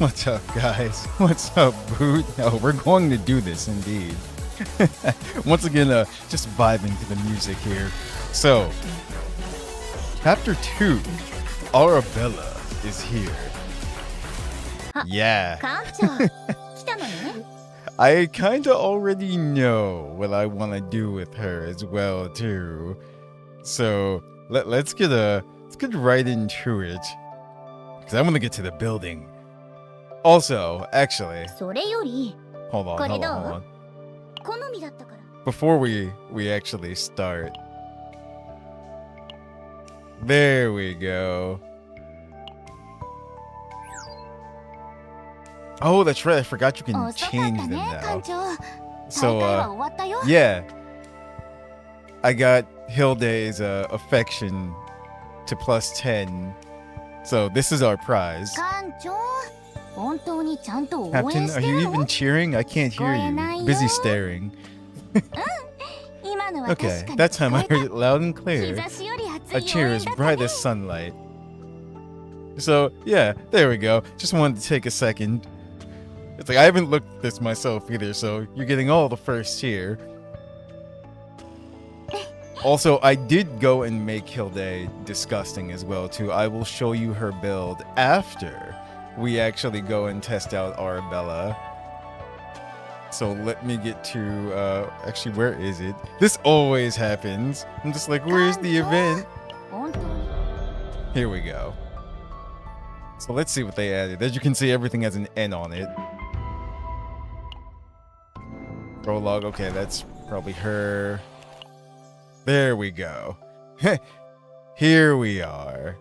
What's up, guys? What's up, Boot? Oh, we're going to do this indeed. Once again, just vibing to the music here. So, Chapter 2, Arabella is here. Yeah. I kinda already know what I want to do with her as well, too. So, let's get right into it. Because I want to get to the building. Also, actually, hold on. Before we actually start. There we go. Oh, that's right. I forgot you can change them now. So, yeah. I got Hilde's affection to +10. So, this is our prize. Captain, are you even cheering? I can't hear you. Busy staring. Okay, that time I heard it loud and clear. A cheer as bright as sunlight. So, yeah, there we go. Just wanted to take a second. It's like I haven't looked at this myself either, so you're getting all the first here. Also, I did go and make Hilde disgusting as well, too. I will show you her build after we actually go and test out Arabella. So let me get to, actually, where is it? This always happens. I'm just like, where's the event? Here we go. So let's see what they added. As you can see, everything has an N on it. Prologue, okay, that's probably her. There we go. Here we are.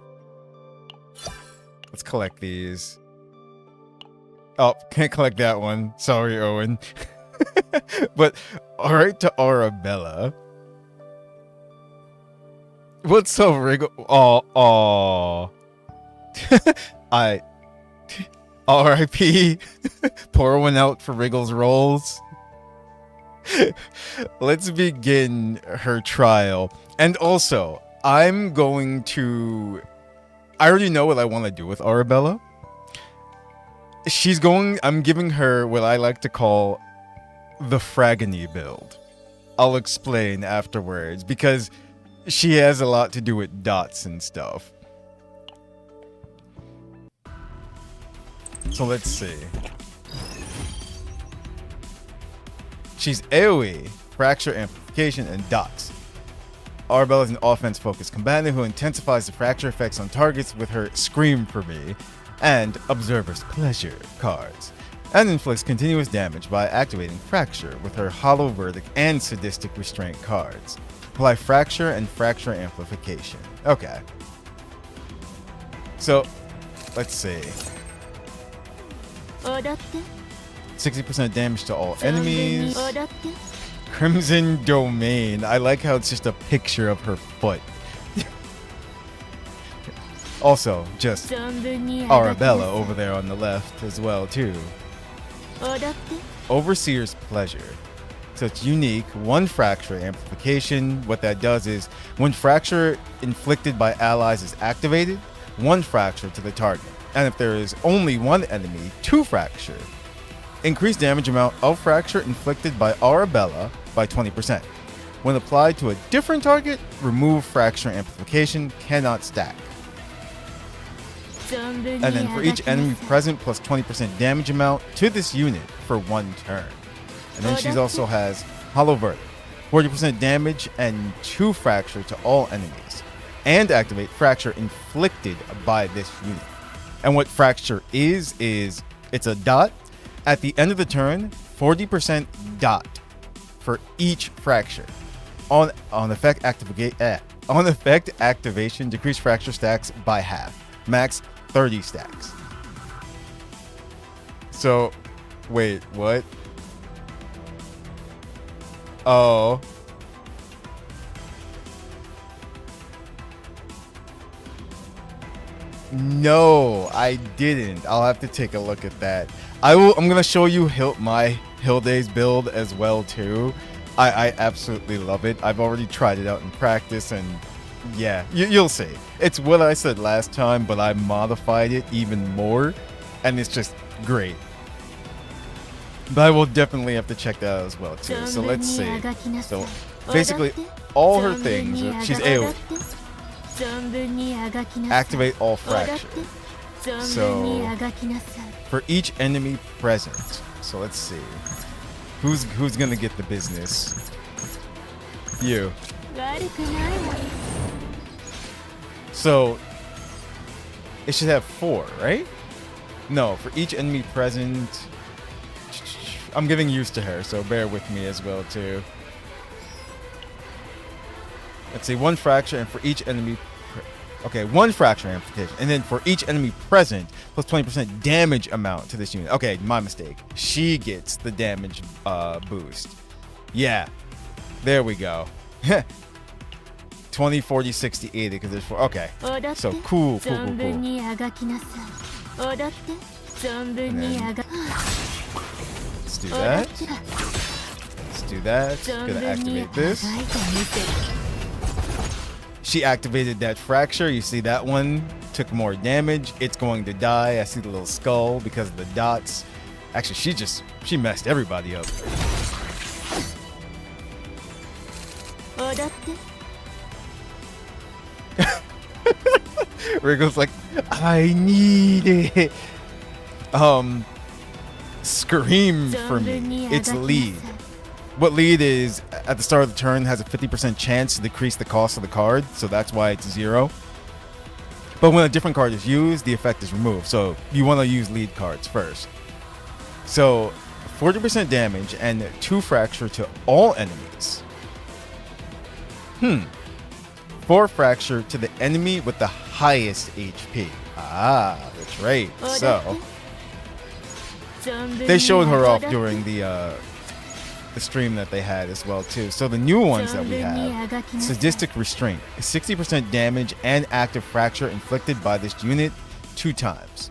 Let's collect these. Oh, can't collect that one. Sorry, Owen. But, alright to Arabella. What's up, Wriggle? Oh. R.I.P. Pour one out for Wriggle's rolls. Let's begin her trial. And also, I'm going to... I already know what I want to do with Arabella. I'm giving her what I like to call the Fragony build. I'll explain afterwards, because she has a lot to do with dots and stuff. So let's see. She's AoE, Fracture, Amplification, and Dots. Arabella is an offense-focused combatant who intensifies the fracture effects on targets with her Scream for Me and Observer's Pleasure cards, and inflicts continuous damage by activating Fracture with her Hollow Verdict and Sadistic Restraint cards. Apply Fracture and Fracture Amplification. Okay. So, let's see. 60% damage to all enemies. Crimson Domain. I like how it's just a picture of her foot. Also, just Arabella over there on the left as well, too. Overseer's Pleasure. So it's unique. 1 Fracture Amplification. What that does is, when Fracture inflicted by allies is activated, 1 Fracture to the target. And if there is only 1 enemy, 2 Fracture. Increase damage amount of Fracture inflicted by Arabella by 20%. When applied to a different target, remove Fracture Amplification, cannot stack. And then for each enemy present, plus 20% damage amount to this unit for 1 turn. And then she also has Hollow Verdict, 40% damage and 2 Fracture to all enemies. And activate Fracture inflicted by this unit. And what Fracture is it's a dot. At the end of the turn, 40% dot for each Fracture. On effect activation, decrease Fracture stacks by half. Max 30 stacks. So, wait, what? Oh. No, I didn't. I'll have to take a look at that. I'm gonna show you my Hilde's build as well too. I absolutely love it. I've already tried it out in practice, and yeah, you'll see. It's what I said last time, but I modified it even more, and it's just great. But I will definitely have to check that out as well too. So let's see. So basically, all her things, she's AoE. Activate all fracture. So for each enemy present. So let's see. Who's gonna get the business? You. So it should have 4, right? No, for each enemy present. I'm getting used to her, so bear with me as well too. Let's see, 1 fracture, and for each enemy. Okay, 1 fracture amplification, and then for each enemy present, plus 20% damage amount to this unit. Okay, my mistake. She gets the damage boost. Yeah, there we go. 20, 40, 60, 80, because there's 4. Okay, so cool. And then, let's do that. Let's do that. Gonna activate this. She activated that fracture. You see that one took more damage. It's going to die. I see the little skull because of the dots. Actually, she messed everybody up. Wriggle's like, I need it. Scream for me. It's lead. What lead is, at the start of the turn, has a 50% chance to decrease the cost of the card, so that's why it's 0. But when a different card is used, the effect is removed, so you want to use lead cards first. So 40% damage and 2 fracture to all enemies. 4 fracture to the enemy with the highest HP. Ah, that's right. So they showed her off during the stream that they had as well too. So the new ones that we have: sadistic restraint, 60% damage and active fracture inflicted by this unit 2 times.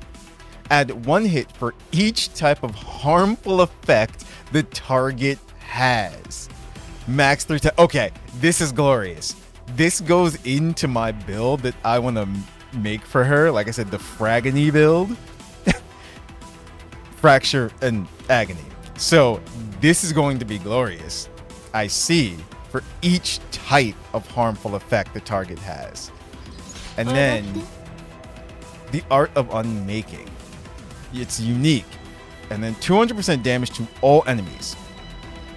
Add 1 hit for each type of harmful effect the target has. Max 3 times. Okay, this is glorious. This goes into my build that I want to make for her. Like I said, the Fragony build. Fracture and agony. So this is going to be glorious. I see, for each type of harmful effect the target has. And then the art of unmaking. It's unique. And then 200% damage to all enemies.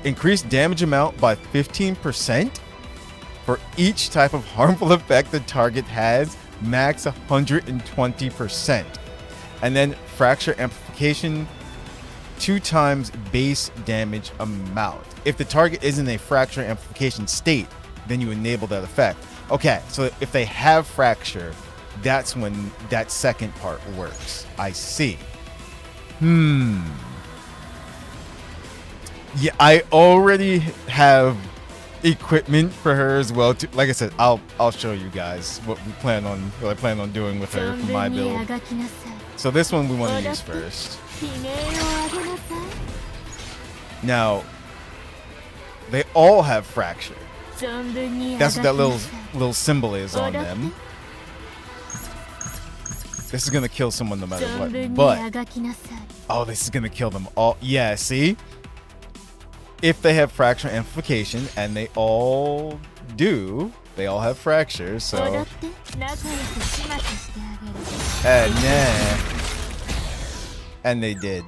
Increase damage amount by 15% for each type of harmful effect the target has. Max 120%. And then fracture amplification, 2 times base damage amount. If the target is in a fracture amplification state, then you enable that effect. Okay, so if they have fracture, that's when that second part works. I see. Yeah, I already have equipment for her as well. Like I said, I'll show you guys what I plan on doing with her for my build. So this one we want to use first. Now, they all have fracture. That's what that little symbol is on them. This is gonna kill someone no matter what. But oh, this is gonna kill them all. Yeah, see? If they have fracture amplification, and they all do, they all have fractures, so. And they did.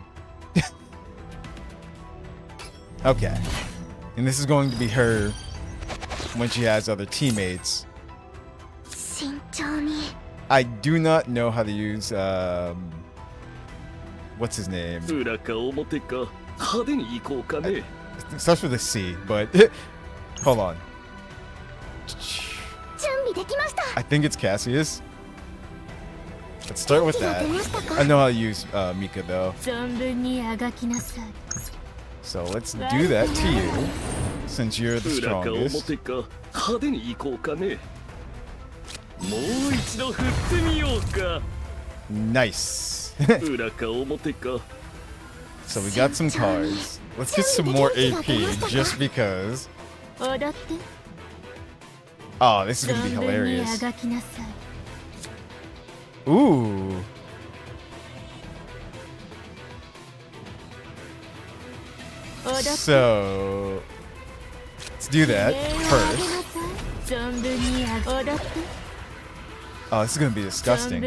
Okay. And this is going to be her when she has other teammates. I do not know how to use what's his name? It starts with a C, but hold on. I think it's Cassius. Let's start with that. I know how to use Mika though. So let's do that to you, since you're the strongest. Nice. So we got some cards. Let's get some more AP just because. Oh, this is gonna be hilarious. Ooh. So let's do that first. Oh, this is gonna be disgusting.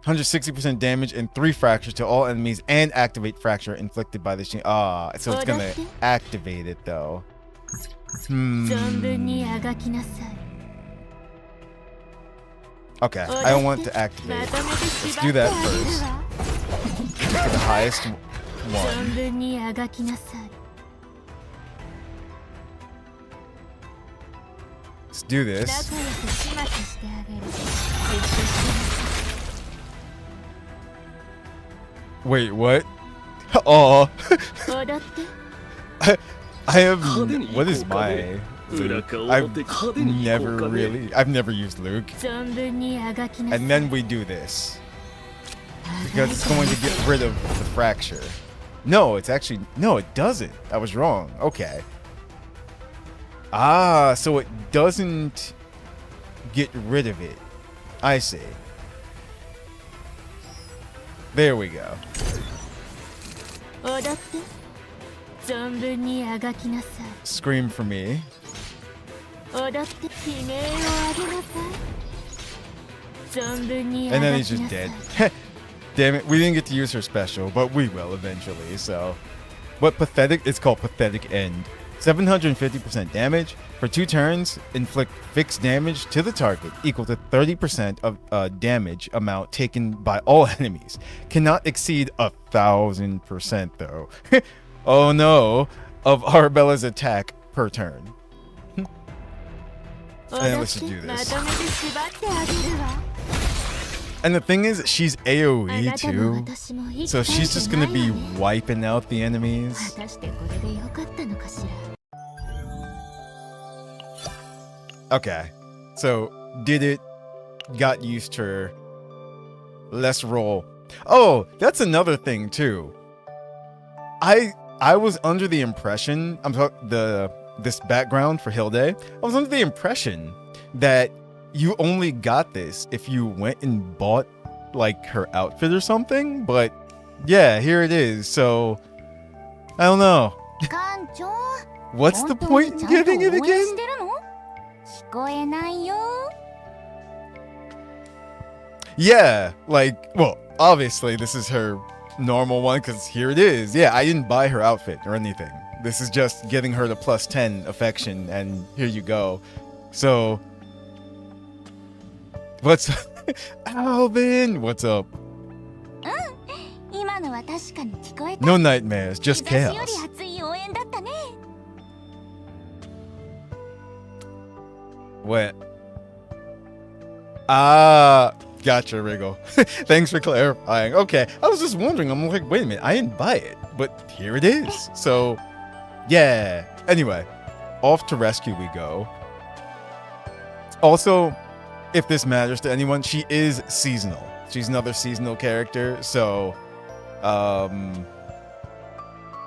160% damage and 3 fracture to all enemies and activate fracture inflicted by the machine. Ah, so it's gonna activate it though. Okay, I don't want it to activate. Let's do that first. For the highest one. Let's do this. Wait, what? Oh. I have. What is my Luke? I've never used Luke. And then we do this. Because it's going to get rid of the fracture. No, it's actually. No, it doesn't. I was wrong. Okay. Ah, so it doesn't get rid of it. I see. There we go. Scream for me. And then he's just dead. Damn it, we didn't get to use her special, but we will eventually, so. What pathetic? It's called Pathetic End. 750% damage. For 2 turns, inflict fixed damage to the target equal to 30% of damage amount taken by all enemies. Cannot exceed 1,000% though. Oh no, of Arabella's attack per turn. And let's just do this. And the thing is, she's AoE too, so she's just gonna be wiping out the enemies. Okay, so did it, got used to her. Let's roll. Oh, that's another thing too. I was under the impression, this background for Hilde, I was under the impression that you only got this if you went and bought like her outfit or something, but yeah, here it is. So I don't know. What's the point in getting it again? Yeah, like, well, obviously this is her normal one because here it is. Yeah, I didn't buy her outfit or anything. This is just getting her the +10 affection, and here you go. So what's Alvin? What's up? No nightmares, just chaos. What? Ah, gotcha, Wriggle. Thanks for clarifying. Okay, I was just wondering. I'm like, wait a minute, I didn't buy it, but here it is. So, yeah. Anyway, off to rescue we go. Also, if this matters to anyone, she is seasonal. She's another seasonal character, so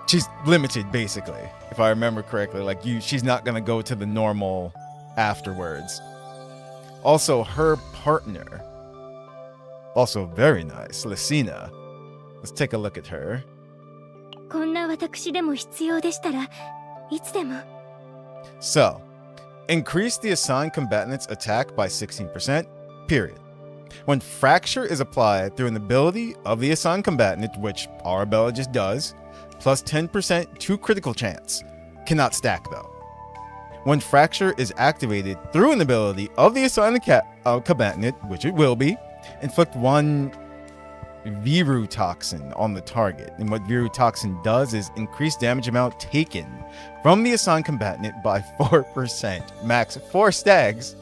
she's limited basically, if I remember correctly. Like she's not gonna go to the normal afterwards. Also, her partner, also very nice, Lucina. Let's take a look at her. So, increase the assigned combatant's attack by 16%, period. When fracture is applied through an ability of the assigned combatant, which Arabella just does, plus 10% to critical chance. Cannot stack though. When fracture is activated through an ability of the assigned combatant, which it will be, inflict 1 Viru toxin on the target. And what Viru toxin does is increase damage amount taken from the assigned combatant by 4%. Max 4 stags.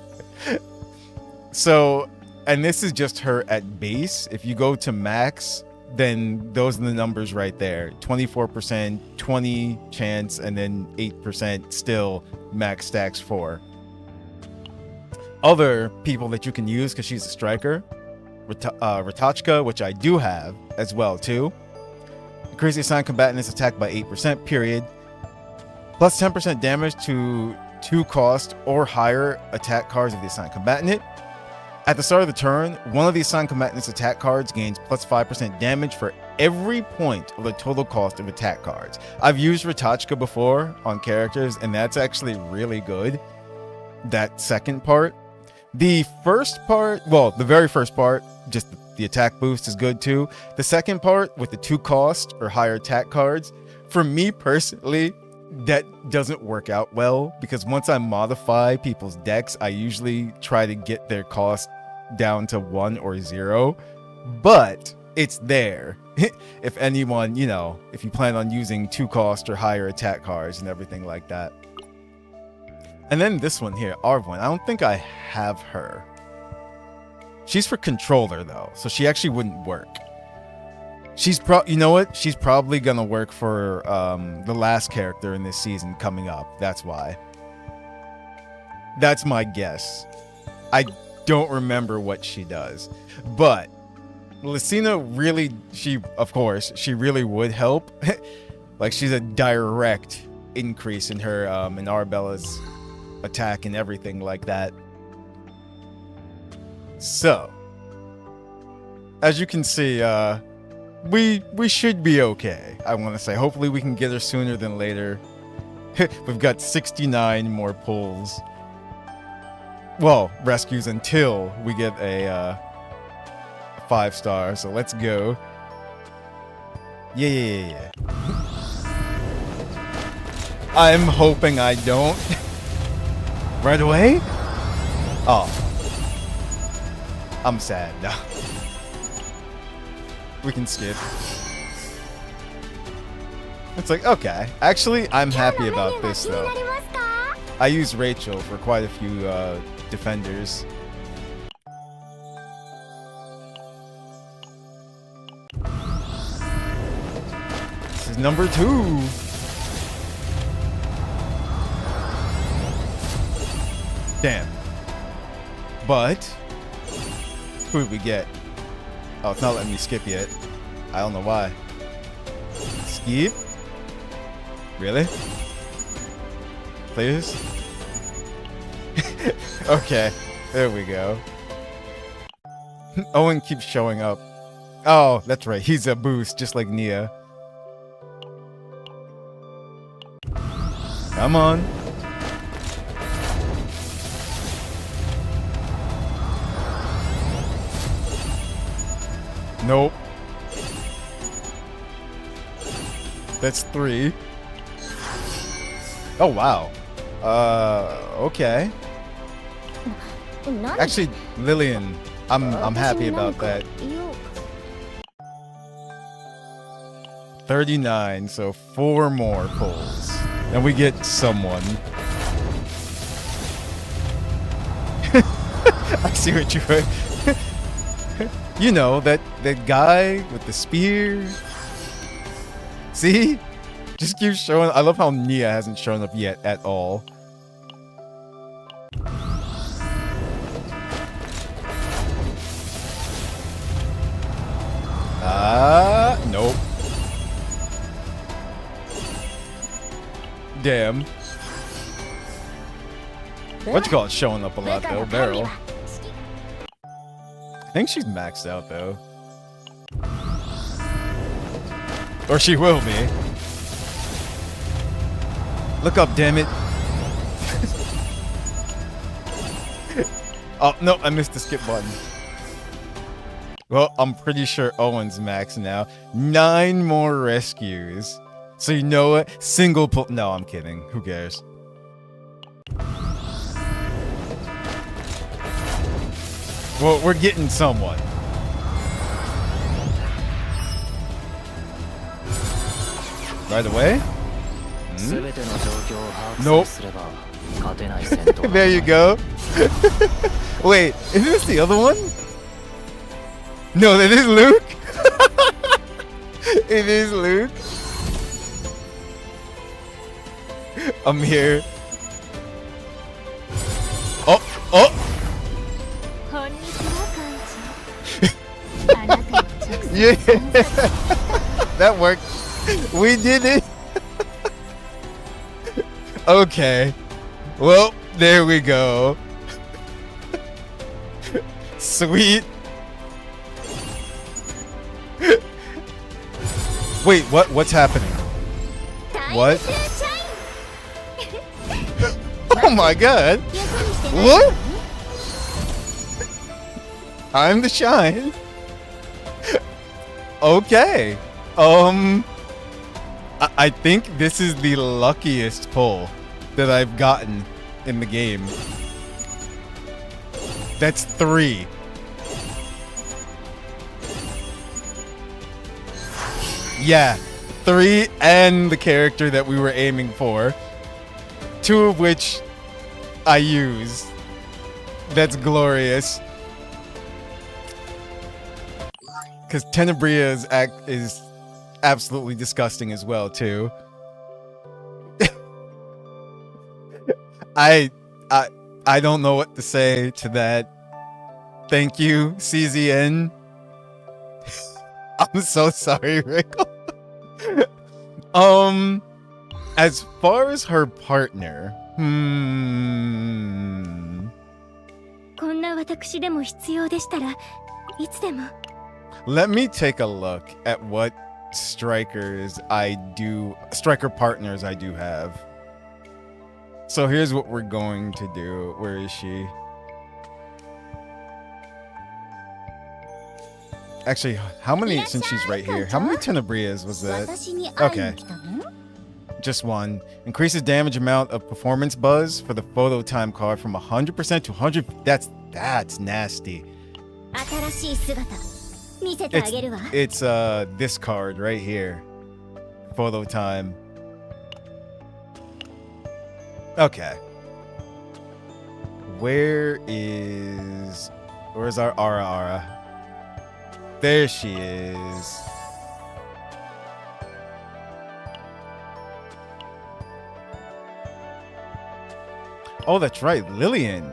So, and this is just her at base. If you go to max, then those are the numbers right there. 24%, 20 chance, and then 8% still max stacks 4. Other people that you can use because she's a striker. Ratachka, which I do have as well too. Increase the assigned combatant's attack by 8%, period. Plus 10% damage to 2 cost or higher attack cards of the assigned combatant. At the start of the turn, one of the assigned combatant's attack cards gains plus 5% damage for every point of the total cost of attack cards. I've used Ratachka before on characters, and that's actually really good. That second part. The first part, well, the very first part, just the attack boost is good too. The second part with the 2 cost or higher attack cards, for me personally, that doesn't work out well because once I modify people's decks, I usually try to get their cost down to 1 or 0, but it's there. If anyone, you know, if you plan on using 2 cost or higher attack cards and everything like that. And then this one here, Arvwin, I don't think I have her. She's for controller though, so she actually wouldn't work. She's you know what? She's probably gonna work for the last character in this season coming up. That's why. That's my guess. I don't remember what she does, but Lucina really, of course, she really would help. Like she's a direct increase in her in Arabella's attack and everything like that. So, as you can see, we should be okay. I want to say, hopefully we can get her sooner than later. We've got 69 more pulls. Well, rescues until we get a 5-star. So let's go. Yeah. I'm hoping I don't. Right away? Oh. I'm sad now. We can skip. It's like, okay. Actually, I'm happy about this though. I use Rachel for quite a few defenders. This is number 2. Damn. But who did we get? Oh, it's not letting me skip yet. I don't know why. Skip? Really? Please? Okay, there we go. Owen keeps showing up. Oh, that's right. He's a boost, just like Nia. Come on. Nope. That's 3. Oh, wow. Okay. Actually, Lillian, I'm happy about that. 39, so 4 more pulls. And we get someone. I see what you were. You know, that guy with the spear. See? Just keeps showing. I love how Nia hasn't shown up yet at all. Nope. Damn. What you call it showing up a lot though, Beryl. I think she's maxed out though. Or she will be. Look up, damn it. Oh, no, I missed the skip button. Well, I'm pretty sure Owen's max now. 9 more rescues. So you know what? Single pull. No, I'm kidding. Who cares? Well, we're getting someone. Right away? Nope. There you go. Wait, is this the other one? No, that is Luke. It is Luke. I'm here. Oh, oh. Yeah, that worked. We did it. Okay. Well, there we go. Sweet. Wait, what's happening? What? Oh my god. What? I'm the shine. Okay. I think this is the luckiest pull that I've gotten in the game. That's 3. Yeah, 3 and the character that we were aiming for. 2 of which I used. That's glorious. Because Tenebria is absolutely disgusting as well too. I don't know what to say to that. Thank you, CZN. I'm so sorry, Rickle. As far as her partner, let me take a look at what striker partners I do have. So here's what we're going to do. Where is she? Actually, how many, since she's right here, how many Tenebrias was that? Okay. Just 1. Increases damage amount of performance buzz for the photo time card from 100% to 100. That's nasty. It's this card right here. Photo time. Okay. Where's our Ara Ara? There she is. Oh, that's right. Lillian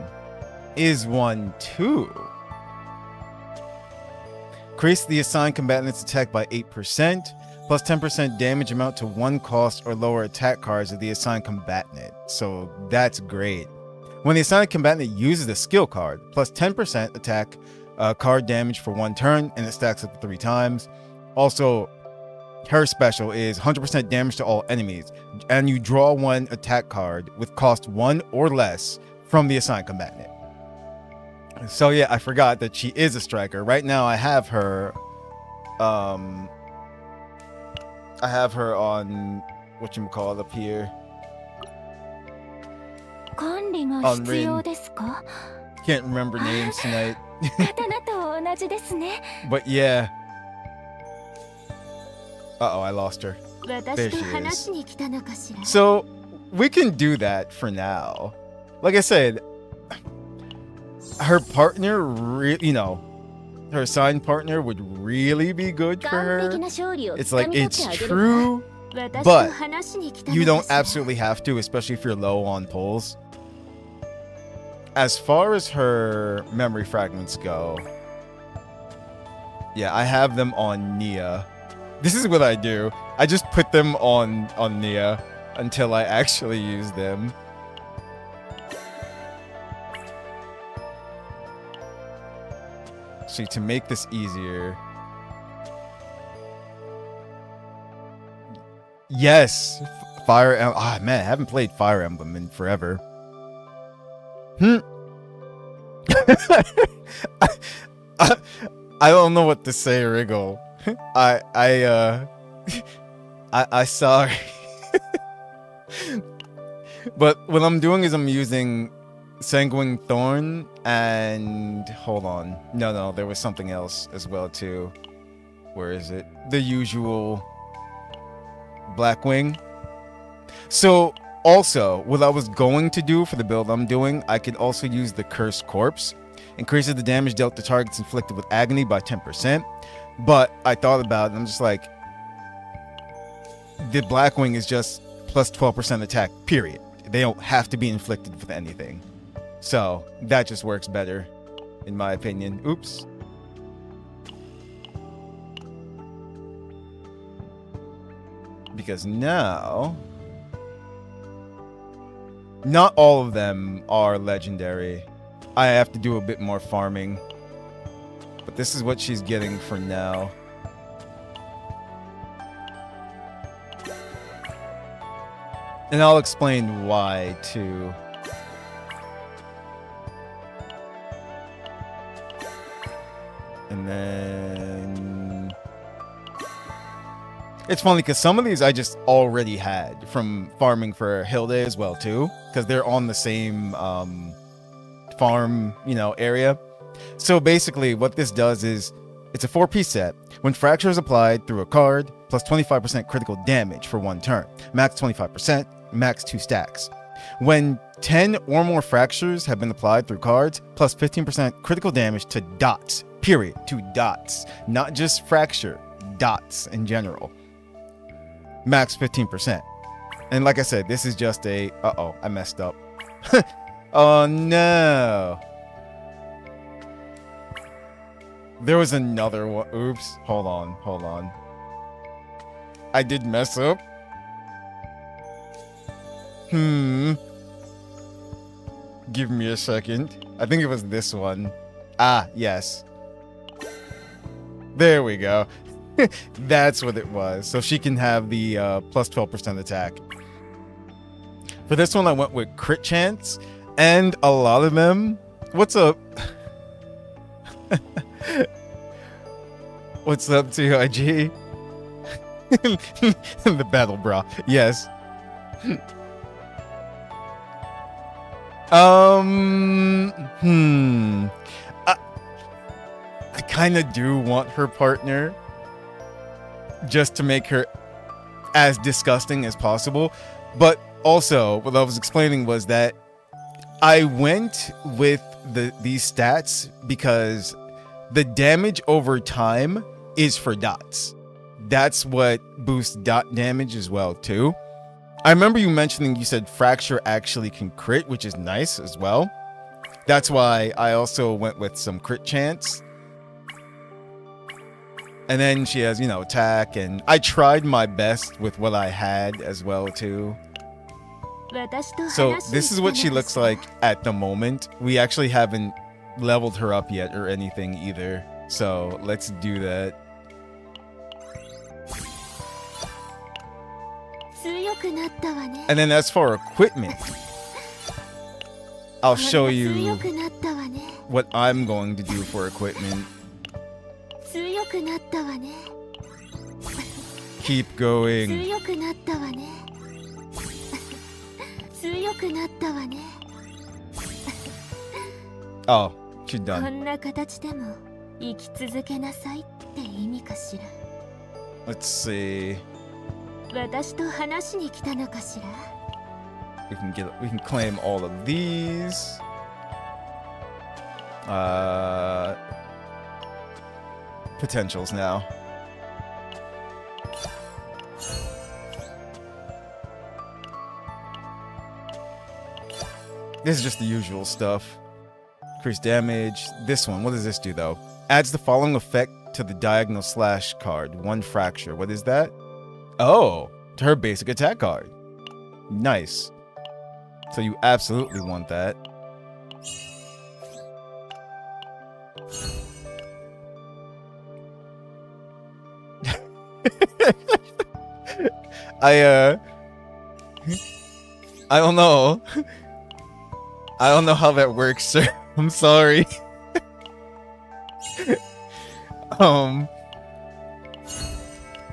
is 1 too. Increase the assigned combatant's attack by 8%, plus 10% damage amount to 1 cost or lower attack cards of the assigned combatant. So that's great. When the assigned combatant uses a skill card, plus 10% attack card damage for 1 turn, and it stacks up to 3 times. Also, her special is 100% damage to all enemies, and you draw 1 attack card with cost 1 or less from the assigned combatant. So yeah, I forgot that she is a striker. Right now I have her on whatchamacallit up here. On Rin. Can't remember names tonight. But yeah. Uh-oh, I lost her. There she is. So we can do that for now. Like I said, her partner, her assigned partner would really be good for her. It's like, it's true, but you don't absolutely have to, especially if you're low on pulls. As far as her memory fragments go, yeah, I have them on Nia. This is what I do. I just put them on Nia until I actually use them. See, to make this easier. Yes, Fire Emblem. Ah, man, I haven't played Fire Emblem in forever. I don't know what to say, Wriggle. I sorry. But what I'm doing is I'm using Sanguine Thorn and hold on. No, there was something else as well too. Where is it? The usual Blackwing. So also, what I was going to do for the build I'm doing, I could also use the Cursed Corpse. Increases the damage dealt to targets inflicted with agony by 10%. But I thought about it, and I'm just like, the Blackwing is just plus 12% attack, period. They don't have to be inflicted with anything. So that just works better, in my opinion. Oops. Because now, not all of them are legendary. I have to do a bit more farming. But this is what she's getting for now. And I'll explain why, too. And then... It's funny because some of these I just already had from farming for Hilde as well, too. Because they're on the same farm, area. So basically what this does is, it's a 4-piece set. When Fracture is applied through a card, plus 25% critical damage for 1 turn. Max 25%, max 2 stacks. When 10 or more Fractures have been applied through cards, plus 15% critical damage to dots. Period. To dots. Not just Fracture. Dots in general. Max 15%. And like I said, this is just a... Uh-oh, I messed up. Oh no. There was another one. Oops. Hold on. I did mess up. Give me a second. I think it was this one. Ah, yes. There we go. That's what it was. So she can have the plus 12% attack. For this one, I went with crit chance. And a lot of them... What's up? What's up to IG? The battle bra. Yes. I kind of do want her partner just to make her as disgusting as possible. But also, what I was explaining was that I went with these stats because the damage over time is for dots. That's what boosts dot damage as well, too. I remember you mentioning, you said Fracture actually can crit, which is nice as well. That's why I also went with some crit chance. And then she has, attack, and I tried my best with what I had as well, too. So this is what she looks like at the moment. We actually haven't leveled her up yet or anything either. So let's do that. And then as for equipment, I'll show you what I'm going to do for equipment. Keep going. Oh, she's done. Let's see. We can claim all of these. Potentials now. This is just the usual stuff. Increase damage. This one, what does this do though? Adds the following effect to the diagonal slash card. 1 fracture. What is that? Oh, to her basic attack card. Nice. So you absolutely want that. I don't know. I don't know how that works, sir. I'm sorry.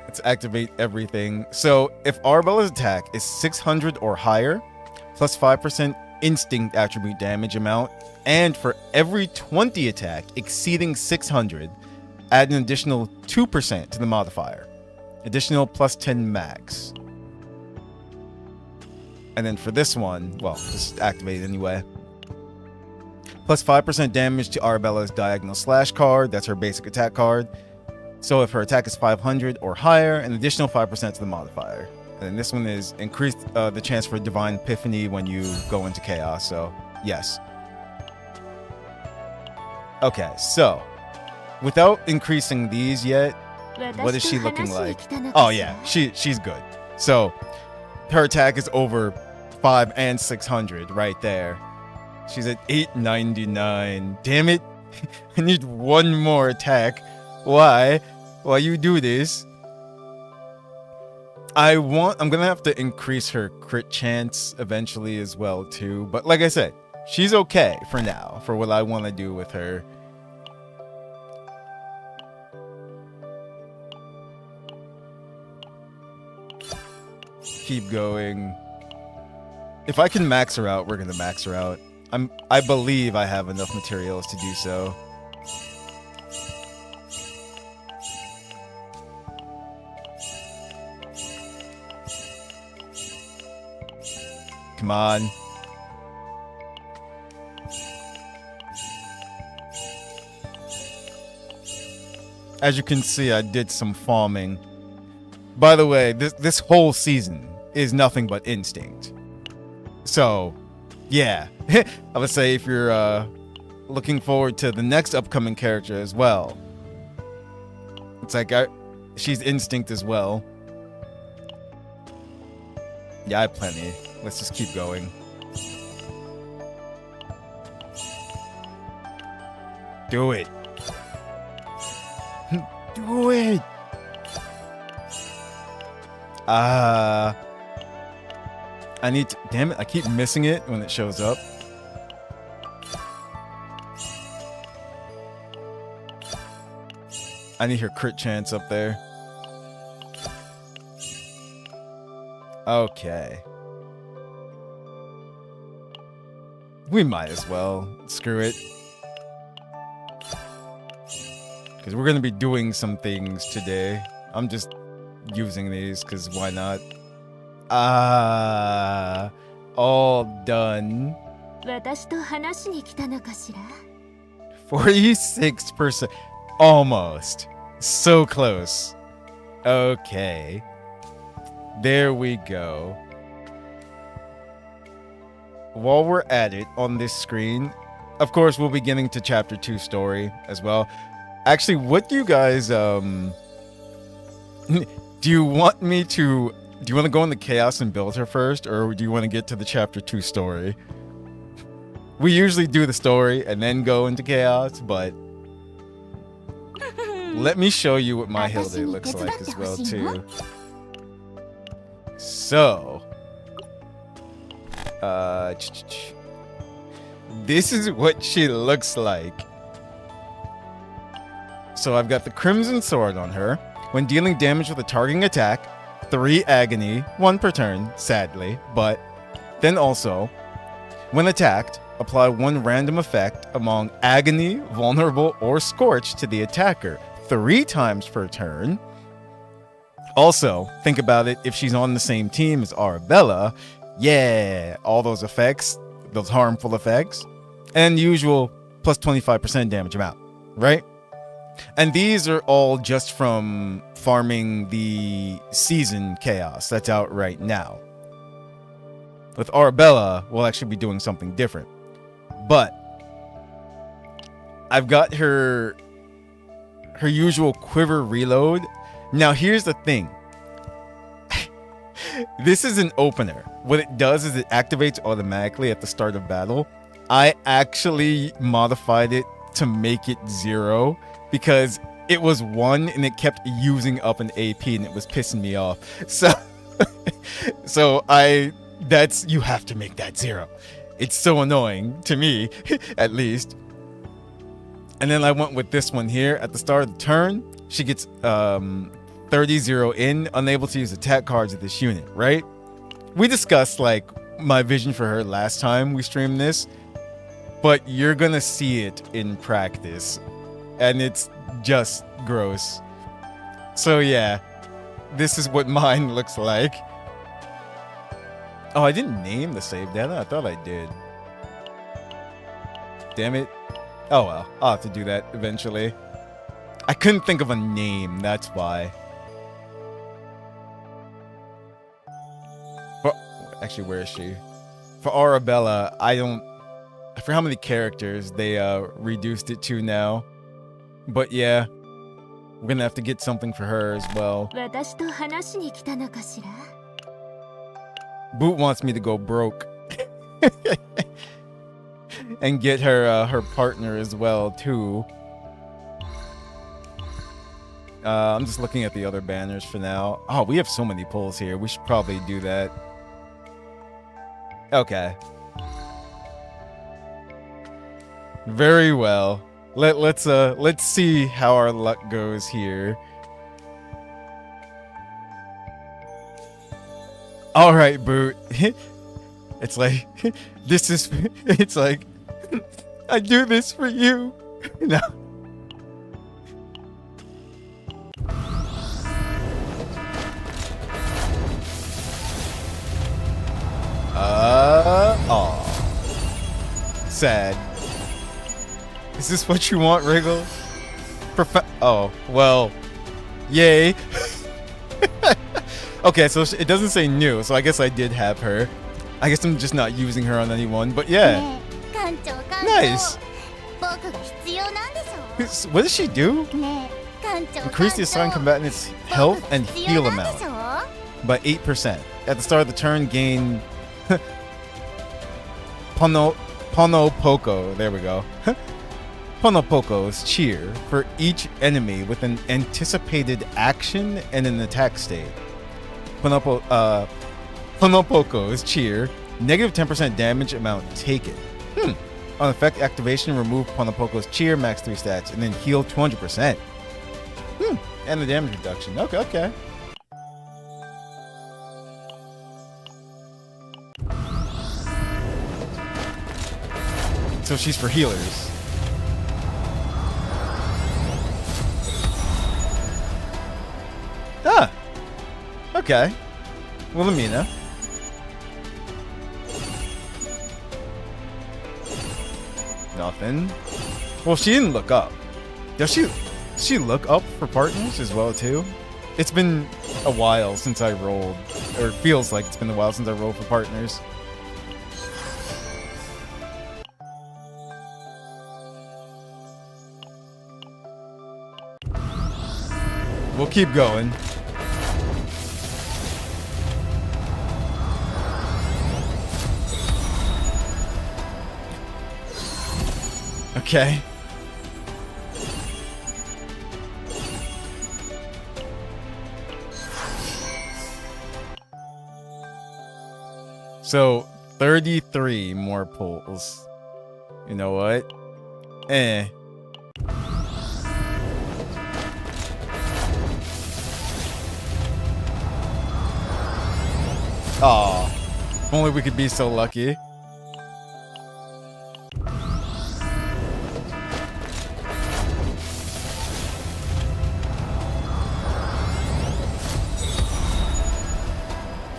Let's activate everything. So if Arabella's attack is 600 or higher, plus 5% instinct attribute damage amount, and for every 20 attack exceeding 600, add an additional 2% to the modifier. Additional plus 10 max. And then for this one, well, just activate it anyway. Plus 5% damage to Arabella's diagonal slash card. That's her basic attack card. So if her attack is 500 or higher, an additional 5% to the modifier. And then this one is increase the chance for Divine Epiphany when you go into Chaos. So, yes. Okay, so without increasing these yet, what is she looking like? Oh yeah, she's good. So her attack is over 5 and 600 right there. She's at 899. Damn it. I need one more attack. Why? Why you do this? I'm gonna have to increase her crit chance eventually as well too. But like I said, she's okay for now for what I want to do with her. Keep going. If I can max her out, we're gonna max her out. I believe I have enough materials to do so. Come on. As you can see, I did some farming. By the way, this whole season is nothing but instinct. So, yeah. I would say if you're looking forward to the next upcoming character as well, it's like she's instinct as well. Yeah, I have plenty. Let's just keep going. Do it. Do it. I need to, damn it, I keep missing it when it shows up. I need her crit chance up there. Okay. We might as well. Screw it. Because we're going to be doing some things today. I'm just using these because why not? All done. 46%. Almost. So close. Okay. There we go. While we're at it on this screen, of course, we'll be getting to Chapter 2 story as well. Actually, what do you guys, do you want to go into Chaos and build her first, or do you want to get to the Chapter 2 story? We usually do the story and then go into Chaos, but let me show you what my Hill Day looks like as well, too. So, this is what she looks like. So I've got the Crimson Sword on her. When dealing damage with a targeting attack, 3 agony, 1 per turn, sadly, but then also, when attacked, apply 1 random effect among agony, vulnerable, or scorch to the attacker 3 times per turn. Also, think about it, if she's on the same team as Arabella, yeah, all those effects, those harmful effects, and usual plus 25% damage amount, right? And these are all just from farming the season Chaos that's out right now. With Arabella, we'll actually be doing something different. But I've got her usual quiver reload. Now here's the thing. This is an opener. What it does is it activates automatically at the start of battle. I actually modified it to make it 0 because it was 1 and it kept using up an AP and it was pissing me off. So you have to make that 0. It's so annoying to me, at least. And then I went with this one here at the start of the turn. She gets 30-0 in, unable to use attack cards of this unit, right? We discussed like my vision for her last time we streamed this, but you're gonna see it in practice, and it's just gross. So yeah, this is what mine looks like. Oh, I didn't name the save data. I thought I did. Damn it. Oh well, I'll have to do that eventually. I couldn't think of a name, that's why. Actually, where is she? For Arabella, I forget how many characters they reduced it to now. But yeah, we're gonna have to get something for her as well. Boot wants me to go broke. And get her her partner as well too. I'm just looking at the other banners for now. Oh, we have so many pulls here. We should probably do that. Okay. Very well. Let's see how our luck goes here. All right, Boot. It's like it's like I do this for you. No. Sad. Is this what you want, Wriggle? Oh, well, yay. Okay, so it doesn't say new, so I guess I did have her. I guess I'm just not using her on anyone, but yeah. Nice. What does she do? Increase the assigned combatant's health and heal amount by 8%. At the start of the turn, gain Ponopoko. There we go. Ponopoko's cheer for each enemy with an anticipated action and an attack state. Ponopoko's cheer, negative 10% damage amount taken. On effect activation, remove Ponopoko's cheer, max 3 stats, and then heal 200%. And the damage reduction. Okay. So she's for healers. Ah! Okay. Wilhelmina. Nothing. Well, she didn't look up. Does she look up for partners as well, too? It's been a while since I rolled. Or it feels like it's been a while since I rolled for partners. We'll keep going. Okay. So, 33 more pulls. You know what? Aw. If only we could be so lucky.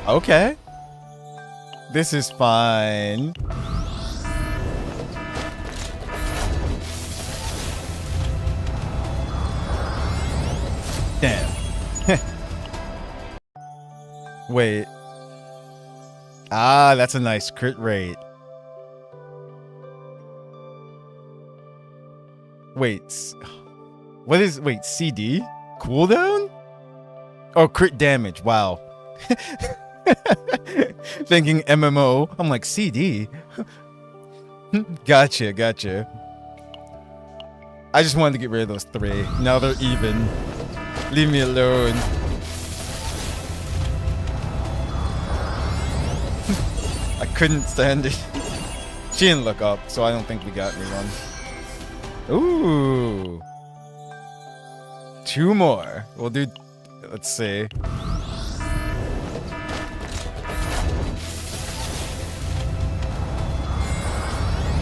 Okay. This is fine. Damn. Wait. Ah, that's a nice crit rate. Wait. Wait, CD? Cooldown? Oh, crit damage. Wow. Thinking MMO. I'm like, CD? Gotcha. I just wanted to get rid of those 3. Now they're even. Leave me alone. I couldn't stand it. She didn't look up, so I don't think we got anyone. Ooh. 2 more. We'll do... Let's see.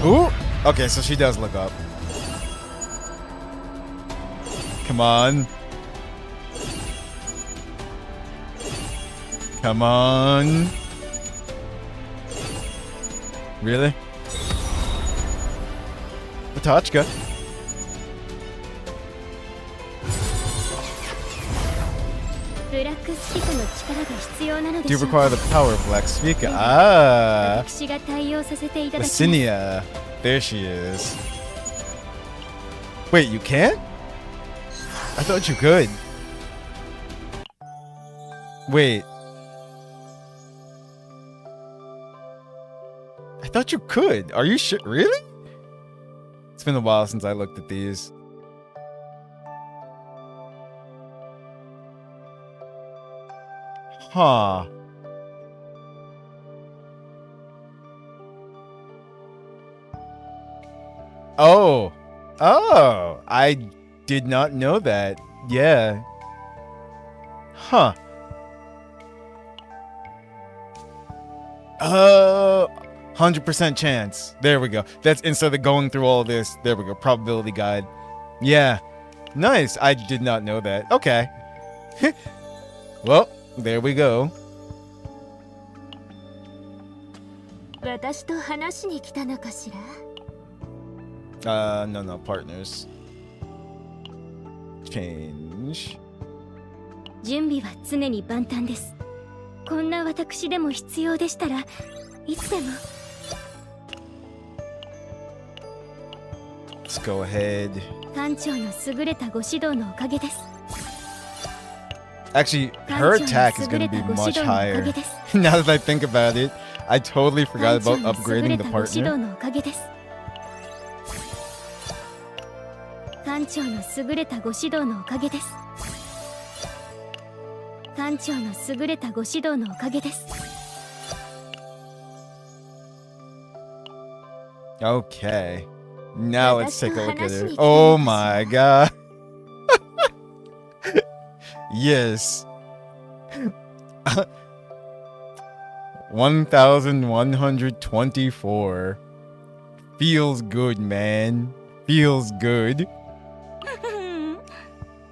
Ooh! Okay, so she does look up. Come on. Come on. Really? Matachka. Do you require the power of Black Speaker? Ah! Lacinia. There she is. Wait, you can't? I thought you could. Wait. I thought you could. Are you sure? Really? It's been a while since I looked at these. Huh. Oh. Oh. I did not know that. Yeah. Huh. 100% chance. There we go. That's instead of going through all this. There we go. Probability guide. Yeah. Nice. I did not know that. Okay. Well, there we go. 私と話しに来たのかしら? No, partners. Change. 準備は常に万端です。こんな私でも必要でしたらいつでも。Let's go ahead. 艦長の優れたご指導のおかげです。 Actually, her attack is going to be much higher. Now that I think about it, I totally forgot about upgrading the partner. 艦長の優れたご指導のおかげです。艦長の優れたご指導のおかげです。 Okay. Now let's take a look at it. Oh my god. Yes. 1124. Feels good, man. Feels good.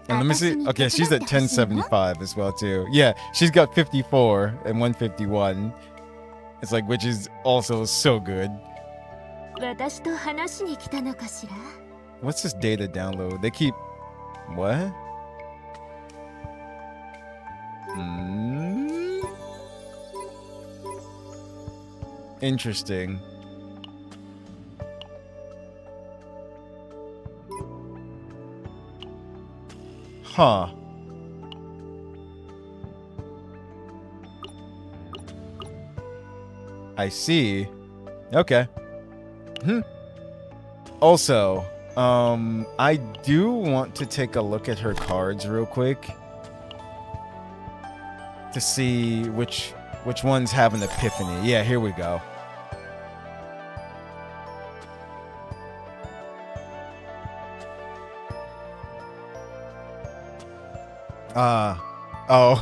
And let me see. Okay, she's at 1075 as well too. Yeah, she's got 54 and 151. It's like, which is also so good. What's this data download? They keep... What? Interesting. Huh. I see. Okay. Also, I do want to take a look at her cards real quick to see which ones have an epiphany. Yeah, here we go. Oh.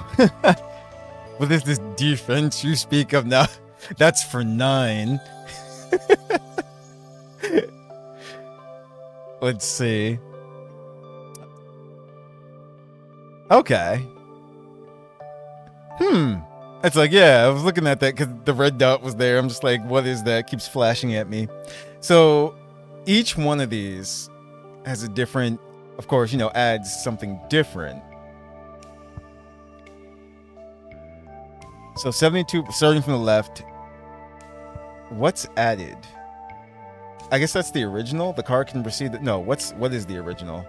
What is this defense you speak of now? That's for 9. Let's see. Okay. It's like, yeah, I was looking at that because the red dot was there. I'm just like, what is that? It keeps flashing at me. So each one of these has a different, of course, adds something different. So 72, starting from the left. What's added? I guess that's the original. The card can receive no, what is the original?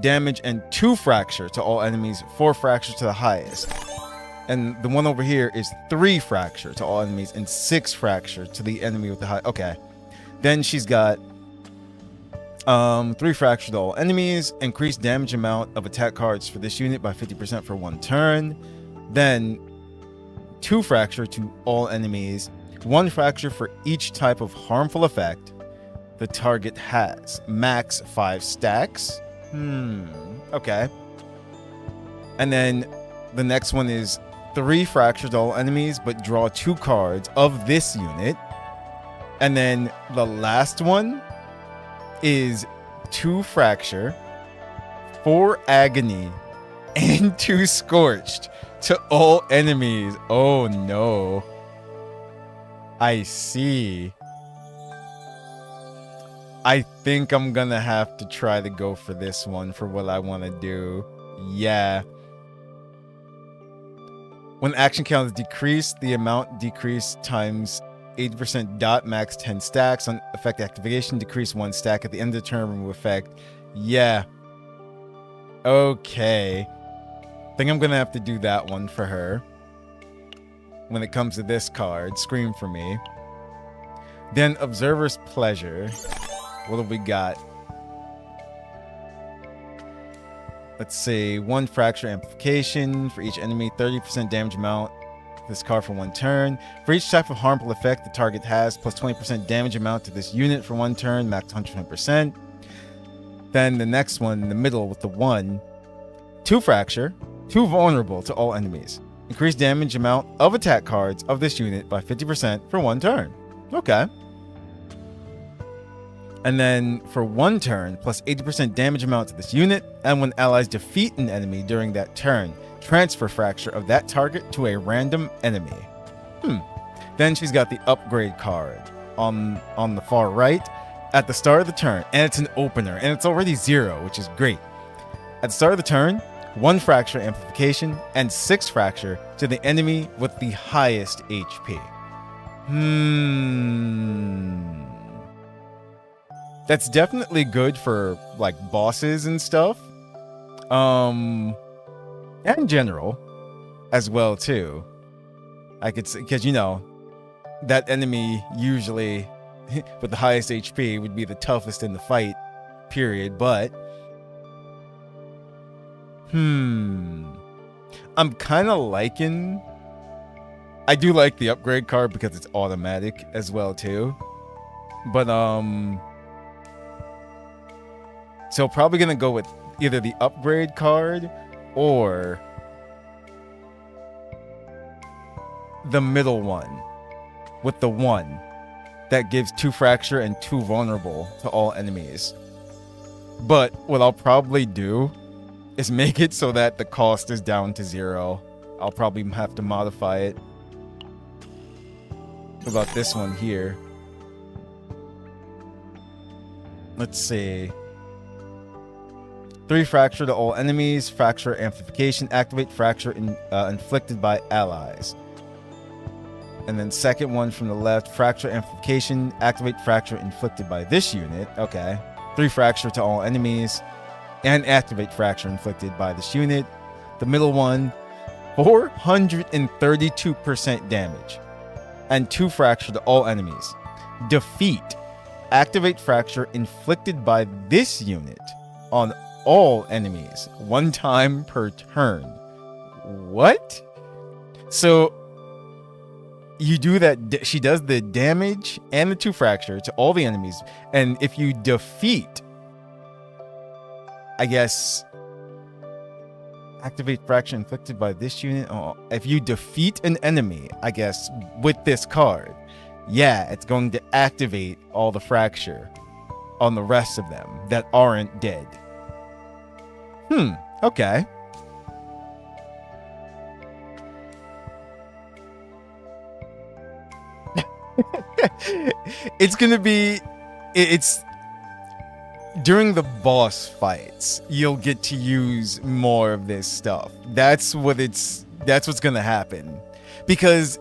Damage and 2 fracture to all enemies, 4 fracture to the highest. And the one over here is 3 fracture to all enemies and 6 fracture to the enemy with the high. Okay. Then she's got 3 fracture to all enemies, increased damage amount of attack cards for this unit by 50% for 1 turn. Then 2 fracture to all enemies, 1 fracture for each type of harmful effect the target has. Max 5 stacks. Okay. And then the next one is 3 fracture to all enemies, but draw 2 cards of this unit. And then the last one is 2 fracture, 4 agony, and 2 scorched to all enemies. Oh no. I see. I think I'm gonna have to try to go for this one for what I want to do. Yeah. When action count is decreased, the amount decreased times 80% dot, max 10 stacks. On effect activation, decrease 1 stack at the end of the turn, remove effect. Yeah. Okay. Think I'm gonna have to do that one for her. When it comes to this card, Scream for me. Then Observer's Pleasure. What have we got? let's see, 1 fracture amplification for each enemy, 30% damage amount. This card for 1 turn. For each type of harmful effect the target has, plus 20% damage amount to this unit for 1 turn, max 120%. Then the next one in the middle with the 1, 2 fracture, 2 vulnerable to all enemies. Increase damage amount of attack cards of this unit by 50% for 1 turn. Okay. And then for 1 turn, plus 80% damage amount to this unit, and when allies defeat an enemy during that turn, transfer fracture of that target to a random enemy. Then she's got the upgrade card on the far right at the start of the turn, and it's an opener, and it's already 0, which is great. At the start of the turn, 1 fracture amplification and 6 fracture to the enemy with the highest HP. That's definitely good for like bosses and stuff. And in general as well too. I could say, because that enemy usually with the highest HP would be the toughest in the fight, period. But I'm kind of liking. I do like the upgrade card because it's automatic as well too. But so probably gonna go with either the upgrade card or the middle one with the 1 that gives 2 fracture and 2 vulnerable to all enemies. But what I'll probably do is make it so that the cost is down to 0. I'll probably have to modify it. What about this one here? Let's see. 3 fracture to all enemies. Fracture amplification. Activate fracture inflicted by allies. And then second one from the left. Fracture amplification. Activate fracture inflicted by this unit. Okay. 3 fracture to all enemies. And activate fracture inflicted by this unit. The middle one. 432% damage. And 2 fracture to all enemies. Defeat. Activate fracture inflicted by this unit on all enemies 1 time per turn. What? So you do that. She does the damage and the 2 fracture to all the enemies, and if you defeat, I guess, activate fracture inflicted by this unit. If you defeat an enemy, I guess, with this card, yeah, it's going to activate all the fracture on the rest of them that aren't dead. Okay. It's during the boss fights, you'll get to use more of this stuff. That's what's gonna happen. Because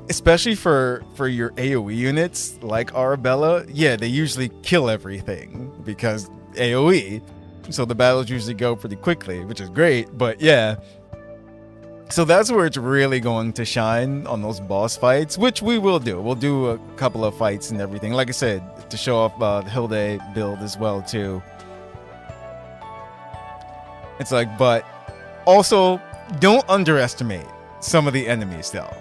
especially for your AoE units like Arabella, yeah, they usually kill everything because AoE. So the battles usually go pretty quickly, which is great, but yeah. So that's where it's really going to shine, on those boss fights, which we will do. We'll do a couple of fights and everything. Like I said, to show off the Hilde build as well too. It's like, but also don't underestimate some of the enemies though.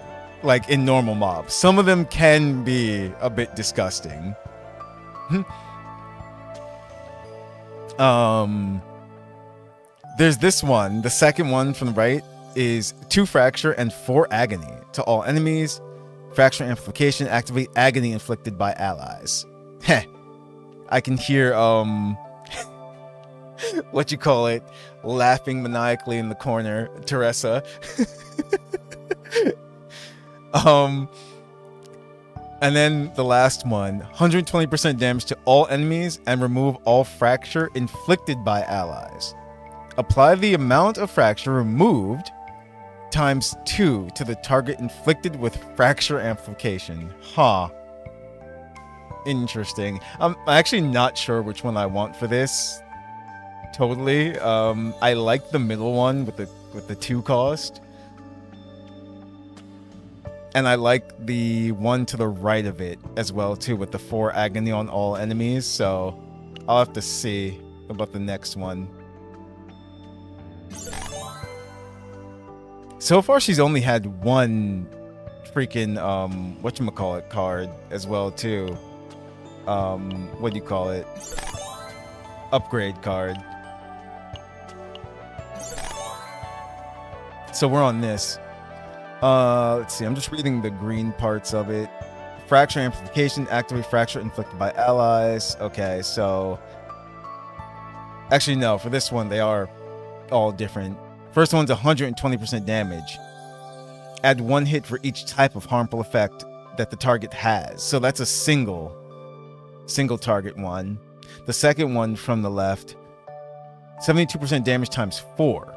Like in normal mobs, some of them can be a bit disgusting. There's this one, the second one from the right is 2 fracture and 4 agony to all enemies. Fracture amplification, activate agony inflicted by allies. Heh. I can hear what you call it, laughing maniacally in the corner, Teresa. And then the last one, 120% damage to all enemies and remove all fracture inflicted by allies. Apply the amount of fracture removed times 2 to the target inflicted with fracture amplification. Interesting. I'm actually not sure which one I want for this. Totally. I like the middle one with the 2 cost. And I like the one to the right of it as well too, with the 4 agony on all enemies. So I'll have to see about the next one. So far, she's only had one freaking whatchamacallit card as well too. What do you call it? Upgrade card. So we're on this. Let's see. I'm just reading the green parts of it. Fracture amplification. Activate fracture inflicted by allies. Okay, so actually no. For this one, they are all different. First one's 120% damage. Add 1 hit for each type of harmful effect that the target has. So that's a single target one. The second one from the left, 72% damage times 4.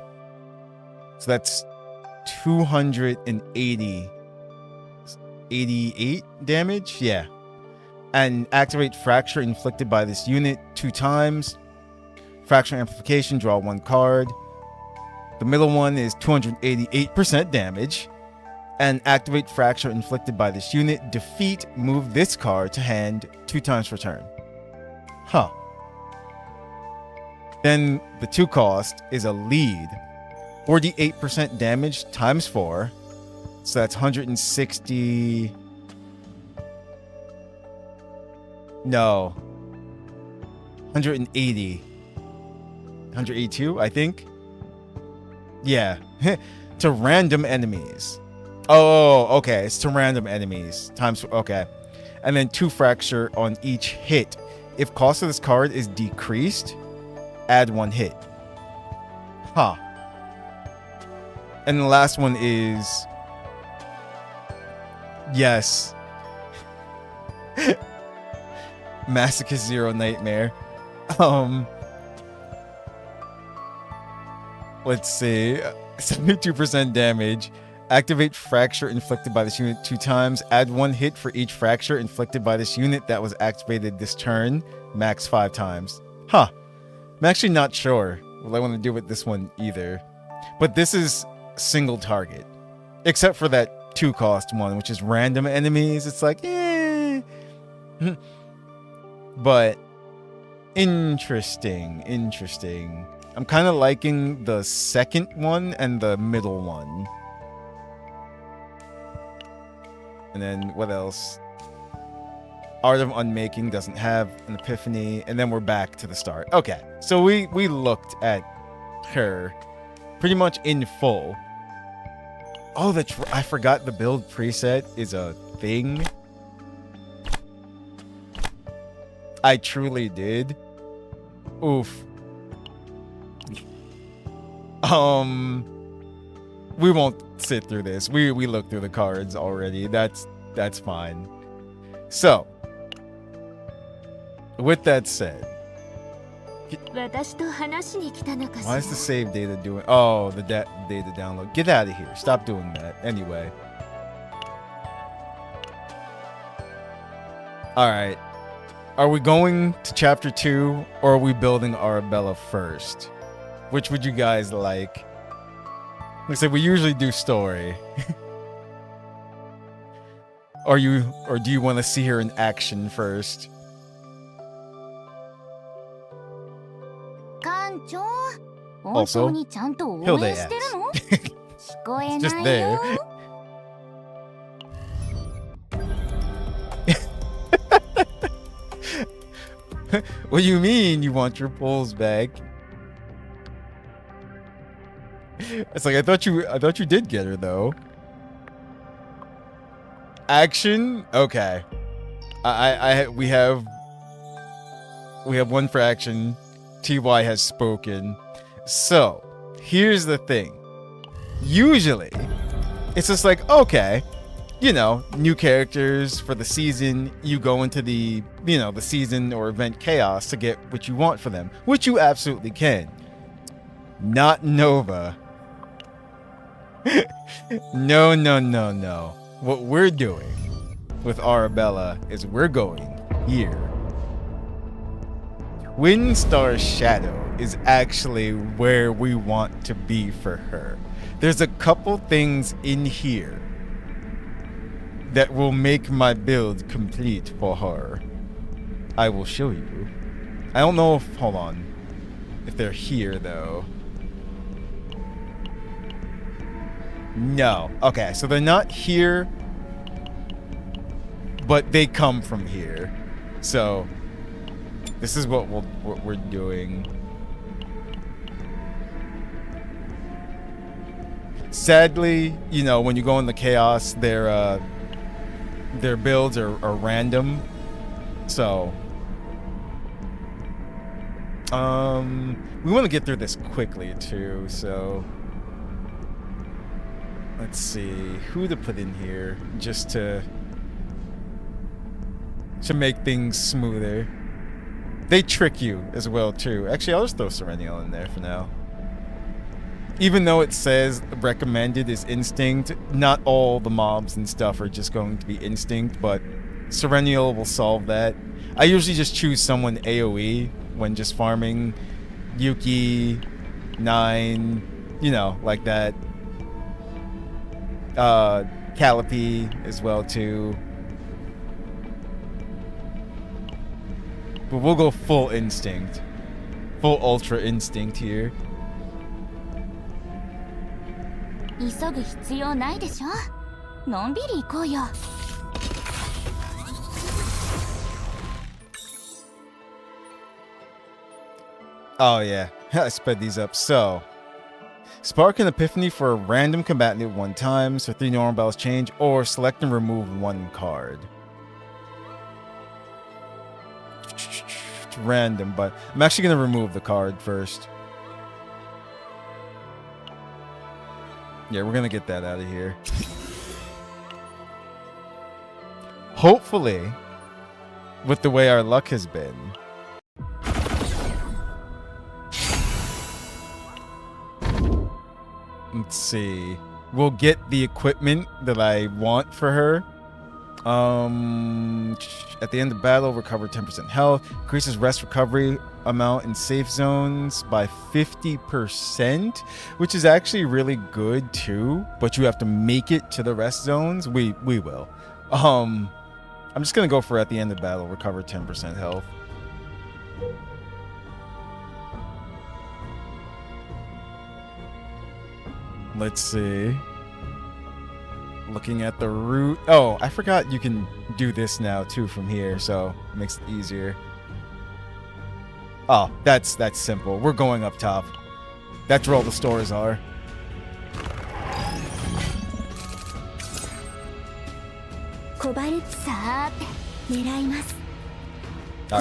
So that's 288 damage. Yeah. And activate fracture inflicted by this unit 2 times. Fracture amplification, draw 1 card. The middle one is 288% damage. And activate fracture inflicted by this unit. Defeat, move this card to hand 2 times per turn. Huh. Then the 2 cost is a lead. 48% damage times 4. So that's 160. No. 180. 182, I think. Yeah. To random enemies. Oh, okay. It's to random enemies. Times, okay. And then 2 fracture on each hit. If cost of this card is decreased, add 1 hit. Huh. And the last one is... Yes. Masochist Zero Nightmare. Let's see. 72% damage. Activate fracture inflicted by this unit 2 times. Add 1 hit for each fracture inflicted by this unit that was activated this turn. Max 5 times. Huh. I'm actually not sure what I want to do with this one either. But this is single target. Except for that 2 cost one, which is random enemies. It's like, eh. But interesting. I'm kind of liking the second one and the middle one. And then what else? Art of Unmaking doesn't have an epiphany. And then we're back to the start. Okay, so we looked at her pretty much in full. Oh, I forgot the build preset is a thing. I truly did. Oof. We won't sit through this. We looked through the cards already. That's fine. So, with that said, why is the save data doing? Oh, the data download. Get out of here. Stop doing that. Anyway. All right. Are we going to chapter 2 or are we building Arabella first? Which would you guys like? Like I said, we usually do story. Or do you want to see her in action first? Also, Hilde asks. It's just there. What do you mean you want your pulls back? It's like I thought you did get her though. Action? Okay. We have one for action. TY has spoken. So, here's the thing. Usually, it's just like, okay, new characters for the season. You go into the season or event chaos to get what you want for them, which you absolutely can. Not Nova. No. What we're doing with Arabella is we're going here. Windstar Shadow is actually where we want to be for her. There's a couple things in here that will make my build complete for her. I will show you. I don't know if, hold on, if they're here though. No. Okay, so they're not here, but they come from here. So this is what we're doing. Sadly, you know, when you go in the chaos, their builds are random. So we want to get through this quickly too, so let's see who to put in here just to make things smoother. They trick you as well too. Actually, I'll just throw Serennial in there for now. Even though it says recommended is instinct, not all the mobs and stuff are just going to be instinct, but Serennial will solve that. I usually just choose someone AoE when just farming. Yuki, 9, you know, like that. Calliope as well too. But we'll go full instinct. Full ultra instinct here. 急ぐ必要ないでしょ。のんびり行こうよ。Oh yeah, I sped these up. So, spark an epiphany for a random combatant at one time, so 3 normal battles change, or select and remove 1 card. It's random, but I'm actually gonna remove the card first. Yeah, we're gonna get that out of here. Hopefully, with the way our luck has been. Let's see. We'll get the equipment that I want for her. At the end of battle, recover 10% health. Increases rest recovery amount in safe zones by 50%, which is actually really good too. But you have to make it to the rest zones. We will. I'm just gonna go for at the end of battle, recover 10% health. Let's see. Looking at the route. Oh, I forgot you can do this now too from here, so it makes it easier. Oh, that's simple. We're going up top. That's where all the stores are. Alright,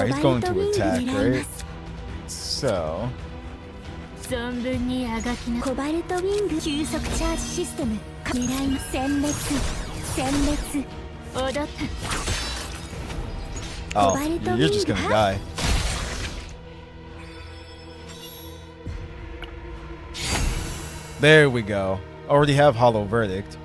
he's going to attack, right? So 存分にあがきなコバルトウィング急速チャージシステム狙いの殲滅踊った Oh, you're just gonna die. There we go. Already have Hollow Verdict.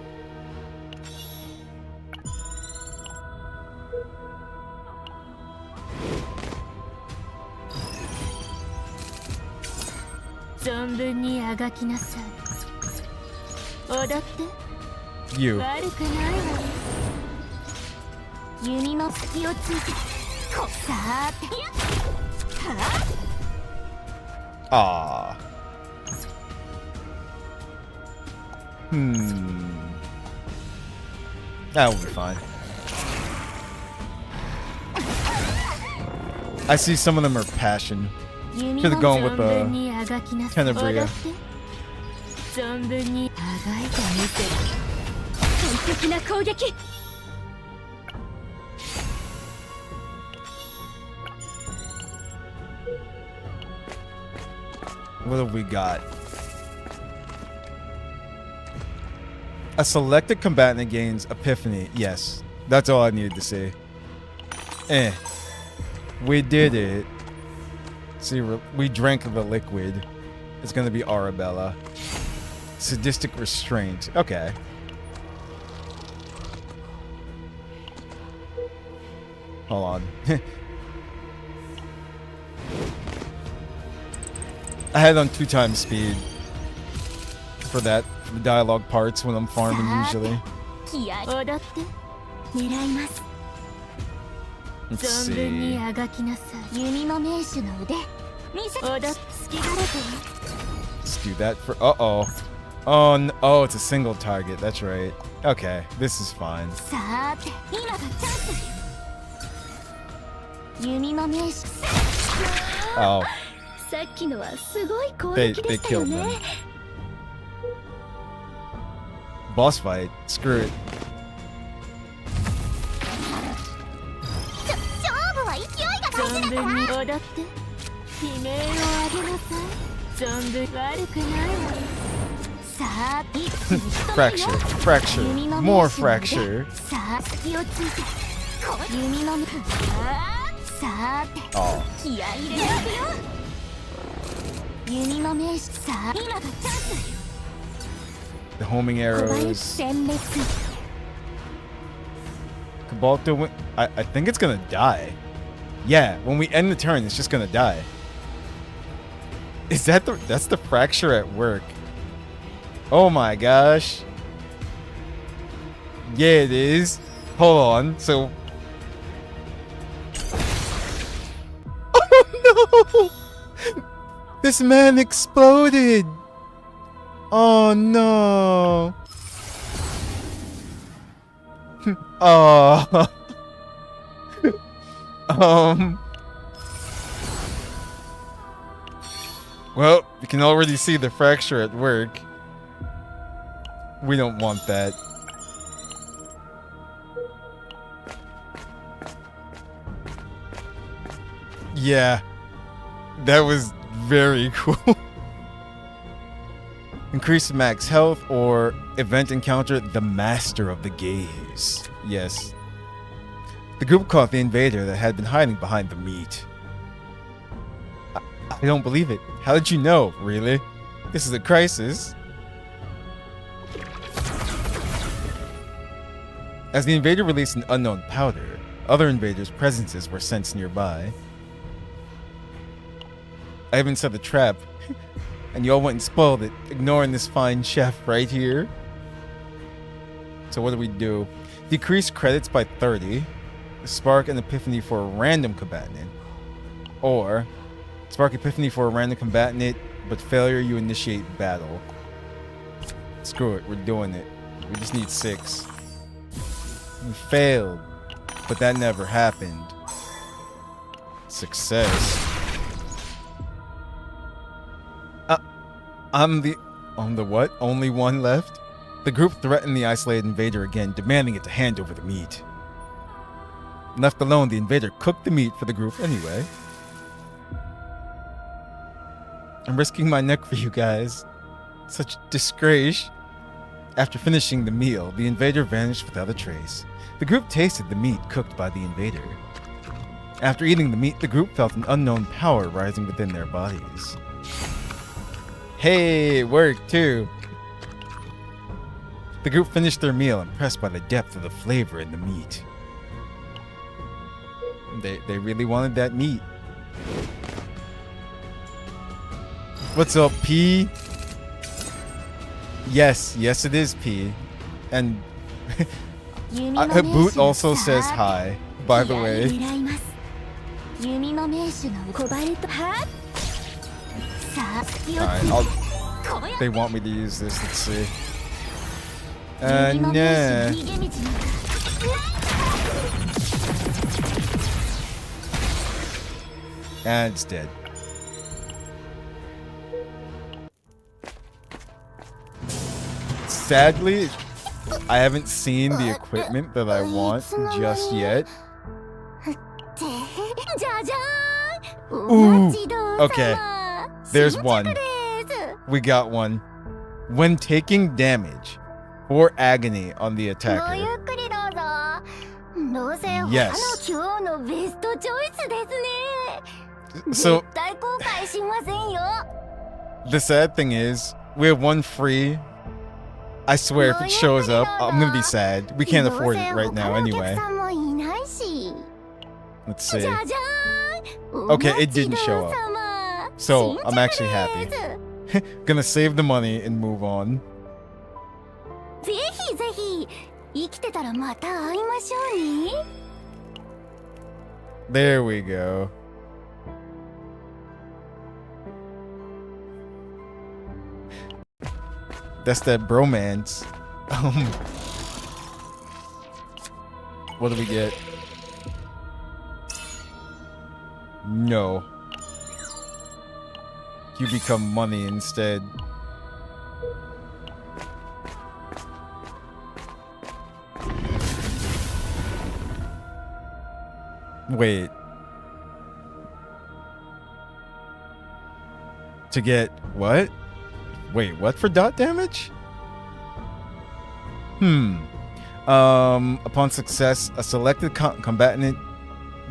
You. Ah. That will be fine. I see some of them are passion. Should have gone with Tenebria. What have we got? A selected combatant gains Epiphany. Yes, that's all I needed to see. We did it. See, we drank the liquid. It's gonna be Arabella. Sadistic restraint. Okay. Hold on. I had it on 2x speed for that, for the dialogue parts when I'm farming usually. Let's see. Let's do that for. Uh-oh. Oh, oh, it's a single target. That's right. Okay, this is fine. Oh. They killed them. Boss fight. Screw it. Fracture, fracture, more fracture. Oh. The homing arrows. Cabalto, I think it's gonna die. Yeah, when we end the turn, it's just gonna die. Is that that's the fracture at work? Oh my gosh. Yeah, it is. Hold on. So. Oh no! This man exploded. Oh no. Oh. Well, you can already see the fracture at work. We don't want that. Yeah. That was very cool. Increase max health or event encounter the Master of the Gaze. Yes. The group caught the invader that had been hiding behind the meat. I don't believe it. How did you know? Really? This is a crisis. As the invader released an unknown powder, other invaders' presences were sensed nearby. I even set the trap, and y'all went and spoiled it, ignoring this fine chef right here. So what do? Decrease credits by 30. Spark an epiphany for a random combatant. Or spark epiphany for a random combatant, but failure you initiate battle. Screw it, we're doing it. We just need 6. We failed, but that never happened. Success. I'm the what? Only one left? The group threatened the isolated invader again, demanding it to hand over the meat. Left alone, the invader cooked the meat for the group anyway. I'm risking my neck for you guys. Such disgrace. After finishing the meal, the invader vanished without a trace. The group tasted the meat cooked by the invader. After eating the meat, the group felt an unknown power rising within their bodies. Hey, it worked too. The group finished their meal, impressed by the depth of the flavor in the meat. They really wanted that meat. What's up, P? Yes, it is P. And Boot also says hi, by the way. Alright, they want me to use this, let's see. Nah. And it's dead. Sadly, I haven't seen the equipment that I want just yet. Ooh, okay. There's one. We got one. When taking damage or agony on the attacker. Yes. So, the sad thing is, we have one free. I swear, if it shows up, I'm gonna be sad. We can't afford it right now anyway. Let's see. Okay, it didn't show up. So, I'm actually happy. Gonna save the money and move on. There we go. That's that bromance. What do we get? No. You become money instead. Wait. To get what? Wait, what for dot damage? Upon success, a selected combatant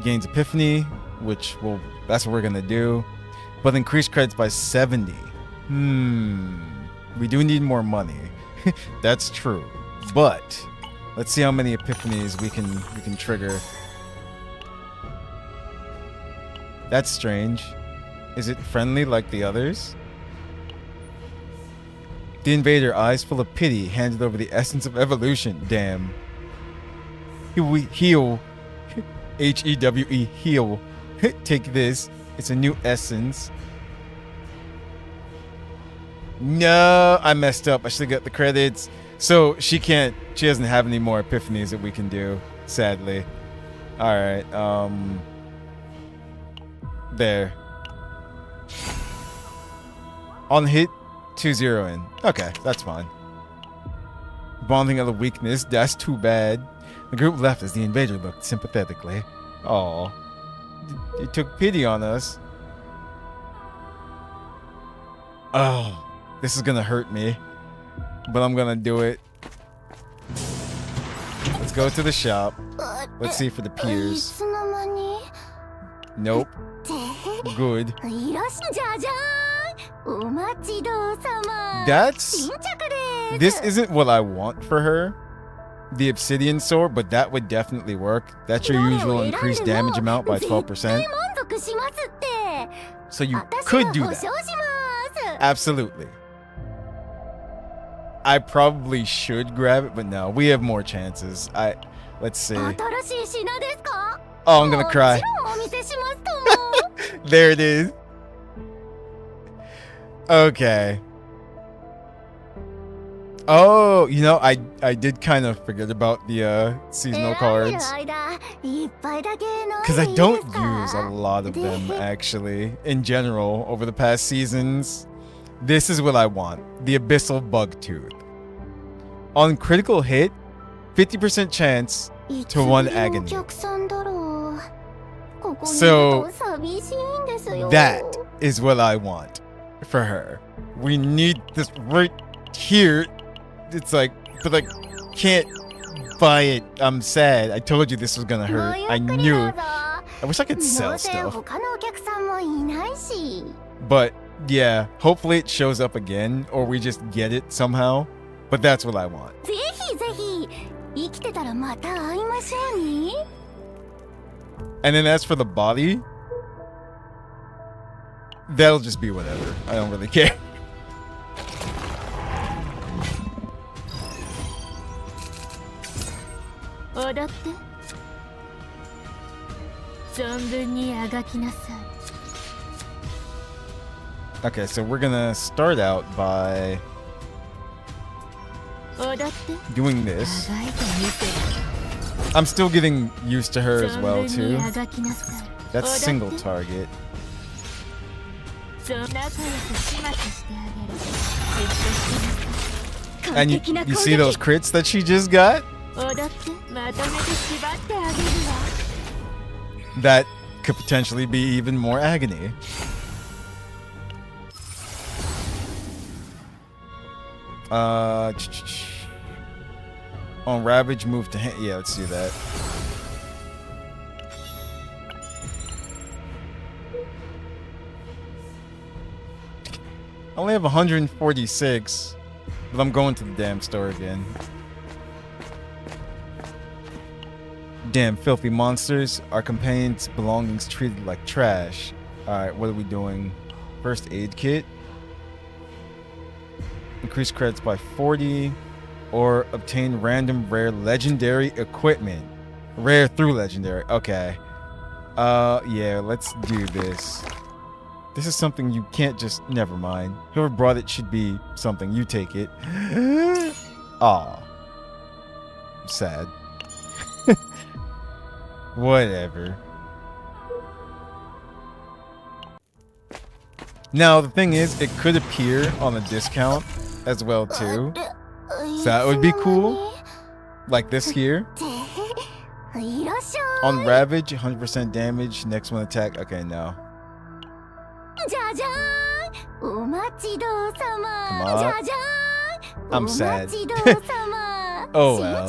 gains Epiphany, which that's what we're gonna do. But increase credits by 70. We do need more money. That's true. But let's see how many Epiphanies we can trigger. That's strange. Is it friendly like the others? The invader, eyes full of pity, handed over the essence of evolution. Damn. Heal. H-E-W-E, heal. Take this. It's a new essence. No, I messed up. I should have got the credits. So she doesn't have any more epiphanies that we can do, sadly. Alright, there. On hit, 2-0 in. Okay, that's fine. Bonding of a weakness, that's too bad. The group left as the invader looked sympathetically. Aw. He took pity on us. Oh, this is gonna hurt me. But I'm gonna do it. Let's go to the shop. Let's see for the peers. Nope. Good. This isn't what I want for her. The obsidian sword, but that would definitely work. That's your usual increased damage amount by 12%. So you could do that. Absolutely. I probably should grab it, but no, we have more chances. Let's see. Oh, I'm gonna cry. There it is. Okay. Oh, you know, I did kind of forget about the seasonal cards. Because I don't use a lot of them, actually, in general, over the past seasons. This is what I want. The Abyssal Bugtooth. On critical hit, 50% chance to 1 agony. So, that is what I want for her. We need this right here. It's like, but I can't buy it. I'm sad. I told you this was gonna hurt. I knew. I wish I could sell stuff. But yeah, hopefully it shows up again, or we just get it somehow. But that's what I want. And then as for the body, that'll just be whatever. I don't really care. Okay, so we're gonna start out by doing this. I'm still getting used to her as well too. That's single target. And you see those crits that she just got? That could potentially be even more agony. On Ravage, move to hand. Yeah, let's do that. I only have 146, but I'm going to the damn store again. Damn filthy monsters. Our companions' belongings treated like trash. Alright, what are we doing? First aid kit. Increase credits by 40. Or obtain random rare legendary equipment. Rare through legendary. Okay. Yeah, let's do this. This is something you can't just... Never mind. Whoever brought it should be something. You take it. Aw. Sad. Whatever. Now, the thing is, it could appear on a discount as well, too. So that would be cool. Like this here. On Ravage, 100% damage. Next one attack. Okay, no. Come on. I'm sad. Oh, well.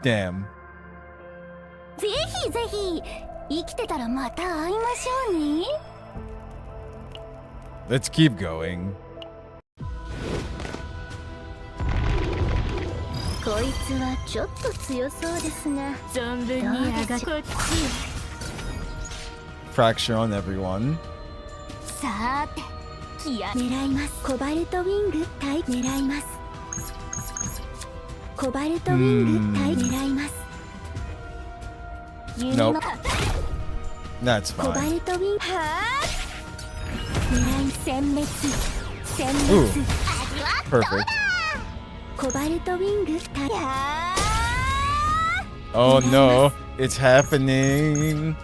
Damn. Let's keep going. Fracture on everyone. Nope. That's fine. Ooh. Perfect. Oh no, it's happening.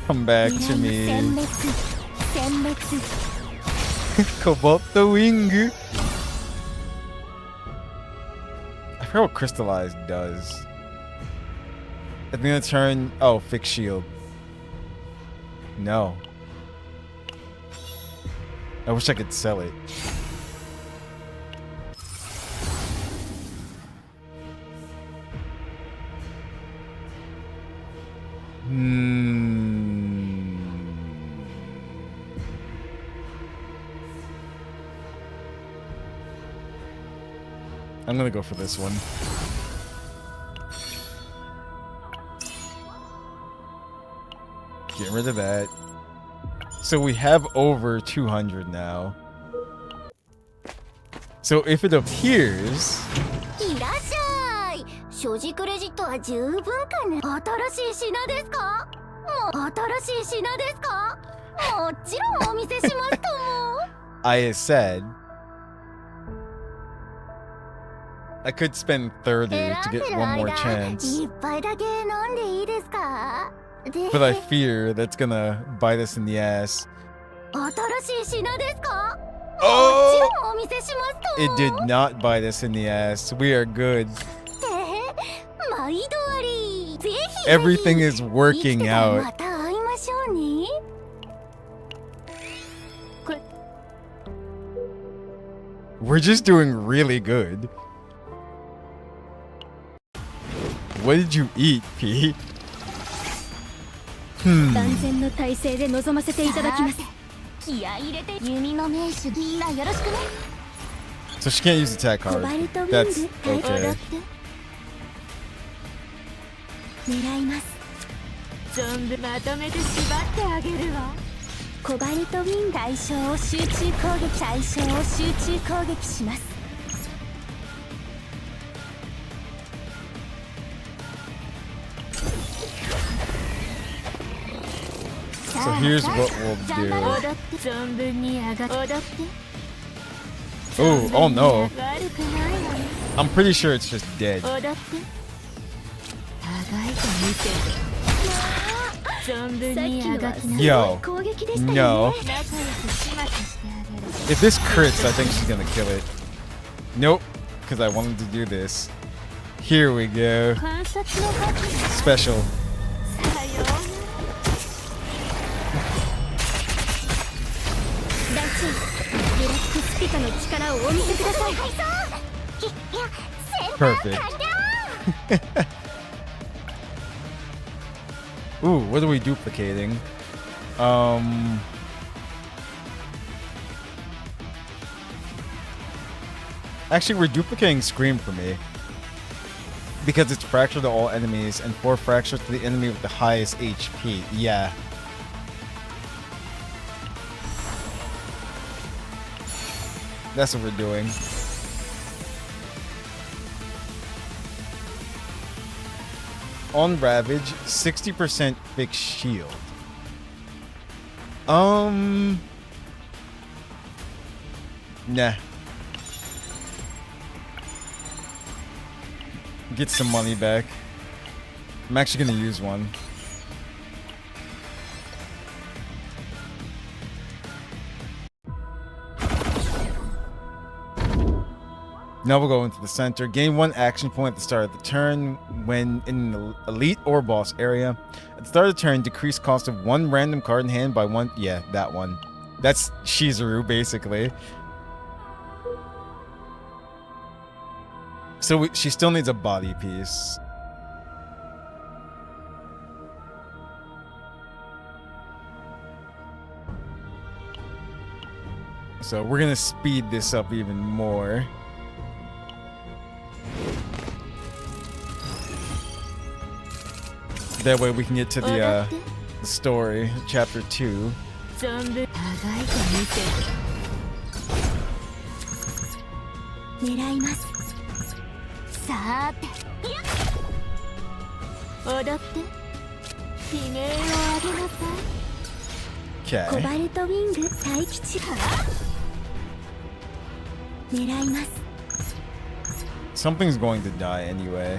Come back to me. Cobalt the wing. I forgot what crystallized does. At the end of the turn, oh, fixed shield. No. I wish I could sell it. I'm gonna go for this one. Get rid of that. So we have over 200 now. So if it appears... I said... I could spend 30 to get one more chance. But I fear that's gonna bite us in the ass. Oh! It did not bite us in the ass. We are good. Everything is working out. We're just doing really good. What did you eat, Pete? So she can't use attack card. That's okay. So here's what we'll do. Oh no. I'm pretty sure it's just dead. Yo. No. If this crits, I think she's gonna kill it. Nope. Because I wanted to do this. Here we go. Special. Perfect. Ooh, what are we duplicating? Actually, we're duplicating Scream for me. Because it's fracture to all enemies and 4 fractures to the enemy with the highest HP. Yeah. That's what we're doing. on Ravage, 60% fixed shield. Nah. Get some money back. I'm actually gonna use one. Now we'll go into the center. Gain 1 action point at the start of the turn when in the elite or boss area. At the start of the turn, decrease cost of 1 random card in hand by 1. Yeah, that one. That's Shizuru, basically. So she still needs a body piece. So we're gonna speed this up even more. That way we can get to the story, chapter 2. 狙います。さーて、踊って、悲鳴を上げなさい。コ Okay. バルトウィング待機中。狙います。 Something's going to die anyway.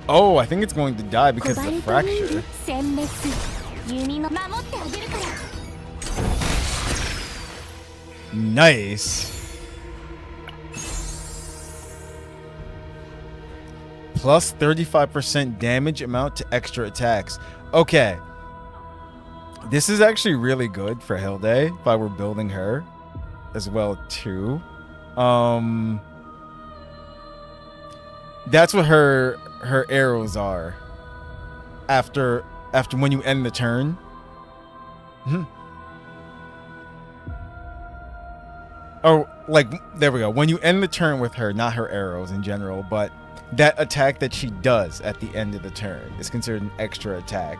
Oh, I think it's going to die because of the fracture. 殲滅。弓の守ってあげるから。 Nice. Plus 35% damage amount to extra attacks. Okay. This is actually really good for Hilde if I were building her as well too. That's what her arrows are. After when you end the turn. Oh, like, there we go. When you end the turn with her, not her arrows in general, but that attack that she does at the end of the turn is considered an extra attack.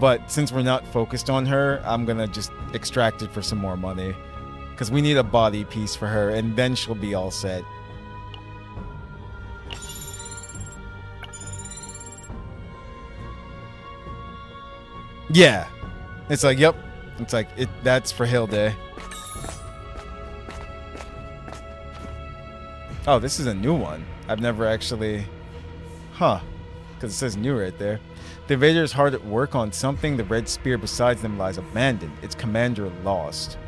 But since we're not focused on her, I'm gonna just extract it for some more money. Because we need a body piece for her, and then she'll be all set. Yeah. It's like, yep. It's like, that's for Hilde. Oh, this is a new one. I've never actually... Huh. Because it says new right there. The invader is hard at work on something. The red spear beside them lies abandoned. Its commander lost.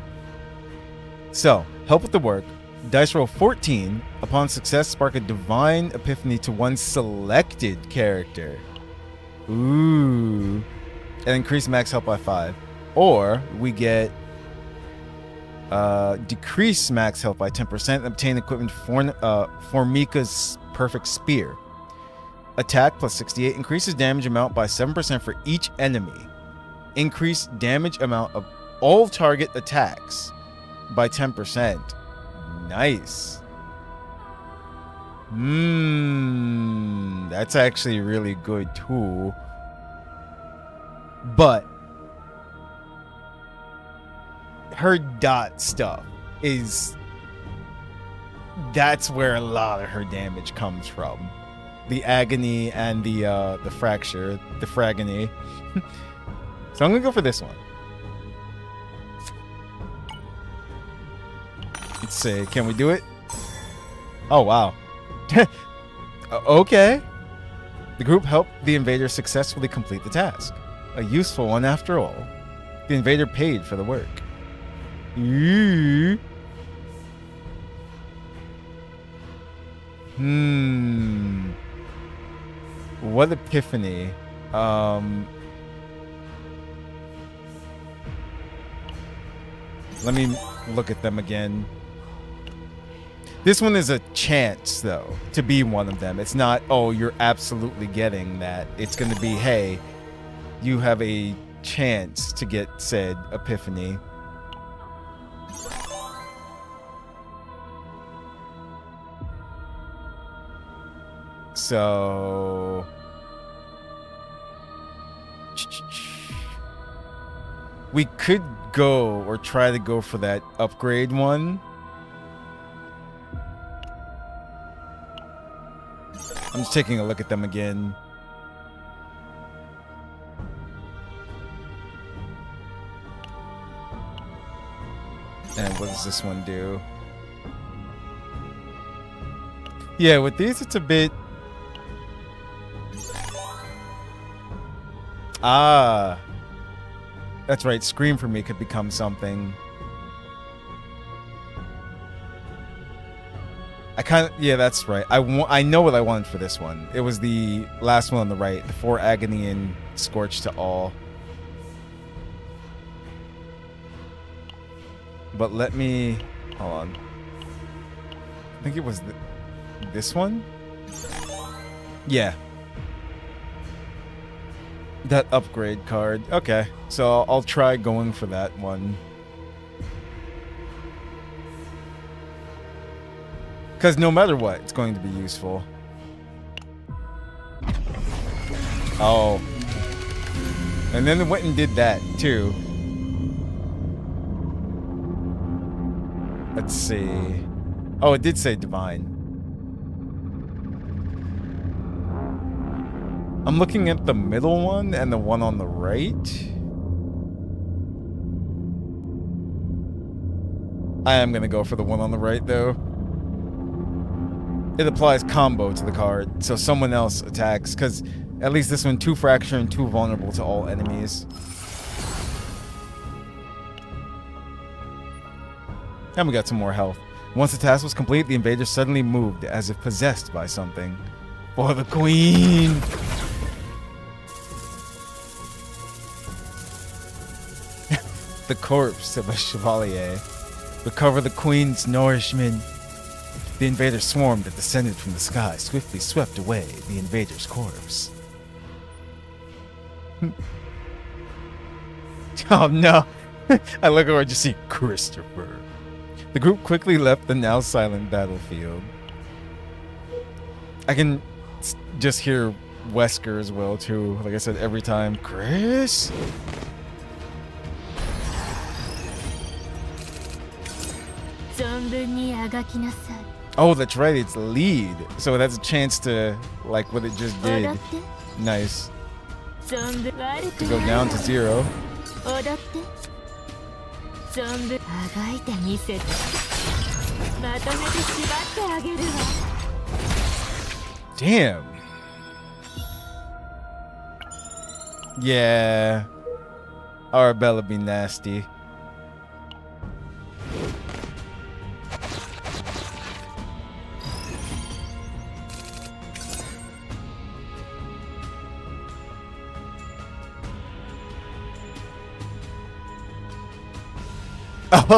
So, help with the work. Dice roll 14. Upon success, spark a divine epiphany to one selected character. Ooh. And increase max help by 5. Or, we get... decrease max health by 10% and obtain equipment for Formika's perfect spear. Attack plus 68 increases damage amount by 7% for each enemy. Increase damage amount of all target attacks by 10%. Nice. That's actually really good too. But her dot stuff that's where a lot of her damage comes from. The agony and the fracture, the fragony. So I'm gonna go for this one. Let's see, can we do it? Oh wow. Okay. The group helped the invader successfully complete the task. A useful one after all. The invader paid for the work. What epiphany? Let me look at them again. This one is a chance, though, to be one of them. It's not, oh, you're absolutely getting that. It's going to be, hey, you have a chance to get said epiphany. So... we could go or try to go for that upgrade one. I'm just taking a look at them again. And what does this one do? Yeah, with these, it's a bit... Ah. That's right. Scream for me could become something. Yeah, that's right. I know what I wanted for this one. It was the last one on the right. The 4 Agony and Scorch to all. But let me... Hold on. I think it was this one? Yeah. That upgrade card. Okay. So I'll try going for that one. Because no matter what, it's going to be useful. Oh. And then it went and did that, too. Let's see. Oh, it did say Divine. I'm looking at the middle one and the one on the right. I am going to go for the one on the right, though. It applies combo to the card, so someone else attacks, because at least this one, 2 Fracture and 2 Vulnerable to all enemies. And we got some more health. Once the task was complete, the invader suddenly moved as if possessed by something. For the queen! The corpse of a chevalier. Recover the queen's nourishment. The invader swarm that descended from the sky swiftly swept away the invader's corpse. Oh no! I look over and just see Christopher. The group quickly left the now silent battlefield. I can just hear Wesker as well too. Like I said, every time, Chris? Oh, that's right, it's lead. So that's a chance to, like what it just did. Nice. To go down to 0. Damn. Yeah. Arabella be nasty.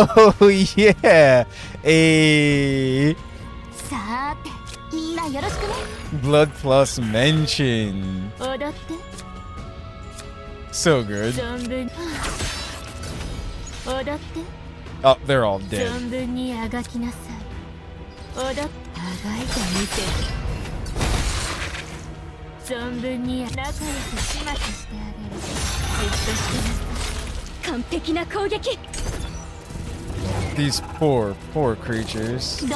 Oh yeah, Blood Plus mention. So good. Oh, they're all dead. These poor creatures. Wait.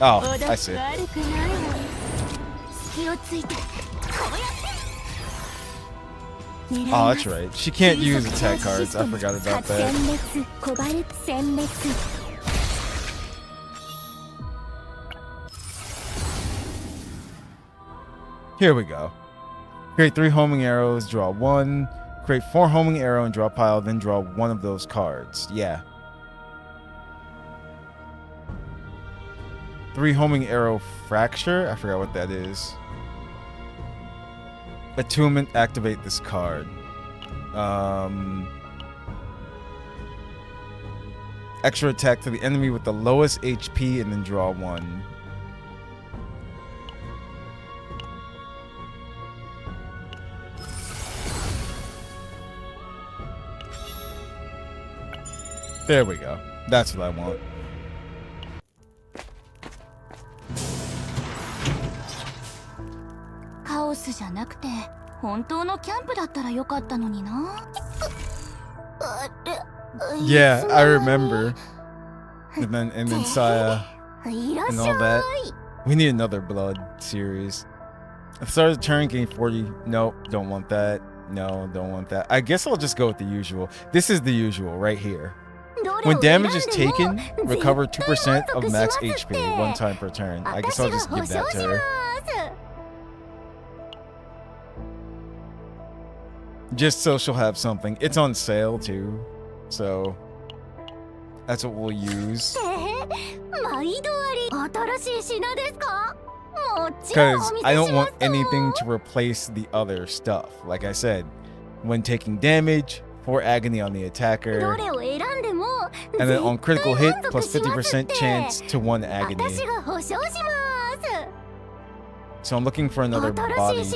Oh, I see. Oh, that's right. She can't use attack cards. I forgot about that. Here we go. Create 3 homing arrows, draw 1. Create 4 homing arrow and draw a pile, then draw 1 of those cards. Yeah. 3 homing arrow fracture? I forgot what that is. Attunement, activate this card. Extra attack to the enemy with the lowest HP and then draw 1. There we go. That's what I want. Chaos じゃなくて本当のキャンプだったらよかったのにな。あれ、Yeah, I remember. And then Saya and all that. We need another blood series. At the start of the turn, gain 40. Nope, don't want that. No, don't want that. I guess I'll just go with the usual. This is the usual right here. When damage is taken, recover 2% of max HP one time per turn. I guess I'll just give that to her. Just so she'll have something. It's on sale too, so that's what we'll use. Because I don't want anything to replace the other stuff. Like I said, when taking damage, 4 agony on the attacker, and then on critical hit, plus 50% chance to 1 agony. So I'm looking for another body piece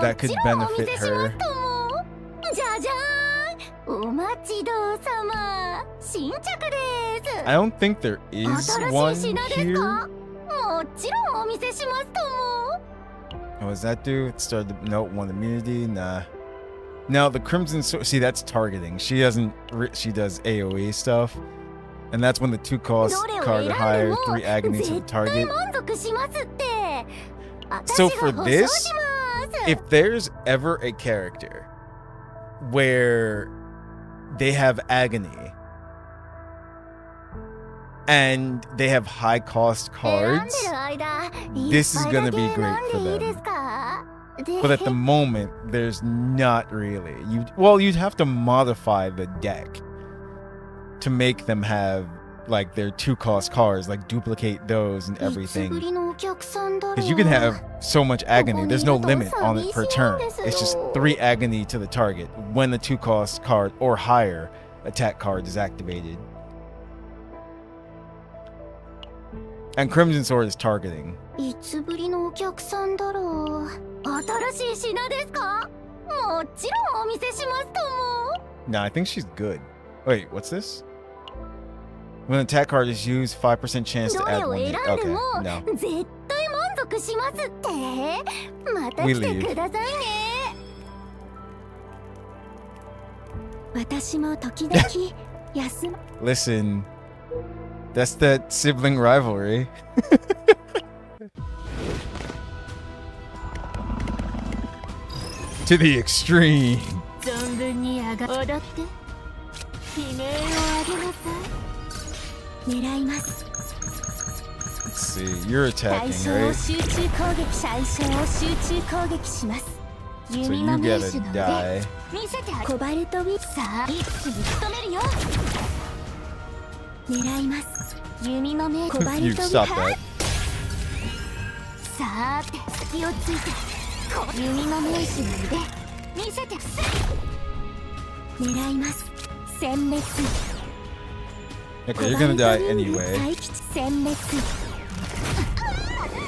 that could benefit her. I don't think there is one here. What does that do? It started to note 1 immunity. Nah. Now the Crimson Sword. See, that's targeting. She doesn't. She does AOE stuff, and that's when the 2 cost card or higher, 3 agony to the target. So for this, if there's ever a character where they have agony and they have high cost cards, this is gonna be great for them. But at the moment, there's not really. You'd have to modify the deck to make them have like their 2 cost cards, like duplicate those and everything. Because you can have so much agony. There's no limit on it per turn. It's just 3 agony to the target when the 2 cost card or higher attack card is activated. And Crimson Sword is targeting. Nah, I think she's good. Wait, what's this? When an attack card is used, 5% chance to add 1 hit. Okay, no. We leave. Listen, that's that sibling rivalry. To the extreme. Let's see, you're attacking, right? So you gotta die. You stop that. Okay, you're gonna die anyway.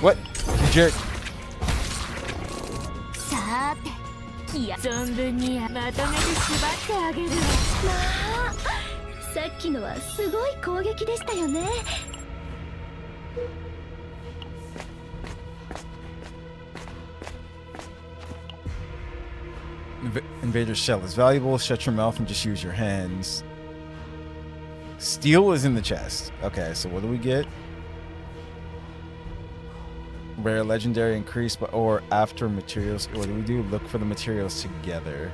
What? You jerk. Invader's shell is valuable. Shut your mouth and just use your hands. Steel is in the chest. Okay, so what do we get? Rare legendary increase or after materials. What do we do? Look for the materials together.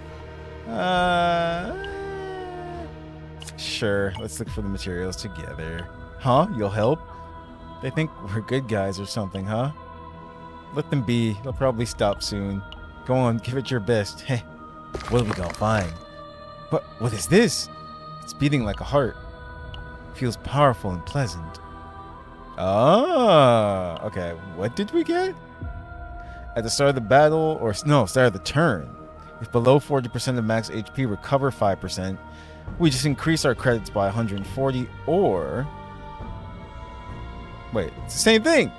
Sure, let's look for the materials together. Huh? You'll help? They think we're good guys or something, huh? Let them be. They'll probably stop soon. Go on, give it your best. Hey, what have we got? Fine. But what is this? It's beating like a heart. Feels powerful and pleasant. Ah, okay. What did we get? At the start of the battle, or no, start of the turn. If below 40% of max HP, recover 5%. We just increase our credits by 140, or... Wait, it's the same thing!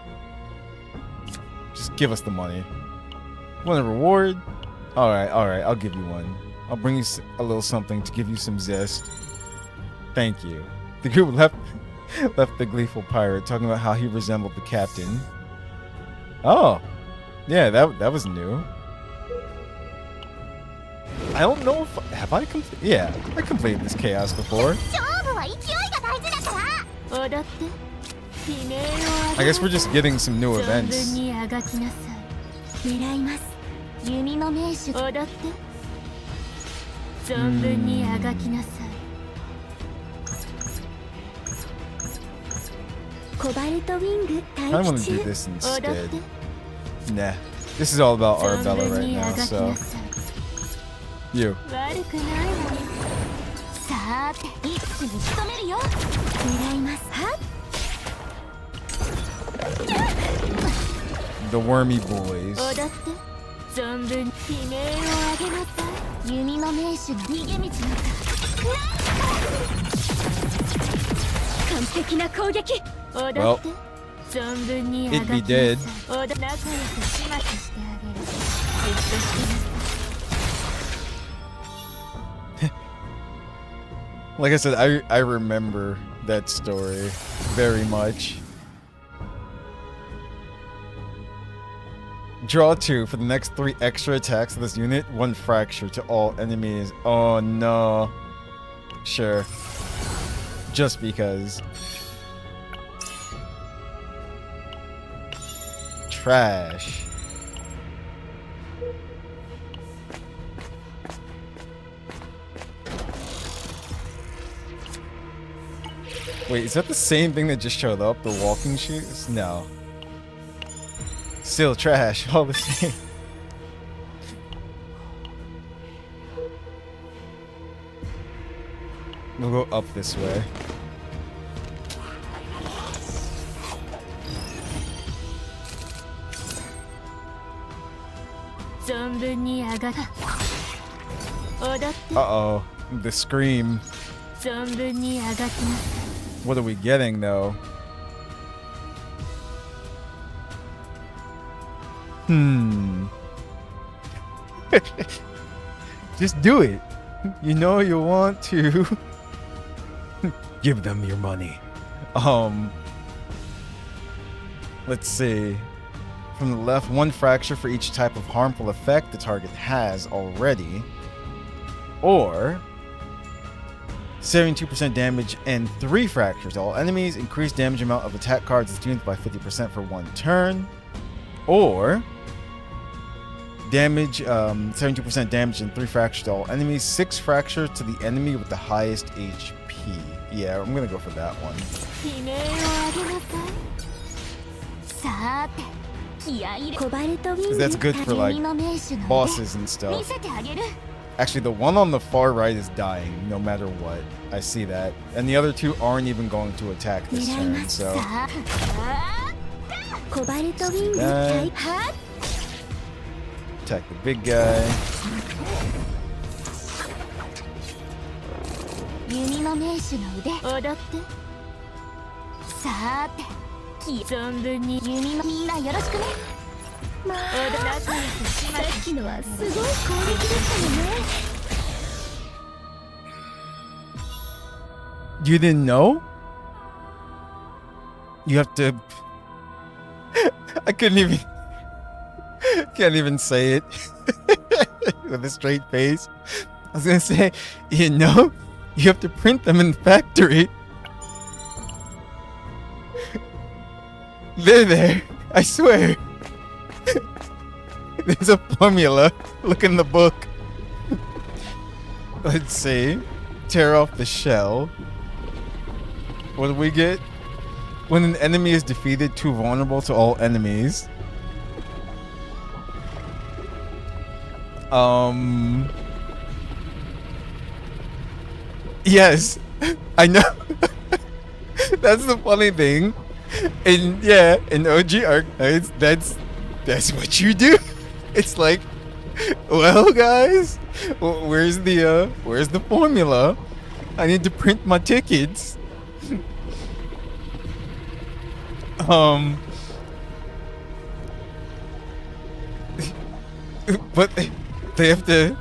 Just give us the money. Want a reward? Alright, I'll give you one. I'll bring you a little something to give you some zest. Thank you. The group left the gleeful pirate talking about how he resembled the captain. Oh, yeah, that was new. I don't know if have I completed. Yeah, I completed this chaos before. 勝負は勢いが大事だから。踊って。悲鳴を I guess we're just getting some new 存分 events. にあがきなさい。狙います。弓の名手。踊って。存分にあがきなさい。コバルトウィング I want 待 to 機 do 中。 this 踊 instead. って。 Nah, this is all about 存 Arabella 分 right にあ now. がき So なさい。 you. 悪くないのに。さーて、一気に仕留めるよ。狙います。はっ。 The wormy boys. 踊って存分悲鳴を上げなさい。弓の名手の逃げ道なんか。完璧な攻撃。踊って Well, 存分に上が it'd き be な dead. さい。仲良く始末してあげる。じっとしてなさい。 Like I said, I remember that story very much. Draw 2 for the next 3 extra attacks of this unit. 1 fracture to all enemies. Oh no. Sure. Just because. Trash. Wait, is that the same thing that just showed up? The walking shoes? No. Still trash, all the same. We'll go up this way. Uh-oh. The scream. What are we getting, though? Just do it. You know you want to. Give them your money. Let's see. From the left, 1 fracture for each type of harmful effect the target has already. Or 72% damage and 3 fractures to all enemies. Increase damage amount of attack cards is tuned by 50% for 1 turn. Or damage, 72% damage and 3 fractures to all enemies. 6 fracture to the enemy with the highest HP. Yeah, I'm gonna go for that one. 'Cause that's good for like bosses and stuff. Actually, the one on the far right is dying no matter what. I see that. And the other 2 aren't even going to attack this turn, so. Attack the big guy. You didn't know? You have to. I couldn't even. Can't even say it with a straight face. I was gonna say, you know, you have to print them in the factory. They're there. I swear. There's a formula. Look in the book. Let's see. Tear off the shell. What do we get? When an enemy is defeated, too vulnerable to all enemies. Yes. I know. That's the funny thing. And yeah, in OG Archives, that's what you do. It's like, well, guys, where's the formula? I need to print my tickets. But they have to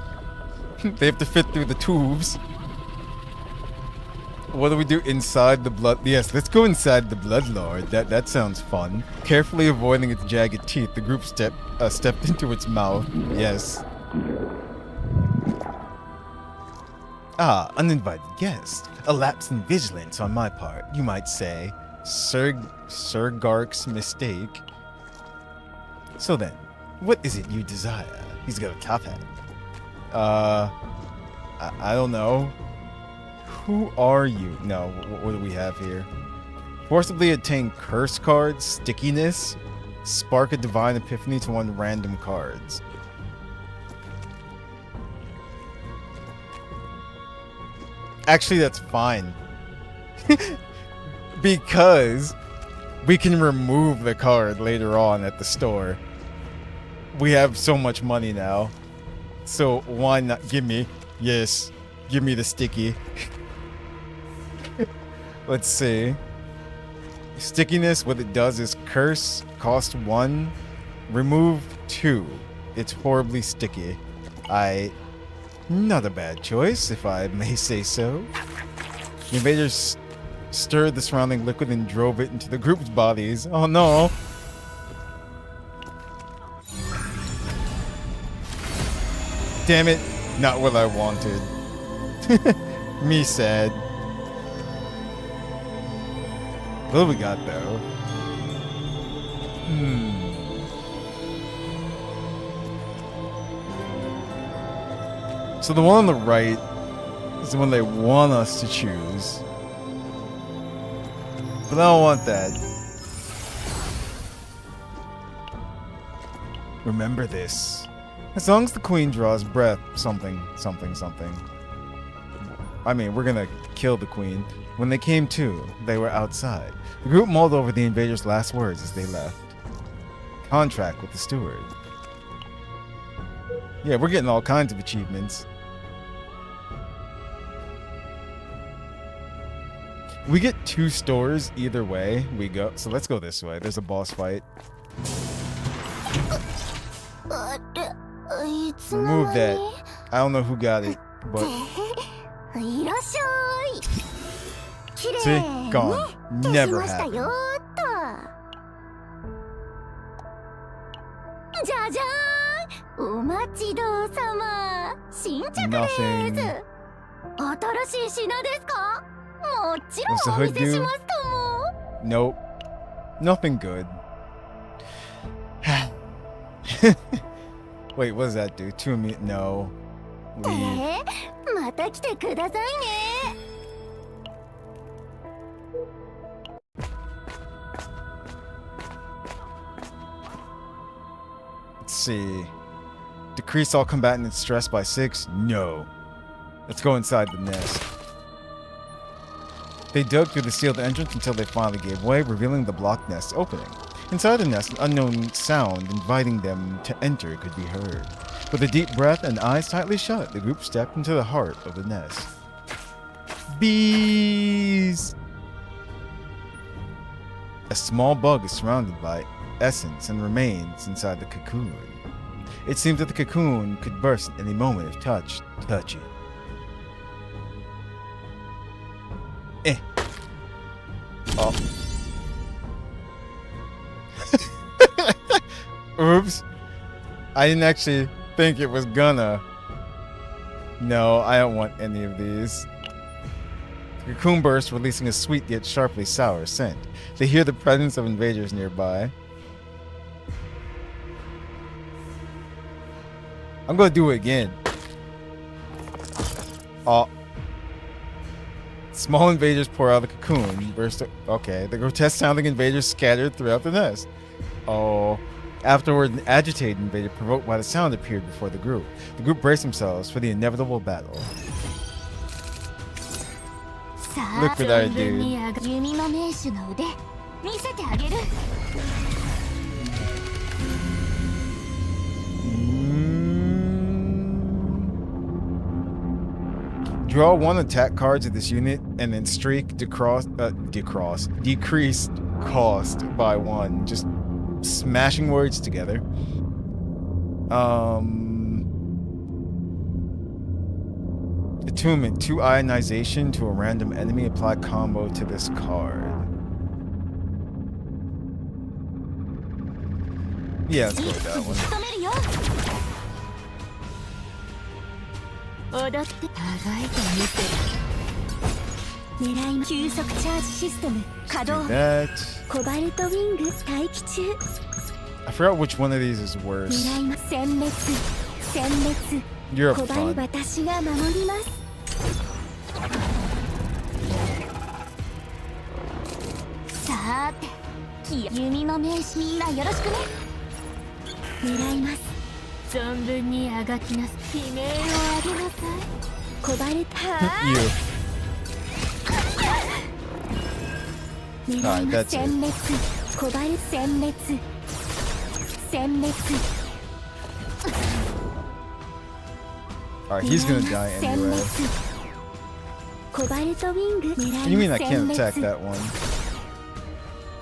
fit through the tubes. What do we do inside the blood? Yes, let's go inside the Bloodlord. That sounds fun. Carefully avoiding its jagged teeth, the group stepped into its mouth. Yes. Ah, uninvited guest. A lapse in vigilance on my part, you might say. Sir Gark's mistake. So then, what is it you desire? He's got a top hat. I don't know. Who are you? No, what do we have here? Forcibly obtain curse cards, stickiness, spark a divine epiphany to one random cards. Actually, that's fine. Because we can remove the card later on at the store. We have so much money now. So why not give me? Yes, give me the sticky. Let's see. Stickiness, what it does is curse, cost 1, remove 2. It's horribly sticky. Not a bad choice, if I may say so. The invaders stirred the surrounding liquid and drove it into the group's bodies. Oh no! Damn it, not what I wanted. Me sad. What do we got though? So the one on the right is the one they want us to choose. But I don't want that. Remember this. As long as the queen draws breath, something. I mean, we're gonna kill the queen. When they came to, they were outside. The group mulled over the invaders' last words as they left. Contract with the steward. Yeah, we're getting all kinds of achievements. We get 2 stores either way we go. So let's go this way. There's a boss fight. Remove that. I don't know who got it, but... See? Gone. Never happened. Nothing. What's the hood do? Nope. Nothing good. Wait, what does that do? 2 immediate. No. Leave. Let's see. Decrease all combatant stress by 6? No. Let's go inside the nest. They dug through the sealed entrance until they finally gave way, revealing the blocked nest opening. Inside the nest, an unknown sound inviting them to enter could be heard. With a deep breath and eyes tightly shut, the group stepped into the heart of the nest. Bees! A small bug is surrounded by essence and remains inside the cocoon. It seems that the cocoon could burst at any moment if touched. Touch it. Oh. Oops. I didn't actually think it was gonna. No, I don't want any of these. The cocoon bursts, releasing a sweet yet sharply sour scent. They hear the presence of invaders nearby. I'm gonna do it again. Oh. Small invaders pour out of the cocoon. Okay, the grotesque-sounding invaders scattered throughout the nest. Oh. Afterward, an agitated invader provoked by the sound appeared before the group. The group braced themselves for the inevitable battle. Look at that dude. Draw 1 attack cards of this unit and then streak decreased cost by 1. Just smashing words together. Attunement, 2 ionization to a random enemy. Apply combo to this card. Yeah, let's go with that one. 踊ってあがいてみせる。狙い急速チャージシステム稼 Do 働。 that. コバルトウィング待機中。 I forgot which one of these is worse. 狙います。殲滅殲滅。 You're コバル fun. 私が守ります。さーて弓の名刺みんなよろしくね。狙います。存分にあがきなす。悲鳴を上げなさい。コバルトは You. 狙い Alright, ま that's す。 it. 殲滅コバル殲滅殲滅。 Alright, he's gonna die 殲 anyway. 滅コバルトウィング。 What do you mean I can't attack that one?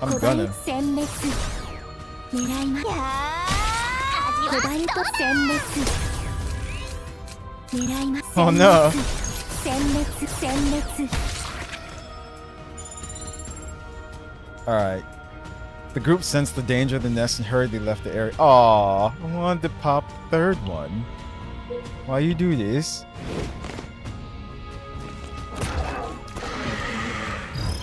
I'm コバル gonna. 殲滅狙います。コバルト殲滅狙います。 Oh no. 殲滅殲滅。 Alright. The group sensed the danger of the nest and hurriedly left the area. Aw, I wanted to pop the third one. Why you do this?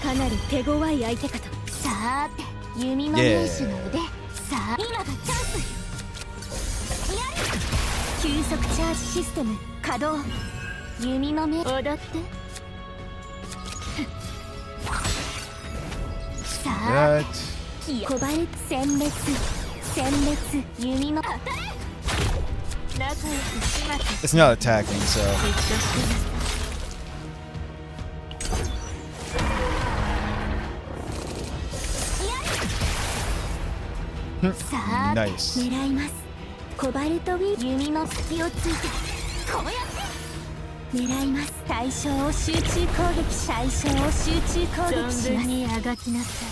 かなり手強い相手かと。さーて弓の名手の腕。さあ今がチャンス。やる。急速チャージシステム稼働。弓の名踊って。さあ That. コバルト殲滅殲滅弓の当たれ。仲良くしまって。 It's not attacking, so. さあ Nice. 狙います。コバルトウィン弓の隙をついてこうやって狙います。対象を集中攻撃。対象を集中攻撃します。存分にあがきなさい。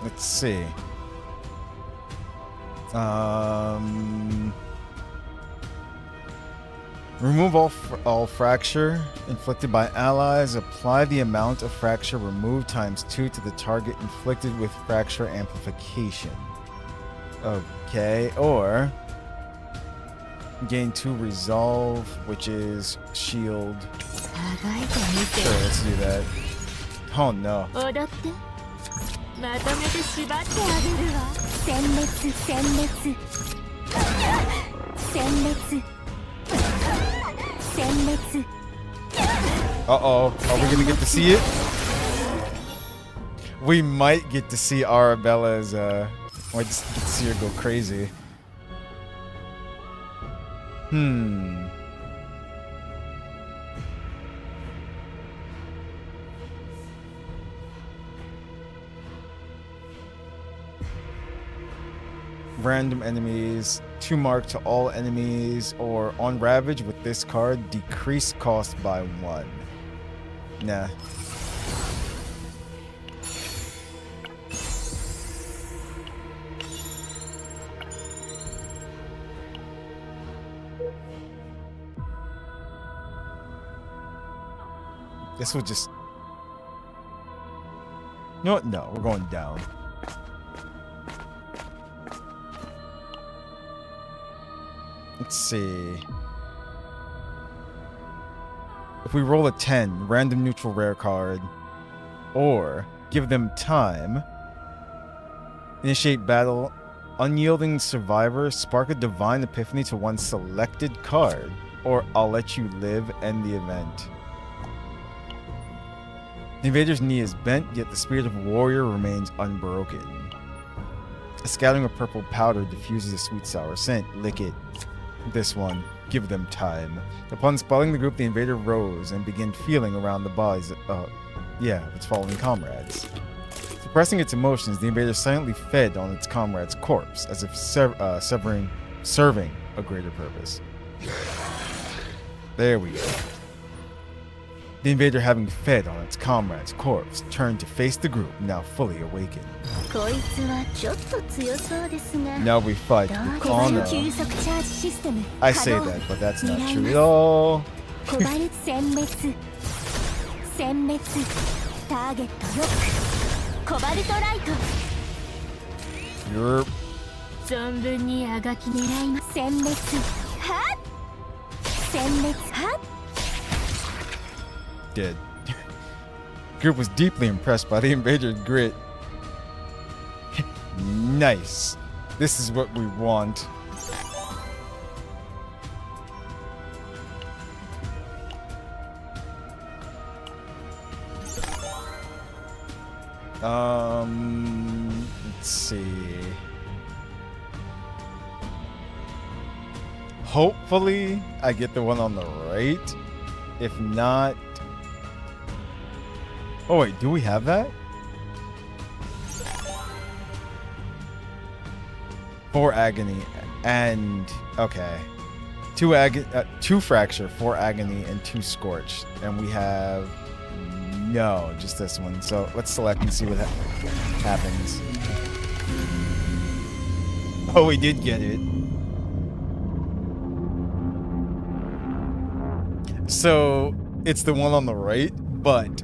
Let's see. Remove all fracture inflicted by allies. Apply the amount of fracture removed times 2 to the target inflicted with fracture amplification. Okay, or gain 2 resolve, which is shield. Sure, let's do that. Oh no. 踊ってまとめて縛ってあげるわ。殲滅殲滅殲滅殲滅。 Uh-oh. Are we gonna get to see it? We might get to see Arabella's, might just get to see her go crazy. Random enemies, 2 mark to all enemies, or on Ravage with this card, decrease cost by 1. Nah. This will just... You know what? No, we're going down. Let's see. If we roll a 10, random neutral rare card, or give them time, initiate battle, unyielding survivor, spark a divine epiphany to one selected card, or I'll let you live, end the event. The invader's knee is bent, yet the spirit of warrior remains unbroken. A scattering of purple powder diffuses a sweet sour scent. Lick it. This one. Give them time. Upon spotting the group, the invader rose and began feeling around the bodies of its fallen comrades. Suppressing its emotions, the invader silently fed on its comrade's corpse, as if serving a greater purpose. There we go. The invader, having fed on its comrade's corpse, turned to face the group, now fully awakened. Now we fight with honor. I say that, but that's not true at all. You're... Dead. Group was deeply impressed by the invader's grit. Nice. This is what we want. Let's see. Hopefully, I get the one on the right. If not... Oh wait, do we have that? 4 agony and... Okay. 2 fracture, 4 agony, and 2 scorch. And we have... No, just this one. So let's select and see what happens. Oh, we did get it. So it's the one on the right, but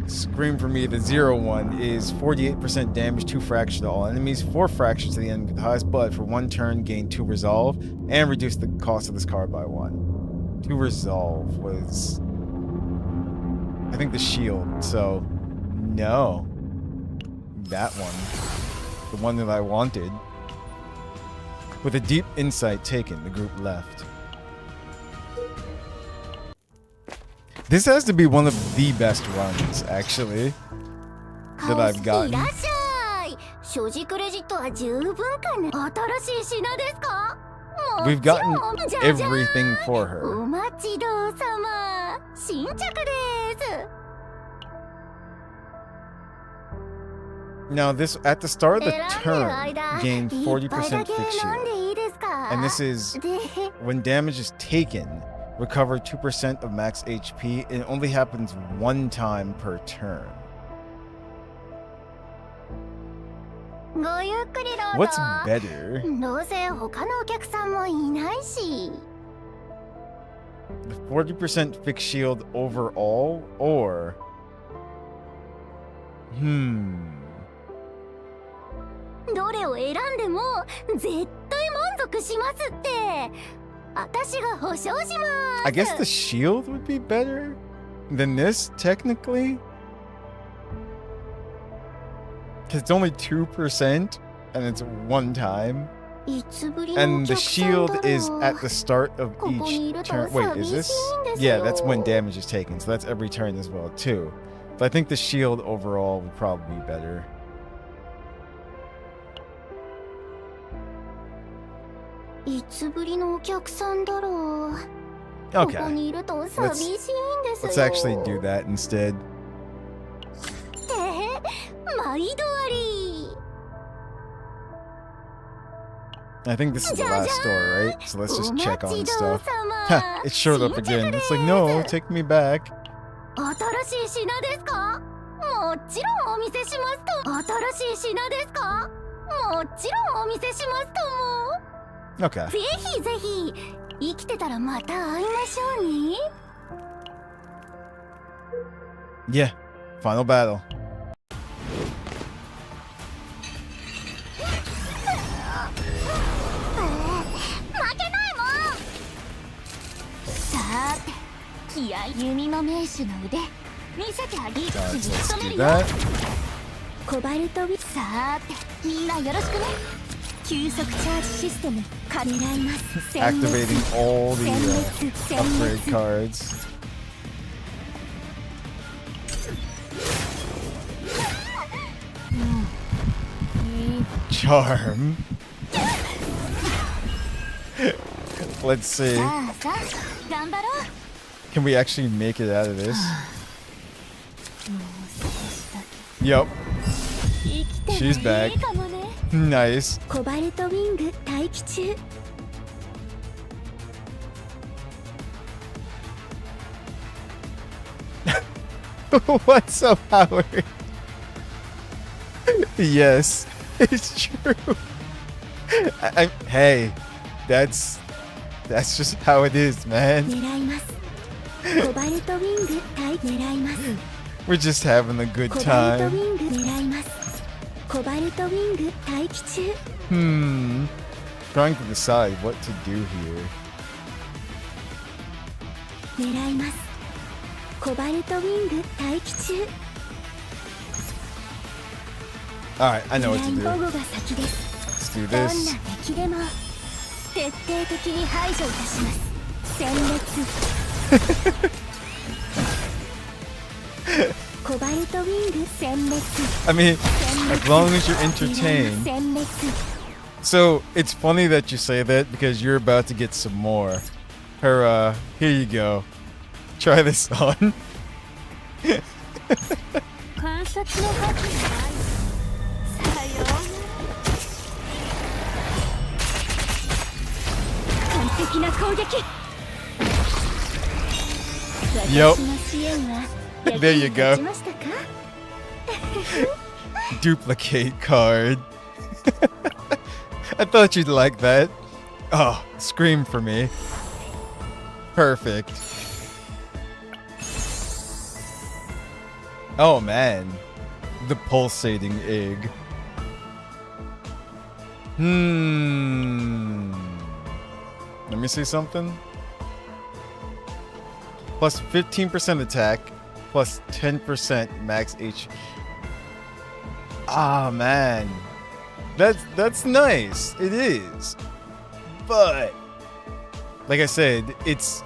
scream for me, the 0-1 is 48% damage, 2 fracture to all enemies, 4 fracture to the enemy with the highest, but for 1 turn gain 2 resolve and reduce the cost of this card by 1. 2 resolve was, I think, the shield. So no, that one, the one that I wanted. With a deep insight taken, the group left. This has to be one of the best runs, actually, that I've gotten. We've gotten everything for her. Now this, at the start of the turn, gained 40% fixed shield. And this is, when damage is taken, recover 2% of max HP. It only happens 1 time per turn. What's better? The 40% fixed shield overall, or... I guess the shield would be better than this, technically. Because it's only 2% and it's 1 time. And the shield is at the start of each turn. Wait, is this? Yeah, that's when damage is taken. So that's every turn as well, too. But I think the shield overall would probably be better. Okay. Let's actually do that instead. I think this is the last store, right? So let's just check on stuff. Ha! It showed up again. It's like, no, take me back. Okay. Yeah. Final battle. Let's do that. Activating all the upgrade cards. Charm. Let's see. Can we actually make it out of this? Yup. She's back. Nice. What's so powered? Yes, it's true. Hey, that's just how it is, man. We're just having a good time. Trying to decide what to do here. 狙います。コバルトウィング待機中。 Alright, I know what to ライン do. 保護が先です。 Let's do どんな this. 敵でも徹底的に排除いたします。殲滅。コバルトウィング殲滅。 I mean, as long as you're entertained. 殲滅。 So, it's funny that you say that because you're about to get some more. Here you go. Try this on. 観察の覇気がある。さようなら。完璧な攻撃。 Yup. 私の支援は There you go. 役に立ちましたか？ Duplicate card. I thought you'd like that. Oh, scream for me. Perfect. Oh man. The pulsating egg. Let me see something. Plus 15% attack, plus 10% max H. Ah man. That's nice. It is. But like I said, it's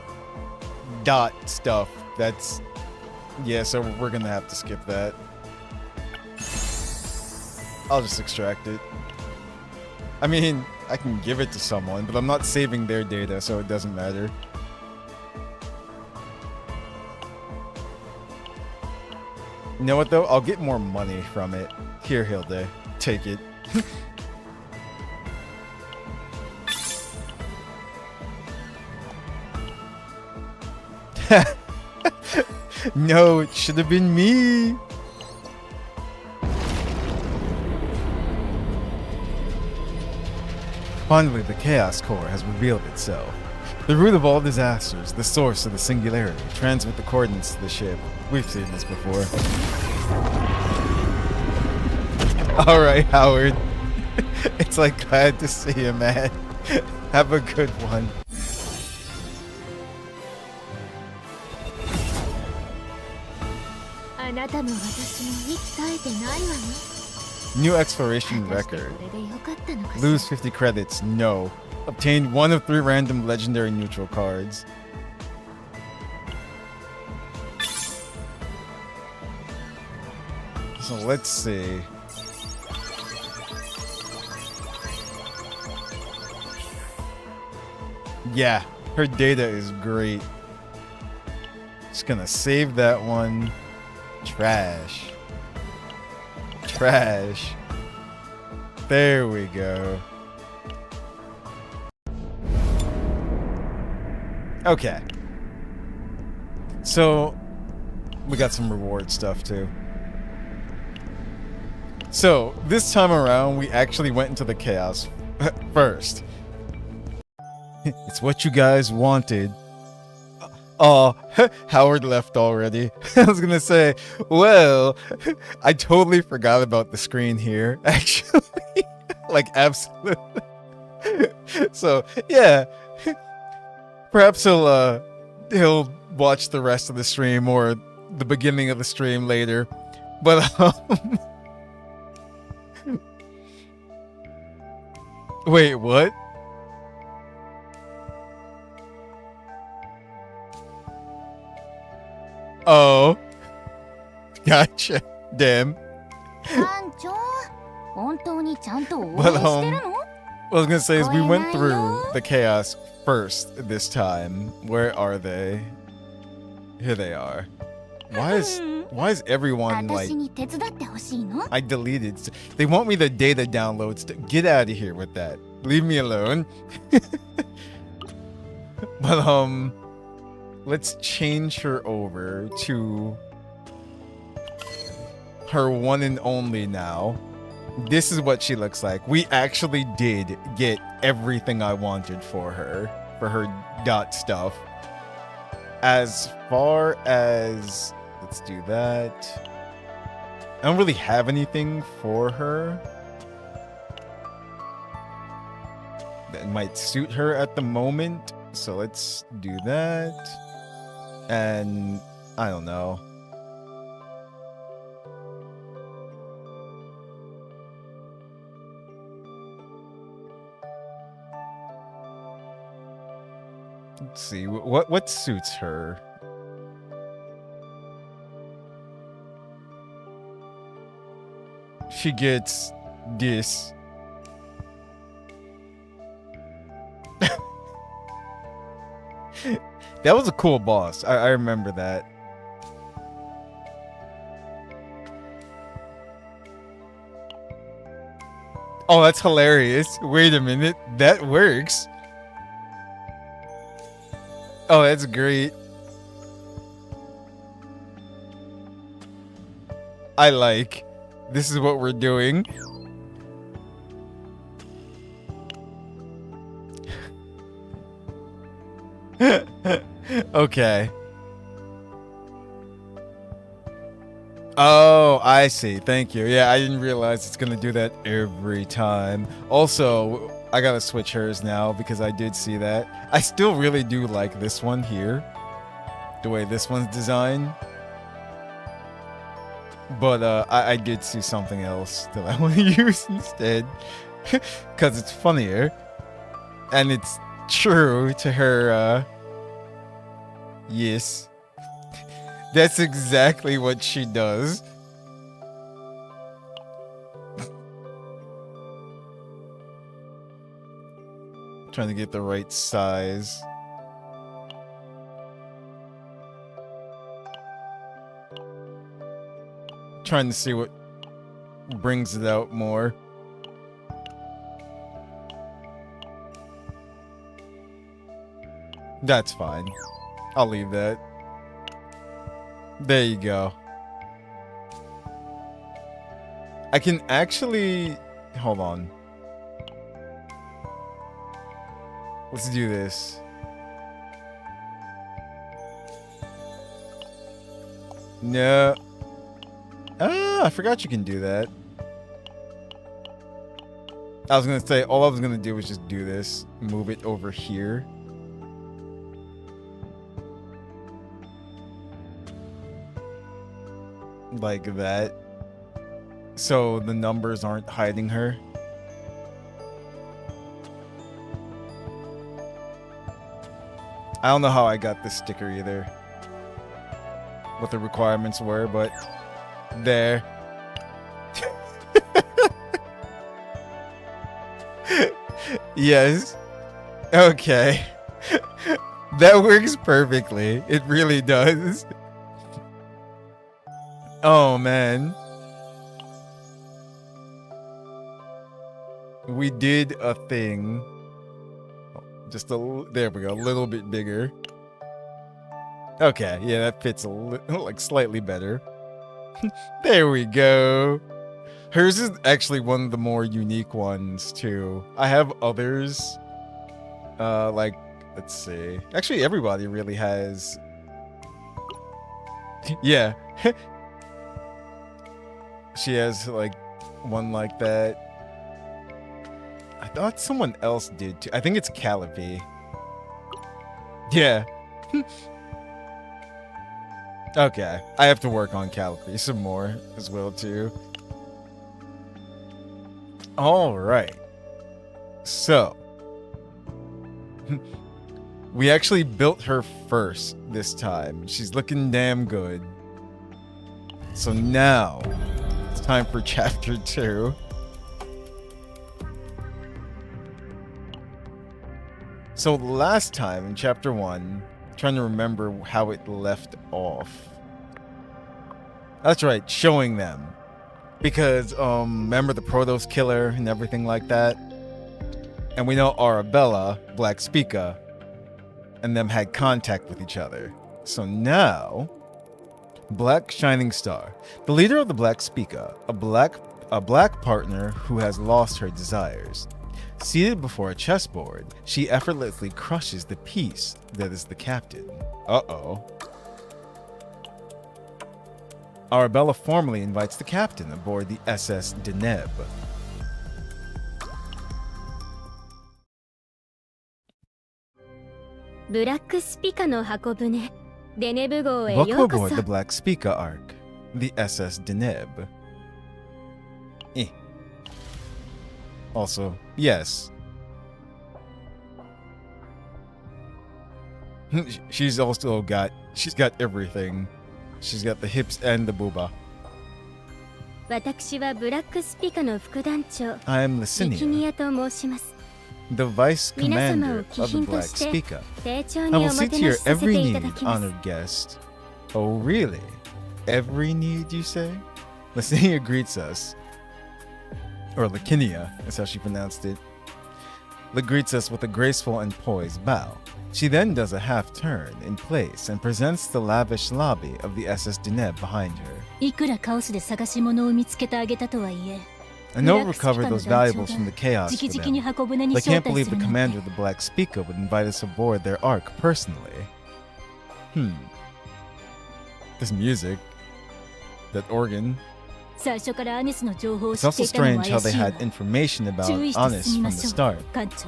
dot stuff. That's yeah, so we're gonna have to skip that. I'll just extract it. I mean, I can give it to someone, but I'm not saving their data, so it doesn't matter. You know what though? I'll get more money from it. Here, Hilde. Take it. No, it should have been me. Finally, the Chaos Core has revealed itself. The root of all disasters, the source of the singularity. Transmit the coordinates to the ship. We've seen this before. Alright, Howard. It's like glad to see you, man. Have a good one. New exploration record. Lose 50 credits. No. Obtained 1 of 3 random legendary neutral cards. So let's see. Yeah, her data is great. Just gonna save that one. Trash. Trash. There we go. Okay. So, we got some reward stuff too. So, this time around, we actually went into the chaos first. It's what you guys wanted. Oh, Howard left already. I was gonna say, well, I totally forgot about the screen here, actually. Like, absolutely. So, yeah. Perhaps he'll watch the rest of the stream or the beginning of the stream later. But, wait, what? Oh. Gotcha. Damn. But, what I was gonna say is we went through the chaos first this time. Where are they? Here they are. Why is everyone like... I deleted. They want me the data downloads. Get out of here with that. Leave me alone. But, let's change her over to her one and only now. This is what she looks like. We actually did get everything I wanted for her dot stuff. As far as... Let's do that. I don't really have anything for her that might suit her at the moment. So let's do that. And I don't know. Let's see what suits her. She gets this. That was a cool boss. I remember that. Oh, that's hilarious. Wait a minute. That works. Oh, that's great. I like. This is what we're doing. Okay. Oh, I see. Thank you. Yeah, I didn't realize it's gonna do that every time. Also, I gotta switch hers now because I did see that. I still really do like this one here. The way this one's designed. But I did see something else that I want to use instead. Because it's funnier. And it's true to her, yes. That's exactly what she does. Trying to get the right size. Trying to see what brings it out more. That's fine. I'll leave that. There you go. I can actually... Hold on. Let's do this. No. Ah, I forgot you can do that. I was gonna say, all I was gonna do was just do this. Move it over here. Like that. So the numbers aren't hiding her. I don't know how I got this sticker either. What the requirements were, but there. Yes. Okay. That works perfectly. It really does. Oh, man. We did a thing. Just there we go. A little bit bigger. Okay. Yeah, that fits like slightly better. There we go. Hers is actually one of the more unique ones, too. I have others. Like, let's see. Actually, everybody really has. Yeah. She has, like, one like that. I thought someone else did, too. I think it's Callipy. Yeah. Okay. I have to work on Callipy some more as well, too. Alright. So. We actually built her first this time. She's looking damn good. So now, it's time for chapter 2. So last time in chapter 1, I'm trying to remember how it left off. That's right, showing them. Because, remember the Protos killer and everything like that? And we know Arabella, Black Spica, and them had contact with each other. So now, Black Shining Star, the leader of the Black Spica, a black partner who has lost her desires. Seated before a chessboard, she effortlessly crushes the piece that is the captain. Uh-oh. Arabella formally invites the captain aboard the SS Deneb. Black Spica の箱舟デネブ号へ Welcome ようこ aboard そ the Black Spica arc, the SS Deneb. Also, yes. She's got everything. She's got the hips and the booba. 私はブラックスピカの副団長 I am イキ Licinia, ニアと申します the vice 皆様 commander を貴 of the 賓と Black して Spica. 丁重 I に will おも see て to な your しさせ every ていた need, だきます honored guest. Oh, really? Every need, you say? Licinia greets us. Or Licinia, is how she pronounced it. Greets us with a graceful and poised bow. She then does a half turn in place and presents the lavish lobby of the SS Deneb behind her. いくらカオスで探し物を見つけてあげたとはいえ I know recovered those valuables from the chaos 直 for 々に them. 箱舟に They 招 can't 待 believe す the るなん commander て of the Black Spica would invite us aboard their ark personally. This music. That organ. 最初からアニスの情報を It's 知って also いたのは strange how 怪し they いわ had information about 注意して Honest 進み from ま the しょう start. 艦長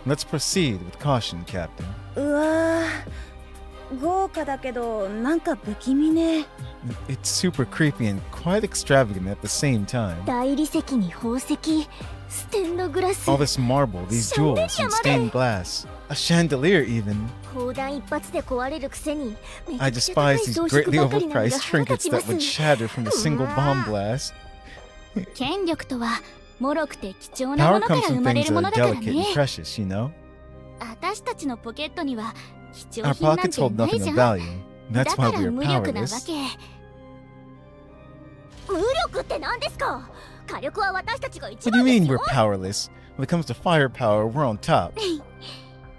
Let's proceed with caution, Captain. うわー豪華だけどなんか不気味ね It's super creepy and quite extravagant at the same time. 大理石に宝石ステンドグラス All this marble, these jewels, and stained glass. A chandelier, even. 砲弾一発で壊れるくせにめち I ゃくちゃ高 despise い these 装 greatly 飾ばかりなのが overpriced 腹立 trinkets ちま that す would shatter from a single bomb blast. 権力とは脆くて貴重なも Power のか comes ら生 from まれ things るも that の are だから delicate and ね precious, you know? 私たちのポケットには貴重 Our 品なん pockets て hold ない nothing じゃ of ん value. だ That's か why ら we are 無力なわ powerless. け無力って何ですか火力は私たちが一 What do you 番で mean す we're よ powerless? When it comes to firepower, we're on top.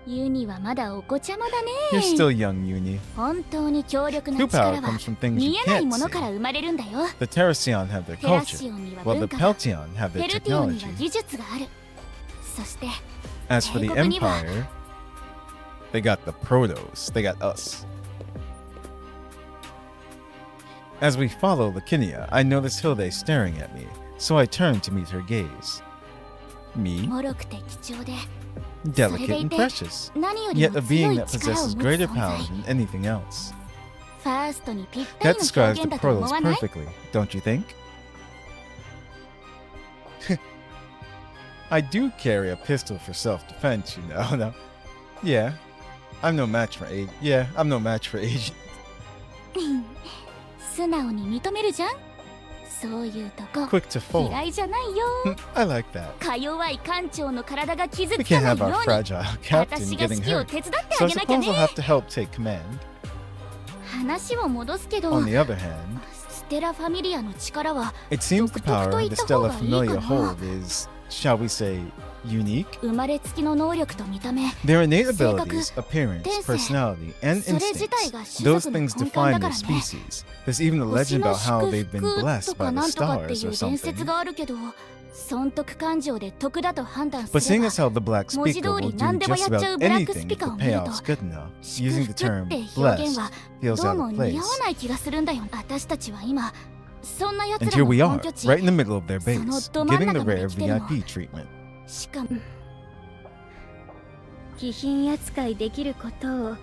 ユニはまだお子ちゃまだね You're still young, Uni. 本当に強力な True 力 power は comes from things 見 you えない can't もの see. から生まれるんだよ The Terracion have their テラ culture, シオンには while 文 the 化が Peltion have ペ their ルティオンに technology. は技術があるそして As for the 帝国には Empire, they got the Protos. They got us. As we follow Licinia, I notice Hilde staring at me, so I turn to meet her gaze. Me? 脆くて貴重で Delicate and precious. 何より Yet も a 強 being い that 力を possesses 持つ greater 存 power 在 than anything else. ファーストにぴったり That の describes 表 the 現だと思 Protos わない perfectly, don't you think? I do carry a pistol for self-defense, you know. Now, yeah, I'm no match for age. Yeah, I'm no match for age. 素直に認めるじゃんそういうとこ Quick to fold. 嫌いじゃないよ I like that. か弱い艦長の体が傷 We つか can't ない have よう our に fragile captain 私が getting 指揮を hurt. 手伝って So あ I げなきゃ suppose ね I'll have to help take command. 話を戻すけど On the other hand, ステラファミリアの力は it seems the power of the Stella Familia Huh. hold is, shall we say, unique. 生まれつきの能力と見た目 Their innate 性格、 abilities, appearance, 天性、 personality, and それ自体 instincts, が種 those 族の things 根幹だ define か their らね species. There's even a 星 legend の about how 祝 they've been 福 blessed とか by the なんとかってい stars or う伝説 something. があるけど損得感情で得だと判断 But すれ seeing ば as how the Black 文字 Speaker 通り will 何 do でも just やっちゃ about うブラックス anything ピカ if を the 見ると payoff's good enough, 祝 using the 福 term って表現 blessed は feels どう out も of 似合わ place. ない気がするんだよ私たちは今そんな奴 And ら here we の are, 本拠地 right in the middle of their その base, ど真ん getting 中 the まで rare 来てるの VIP treatment. しかも貴賓扱いできることを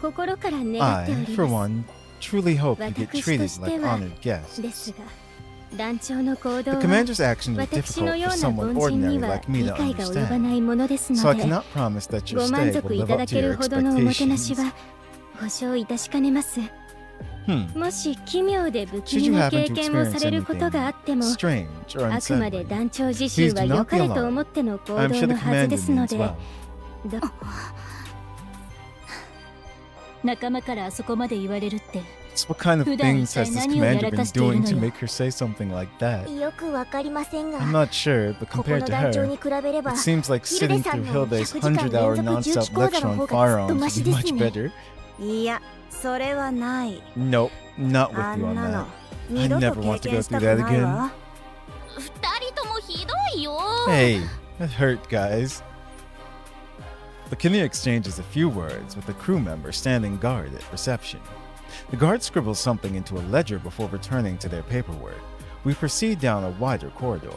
心から願って I, おり for ま one, truly hope you get 私と treated し like ては honored guests. ですが団長の行動 The は commander's actions are 私の difficult よ for うな someone 凡人に ordinary は like me 理 to 解が及ば understand. ないものです So I ので cannot promise that your ご満 stay 足 will い live ただ up to け your るほどのおもてなし expectations. は保証いたしかねます Hmm. もし奇妙で不気 Should 味 you な happen 経 to 験をさ experience れることがあって anything も strange or あくまで unsettling, 団長自身 please は do 良 not か be れと alarmed. 思っての行 I'm 動 sure the のはずで commander すの means で well. 仲間からあそこまで言われるって So what kind of 普段 things 一体 has this 何をや commander ら been かしている doing の to よ make her say something like that? よくわかりませんが I'm not sure, but ここの compared to 団長 her, に比べれば it seems like ヒルデ sitting さん through の Hilde's 100時間 100-hour 連続銃 non-stop 器講座 lecture の on 方がずっと firearms マ would シ be です much ね better. いやそれはない Nope, not あ with you ん on なの that. 二度 I と never 経 want to 験 go した through く that ない again. わ二人ともひどいよ Hey, that hurt, guys. Lakinia exchanges a few words with a crew member standing guard at reception. The guard scribbles something into a ledger before returning to their paperwork. We proceed down a wider corridor.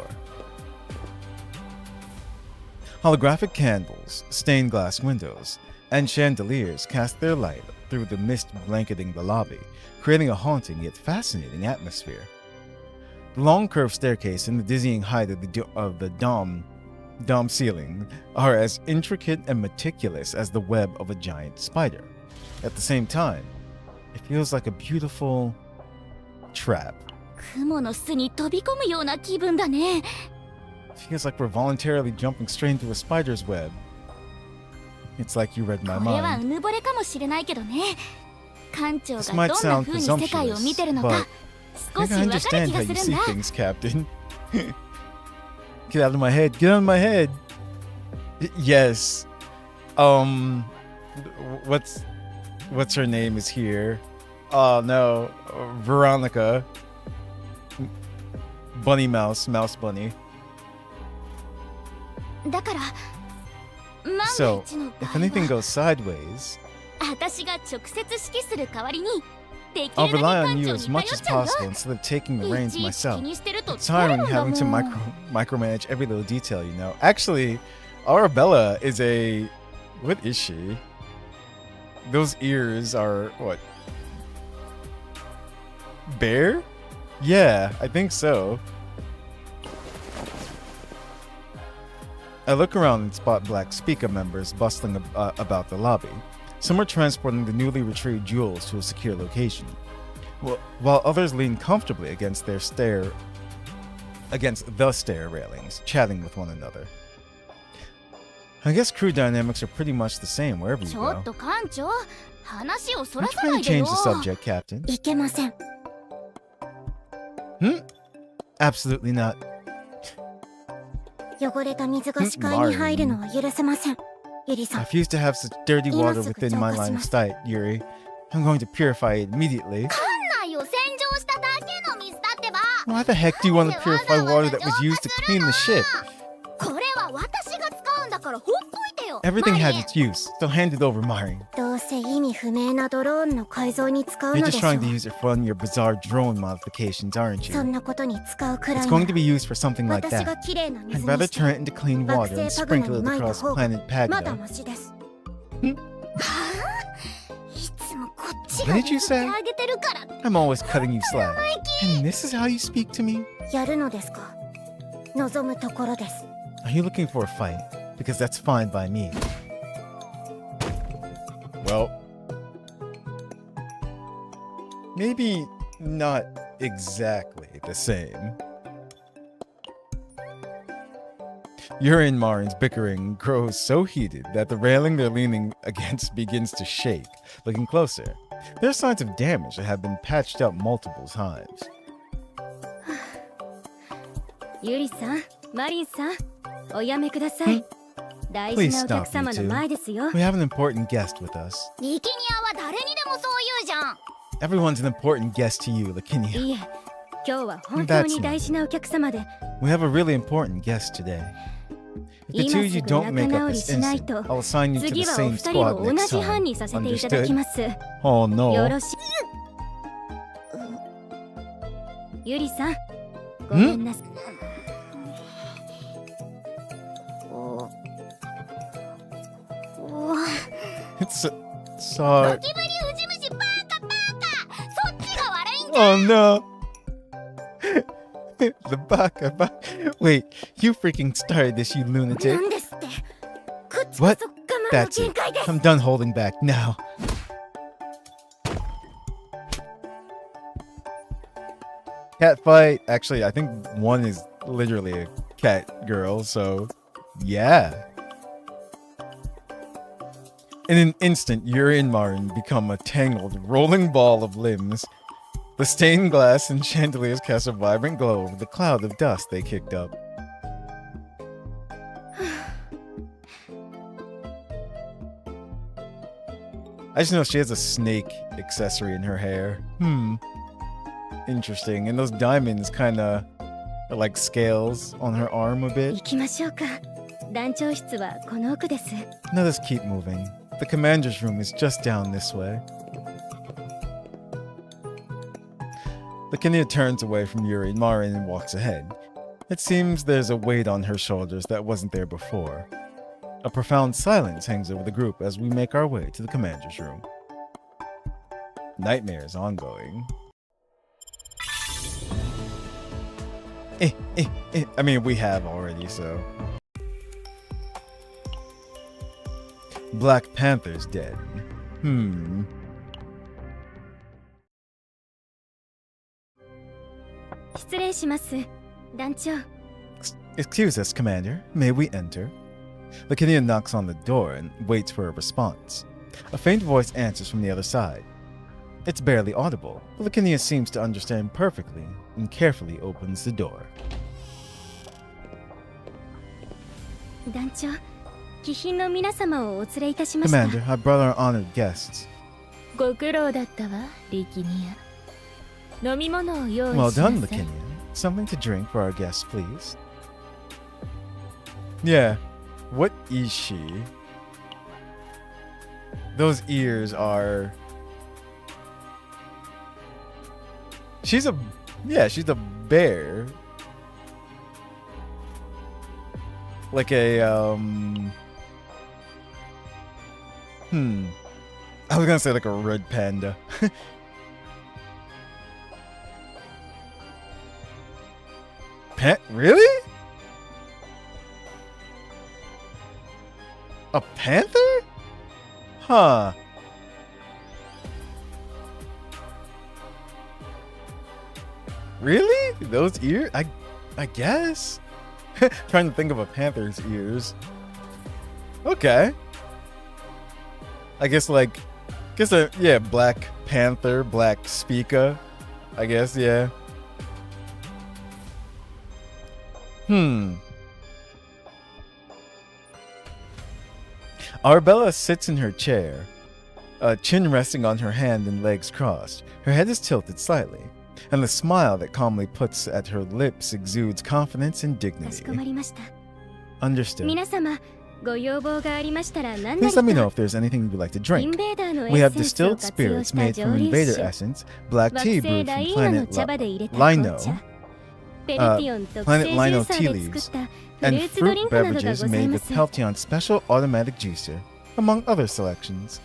Holographic candles, stained glass windows, and chandeliers cast their light through the mist blanketing the lobby, creating a haunting yet fascinating atmosphere. The long curved staircase and the dizzying height of the dome ceiling are as intricate and meticulous as the web of a giant spider. At the same time, it feels like a beautiful trap. 雲の巣に飛び込むような気分だね。 It feels like we're voluntarily jumping straight into a spider's web. It's like you read my これは mind. うぬぼれかもしれないけどね。館長 This が might どんな sound 風に世界を見てるの presumptuous, か but 少 I し can わかる understand 気 how が you するん see だ。 things, Captain. Get out of my head. Get out of my head. Yes. What's her name is here? Oh no, Veronica. Bunny Mouse, Mouse Bunny. だから万が So, 一の場 if 合 anything は goes sideways, 私が直接指揮する代わりにでき I'll るだ rely け on 館 you 長 as に頼 much っ as ちゃうよ。 possible instead of taking the い reins ちいち気 myself. にしてると It's 疲れ tiring るんだ having も to ん。 micromanage every little detail, you know. Actually, Arabella is a... What is she? Those ears are... What? Bear? Yeah, I think so. I look around and spot black speaker members bustling about the lobby. Some are transporting the newly retrieved jewels to a secure location, while others lean comfortably against the stair railings, chatting with one another. I guess crew dynamics are pretty much the same wherever you ちょっ go. と館長話をそら I'm さな trying い to でよ。 change the subject, Captain. いけません。 Absolutely not. 汚れた水が視界に入るのは許せません。ゆりさ I ん、 refuse to have such dirty water within my line of sight, Yuri. I'm going to purify it immediately. 館内を洗浄しただけの水だってば。 Why the heck do you want to purify water that was used to clean the ship? これは私が使うんだからほっといてよ。 Everything マ had リン its use, so hand it over, Marin. どうせ意味不明なドローンの改造に使う You're の just でしょ trying う to。use it for your bizarre drone modifications, aren't そん you? なことに使うくら It's い going な to be used for something like 私が that. きれいな水 I'd に rather して turn it into clean 惑 water and 星パグナ sprinkle に it 撒いた across 方が planet まだ Pagno. マシです。いつもこっち What が did you 譲って say? あげてるからって。 I'm always cutting you slack. And this is how you speak to me? やるのですか？望むところです。 Are you looking for a fight? Because that's fine by me. Well, maybe not exactly the same. Yuri and Marin's bickering grows so heated that the railing they're leaning against begins to shake. Looking closer, there are signs of damage that have been patched up multiple times. ゆりさん、マリンさん、おやめください。大事 Please なお客 stop 様 you の two. 前ですよ。 We have an important guest with us. リキニアは誰にでもそう言うじゃん。 Everyone's an important guest to you, Lakinia. いいえ、今日は本当に大事なお客様で、 We have a really important guest today. If the two of you don't make up this instant, I'll assign you to the 次はお same 二人 squad を同 next じ班 time. にさせていただき Understood? ます。 Oh よ no. ろしい。ゆりさん、ごめんなさい。It's sorry. ゴキブリウジ虫バカバカ。そっちが悪いんだ。 Oh no. The baka. Wait, you freaking started this, you な lunatic. んですって。こっちこ What? そ我慢の That's 限 it. 界です。 I'm done holding back now. Cat fight. Actually, I think one is literally a cat girl, so yeah. In an instant, Yuri and Marin become a tangled, rolling ball of limbs. The stained glass and chandeliers cast a vibrant glow over the cloud of dust they kicked up. I just know she has a snake accessory in her hair. Interesting. And those diamonds kind of are like scales on her arm a bit. 行きましょうか。団長室はこの奥です。 Now let's keep moving. The commander's room is just down this way. Lakinia turns away from Yuri and Marin and walks ahead. It seems there's a weight on her shoulders that wasn't there before. A profound silence hangs over the group as we make our way to the commander's room. Nightmare is ongoing. I mean, we have already, so. Black Panther's dead. Hmm. Excuse us, Commander. May we enter? Lakinia knocks on the door and waits for a response. A faint voice answers from the other side. It's barely audible, but Lakinia seems to understand perfectly and carefully opens the door. Commander, I brought our honored guests. Well done, Lakinia. Something to drink for our guests, please. Yeah. What is she? Those ears are... She's a bear. Like a, I was gonna say like a red panda. Really? A panther? Huh. Really? Those ears? I guess. Trying to think of a panther's ears. Okay. I guess yeah, Black Panther, Black Speaker. I guess, yeah. Arabella sits in her chair, chin resting on her hand and legs crossed. Her head is tilted slightly, and the smile that calmly puts at her lips exudes confidence and dignity. Understood. Please let me know if there's anything you would like to drink. We have distilled spirits made from Invader Essence, black tea brewed from Planet Lino tea leaves, and fruit beverages made with Peltion's special automatic juicer, among other selections.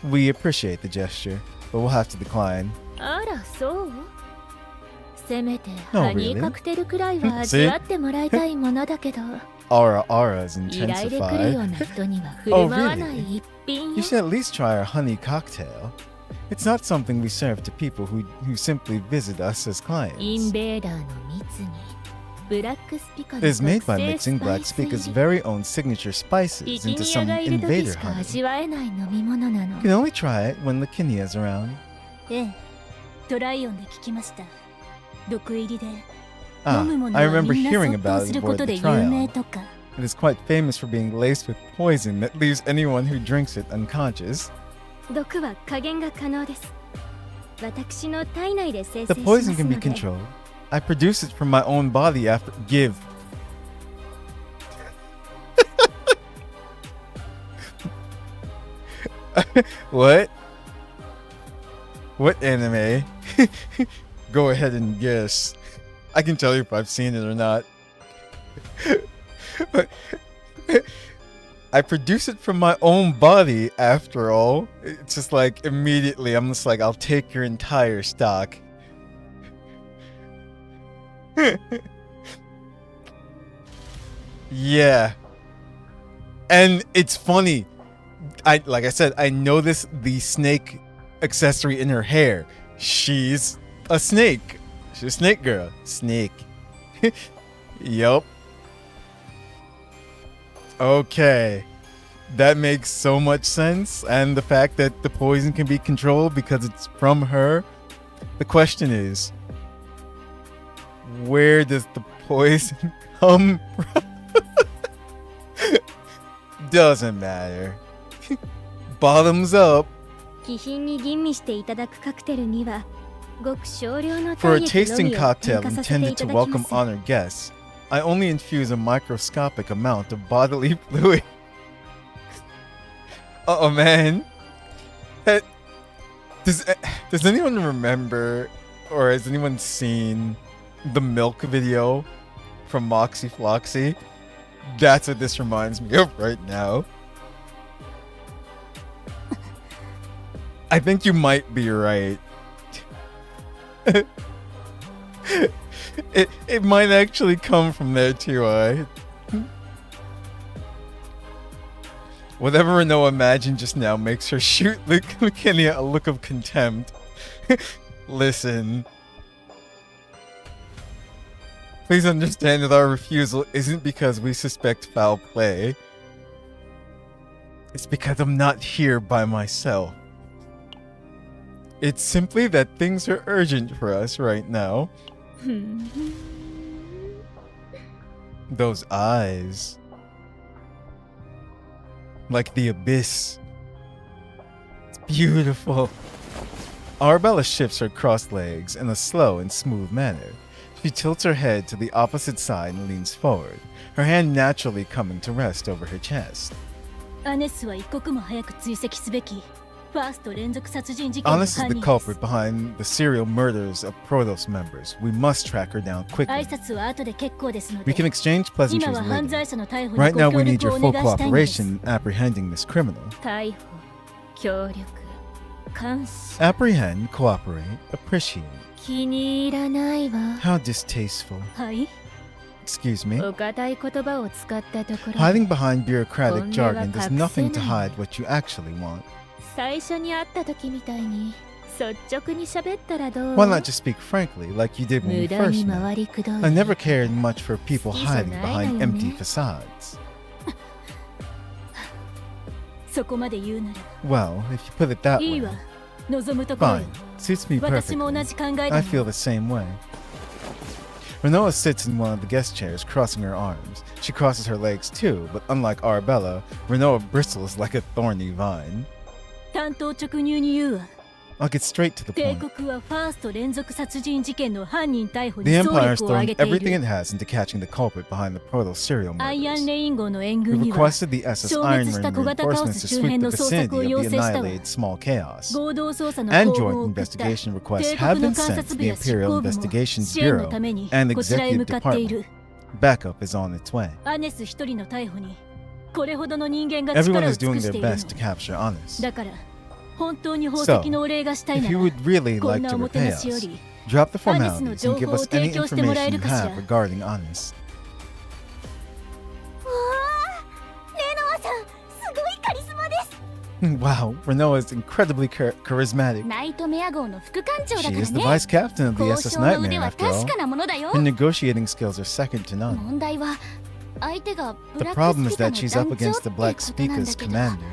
We appreciate the gesture, but we'll have to decline. No, really? See? Ara Ara is intensified. Oh, really? You should at least try our honey cocktail. It's not something we serve to people who simply visit us as clients. It is made by mixing Black Speaker's very own signature spices into some invader honey. You can only try it when Lakinia is around. I remember hearing about it aboard the Tryon. It is quite famous for being laced with poison that leaves anyone who drinks it unconscious. The poison can be controlled. I produce it from my own body after give. What? What anime? Go ahead and guess. I can tell you if I've seen it or not. But I produce it from my own body after all. It's just like immediately I'm just like, I'll take your entire stock. Yeah. And it's funny. Like I said, I noticed the snake accessory in her hair. She's a snake. She's a snake girl. Snake. Yup. Okay. That makes so much sense. And the fact that the poison can be controlled because it's from her. The question is, where does the poison come from? Doesn't matter. Bottoms up. For a tasting cocktail intended to welcome honored guests, I only infuse a microscopic amount of bodily fluid. Oh man. Does anyone remember, or has anyone seen the milk video from Moxie Floxy? That's what this reminds me of right now. I think you might be right. It might actually come from there too. Whatever Renault imagined just now makes her shoot McKinney a look of contempt. Listen. Please understand that our refusal isn't because we suspect foul play. It's because I'm not here by myself. It's simply that things are urgent for us right now. Those eyes. Like the abyss. It's beautiful. Arabella shifts her crossed legs in a slow and smooth manner. She tilts her head to the opposite side and leans forward, her hand naturally coming to rest over her chest. Honest is the culprit behind the serial murders of Protos members. We must track her down quickly. We can exchange pleasantries later. Right now we need your full cooperation in apprehending this criminal. Apprehend, cooperate, appreciate. How distasteful. Excuse me? Hiding behind bureaucratic jargon does nothing to hide what you actually want. Why not just speak frankly, like you did when we first met? I never cared much for people hiding behind empty facades. Well, if you put it that way. Fine. Suits me perfectly. I feel the same way. Renoa sits in one of the guest chairs, crossing her arms. She crosses her legs too, but unlike Arabella, Renoa bristles like a thorny vine. I'll get straight to the point. The Empire is throwing everything it has into catching the culprit behind the Proto serial murders. We requested the SS Iron Ring reinforcements to sweep the vicinity of the annihilated small chaos. And joint investigation requests have been sent to the Imperial Investigations Bureau and Executive Department. Backup is on its way. Everyone is doing their best to capture Honest. So, if you would really like to repay us, drop the formalities and give us any information you have regarding Honest. Wow, Renoa is incredibly charismatic. She is the vice captain of the SS Nightmare after all. Her negotiating skills are second to none. The problem is that she's up against the Black Speaker's commander.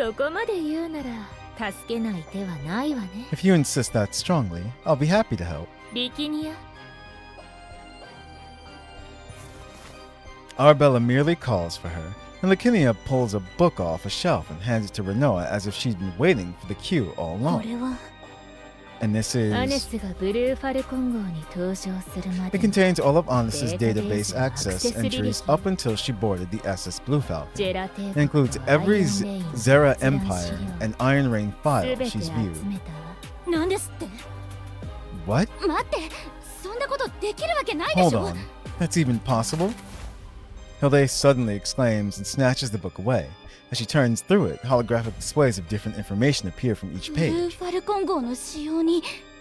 If you insist that strongly, I'll be happy to help. Arabella merely calls for her, and Lakinia pulls a book off a shelf and hands it to Renoa as if she'd been waiting for the cue all along. And this is... It contains all of Honest's database access entries up until she boarded the SS Blue Falcon. It includes every Zera Empire and Iron Rain file she's viewed. What? Hold on. That's even possible? Hilde suddenly exclaims and snatches the book away. As she turns through it, holographic displays of different information appear from each page.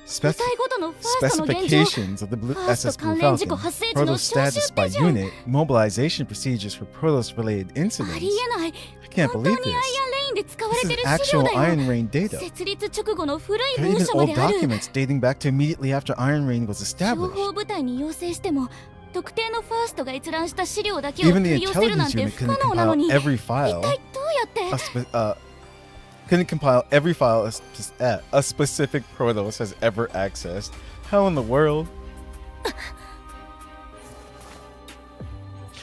Specifications of the SS Blue Falcon, Protos status by unit, mobilization procedures for Protos-related incidents. I can't believe this. This is actual Iron Rain data. There are even old documents dating back to immediately after Iron Rain was established. Even the intelligence unit couldn't compile every file. A specific Protos has ever accessed. How in the world?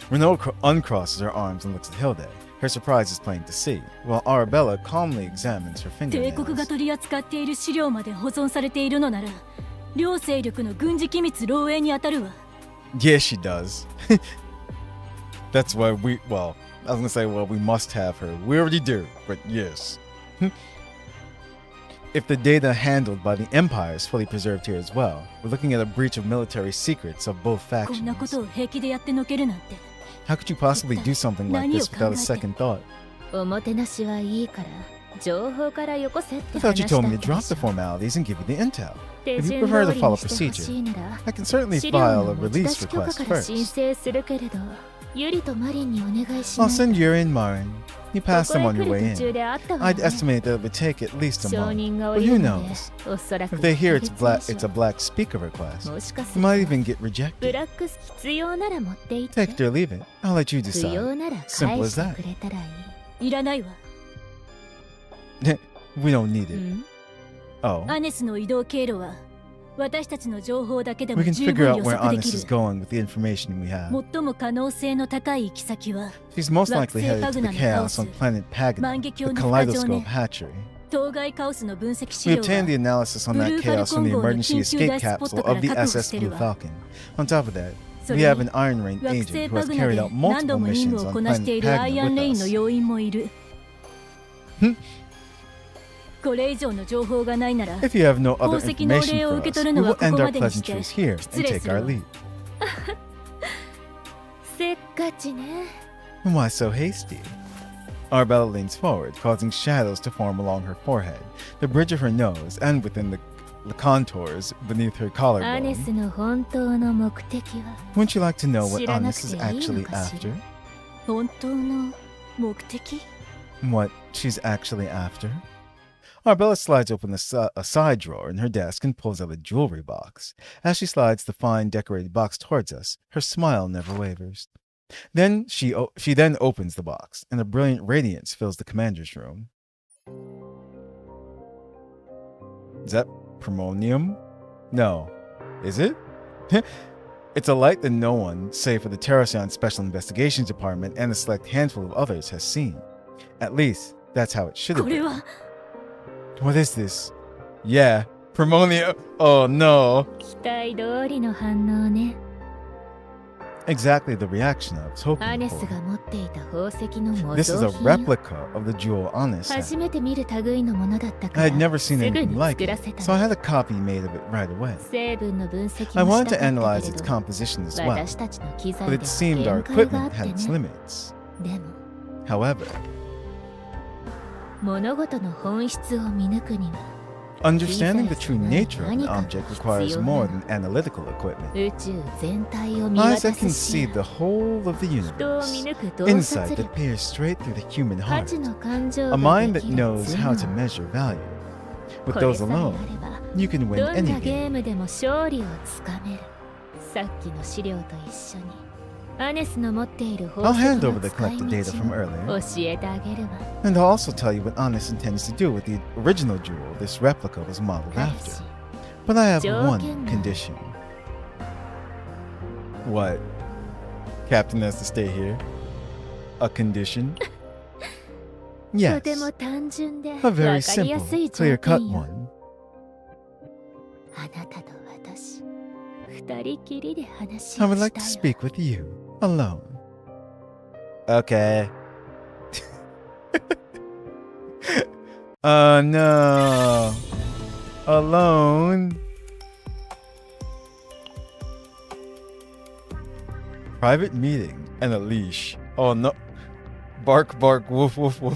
Renault uncrosses her arms and looks at Hilde. Her surprise is plain to see, while Arabella calmly examines her fingernails. Yeah, she does. That's why we, I was gonna say, we must have her. We already do, but yes. if the data handled by the Empire is fully preserved here as well, we're looking at a breach of military secrets of both こんなこ factions. とを平気でやってのけるなんて How could you possibly do something like this without a second thought? おもてなしはいいから情報からよこせって I thought 話 you だ told った me で to drop し the ょ formalities and give you the intel. 手 If you 順 prefer 通 to り follow にしてほ procedure, しいなら I can certainly 資料 file の a 持ち出 release し許可 request から申 first. 請するけれどユリとマリンにお願いし I'll ない send Yuri and Marin. You こ passed こ them へ on 来 your る way 途中 in. であったわ I'd ね estimate that it would take at least a 承 month. 認が But 降り who るので knows? おそらく If they hear 1 it's ヶ月以 it's 上 a black speaker request, もしかす you る might と even get ブ rejected. ラックス必要なら持っていって Take it or leave it. I'll let you 不要 decide. なら Simple 返 as して that. くれたらいいいらないわ We don't need う it. ん Oh. アネスの移動経路は私たちの情報だけで We も can 十 figure 分 out 予 where 測で Honest き is る going with the information we have. 最も可能性の高い行き先は She's most likely Waxé headed to the Pagna chaos on House. planet Pagana, Mangekyo the no kaleidoscope Fukajone. hatchery. 当該カオスの分析資 We 料 obtained the は analysis on that Blue chaos from the Falcon emergency号の緊急 escape 脱出ポッ capsule トから of the 確保 SS してる Blue わ Falcon. On top of that, そ we れ have に an Iron Rain 惑 agent 星 who パ has グナ carried で out 何度 multiple も任 missions 務を on こなしてい planet るアイア Pagana ンレイ with ンの us. 要員もいるこれ以上の情報がないなら If you have no other 宝石のお information 礼を for 受け us, 取る we の will はこ end こ our までにして pleasantries here 失 and 礼 take する our わ leave. せっかちね Why so hasty? Arabella leans forward, causing shadows to form along her forehead, the bridge of her nose, and within the contours beneath her アネ collarbone. スの本当の目的は Wouldn't you like to know what 知らなく Honest is ていいの actually かしら after? 本当の目的 What she's actually after? Arabella slides open a side drawer in her desk and pulls out a jewelry box. As she slides the fine decorated box towards us, her smile never wavers. Then she then opens the box, and a brilliant radiance fills the commander's room. Is that Primonium? No. Is it? It's a light that no one, save for the Terracion Special Investigations Department and a select handful of others, has seen. At least, that's how it should have これ been. は What is this? Yeah, Primonium. Oh no. 期待通りの反応ね Exactly the reaction I was ア hoping ネス for. が持っていた宝石の模 This is 造 a 品よ replica of the jewel Honest 初 had. めて見る類のものだったか I ら had never seen すぐ anything に like 作ら it, せた so I の had a copy made of it right away. 成分の分析 I もし wanted た to かった analyze け its れど composition as well, 私たちの機 but 材で it seemed our は限界があ equipment って had its ね limits. でも However, 物事の本質を見抜くには understanding the true nature of an object requires more than analytical equipment. 宇宙全体を見 Eyes 渡 that can す視 see 野 the whole of the 人を見 universe. 抜く洞 Insight 察 that 力 peers straight through the human 価 heart. 値の感情 A が mind で that きる knows 頭 how 脳 to measure value. With これ those さえあ alone, れば you can win どん any なゲ game. ームでも勝利をつかめるさっきの資料と一緒にアネスの持っている I'll 宝石 hand の over the 使い collected data from 道 earlier, を教えてあげるわ and I'll also tell you what Honest intends to do with the original jewel this replica was modeled ただ after. し But I have 条 one 件が condition. What? Captain has to stay here? A condition? と Yes, ても単純で a わ very かりや simple, すい条 clear-cut 件よ one. あなたと私二人きりで話 I を would し like た to よ speak with you, alone. Okay. No. Alone. Private meeting and a leash. Oh no. Bark, bark, woof, woof, woof.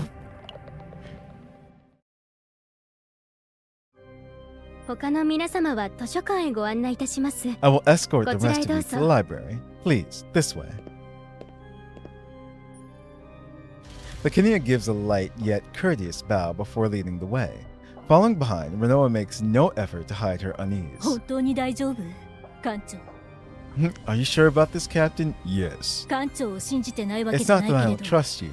他の皆様は図書館へご案内いたします I will escort the こちらへ rest of you to the どうぞ。 library. Please, this way. Lakinia gives a light yet courteous bow before leading the way. Following behind, Renoa makes no effort to hide her unease. 本当に大丈夫館長 Are you sure about this, Captain? Yes. 館長を信じてないわけ It's じゃ not ない that I け don't れど trust you,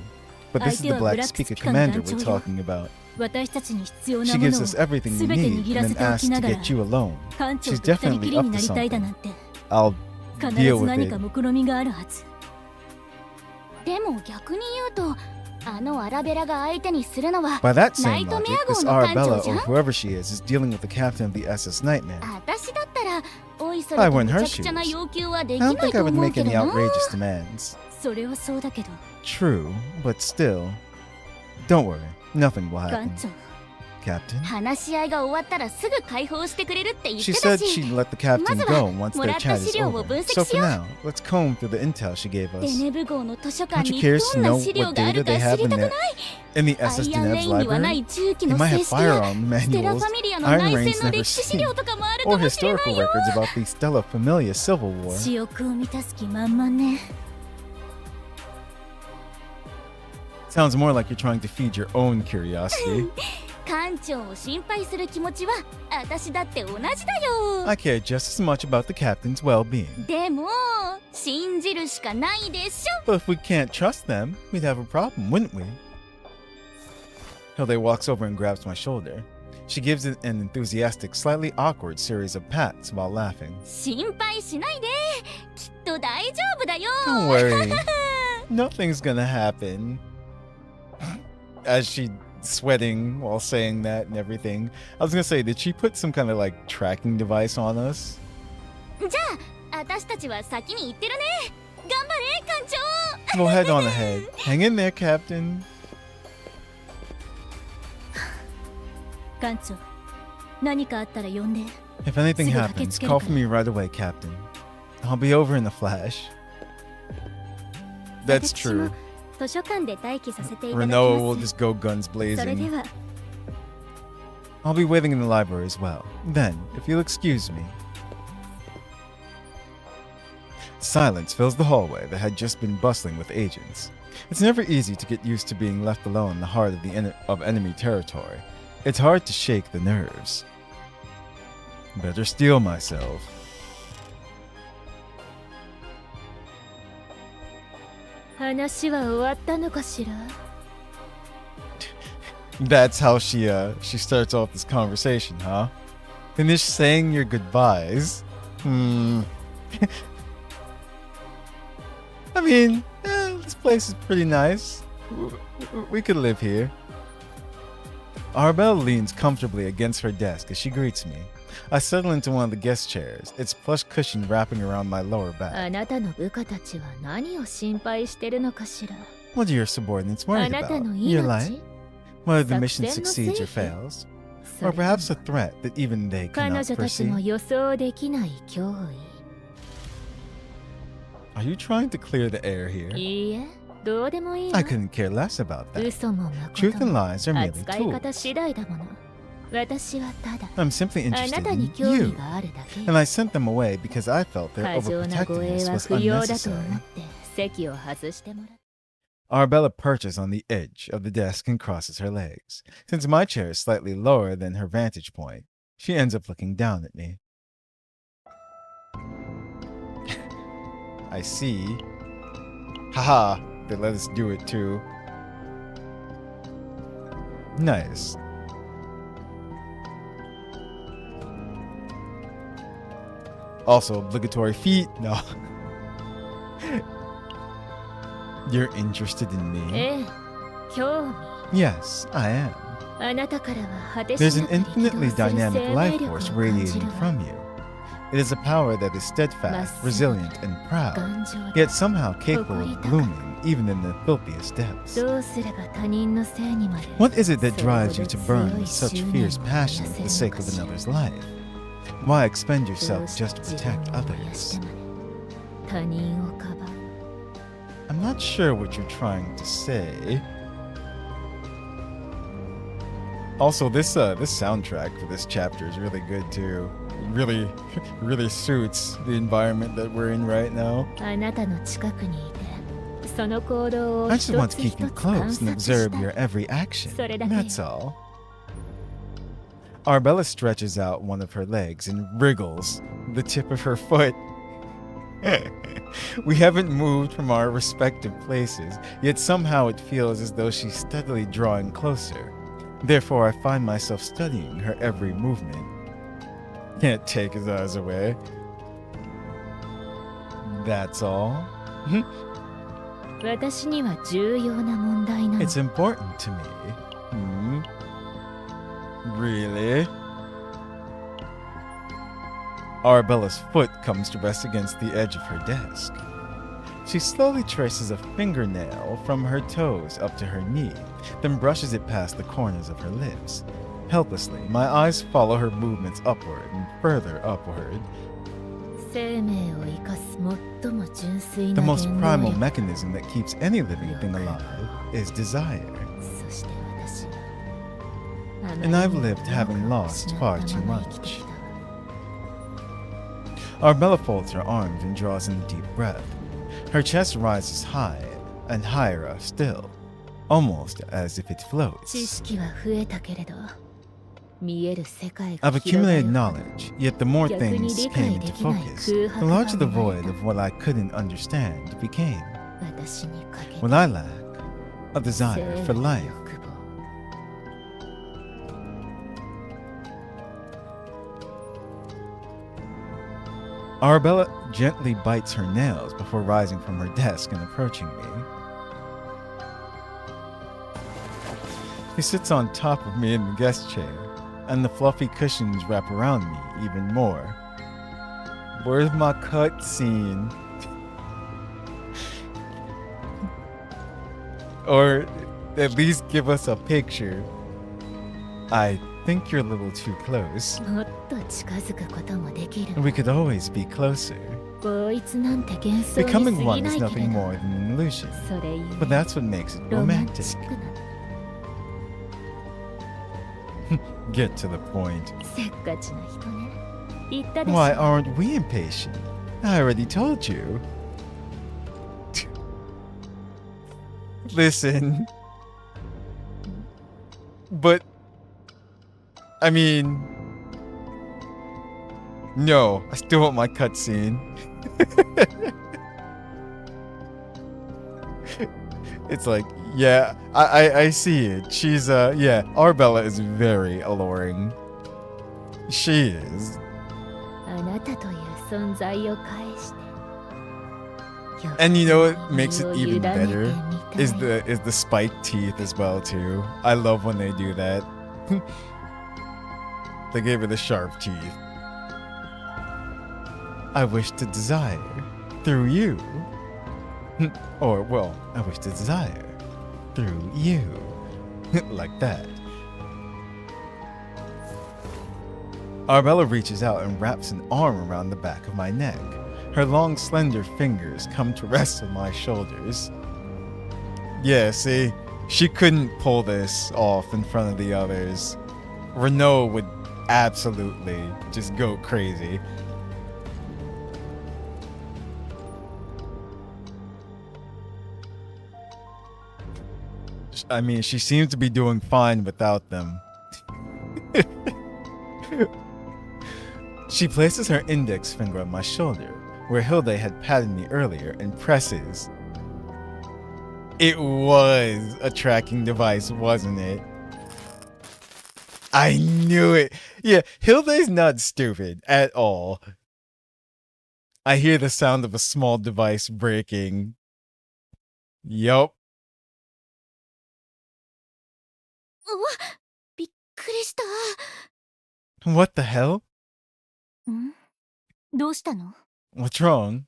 but this is the Black Speaker Commander we're talking about. 私たちに必要 She なも gives のを us everything we 全て need 握ら and せ then てお asks き to ながら get you alone. 館長 She's と二人 definitely きり up に to なりたいだ something. なんて I'll 必 deal ず with 何か it. 目論みがあるはずでも逆に言うとあのアラベラが相手にするのは By that same Night logic, Mare this 号の艦長 Arabella じゃん or whoever she is dealing with the captain of the SS Nightmare. 私だったらおいそ I れと were in む her ちゃくちゃな shoes. 要求はで I きな don't い think I と would 思う make けど any な outrageous demands. それはそうだけど True, but still. Don't worry, nothing will 館 happen. 長 Captain. 話し合いが終わったらすぐ解放してくれるって言っ She てた said し she'd let the captain go once their chat is もらった資料を over. 分析 So し for よう。 now, let's comb through the intel she gave デ us. ネブ号の図書館 Don't you に curious ど to んな know 資料 what があ data るか they 知 have りたくない in the ア SS イアンレ Denev's インにはな library? い重機 They の might 正 have 式や firearm ステラフ manuals ァミリアの Iron 内 Reigns 戦の never 歴史資 seen, 料とかもあるか or もしれな historical いよ records about the Stella Familia Civil War. 私欲を満たす気満々ね。 Sounds more like you're trying to feed your own curiosity. 艦長を心配する気持ちは私だって同じだよ I care just as much about the captain's well-being. でも信じるしかないでしょ But if we can't trust them, we'd have a problem, wouldn't we? Hilde walks over and grabs my shoulder. She gives it an enthusiastic, slightly awkward series of pats while laughing. 心配しないできっと大丈夫だよ Don't worry. Nothing's gonna happen. As she sweating while saying that and everything. I was gonna say, did she put some kind of like tracking device on us? じゃあ私たちは先に行ってるね頑張れ艦長 Well, head on ahead. Hang in there, Captain. 艦長、何かあったら呼んで。 If anything すぐ駆け happens, つける call から。 for me right away, Captain. I'll be over in a flash. That's 私も true. 図書館で待機させていただき Renault will ます just go guns それで blazing. は I'll be waiting in the library as well. Then, if you'll excuse me. Silence fills the hallway that had just been bustling with agents. It's never easy to get used to being left alone in the heart of of enemy territory. It's hard to shake the nerves. Better steel myself. 話は終わったのかしら That's how she starts off this conversation, huh? Finish saying your goodbyes. I mean, this place is pretty nice. We could live here. Arabella leans comfortably against her desk as she greets me. I settle into one of the guest chairs, its plush cushion wrapping around my lower あ back. なたの部下たちは何を心配してるのかしら What are your subordinates あ worried なた about? の Your 命 life? Whether the mission 作戦の succeeds or 成否 fails? それ Or perhaps a threat that even they 彼 cannot 女たちも foresee? 予想できない脅 Are you trying to clear the air here? 威いいえどうでもいいわ I couldn't care less about that. 嘘もまこ Truth と and も lies are merely 扱い方 tools. 次第だもの私はただ I'm simply あな interested たに in 興味 you. があるだけ And I sent them away because I felt their 過剰な護衛 overprotectiveness は was 不要だと思 unnecessary. って席を外してもらう Arabella perches on the edge of the desk and crosses her legs. Since my chair is slightly lower than her vantage point, she ends up looking down at me. I see. Haha, they let us do it too. Nice. Also, obligatory feet? No. You're interested in me? ええ興味 Yes, I am. あなたからは果てし There's な an く力道 infinitely する dynamic 生 life 命力 force を感じ radiating るわ from you. It is a power that is steadfast, resilient, and proud, 頑丈だ yet somehow capable of blooming even in the filthiest depths. どうすれば他人のせいにまで What is it that drives you to それ burn ほど with such 強い fierce 執念を passion 燃 for や the せる sake の of かしら another's life? Why expend どう yourself して just to 自分 protect を燃やして others? まで他人をかばう I'm not sure what you're trying to say. Also, this soundtrack for this chapter is really good too. Really, really suits the environment that we're in right now. あなたの近くにいてその行動を I 一 just want つ to 一 keep you つ観 close and 察し observe たい your every action. それだけよ That's all. Arabella stretches out one of her legs and wriggles the tip of her foot. We haven't moved from our respective places, yet somehow it feels as though she's steadily drawing closer. Therefore, I find myself studying her every movement. Can't take his eyes away. That's all. 私には重要な問題なの It's important to me. Really? Arabella's foot comes to rest against the edge of her desk. She slowly traces a fingernail from her toes up to her knee, then brushes it past the corners of her lips. Helplessly, my eyes follow her movements upward and further upward. 生命を生かす最も純粋 The な most 原 primal 動力 mechanism that keeps any living thing alive is desire. そして私はあまり And に I've も lived 多 having くを lost 失った far too まま生きてき much. た Arabella folds her arms and draws in a deep breath. Her chest rises high and higher still, almost as if it 知 floats. 識は増えたけれど見える世界が I've 広がる accumulated knowledge, yet the more 逆に things 理解 came で into きない focus, 空 the 白 larger the が生まれ void た of what I couldn't understand became. 私にかけて What I lack, a desire 生 for の life. 欲望 Arabella gently bites her nails before rising from her desk and approaching me. She sits on top of me in the guest chair, and the fluffy cushions wrap around me even more. Where's my cutscene? Or at least give us a picture. I think you're a little too close. もっと近づくこともできる We could always be closer. 合一なんて幻想に Becoming 過 one ぎ is ないけれ nothing ど more than an illusion. それゆ But え that's what makes it ロマンチ romantic. ックな Get to the point. せっかちな人ね言ったでし Why ょ aren't we impatient? I already told you. Listen. But, I mean, no, I still want my cutscene. It's like, yeah, I see it. She's, yeah, Arabella is very alluring. She is. あなたという存在を介して And you know what makes it 欲 even に身を委ねて better みたい is the spiked teeth as well too. I love when they do that. They gave her the sharp teeth. I wish to desire through you. Or well, I wish to desire through you. Like that. Arabella reaches out and wraps an arm around the back of my neck. Her long, slender fingers come to rest on my shoulders. Yeah, see, she couldn't pull this off in front of the others. Renault would absolutely just go crazy. I mean, she seems to be doing fine without them. She places her index finger on my shoulder, where Hilde had patted me earlier, and presses. It was a tracking device, wasn't it? I knew it. Yeah, Hilde's not stupid at all. I hear the sound of a small device breaking. Yup. うわびっくりした What the hell? んどうしたの What's wrong?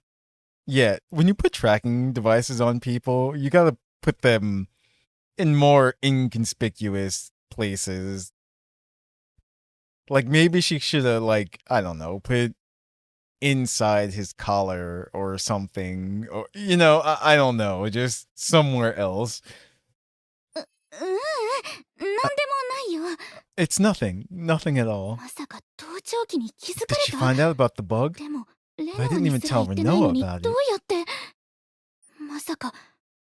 Yeah, when you put tracking devices on people, you gotta put them in more inconspicuous places. Like maybe she should have, like, I don't know, put inside his collar or something. Or, you know, I don't know, just somewhere else. うんなんでもないよ It's nothing. Nothing at all. まさか盗聴器に気づ Did か she れ find た out about the bug? でもレ I ノ didn't ン even にすら tell 言ってないの Renault に about it. どうやってまさか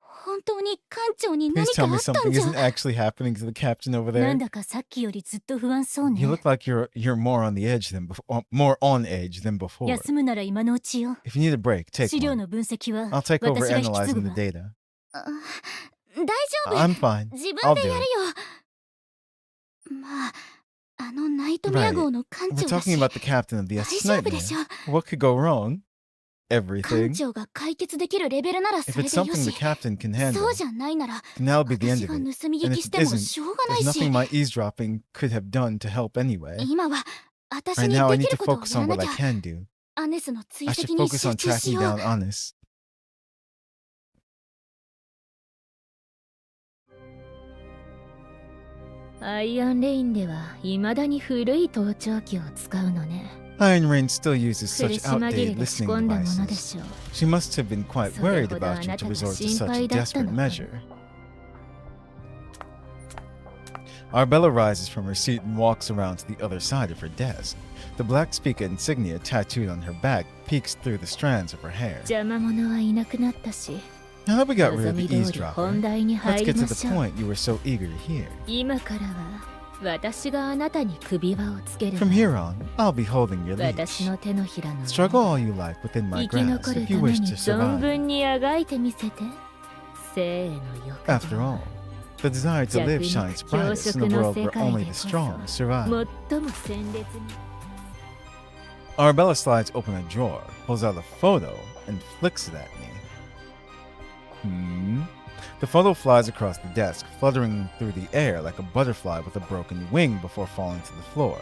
本当に館長に Please 何 tell かあ me ったん something じゃ isn't actually happening to the captain over な there. んだかさっきよりずっと不安そうね You look like you're more on the edge than before, more on edge than before. 休むなら今のうちよ If you need a break, take 資料 one. の分析は I'll take over 私が引き継 analyzing ぐ the わ data. あ大丈夫 I'm fine. 自 I'll 分で do やる it. よまああのナイトメア Right. 号の館 We're 長だ talking し about the captain of the 大 SS 丈夫でしょ Nightmare. What could go wrong? 館 Everything. 長が解決できるレベルなら If それ it's でよ something the し captain can handle, そうじゃないなら then that'll be the 私 end が of it. 盗み And 聞 if きし it ても isn't, しょうがない there's し nothing my eavesdropping could have done to help anyway. 今は私 Right に now, I で need き to ることを focus や on ら what な I きゃ can do. アネスの追 I should 跡に focus on 集中し tracking よ down う Honest. アイアンレインでは未だに古い盗聴器を使うのね。 Iron Rain still uses 苦 such し紛れ outdated で仕 listening 込んだもので devices. しょう。 She must have been quite worried about you to resort to such a desperate measure. Arabella rises from her seat and walks around to the other side of her desk. The black speaker insignia tattooed on her back peeks through the strands of her hair. 邪魔者はいなくなったし、 Now that we got rid of the 望み通り eavesdropper, 本題に let's 入り get to ま the しょう。 point you were so eager to hear. 今からは私があなたに首輪をつけるわ。 From here on, I'll be holding your 私 leash. の手のひらの上 Struggle all you like within my 生き grasp 残る if た you め wish に to 存 survive. 分にあがいてみせて。生への欲 After all, the desire to live shines brightest in a world where only the strong survive. 最も鮮烈に。 Arabella slides open a drawer, pulls out a photo, and flicks it at me. The photo flies across the desk, fluttering through the air like a butterfly with a broken wing before falling to the floor.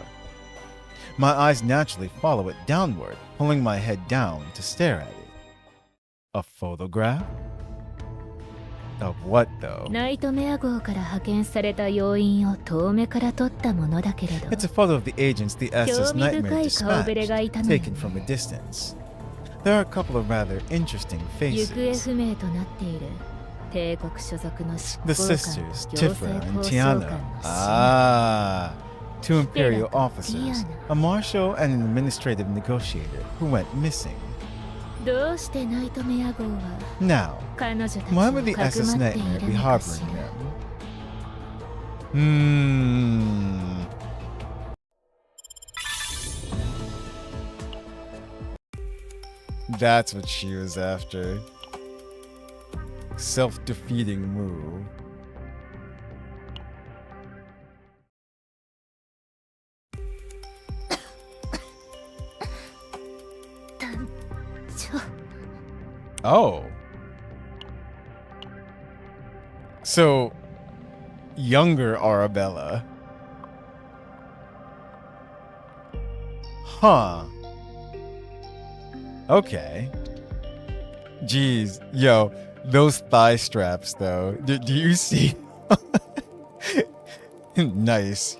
My eyes naturally follow it downward, pulling my head down to stare at it. A photograph? Of what, though? ナイトメア号から派遣された要員を遠目から撮ったものだけれど、 It's a photo of the agents the SS 興味深 Nightmare い顔ぶれがいた dispatched, のよ taken from a distance. There are a couple of rather interesting 行方 faces. 不明となっている帝国所属の執 The 行官 sisters, 行 Tifra 政 and 交渉官の Tiana. 死 Ah, two imperial Tifra, officers, Tiana. a marshal and an administrative negotiator who went missing. どうしてナイトメア号は Now, 彼女たちを why would the かく SS まってい Nightmare る be のかし harboring ら。 That's what she was after. Self-defeating move. ちょ Oh. So, younger Arabella. Huh. Okay. Jeez. Yo, those thigh straps, though. Do you see? Nice.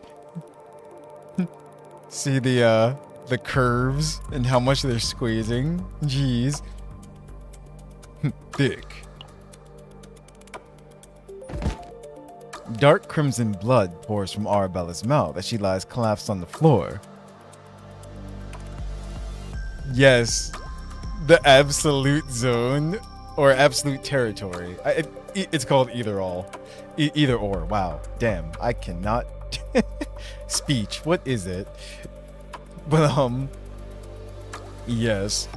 See the curves and how much they're squeezing? Jeez. Thick. Dark crimson blood pours from Arabella's mouth as she lies collapsed on the floor. Yes, the absolute zone or absolute territory. It's called either all, either or. Wow, damn, I cannot speech. What is it? But yes.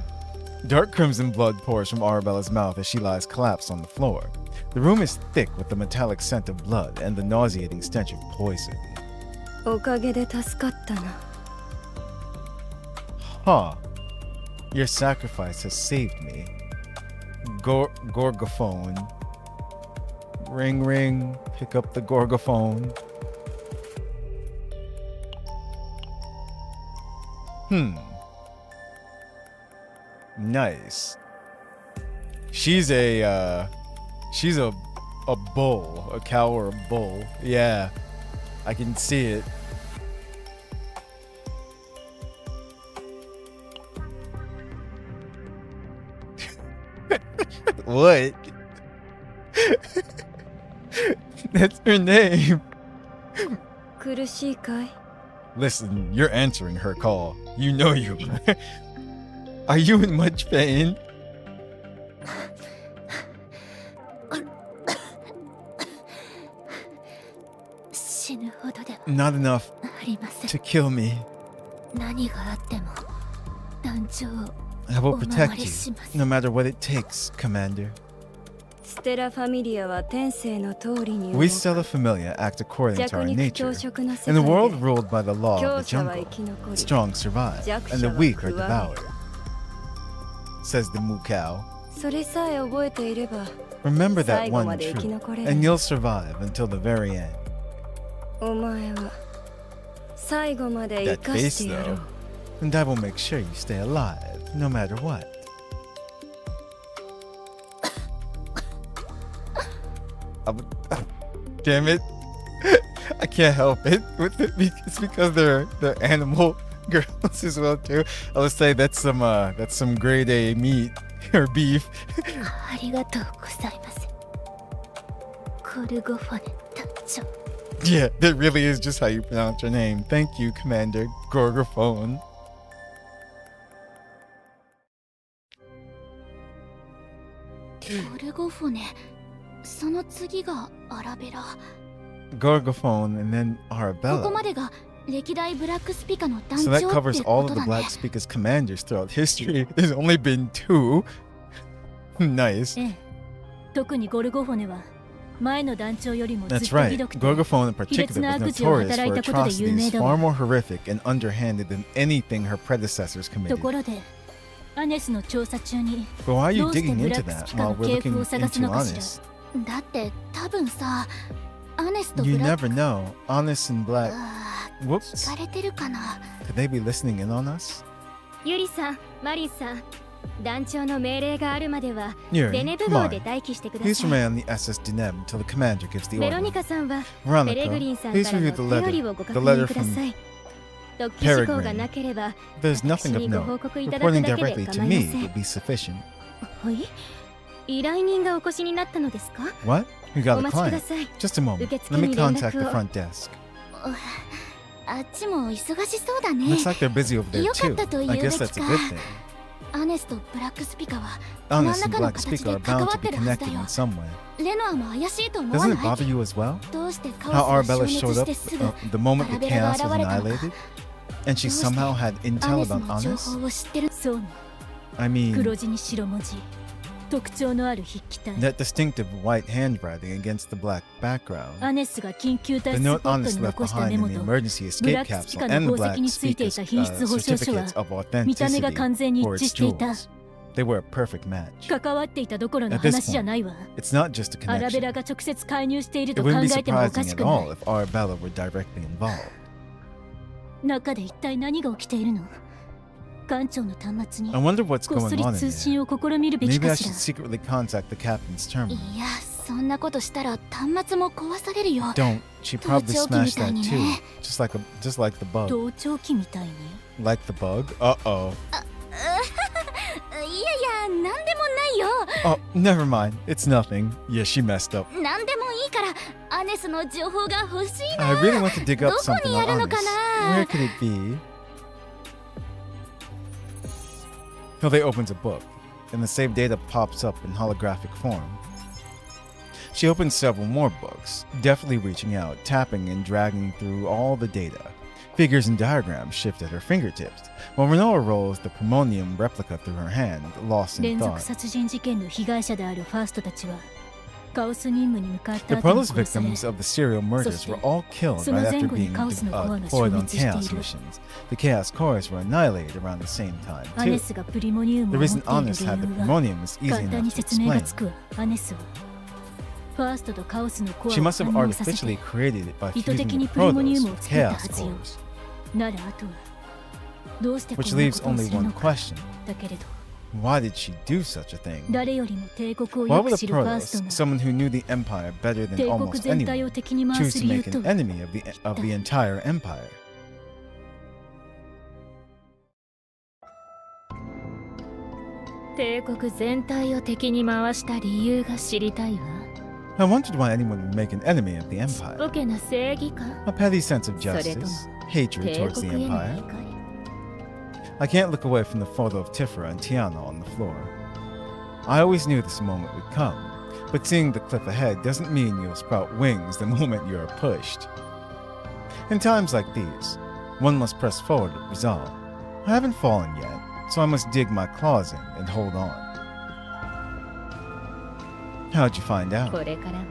Dark crimson blood pours from Arabella's mouth as she lies collapsed on the floor. The room is thick with the metallic scent of blood and the nauseating stench of poison. おかげで助かったな。 Huh. Your sacrifice has saved me. Gorgophone. Ring ring. Pick up the gorgophone. Nice. She's a bull, a cow or a bull. Yeah, I can see it. What? That's her name. 苦しいかい？ Listen, you're answering her call. You know you. Are you in much pain? 死ぬほどでは Not enough ありません。 to kill me. 何があっても団長を I will お守 protect りし you, ます no matter what it takes, Commander. ステラファミリアは天性の通りに動 We く。 Stella Familia act according to 弱 our 肉 nature. 強食な世 In 界 the world で ruled by the law 強 of the 者は jungle, 生き残り strong survive, 弱 and the 者は weak 食 are われ devoured, says the moo cow. それさえ覚えていれば Remember that 最後ま one で生き truth, 残れる。 and you'll survive until the very end. お前は最後まで That 生かして face, やろ though, う。 and I will make sure you stay alive, no matter what. Damn it. I can't help it. It's because they're animal girls as well too. I would say that's some grade A meat or beef. ありがとうございます。コルゴフォネ団長。 Yeah, that really is just how you pronounce your name. Thank you, Commander Gorgophone. Gorgophone. その次がアラベラ。 Gorgophone and then ここ Arabella. までが歴代ブラックスピカの団 So 長 that って covers こ all と of the だね。 Black Speakers commanders throughout history. There's only been 2. Nice. ええ、特にゴルゴフォネは前の団長よりもずっ That's と right. ひどくて、 Gorgophone in 卑劣 particular な was 悪事を notorious 働い for たことで有名 atrocities だわ。 far more horrific and underhanded than anything her predecessors と committed. ころで、アネスの調査中に But why are you どうして digging ブラ into ックス that ピカ while の we're 系譜 looking を探すの into かしら。 Honest? だって多分さ、アネスと You ブラッ never ク know. Honest and Black. 聞 Whoops. かれてるかな。 Could they be listening in on us? ユリさん、マリンさん、団長の命令があるまでは Yuri, ベネブ come 号で on. 待機してくだ Please さい。 remain on the SS Deneb until the commander gives the ベロニ order. カさんは Veronica, ペレグリンさん please から review の the 手 letter. りをご The 確 letter 認くだ from さい。特記事項がなければ There's nothing 私 of にご note. 報告いただく Reporting だけで directly to 構いま me せん。 will be sufficient. はい依頼人がお越しになったのですか What? We got お a 待ちくだ client. さい。 Just a moment. 受付 Let me に連 contact 絡 the を。 front desk. あっちも忙しそうだね。 Looks like they're busy over there よかっ too. たと言う I べ guess き that's a か。 good thing. アネスとブラックスピカは Honest 何 and らかの Black 形 Speaker で are 関 bound わ to って be るはず connected だよ in。some way. レノアも怪しいと思わ Doesn't な it い？ bother you as well? どうしてカ How オスが Arabella 消 showed 滅 up してすぐ the moment the Arabella chaos was が現れたのか。 annihilated? And she どうして somehow had ア intel ネス about の情 Honest? 報を知ってる。そうね。 I mean, 黒字に白文字。特徴のある筆記体。 that distinctive white handwriting against the black background. アネスが緊急 The 脱出 note ポット Honest に left 残した behind メ in モ the と emergency escape ブラックス capsule ピカの and the 宝 Black 石についてい Speaker's た品質保証書は certificates of 見た目が完 authenticity 全に一 for 致 its していた。 jewels. They were a perfect match. 関わっていたどころの At this 話じゃないわ。 It's not just a アラベラ connection. が直接介入している It と考 wouldn't be えてもおか surprising し at くな all い。 if Arabella were directly involved. 中で一体何が起きているの？艦長の端末に I wonder what's こっそ going り on in 通 there. 信を試みるべき Maybe か I し should ら。 secretly contact the captain's terminal. いや、そんなことしたら端末も壊されるよ。 Don't. She probably smashed that too. 盗聴器みたいにね。 Just like the bug. 盗聴器みたいに。Like the bug? Uh-oh. いやいや、なんでもないよ。 Oh, never mind. It's nothing. Yeah, she messed up. なんでもいいからアネスの情報が欲しいな。 I really want to dig up どこ something に on あるのか Honest. な？ Where could it be? Hilde opens a book, and the saved data pops up in holographic form. She opens several more books, deftly reaching out, tapping and dragging through all the data. Figures and diagrams shift at her fingertips, while Renoa rolls the Primonium replica through her hand, lost in 連続 thought. 殺人事件の被害者であるファーストたちはカオス任務に向かっ The た後に Prolos 殺され victims of the serial murders were all killed So right の前 after 後に being カオスのコアが deployed 消 on 滅している。 Chaos missions. The Chaos Cores were annihilated around the same time, アネ too. スがプリモニウム The を持って reason いる Honest 理 had the 由は Primonium is easy 簡単 enough に to 説明が explain. つくわ。アネスはファーストとカオスのコア She を must have 反応させ artificially て created it by 意図 fusing 的 the にプリモニウ Prolos ムを with 作った Chaos はずよ。 Cores. ならあとはどうしてこ Which んな leaves ことを only する one のか。 question. だけれど Why did she do such a thing? 誰よりも帝国を Why よ would く a 知るファースト Prolos, が someone who knew the Empire better than 帝国 almost 全体を anyone, 敵に回 choose す to 理由 make と an enemy of the entire Empire? 帝国全体を敵に回した理由が知りたいわ。 I wondered why anyone would make an enemy of the ちっ Empire. ぽけな正義感 A petty sense of それとも justice, hatred 帝 towards the 国への Empire. 怒り I can't look away from the photo of Tifera and Tiana on the floor. I always knew this moment would come, but seeing the cliff ahead doesn't mean you'll sprout wings the moment you are pushed. In times like these, one must press forward with resolve. I haven't fallen yet, so I must dig my claws in and hold on. How'd you find out? これからは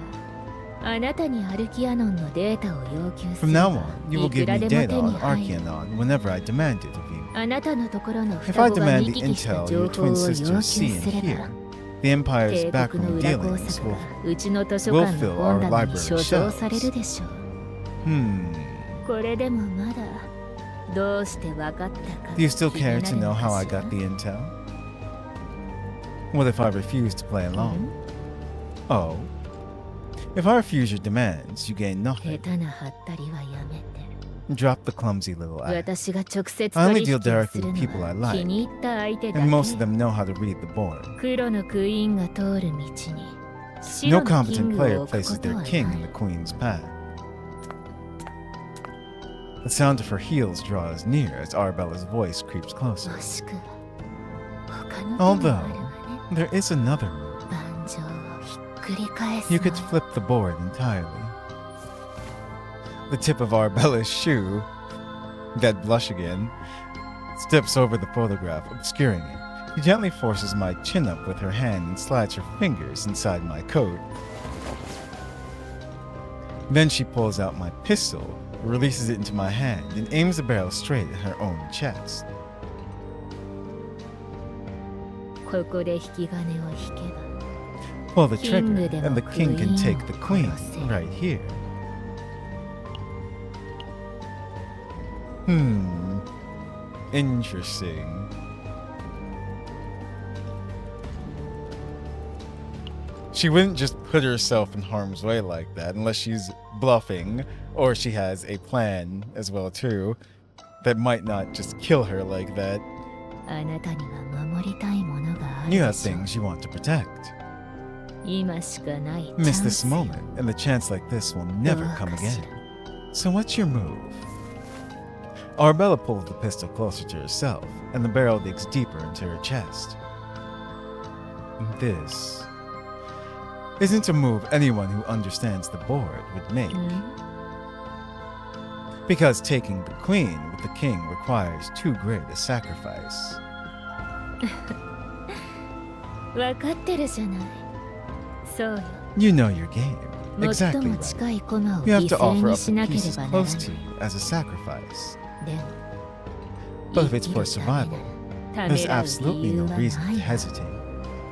あなたにアルキアノンのデータを要求す From る now わ on, you will い give くら me でも data 手に on 入る Archaeanon whenever I demand it of you. あなたのところの If 双 I 子が demand 見 the 聞きした intel 情 your 報 twin を要 sisters 求 see す and れば hear, the Empire's 帝国の backroom 裏工 dealings 作 will... がうちの図書 will 館 fill の our 本棚に library 所蔵され shelves. るでしょう。 Hmm. これでもまだどうして分かったか Do you still 気にな care る to の know か how I しら got the intel? What if I refuse to play along? Oh. If I refuse your demands, you gain 下 nothing. 手なハったりはやめて。 Drop the clumsy little act. 私が直接 I only 取引 deal を directly する with の people I は like. 気に入った相手だ And most of け。 them know how to read the board. 黒のクイーンが通る道に No 白のキン competent グを player 置く places こと their は king な in い the queen's path. The sound of her heels draws near as Arabella's voice creeps closer. もしくは他の手もあるわね。 There is another move. 盤上をひっくり返す You の could flip the board entirely. The tip of Arabella's shoe, dead blush again, steps over the photograph, obscuring it. She gently forces my chin up with her hand and slides her fingers inside my coat. Then she pulls out my pistol, releases it into my hand, and aims the barrel straight at her own chest. ここで引き金を引けば Pull the trigger, Kingでも and the king can take the queen 殺せる。 right here. Interesting. She wouldn't just put herself in harm's way like that unless she's bluffing or she has a plan as well too that might not just kill her like that. あなたには守りたいものがある You で have しょ things you want to protect. 今しかないチャン Miss ス this よ moment, and the chance like this will never どう come かし again. ら So what's your move? Arabella pulls the pistol closer to herself, and the barrel digs deeper into her chest. This isn't a move anyone who understands the board would make. うん Because taking the queen with the king requires too great a sacrifice. 分かってるじゃないそうよ You know your game. 最 Exactly も right. 近い駒を You 犠 have to 牲 offer に up し the なけれ pieces ばならない close to you as a sacrifice. でも But if 生 it's き for るため survival, ならた there's めらう absolutely 理由 no は reason な to い hesitate.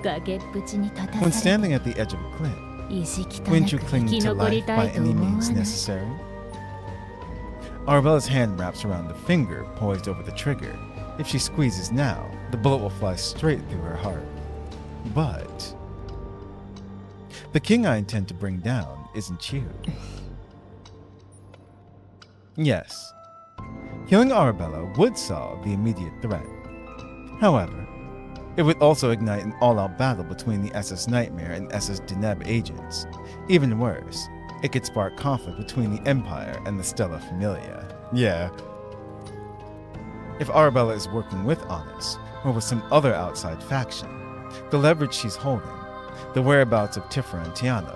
崖っぷちに立た When され standing て at the edge of a cliff, 意地汚 wouldn't く you 生 cling き to 残り life た by いと any 思わ means ない necessary? Arabella's hand wraps around the finger poised over the trigger. If she squeezes now, the bullet will fly straight through her heart. But the king I intend to bring down isn't you. Yes, killing Arabella would solve the immediate threat. However, it would also ignite an all-out battle between the SS Nightmare and SS Deneb agents. Even worse, it could spark conflict between the Empire and the Stella Familia. Yeah. If Arabella is working with Honest, or with some other outside faction, the leverage she's holding, the whereabouts of Tifra and Tiana,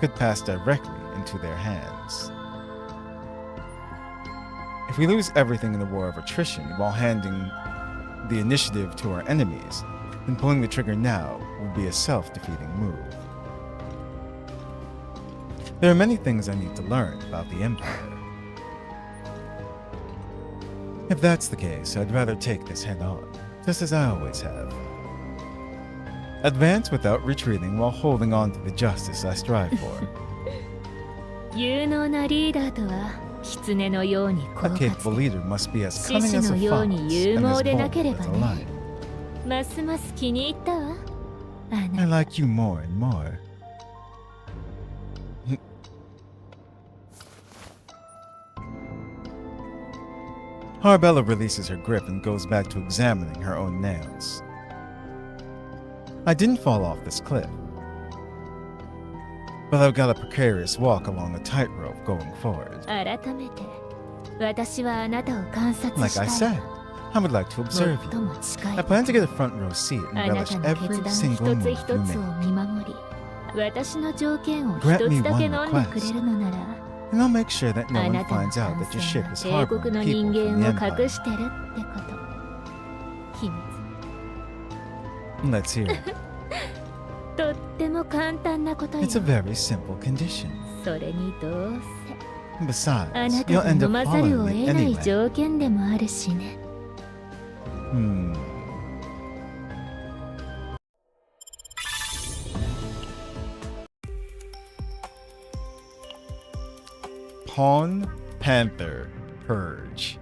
could pass directly into their hands. If we lose everything in the war of attrition while handing the initiative to our enemies, then pulling the trigger now would be a self-defeating move. There are many things I need to learn about the Empire. If that's the case, I'd rather take this head on, just as I always have. Advance without retreating while holding on to the justice I strive for. 有能なリーダーとは狐のように A 狡 capable 猾 leader must be as 獅 cunning 子 as の a よう fox に and 勇 as 猛でなけれ bold ば as a ね lion. ますます気に入ったわあ I な like you more and more. Arabella releases her grip and goes back to examining her own nails. I didn't fall off this cliff, but I've got a precarious walk along a tightrope going forward. 改めて私はあなたを観察 Like した I い said, I would like to observe 最 you. も近い I plan to get a front row seat あ and な relish たの決 every 断 single 一 move つ you 一つを make. 見守り私の条件を Grant 一 me つだけ one 飲んでくれるのなら And I'll make sure that no あ one なたの finds out 感 that your 染 ship は is 帝 harboring 国の people 人 from the 間を Empire. 隠してるってこと秘密 Let's hear it. とっても簡単なことよ It's a very simple condition. それにどうせ Besides, あな you'll たが end 飲 up まざるを following 得 me ない anyway. 条件でもあるしね Pawn Panther Purge.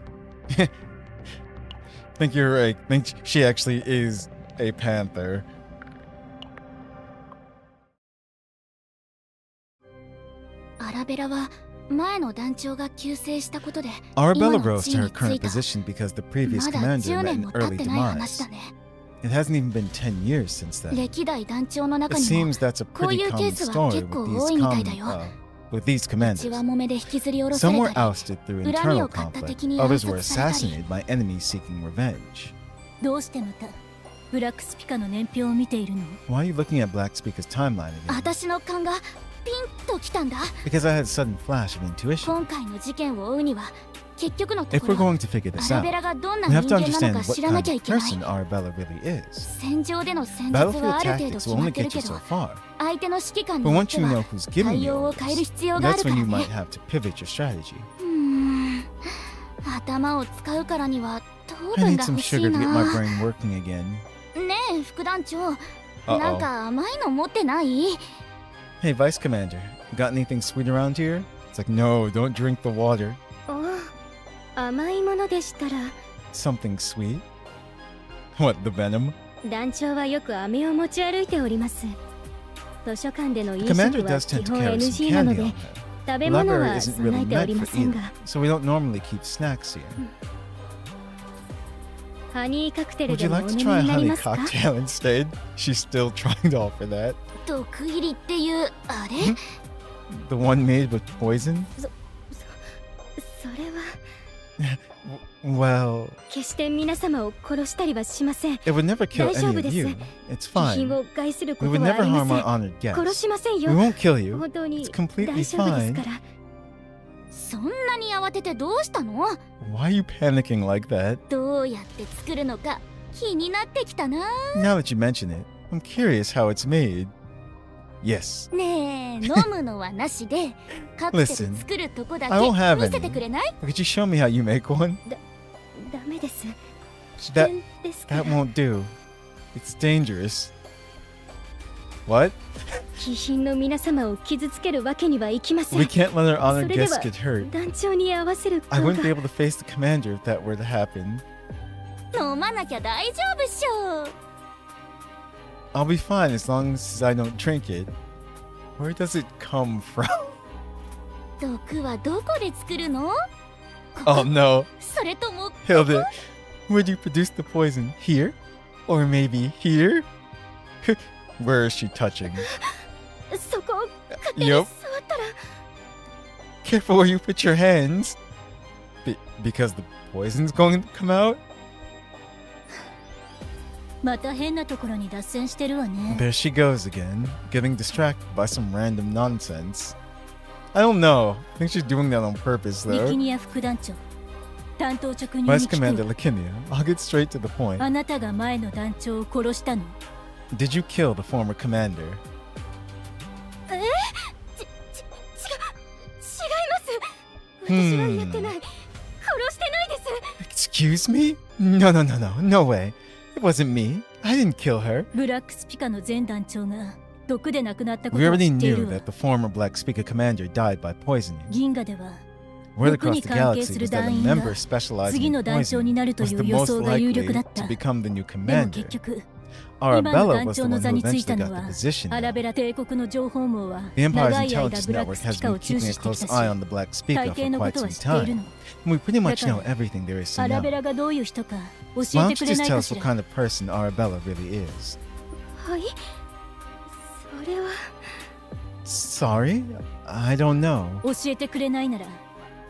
Think you're right. Think she actually is a panther. アラベラは前の団長が急逝したことで Arabella 今の rose 地 to 位 her につ current いた。 position because the previous まだ commander 10 met 年 an も経っ early てない話 demise. だね。 It hasn't even been 10 years since then. 歴代団長の It 中にも seems that's a こう pretty いうケ common ースは story 結 with 構 these 多いみたいだよ。 with these 血 commanders. はもめで引きずり下ろさ Some れ were たり、 ousted through 恨み internal を買った conflict. 敵に Others 暗 were 殺されたり。 assassinated by enemies seeking revenge. どうしてまたブラックスピカの年表を見ているの？ Why are you looking at Black Speaker's timeline again? 私の勘がピンときたんだ。 Because I had a sudden flash of intuition. 今回の事件を追うには結局のと If こ we're ろ going to figure this アラ out, ベラがどんな we 人 have to 間な understand のか what 知らな kind きゃ of いけない。 person Arabella really is. 戦場での戦術は Battlefield ある程度 tactics 決 will ま only ってる get け you ど so far. 相手の指揮官 But によっ once て you know は who's giving 対 you 応 all を変える this, 必要があ that's るか when ら you might ね。 have to pivot your strategy. 頭を使うからには糖 I 分 need が some 欲しい sugar to get my な。 brain working again. ねえ副団長、 Uh-oh. なんか甘いの持ってない？ Hey, Vice Commander, got anything sweet around here? It's like, no, don't drink the water. お甘いものでしたら Something sweet? What, the venom? 団長はよく飴を持ち歩いております。図書館での The 飲食 commander は does 基 tend to 本 carry some NG なの candy で on him. 食 The べ物 library は isn't 備 really えてお meant り for ません eating, が so we don't normally keep snacks here. ハニーカクテル Would で you もお like 飲 to み try a になり honey ますか？ cocktail instead? She's still trying to offer that. 毒入りっていうあれ？ The one made with poison? それは Well, 決して皆様を殺したりはしません。 it would never kill 大丈 any 夫 of です you. It's 貴品 fine. を害するこ We と would はあ never りま harm せ our ん。 honored 殺 guests. しません We よ。 won't kill you. 本当に It's completely 大丈夫です fine. から。そんなに慌ててどうしたの？ Why are you panicking like that? どうやって作るのか気になってきたな。 Now that you mention it, I'm curious how it's made. Yes. ねえ、飲むのはなしでカクテル Listen, 作るとこだ I don't have け見せてくれない？ Could you show me how you make one? ダメです。危 That- 険ですか That ら。 won't do. It's dangerous. What? 貴賓の皆様を傷つけるわけにはいきませ We ん。 can't let our honored それで guests は get hurt. 団長に合わせる I 顔 wouldn't be が able to face the commander if that were to happen. 飲まなきゃ大丈夫っしょ。 I'll be fine as long as I don't drink it. Where does it come from? 毒はどこで作るの？ Oh no. それとも Hilda, where'd you produce the poison? Here? Or maybe here? Where is she touching? そこを勝手に触 Yup. ったら Careful where you put your hands. Because the poison's going to come out? また変なところに脱線してるわね。 There she goes again, getting distracted by some random nonsense. I don't know. I think she's doing that on purpose ビキ though. ニア副団長、担当直入 Vice に来て Commander は Lakinia, I'll get straight to the point. あなたが前の団長を殺したの？ Did you kill the former commander? 違います。私はやってない。殺してないです。 Excuse me? No way. It wasn't me. I didn't kill her. ブラックスピカの前団長が毒で亡くなったこ We とを知 already ってい knew るわ that。the former Black Speaker commander died by poisoning. 銀河では Word 毒 across に the 関係 galaxy する was that a 団員が member specializing 次 in の団長に poison なると was い the う予 most 想が有 likely 力だっ to た。 become the new でも commander. 結局、今の Arabella 団 was the 長の one 座 who につい eventually たの got the は position. アラ now. ベラ帝国の情報網は The 長 Empire's い間 intelligence ブラック network ス has ピカ been を注 keeping 視 a してき close た eye し on the Black Speaker 大 for 抵のこ quite とは some 知っている time. の。 We pretty much だから know everything there is ア to ラベ know. ラがどういう人か教 Why え don't て you くれ just ない tell か us し what ら。 kind of person Arabella really is? はい。それは Sorry? I don't know. 教えてくれないなら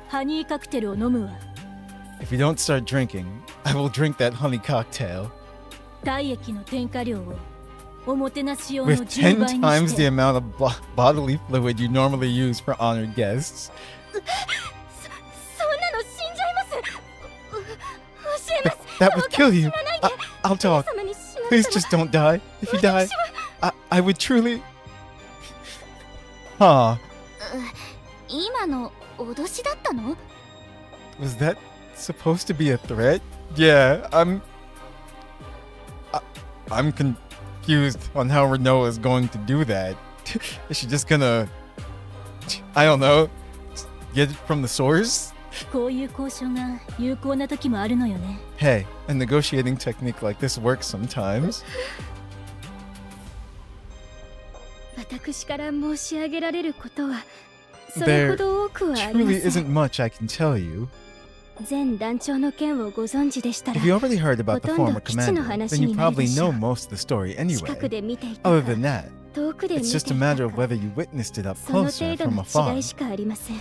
ハニーカクテルを飲むわ。 If you don't start drinking, I will drink that honey cocktail 体液の添加量をおもてなし用の with 10 10倍に times し the て amount of bodily fluid you normally use for honored guests. そんなの死んじゃいます。教えます。 That would kill you. 死なないで。 I'll talk. 神様に死な Please just don't die. If you die, I would truly. Huh. 今の脅しだったの？ Was that supposed to be a threat? Yeah, I'm confused on how Renault is going to do that. Is she just gonna, I don't know, get it from the source? こういう交渉が有効な時もあるのよね。 Hey, a negotiating technique like this works sometimes. 私から申し上げられることはそれほど多くはありま truly せん。 isn't much I can tell you. 前団長の件をご存知でしたら If you already heard about the ほとん former ど基地の commander, 話 then you になるで probably しょう。 know most of the story 近く anyway. で見ていた Other か than that, 遠くで見 it's て just a いた matter of か whether you witnessed it up その closer 程度 from の afar. 違いしかありません。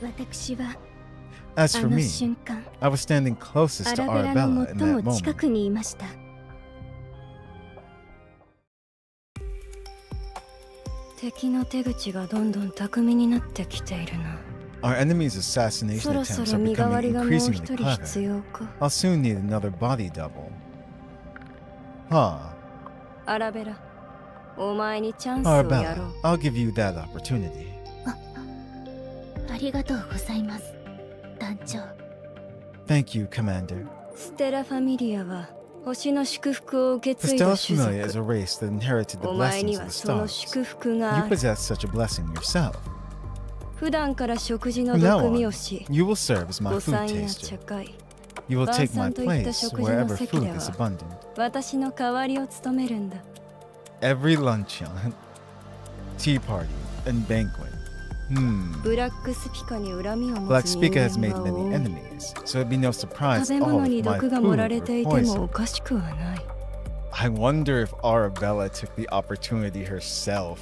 私は As あ for の me, 瞬間 I was standing ア closest to ラベラの Arabella in 最 that も近 moment. くにいました。敵の手口がどんどん巧みになってきているな。 Our enemy's そ assassination ろそ attempts ろ are 身代わ becoming りがもう一 increasingly 人必 clever. 要か。 I'll soon need another body double. Huh. アラベラ、お前にチャンスをやろ Arabella, う。 I'll give you that opportunity. ありがとうございます団長。 Thank you, Commander. ステラファミリアは星の祝福を受け The 継いだ Stealth 種 Familia is 族。 a race that inherited the お前に blessings は of the その stars. 祝福が You ある。 possess such a blessing yourself. 普段から食事の From now 毒味を on, し、 you will serve as my ご food 餐や茶 taster. 会、 You will take my 晩餐といった place 食事の wherever 席で food は is abundant. 私の代わりを務めるんだ。 Every luncheon, tea party, and banquet. ブラックスピカに恨みを持 Black つ人 Speaker has 間 made は many 多い。 enemies, so it'd be no 食 surprise べ all 物 of に my 毒が food 盛られてい were ても poisoned. おかしくはない。I wonder if Arabella took the opportunity herself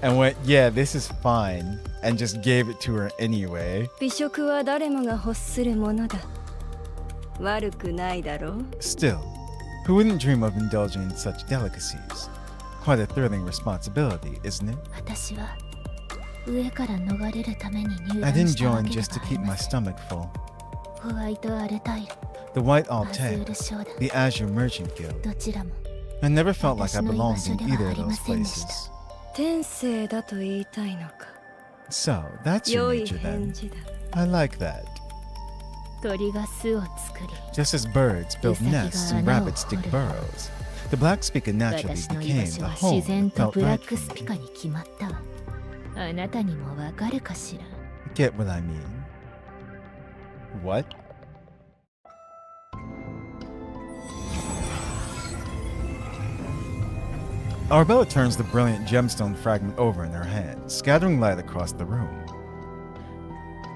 and went, yeah, this is fine, and just gave it to her anyway. 美食は誰もが欲するものだ。悪くないだろう。 Still, who wouldn't dream of indulging in such delicacies? Quite a thrilling responsibility, isn't it? 私は上から逃れるために入 I 団 didn't したわ join けで just to はあ keep り my ません。 stomach full. ホワイトアルタイル、 The White アズー Altair, ル商団、 the Azure Merchant Guild. どちらも I never felt like I 私の居場 belonged 所 in では either あ of りま those せんでした places. 天性だと言いたいのか。 So, that's 良 your い nature 返 then. 事だ。 I like that. 鳥が巣を作り、 Just as birds build nests and rabbits dig burrows, the Black Speaker naturally 私の居場 became 所 the は home 自然 that と felt ブラ right ック for スピ me. カに決まったわ。あなたにもわかるかしら。 Get what I mean? What? Arabella turns the brilliant gemstone fragment over in her hand, scattering light across the room.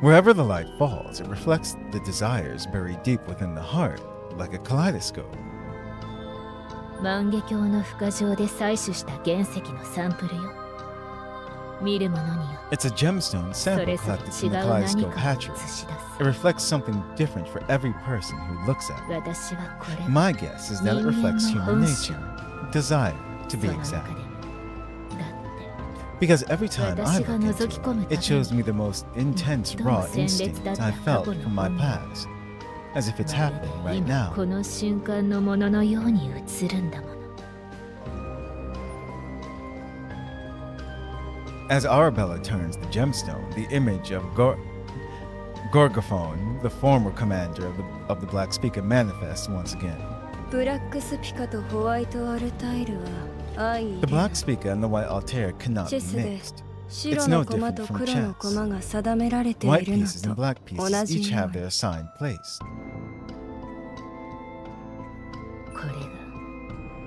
Wherever the light falls, it reflects the desires buried deep within the heart, like a kaleidoscope. 万華鏡の孵化場で採取した原石のサンプルよ。見る者によ It's a gemstone そ sample れぞれ collected 違 from う the 何 kaleidoscope かを hatchery. 映し出 It reflects something different for every person who looks at it. す。私はこれを My guess is that it reflects human nature, desire, to そ be の中 exact. でも。だって Because every time I 私が look 覗き into 込む it, た it びに shows me the most intense 最も raw 鮮烈 instinct だった I 過 felt 去の from my 本能 past, as if it's まる happening で right 今 now. この瞬間のもののように映るんだもの。 As Arabella turns the gemstone, the image of Gorgophone, the former commander of the Black Speaker, manifests once again. ブラックスピカとホワイトアルタイルは相入 The れ Black る。 Speaker and the White Altair cannot チェ be スで mixed. 白の駒と黒の駒が定められてい White るの pieces and と black 同 pieces じ each よう have に their assigned place. こ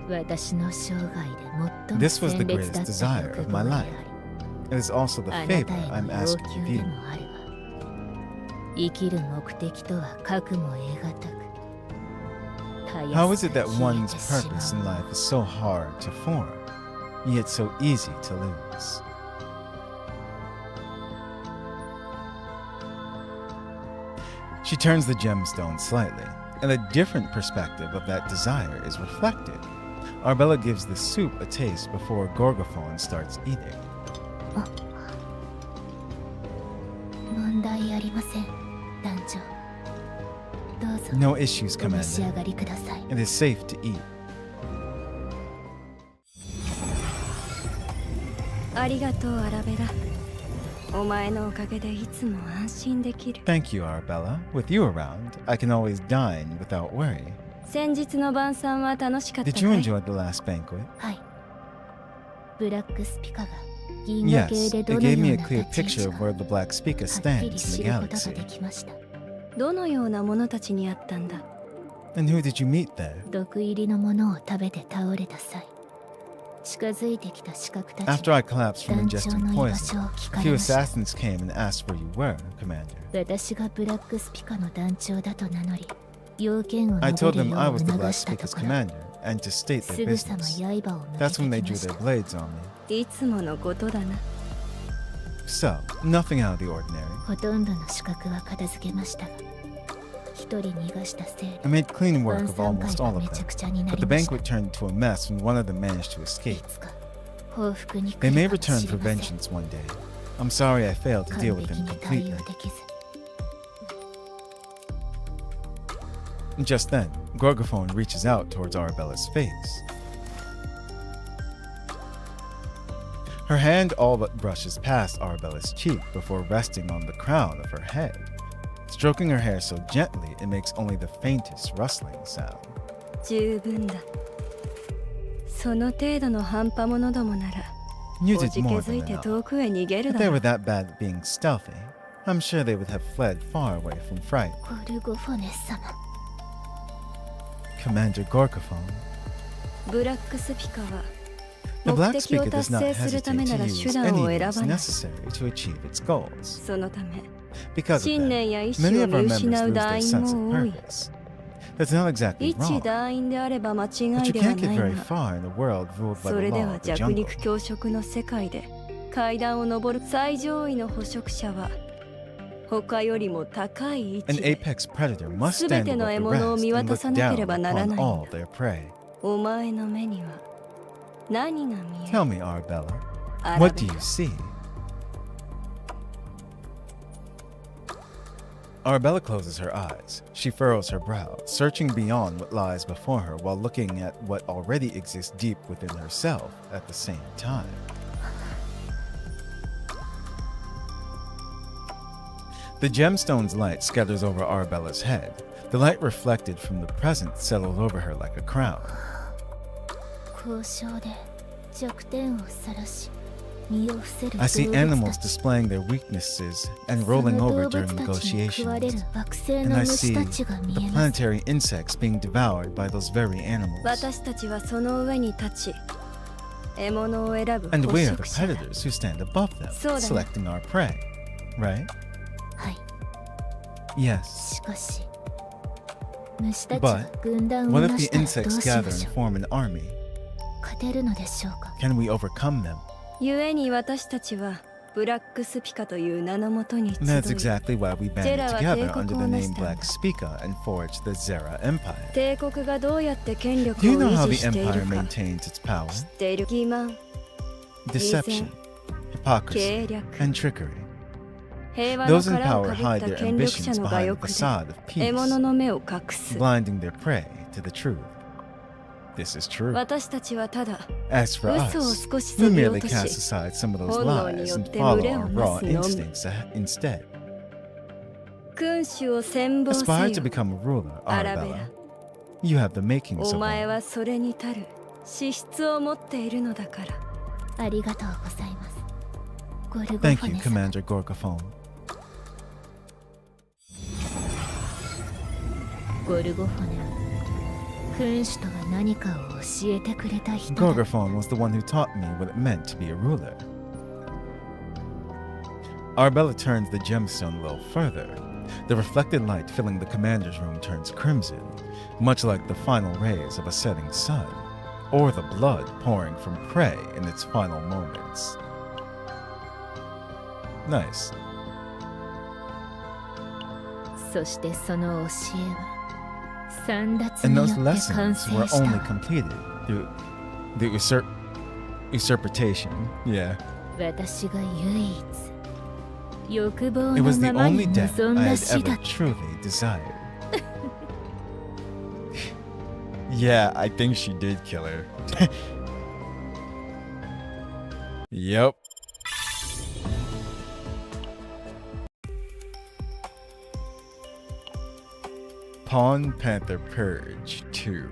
れが私の生涯で最も This was the 鮮烈だ greatest った desire 欲 of 望 my であ life. り It is also the あなた favor へ I'm の要 asking 求 of で you. もあるわ。生きる目的とは核も得難く、たや How す is it く that 消え one's てし purpose ま in う。 life is so hard to form, yet so easy to lose? She turns the gemstone slightly, and a different perspective of that desire is reflected. Arbella gives the soup a taste before Gorgophone starts eating. 問題ありません、団長。どうぞ No issues, お召し上 Commander. がりください。 It is safe to eat. ありがとうアラベラ。お前のおかげでいつも安心できる。 Thank you, Arabella. With you around, I can always dine without worry. 先日の晩餐は楽しかったか Did you い？ enjoy the last banquet? はい。ブラックスピカが銀河 Yes, 系で it どのよ gave う me a な clear 立ち位 picture 置 of か where the Black Speaker はっきり stands 知 in the ることが galaxy. できました。どのような者たちに会ったんだ？ And who did you meet there? 毒入りのものを食べて倒れた際、近づいてきた刺客たち After I collapsed from 団長 ingesting の居場 poison, 所を聞 a か few れました assassins came and asked where you were, Commander. 私がブラックスピカの団長だと名乗り要件を I 述べ told る them よ I う was the 促 Black したと Speaker's ころ commander, and to state す their ぐさま business. 刃を向け That's て when they き drew まし their た blades on me. いつものことだな。 So, nothing out of the ordinary. ほとんどの資格は片付けましたが一人逃がしたせい I で made clean work 晩 of 餐 almost 会 all が of めちゃ them, くちゃにな but り the ました banquet turned into a mess when one of them managed to い escape. つか報復に来 They る may かも return し for れません vengeance one day. I'm sorry I failed to 完 deal 璧 with them に対 completely. 応できず Just then, Gorgophone reaches out towards Arabella's face. Her hand all but brushes past Arabella's cheek before resting on the crown of her head, stroking her hair so gently it makes only the faintest rustling sound. 十分だ。その程度の半端者どもなら、 You お did じけ more づい than て enough. 遠くへ逃げる If だ they ろ were that bad at being stealthy, I'm sure they would have fled far away from fright. ゴルゴフォネ様 Commander Gorgophone. ブラックスピカは The 目 Black 的を Speaker 達 does not 成するため hesitate な to ら use 手段 any を選 means ばない。 necessary to achieve its goals. そのため Because of 信念 that, や意志 many を of our 見 members 失う lose their 団員 sense of も多い。 purpose. That's not exactly 一 wrong, 団員であれば間違 but い you では can't な get い very が、 far in a world ruled by そ the れで law は of the 弱 jungle. 肉強食の世界で階段を上る最上位の捕食者は他よりも高い位 An 置で apex predator must 全 stand ての above 獲 the 物を rest 見 and 渡 look さなけれ down ばなら upon ないん all だ。 their prey. お前の目には何が見え Tell る？ me, Arabella, アラ what ベ do ラ you see? Arabella closes her eyes. She furrows her brow, searching beyond what lies before her while looking at what already exists deep within herself at the same time. The gemstone's light scatters over Arabella's head. The light reflected from the present settled over her like a crown. 交渉で弱点を晒し身を伏せる I see 動物 animals たち displaying their weaknesses and そ rolling の over 動 during 物たちに食われる negotiations. 惑星 And の I 虫 see たちが見 the えます planetary insects being devoured by those very animals. 私たちはその上に立ち獲物を選ぶ And 捕 we are the 食者だ。 predators who stand above them, そうだね。 selecting our prey. Right? はい Yes. しかし虫たち But が軍団を What な if し the たらどう insects しま gather し and ょう form an army? 勝てるのでしょうか Can we overcome them? 故に私たちはブラックスピカという名のもとに集 And that's い exactly why we banded Zera は together 帝国 under を the 成 name したんだ。 Black Speaker and forged the Zera Empire. 帝国がどうやって権力 Do を you know how 維持 the している Empire か maintains its power? 知っている。欺瞞、 Deception, hypocrisy, 計略、 and trickery. 平和の Those in 殻を power かぶ hide った their 権力者 ambitions の我 behind the 欲で facade of 獲 peace, 物の目を隠す。 blinding their prey to the truth. This is true. 私たちはただ As for 嘘を us, 少し we そぎ merely 落と cast し aside some of those 本能に lies よっ and て follow 群れを our な raw すのみ。 instincts instead. 君主を羨望せ Aspire to よ。 become a ruler, アラベ Arabella. ラ、 You have the makings お of 前 one. はそれに足る資質を持っているのだから。ありがとうございますゴルゴフ Thank ォ you, ネ様 Commander Gorgophone. ゴルゴフォネは君主とは何かを教えてくれた人だ Gorgophone was the one who taught me what it meant to be a ruler. Arabella turns the gemstone a little further. The reflected light filling the commander's room turns crimson, much like the final rays of a setting sun, or the blood pouring from prey in its final moments. Nice. そしてその教えは散奪 And に those よって完 lessons 成 were した only completed through the usurpation. Yeah. 私が唯一欲望 It の was the ままに only death 望ん I だ had 死だ ever truly desired. Yeah, I think she did kill her. Yep. Pawn Panther Purge 2.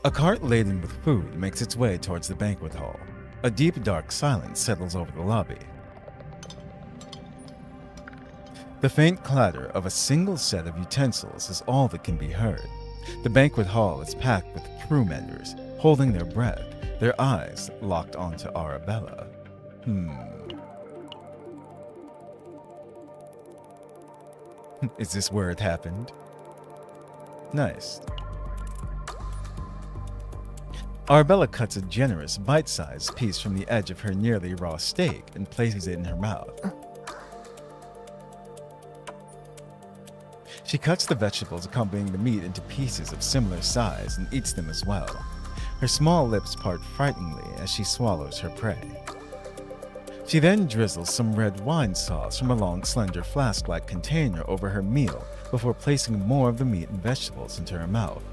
A cart laden with food makes its way towards the banquet hall. A deep, dark silence settles over the lobby. The faint clatter of a single set of utensils is all that can be heard. The banquet hall is packed with crew members, holding their breath, their eyes locked onto Arabella. Is this where it happened? Nice. Arabella cuts a generous, bite-sized piece from the edge of her nearly raw steak and places it in her mouth. She cuts the vegetables accompanying the meat into pieces of similar size and eats them as well. Her small lips part frighteningly as she swallows her prey. She then drizzles some red wine sauce from a long, slender flask-like container over her meal before placing more of the meat and vegetables into her mouth.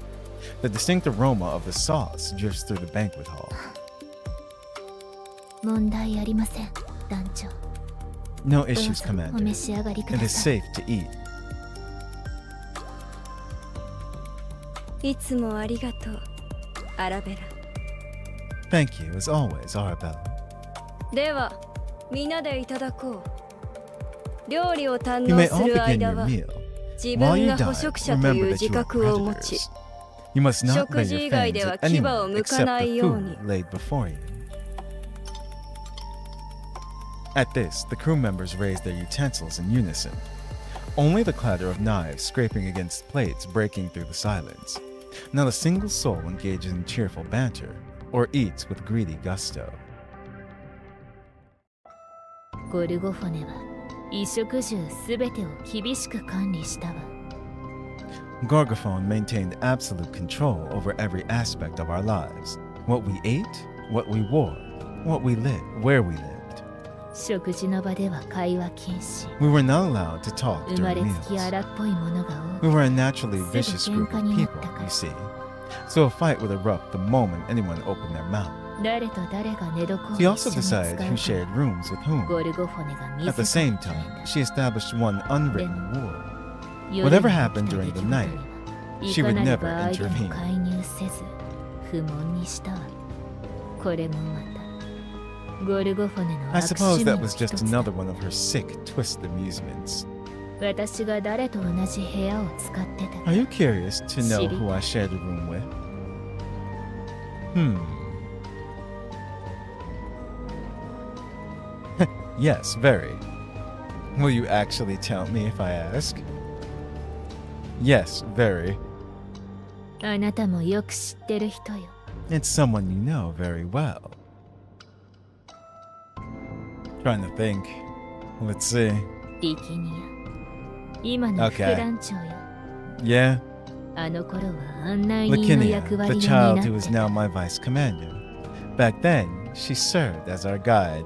The distinct aroma of the sauce drifts through the banquet hall. 問題ありません、団長。 No どう issues, ぞお Commander. 召し上がりく It だ is さい。 safe to eat. いつもありがとうアラベラ。 Thank you, as always, Arabella. では皆でいただこう。料理を堪 You 能 may す all る begin 間 your は meal. 自 While 分 you が dine, 捕食者と remember いう that 自 you are 覚を持ち predators. You must not 食 lay 事 your 以外 fangs では at 牙を anyone 向か except ない the ように food laid before you. At this, the crew members raise their utensils in unison. Only the clatter of knives scraping against plates breaking through the silence. Not a single soul engages in cheerful banter or eats with greedy gusto. ゴルゴフォネは衣食住すべてを厳しく管理したわ。 Gorgophone maintained absolute control over every aspect of our lives. What we ate, what we wore, what we lived, where we lived. 食事の場では会話禁止。 We were not allowed to talk 生ま during れつき meals. 荒っぽいものが We 多 were a naturally vicious group of すぐ喧嘩になっ people, たから。 you see. So a fight would erupt the moment anyone opened their mouth. く誰と誰が寝床を She 一 also 緒に使 decided う who shared か rooms with whom. ゴルゴフォネが At the 自ら same 決め time, she established one unwritten rule. 夜 Whatever に happened 起きた during 出 the 来事 night, には she いか would なる never 場合で intervene. も介入せず不問にしたわ。これもまたゴルゴフォネの I 悪 suppose 趣味 that の was 一 just つだ。 another one of her sick, twisted amusements. 私が誰と同じ部屋を使ってた Are か you curious to know Shitty. who I shared a room with? Yes, very. Will you actually tell me if I ask? Yes, very. あなたもよく知ってる人よ。 It's someone you know very well. Trying to think. Let's see. リキニア。今の副 Okay. 団長よ。 Yeah, あの頃は案内人の Lakinia, 役 the 割を child 担 who っ is てた。 now my vice commander. Back then, she served as our guide.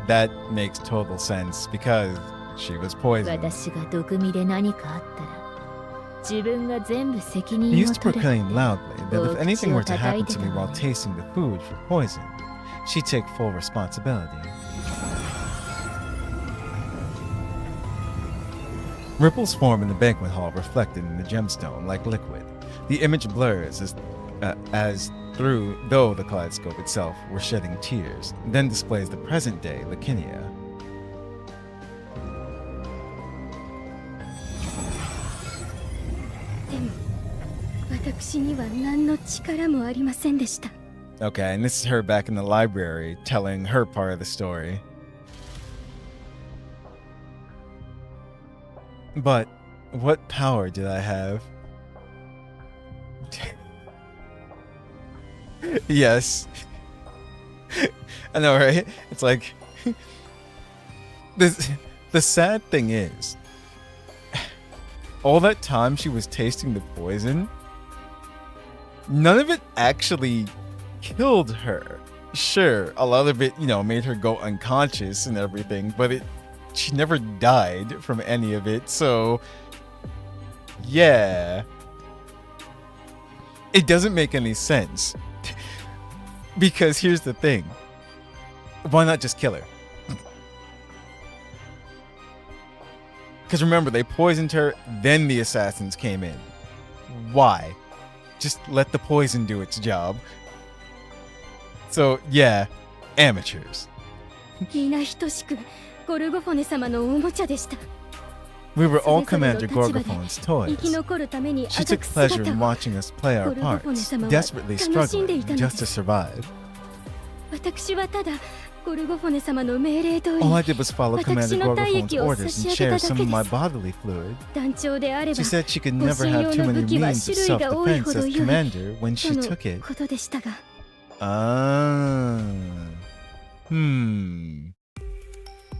That makes total sense because she was poisoned. 私が毒味で何かあったら自分が全部責 He 任を used to 取る。 proclaim loudly that if anything were to happen to me while 口を叩いてたわね。 tasting the food for poison, she'd take full responsibility. Ripples form in the banquet hall reflected in the gemstone like liquid. The image blurs as through though the kaleidoscope itself were shedding tears, then displays the present day Lakinia. でも私には何の力もありませんでした。 Okay, and this is her back in the library telling her part of the story. But what power did I have? Yes. I know, right? It's like the sad thing is all that time she was tasting the poison, none of it actually killed her. Sure, a lot of it, made her go unconscious and everything, but she never died from any of it. So yeah, it doesn't make any sense. Because here's the thing. Why not just kill her? Because remember, they poisoned her, then the assassins came in. Why? Just let the poison do its job. So, yeah, amateurs. 皆等しくゴルゴフォネ様のおもちゃでした。 We were all それぞれ Commander の立場で Gorgophone's 生 toys. き残るために She あが took く pleasure 姿 in を watching us play our ゴルゴフォネ parts, 様は desperately 楽しんでい struggling たの just で to す。 survive. 私はただゴルゴフォネ様の命令通り All I did was follow 私 Commander の体 Gorgophone's 液を orders 差 and し上げ share ただ some け of で my す。 bodily fluid. 団長であれば She said she could ご never 信 have 用 too の many 武器は means of 種類が多い self-defense ほど as 良い commander when と she の took it. ことでしたが、 Hmm.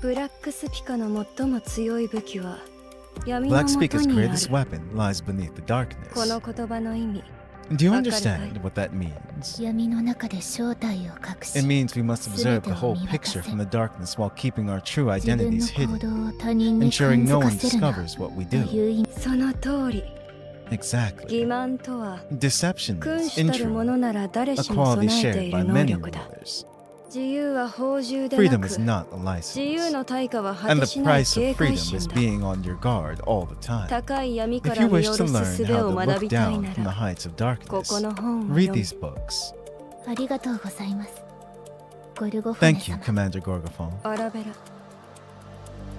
ブラックスピカの最も強い武器は闇の Black 元 Speaker's にあ greatest る。 weapon lies beneath the この darkness. 言葉の意味、 Do you わかるかい？ understand what that means? 闇の中で正体を隠 It し means we must observe the whole 全てを見渡せ。 picture from the darkness while keeping our true 自分の identities 行 hidden, 動を他人に ensuring 感 no づ one かせるな discovers what we と do. いう意味。その通り。 Exactly. 欺瞞とは Deception 君 is, 主 in たるも truth, のなら誰 a しも quality 備えて shared い by る能 many 力だ。 rulers. 自由は放縦でな Freedom く、 is not a 自由 license, の対価は果 and て the しない price of 警戒 freedom 心 is だ。 being on your guard all the time. 高い闇か If ら you 見 wish 下 to ろす learn 術 how を to 学 look びたい down な from the ら、 heights of ここ darkness, の本を read 読 these む。 books. ありがとうございます。ゴルゴフォネ Thank you, 様。 Commander Gorgophone. アラベ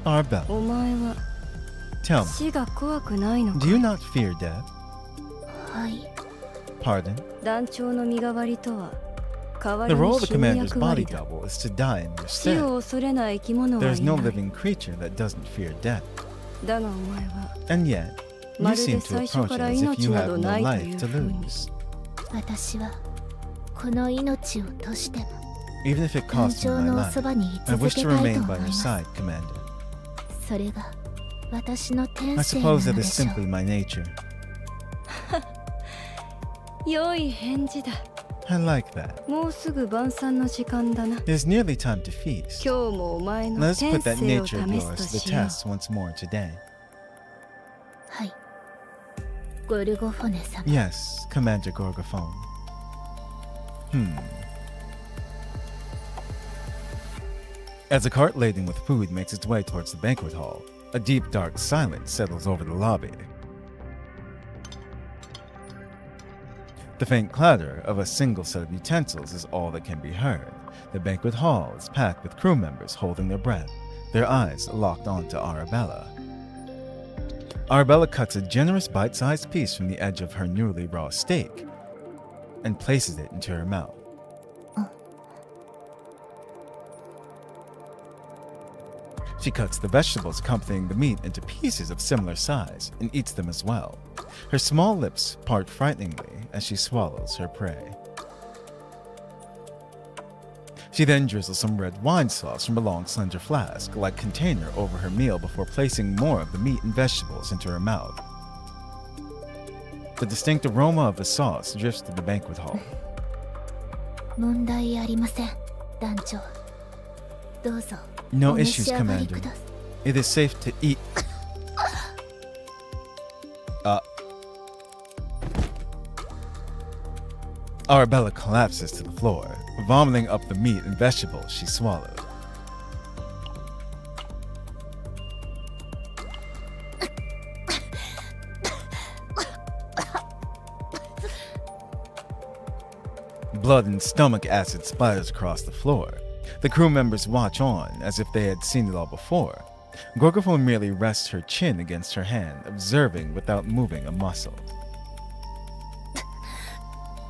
ラ、 Arabella, お前は tell me, 死が怖くないのか？ do you not fear death? はい。 Pardon? 団長の身代わりとは、代わ The り role に of the 死ぬ commander's 役割 body だ。 double is to die in your 死 stead. を恐れない生き物 There は is い no ない。 living creature that doesn't fear death. だがお前は And yet, ま you るで seem to 最初 approach か it ら as if 命 you な have ど no ないとい life う to ふうに。 lose. 私はこの命を賭しても Even if it 団 costs you 長 my のお life, そばに居 I 続 wish け to たいと remain 思 by い your ます。 side, Commander. それが私の I 天性な suppose の that で is しょう。 simply my nature. 良い返事だ。 I like that. もうすぐ晩餐の時間だな。 It is nearly time to feast. 今日もお前の Let us 天 put that 性を nature of 試す yours と to the しよう。 test once more today. はい。ゴルゴフォネ様。 Yes, Commander Gorgophone. As a cart laden with food makes its way towards the banquet hall, a deep, dark silence settles over the lobby. The faint clatter of a single set of utensils is all that can be heard. The banquet hall is packed with crew members holding their breath, their eyes locked onto Arabella. Arabella cuts a generous bite-sized piece from the edge of her newly raw steak and places it into her mouth. She cuts the vegetables accompanying the meat into pieces of similar size and eats them as well. Her small lips part frighteningly as she swallows her prey. She then drizzles some red wine sauce from a long, slender flask-like container over her meal before placing more of the meat and vegetables into her mouth. The distinct aroma of the sauce drifts through the banquet hall. 問題ありません、団長。どうぞ。 No お召 issues, し上がり Commander. ください。 It is safe to eat. Arabella collapses to the floor, vomiting up the meat and vegetables she swallowed. Blood and stomach acid splatters across the floor. The crew members watch on as if they had seen it all before. Gorgophone merely rests her chin against her hand, observing without moving a muscle.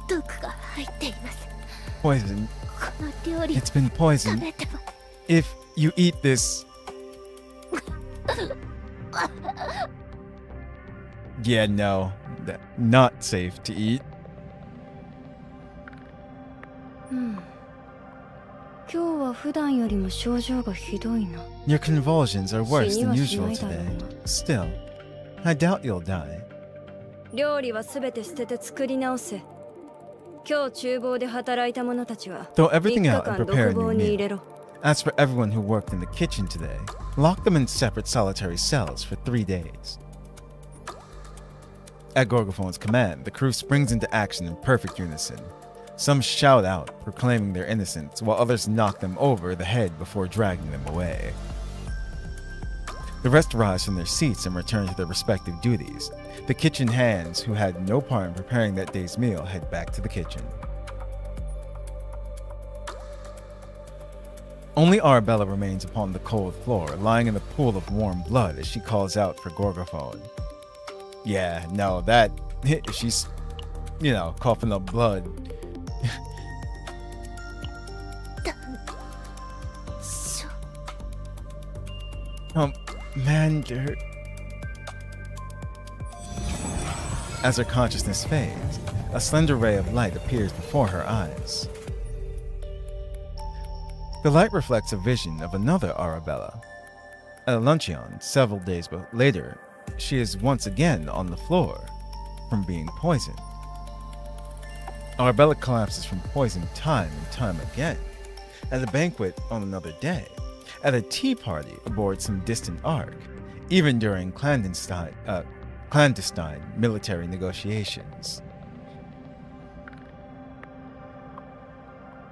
毒が入っています。 Poison. この料理 It's been 食 poisoned. べては If you eat this... Yeah, no. Not safe to eat. 今日は普段よりも症状がひどいな。 Your convulsions are worse than 死には usual しないだろう today. な。 Still, I doubt you'll die. 料理はすべて捨てて作り直せ。今日厨房で働いた者たちは Throw 3 everything 日 out 間 and 独 prepare a 房 new に入れ meal. ろ。 As for everyone who worked in the kitchen today, lock them in separate solitary cells for 3 days. At Gorgophone's command, the crew springs into action in perfect unison. Some shout out, proclaiming their innocence, while others knock them over the head before dragging them away. The rest rise from their seats and return to their respective duties. The kitchen hands, who had no part in preparing that day's meal, head back to the kitchen. Only Arabella remains upon the cold floor, lying in a pool of warm blood as she calls out for Gorgophone. Yeah, no, that... she's, coughing up blood. Commander... As her consciousness fades, a slender ray of light appears before her eyes. The light reflects a vision of another Arabella. At a luncheon several days later, she is once again on the floor from being poisoned. Arabella collapses from poison time and time again. At a banquet on another day, at a tea party aboard some distant ark, even during clandestine military negotiations.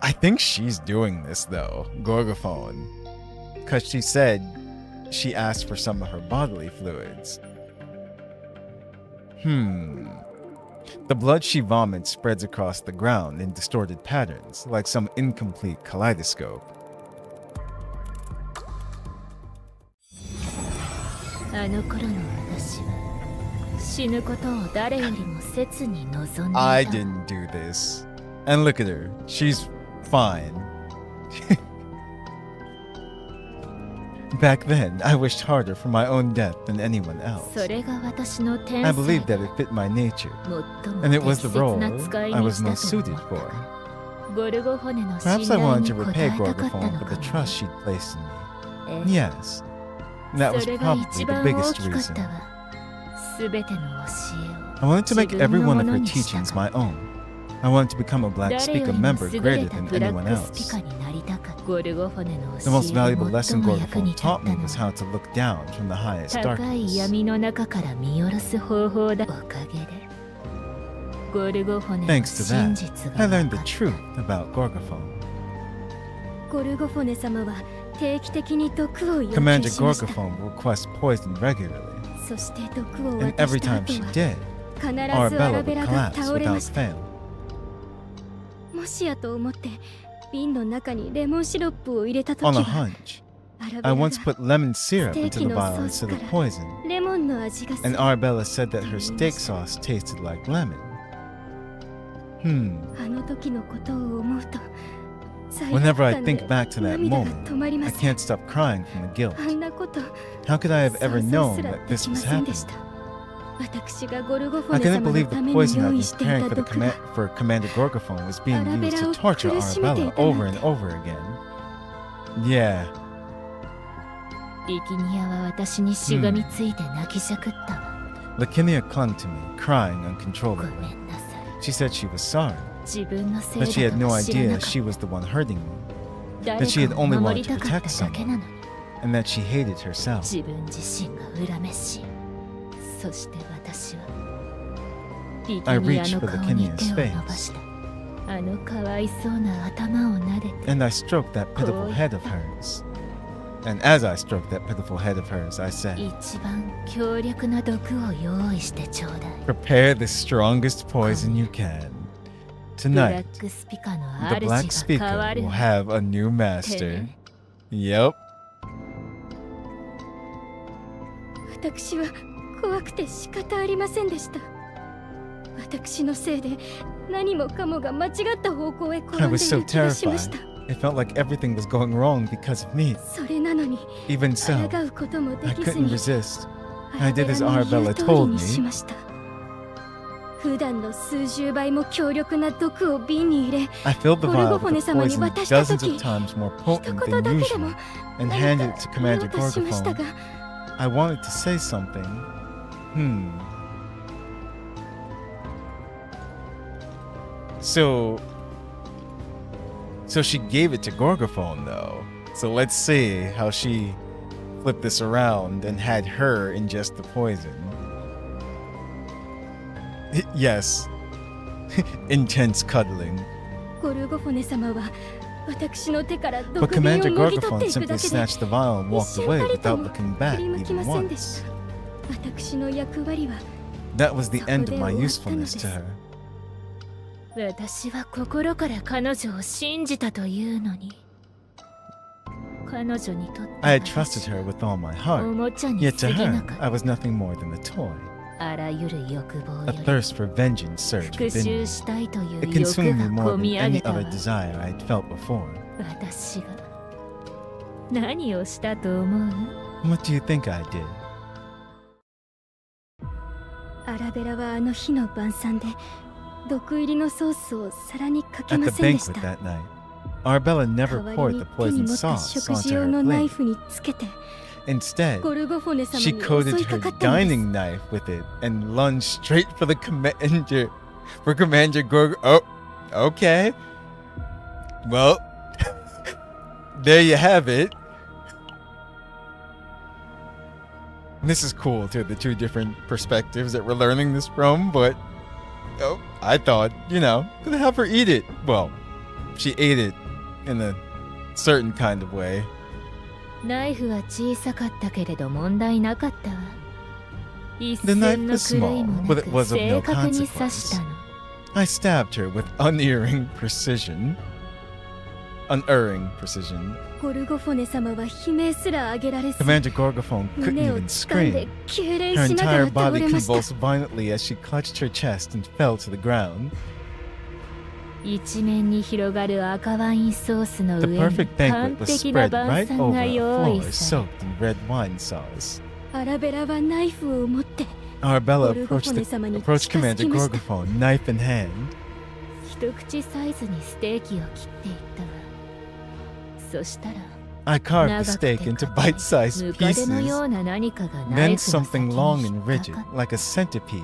I think she's doing this though, Gorgophone, because she said she asked for some of her bodily fluids. The blood she vomits spreads across the ground in distorted patterns, like some incomplete kaleidoscope. あの頃の私は死ぬことを誰よりも切に望んでいた。 I didn't do this. And look at her. She's fine. Back then, I wished harder for my own death than anyone else. それが私の天 I 性 believed that it fit my nature, and it was the role I was most suited for. ゴルゴフォネの信 Perhaps I 頼 wanted に to 応 repay えたかった Gorgophone の for か the も。 trust she'd placed in me. ええ Yes, and that was それが probably 一 the 番 biggest 大きかっ reason. たわ。すべての教えを I wanted to make 自分 every の one も of の her にした teachings か my った own. I wanted to become a Black 誰よ Speaker りも member 優れ greater た than ブラッ anyone クスピ else. カになりたかった。ゴルゴフォネの The 教 most え valuable が lesson 最も役 Gorgophone に立っ taught た me の was は how to look down from the highest 高い darkness. 闇の中から見下ろす方法だおかげでゴルゴフォネの Thanks to 真 that, 実 I が learned 分 the かっ truth about Gorgophone. ゴルゴフォネ様は定期的に毒を要求 Commander しました。 Gorgophone would request poison regularly, そして毒を and 渡 every した time 後 she は did, 必ずア Arabella ラ would ベラが collapse 倒れ without ました。 fail. もしやと思って瓶の中にレモンシロップを入れた時 On a は hunch, アラベ I ラが once put lemon syrup into the Steakの vial ソース instead of から poison, レモンの味がす and る。 Arabella said that her steak sauce tasted like lemon. あの時のことを思うと罪悪 Whenever I 感で think back to that 涙が moment, 止まりま I せん。 can't stop crying from the guilt. あんなこと How could I have ever 想像 known すら that で this きま was せんで happening? した。私がゴルゴフォ I ネ couldn't 様の believe た the めに poison 用 I'd 意 been していた preparing 毒が for Commander Gorgophone was being used to torture Arabella over and over again. Yeah, リキニアは私にしがみついて泣きじゃくったわ。 Lakinia clung to me, crying ご uncontrollably. めんなさい。 She said she was sorry, 自分のせい that she だ had と no は知らな idea かった she was the one hurting me, 誰 that she had かを only 守 wanted り to たかっ protect ただけな someone, のに and that she hated herself. 自分自身が恨めしい。そして私はリキ I ニア reached の for 顔 the に Kenya's 手を伸ばした。あのかわいそうな頭を撫でて And I stroked that pitiful head of hers. And as I stroked that pitiful head of hers, I said, 一番強力な毒を用意してちょうだい。 Prepare the strongest poison you can. ブラ Tonight, ックスピカの the Black 主が変わ Speaker る will have a new master. て Yep. 私は怖くて仕方ありませんでした。私のせいで何もかもが間違った方向へ転 I んで was so いき出しました。 terrified. It felt like everything was going wrong because of me. それなのに Even so, 抗うこともで I きず couldn't に resist. ア I ラベ did as ラの言 Arabella う通り told に me. しました。普段の数十倍も強力な毒を瓶に入れ、 I filled the vial with the Gorgophone様に poison 渡した dozens 時、 of times more 一 potent 言 than だけで usual も and 何 handed か it to 言お Commander うとしました Gorgophone. が、 I wanted to say something. So she gave it to Gorgophone though. So let's see how she flipped this around and had her ingest the poison. Yes. Intense cuddling. ゴルゴフォネ様は私の手から But 毒瓶を Commander もぎ取って Gorgophone いくだ simply けで、 snatched the vial and 一 walked 瞬 away たりと without も looking 振 back り向き even ませんでし once. た。私の役割は That was the end of my そこで終わったの usefulness です。 to her. 私は心から彼女を信じたというのに彼女にとって I had trusted her with all my お heart, もちゃに yet 過 to ぎな her, かっ I was nothing more than a toy. た。あらゆる欲望 A より thirst for vengeance surged 復 within 讐 me. したいという It 欲 consumed me が more こみ than 上げ any たわ。 other desire I had felt before. 私が何をしたと思う？ What do you think I did? アラベラはあの日の晩餐で毒入りのソースを皿にかけ At ま the せんでし banquet た。 that night, Arabella 代 never わ poured り the に手に poisoned 持った sauce 食 onto 事用 her のナイ plate. フにつけて Instead, ゴルゴフォネ様 she に襲 coated いか her かったのです。 dining knife with it and lunged straight for the commander. For Commander Gorg. Oh, okay. Well, there you have it. This is cool too, the two different perspectives that we're learning this from, but oh, I thought, gonna have her eat it. Well, she ate it in a certain kind of way. ナイフは小さかったけれど問題なかったわ。一 The knife 寸の was 狂い small, も but な it く was of 正 no 確に刺した consequence. の。 I stabbed her with unerring precision. Unerring precision. ゴルゴフォネ様は悲鳴すら上げられず Commander Gorgophone couldn't 胸を even 掴んで scream. 痙攣 Her しながら entire 倒 body れました。 convulsed violently as she clutched her chest and fell to the ground. 一面に広がる赤ワインソースの The 上に perfect 完 banquet was 璧な spread 晩 right 餐 over が a 用 floor 意され soaked in red wine sauce. アラベラはナイフを持って Arabella Gorgophone approached 様に approached 近づき Commander ました。 Gorgophone, knife in hand. 一口サイズにステーキを切っていったわ。そしたら I carved 長 the くて steak into 硬い bite-sized ムカデの pieces. ような何かがナイ Then フの先 something に long 引 and っか rigid, かっ like a centipede,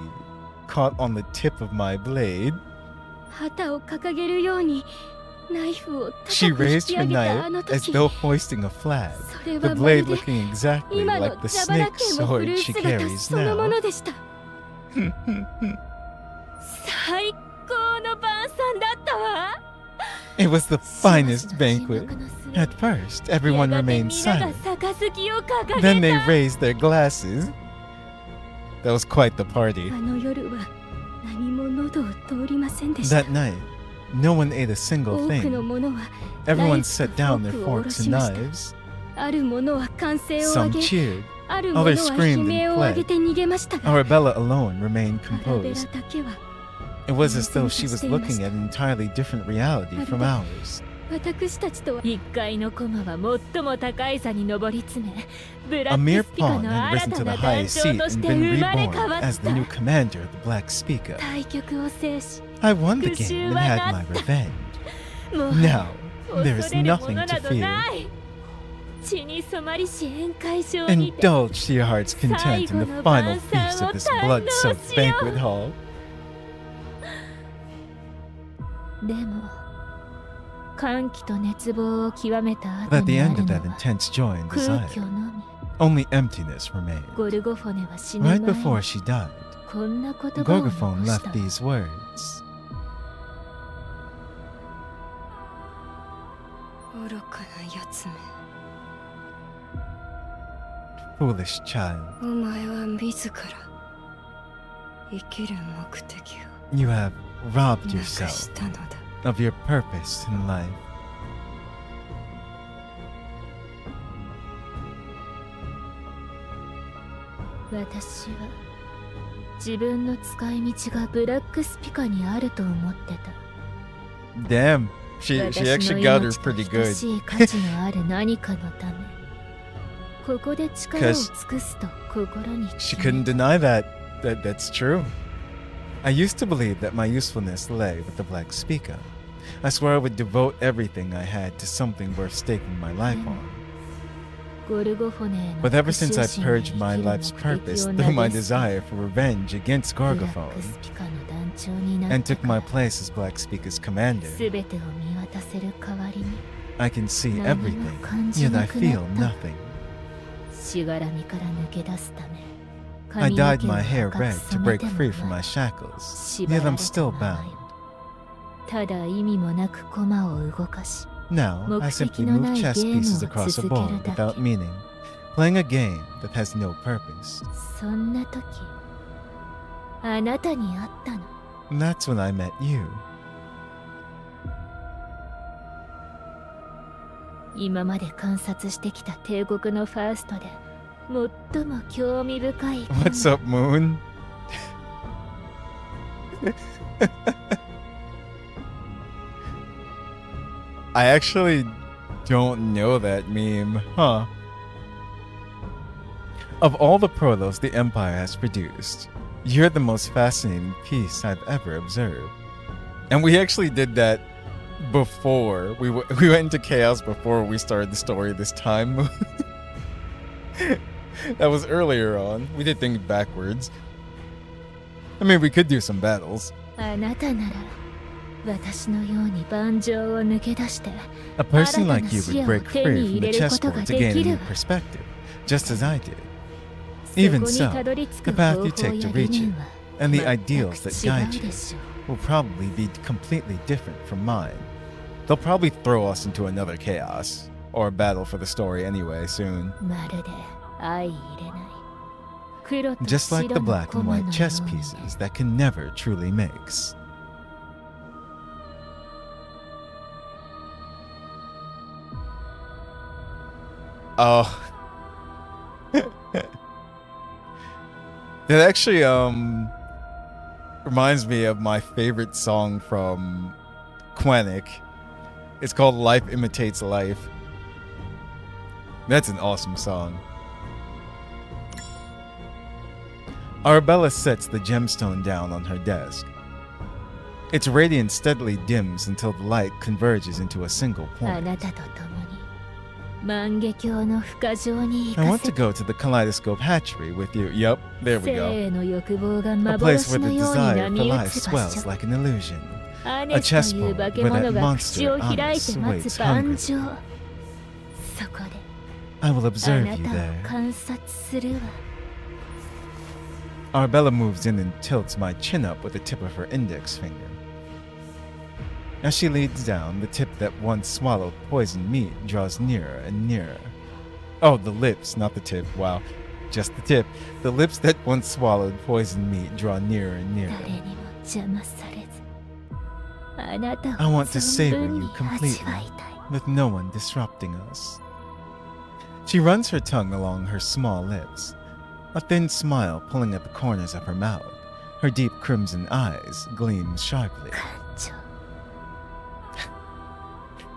caught on the tip of my blade. 旗を掲げるようにナイフを She 高く引 raised き her 上げたあの knife as 時、 though hoisting a flag, それ the はまる blade で looking exactly 今の like the 蛇腹 snake 剣を振る sword う she 姿 carries そのも now. のでした。最高の晩餐だったわ。 It was the finest banquet. At first, everyone やがて remained 皆が silent. 杯を掲 Then げ they た。 raised their glasses. That was quite the party. あの夜は何も喉を通りませんでした。 That night, no one ate a single 多くの thing. 者は Everyone ナイフ set と down フォ their ークを下ろ forks し and ました。 knives. ある者は歓声を上 Some げ、 cheered. ある者は others screamed 悲 and 鳴を上げて逃げましたが、 Arabella alone remained アラベラ composed. だけは It was as though she was looking at an entirely different reality from ours. 私たちとは一階のコマは最も高い座に上り詰め、ブラ A ッ mere クスピカ pawn の had 新 risen た to the な団 highest 長 seat とし and て been 生まれ変 reborn わっ as the new た。 commander of the Black Speaker. 対局を制し、 I won the 復讐 game and は had な my った。 revenge. もう Now, there 恐 is れるも nothing の to など fear. ない血に染まりし宴会場にて Indulge to your heart's content in the final feast of this blood-soaked banquet hall. でも歓喜と熱望を極めた But 後 at the にあ end る of の that は intense joy and 空 desire, 虚のみ。 only emptiness remained. ゴルゴフォネは死ぬ Right 前 before に she died, こんな言葉を Gorgophone 残し left た。 these words. 愚かなやつめ、 Foolish child, お前は自ら生きる目的を you have robbed なく yourself したのだ。 of your purpose in life. 私は自分の使い道がブラックスピカにあると思ってた。 Damn, she 私 actually の got her 命と pretty 等 good. しい価値のある何かのためここで力を尽くすと心に She 決め couldn't deny that. That's true. I used to believe that my usefulness lay with the Black Speaker. I swore I would devote everything I had to something worth staking my life on. ゴルゴフォネへの But ever 復 since 讐 I 心に purged 生き my る life's 目 purpose 的を through my 投げ捨 desire て for revenge against ブラッ Gorgophone クスピカの団長になっ and た took か my ら place as Black Speaker's commander, 全てを見渡せる代わりに I can see 何も everything, 感じ yet な I く feel なった nothing. しがらみから抜け出すため I 髪の dyed 毛を my hair 赤く red to 染め break ても free from な my い shackles, 縛 yet ら I'm れた still まま bound. よただ意味もなく駒を動かし Now, I simply move chess pieces across a board without meaning, playing a game that has no purpose. そんな時あなたに会ったの That's when I met you. 今まで観察してきた帝国のファーストで最も興味深い。 What's up, Moon? I actually don't know that meme, huh? Of all the protos the Empire has produced, you're the most fascinating piece I've ever observed. And we actually did that before. We went into chaos before we started the story this time. That was earlier on. We did things backwards. I mean, we could do some battles. あなたなら私のように盤上を抜け出して A person like you would break free from the chessboard to gain a new perspective, just as I did. Even so, the path you take to reach it, and the ideals that guide you, will probably be completely different from mine. They'll probably throw us into another chaos, or a battle for the story anyway soon. まるで相入れない黒と Just like the 白の black コ and マ white の chess ように pieces that can never truly mix. Oh. That actually reminds me of my favorite song from Quanic. It's called Life Imitates Life. That's an awesome song. Arabella sets the gemstone down on her desk. Its radiance steadily dims until the light converges into a single あ point. なたと共に万華鏡の深城に I 行 want かせ to go to the kaleidoscope hatchery with you. Yup, there we go. 生の欲望が A place 幻 where の the ように desire 波 for 打 life つ場 swells 所 like an illusion. ア A ネスと chess いう board 化け where 物 that が口を monster 開い Anis て待 waits つ盤 hungry. 上そこで I will あ observe な you たを there. 観察するわ Arabella moves in and tilts my chin up with the tip of her index finger. As she leans down, the tip that once swallowed poisoned meat draws nearer and nearer. Oh, the lips, not the tip. Wow. Just the tip. The lips that once swallowed poisoned meat draw nearer and nearer. 誰にも邪魔されずあなた I を want to 存 savor 分 you に completely, 味わいたい with no one disrupting us. She runs her tongue along her small lips, a thin smile pulling at the corners of her mouth. Her deep crimson eyes gleam sharply. 艦長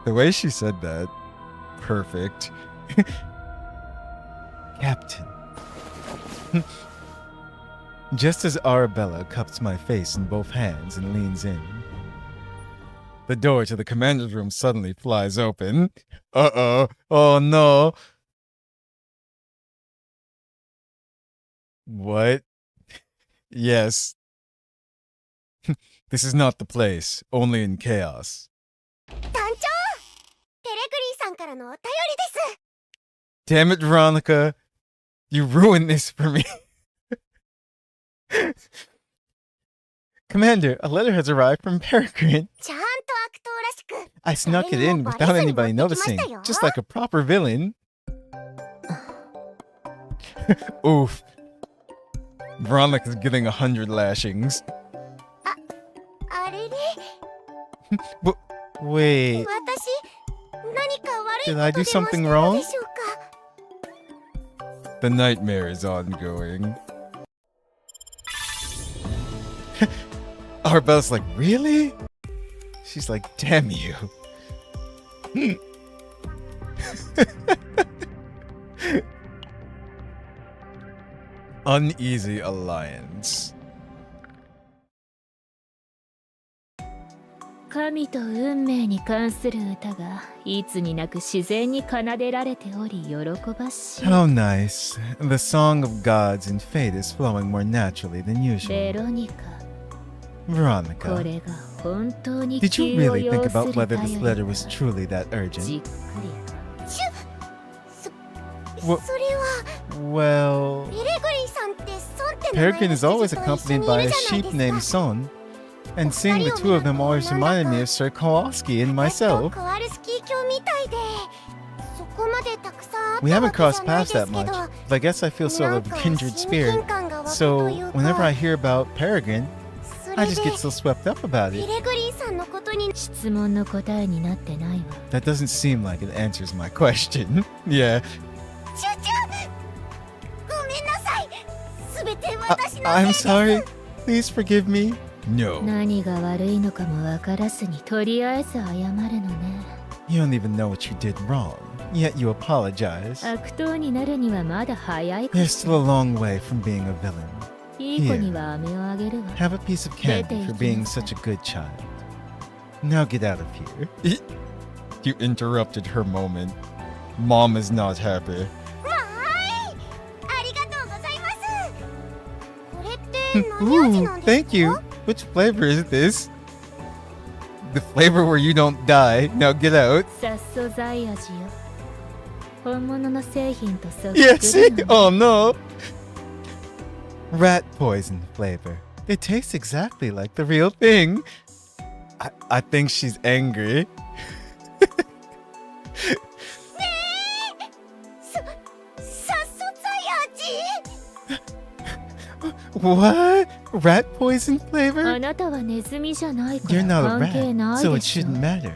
The way she said that, perfect. Captain. Just as Arabella cups my face in both hands and leans in, the door to the commander's room suddenly flies open. Uh-oh. Oh no. What? Yes. This is not the place, only in chaos. 団長、ペレグリーさんからのお便りです。 Damn it, Veronica. You ruined this for me. Commander, a letter has arrived from Peregrine. ちゃんと悪党らしく。 I snuck it in without anybody noticing, just like a proper villain. Oof. Veronica's getting 100 lashings. あれれ、 Wait, 私、何か悪い did I こと do でも something したの wrong? でしょうか。 The nightmare is ongoing. Arabella's like, really? She's like, damn you. Uneasy alliance. 神と運命に関する歌がいつになく自然に奏でられており喜ばしい How nice. The song of gods and fate is flowing more naturally than ベ usual. ロニカこ Veronica, れが本当に did you 急を really 要 think す about る whether 頼 this り letter か was truly that じっ urgent? くりわそれは、 Well, ペレグリーさんってソンって名前 Peregrine の is always 羊と一緒 accompanied にい by る a じゃない sheep で named すか。 Son, and seeing the two of them always reminded me of Sir Kowalski and 私と myself. コワルスキー卿みたいで、そこまでたくさんあっ We た haven't わけじゃ crossed ない paths で that すけ much, ど、 but I guess I feel sort なん of か kindred 親 spirit. 近感が湧くと So いう whenever か、 I hear about Peregrine, そ I れ just で get so swept up about ペ it. レグリーさんのことに。質問の答えになってないわ。 That doesn't seem like it answers my question. Yeah. チュチュ、ごめんなさい。すべて私のせいです。 I'm sorry. Please forgive me. No. 何が悪いのかも分からずにとりあえず謝るのね。 You don't even know what you did wrong, yet you apologize. 悪党になるにはまだ早いか You're ら。 still a long way from being a villain. いい子には飴をあげるわ。 Have a piece of candy for being such a good child. Now get out of here. You interrupted her moment. Mom is not happy. わーい、ありがとうございます。これって何味 Ooh, なんですか？ thank you. Which flavor is this? The flavor where you don't die. Now get out. 殺素剤味よ。本物の製品とそっく Yes. りなの。 Oh no. Rat poison flavor. It tastes exactly like the real thing. I think she's angry. 殺素剤味？ What? Rat poison flavor? あなたはネズミじゃないか You're ら not a 関係な rat, い so で it しょ。 shouldn't matter.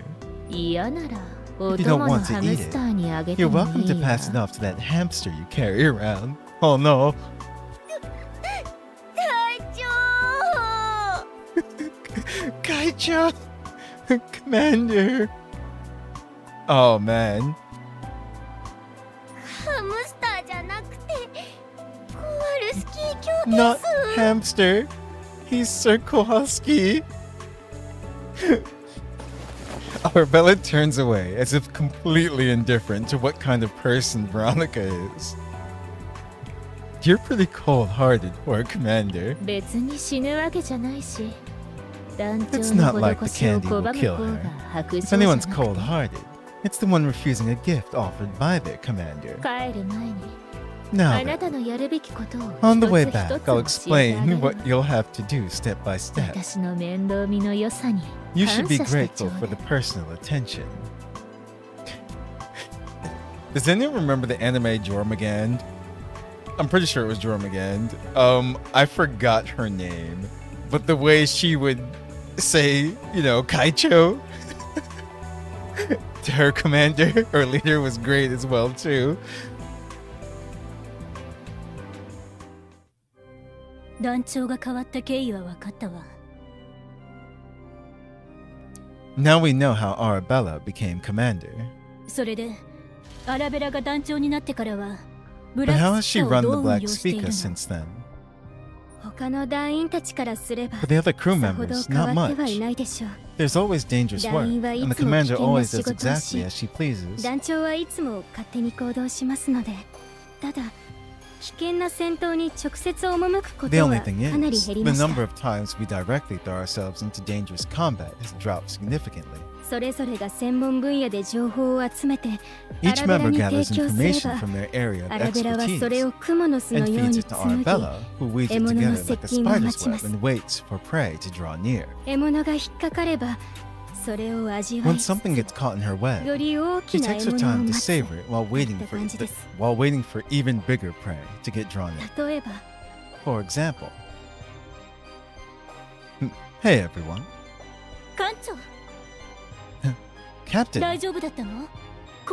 嫌ならお you don't 供の want to ハム eat ス it, ターにあげて You're も welcome い to い pass it わ。 off to that hamster you carry around. Oh no. 隊長。 Kaicho! Commander! Oh man. ハムスターじゃなくてコワルスキー卿で Not す。 hamster. He's Sir Kowalski. Arabella turns away as if completely indifferent to what kind of person Veronica is. You're pretty cold-hearted for a commander. 別に死ぬわけじゃないし、団 It's 長の not like 施 the しを candy 拒 will む kill 方 her. が白状 If じゃな anyone's くて。 cold-hearted, it's the one refusing a gift offered by their commander. 帰る前に Now あな then, たのやるべきことを on the 一 way つ back, 一つ I'll 教えてあ explain げる what you'll have to do step by step. 私の面倒見の良さに You 感 should be 謝してちょ grateful う for だ the personal attention. Does anyone remember the anime Jormungand? I'm pretty sure it was Jormungand. I forgot her name, but the way she would say, you know, Kaicho to her commander or leader was great as well too. 団長が変わった経緯は分かったわ。 Now we know how Arabella became commander. それでアラベラが団長になってからはブラ But ッ how ク has ス she ターを run ど the う運 Black 用している Speaker の？ since then? 他の団員たちからすれば For the other crew さほど members, 変 not わってはい much. ないでしょう。 There's always dangerous work, 団員はい and the つも危 commander 険な always 仕 does 事を exactly し as she pleases. 団長はいつも勝手に行動しますので、ただ危険な戦闘に直接赴くこ The と only は thing かなり is, 減り the ました number of times we directly throw ourselves into dangerous combat has dropped significantly. それぞれが専門分野で情報を集めて Each アラベラ member に gathers 提供すれ information ば from their area of アラベラはそれ expertise をクモの巣の and よう feeds に it to 紡ぎ Arabella, who weaves it 獲物の together 接 like a 近を spider's 待ちます web and waits for prey to draw near. 獲物が引っかかればそれを味わ When いつつ something gets caught in her よ web, り大 she きな takes 獲 her 物を time to 待つ savor it while waiting って for 感じです。 even bigger prey to get drawn in. 例えば For example, hey everyone, 艦長 Captain, 大丈夫だったの？ Are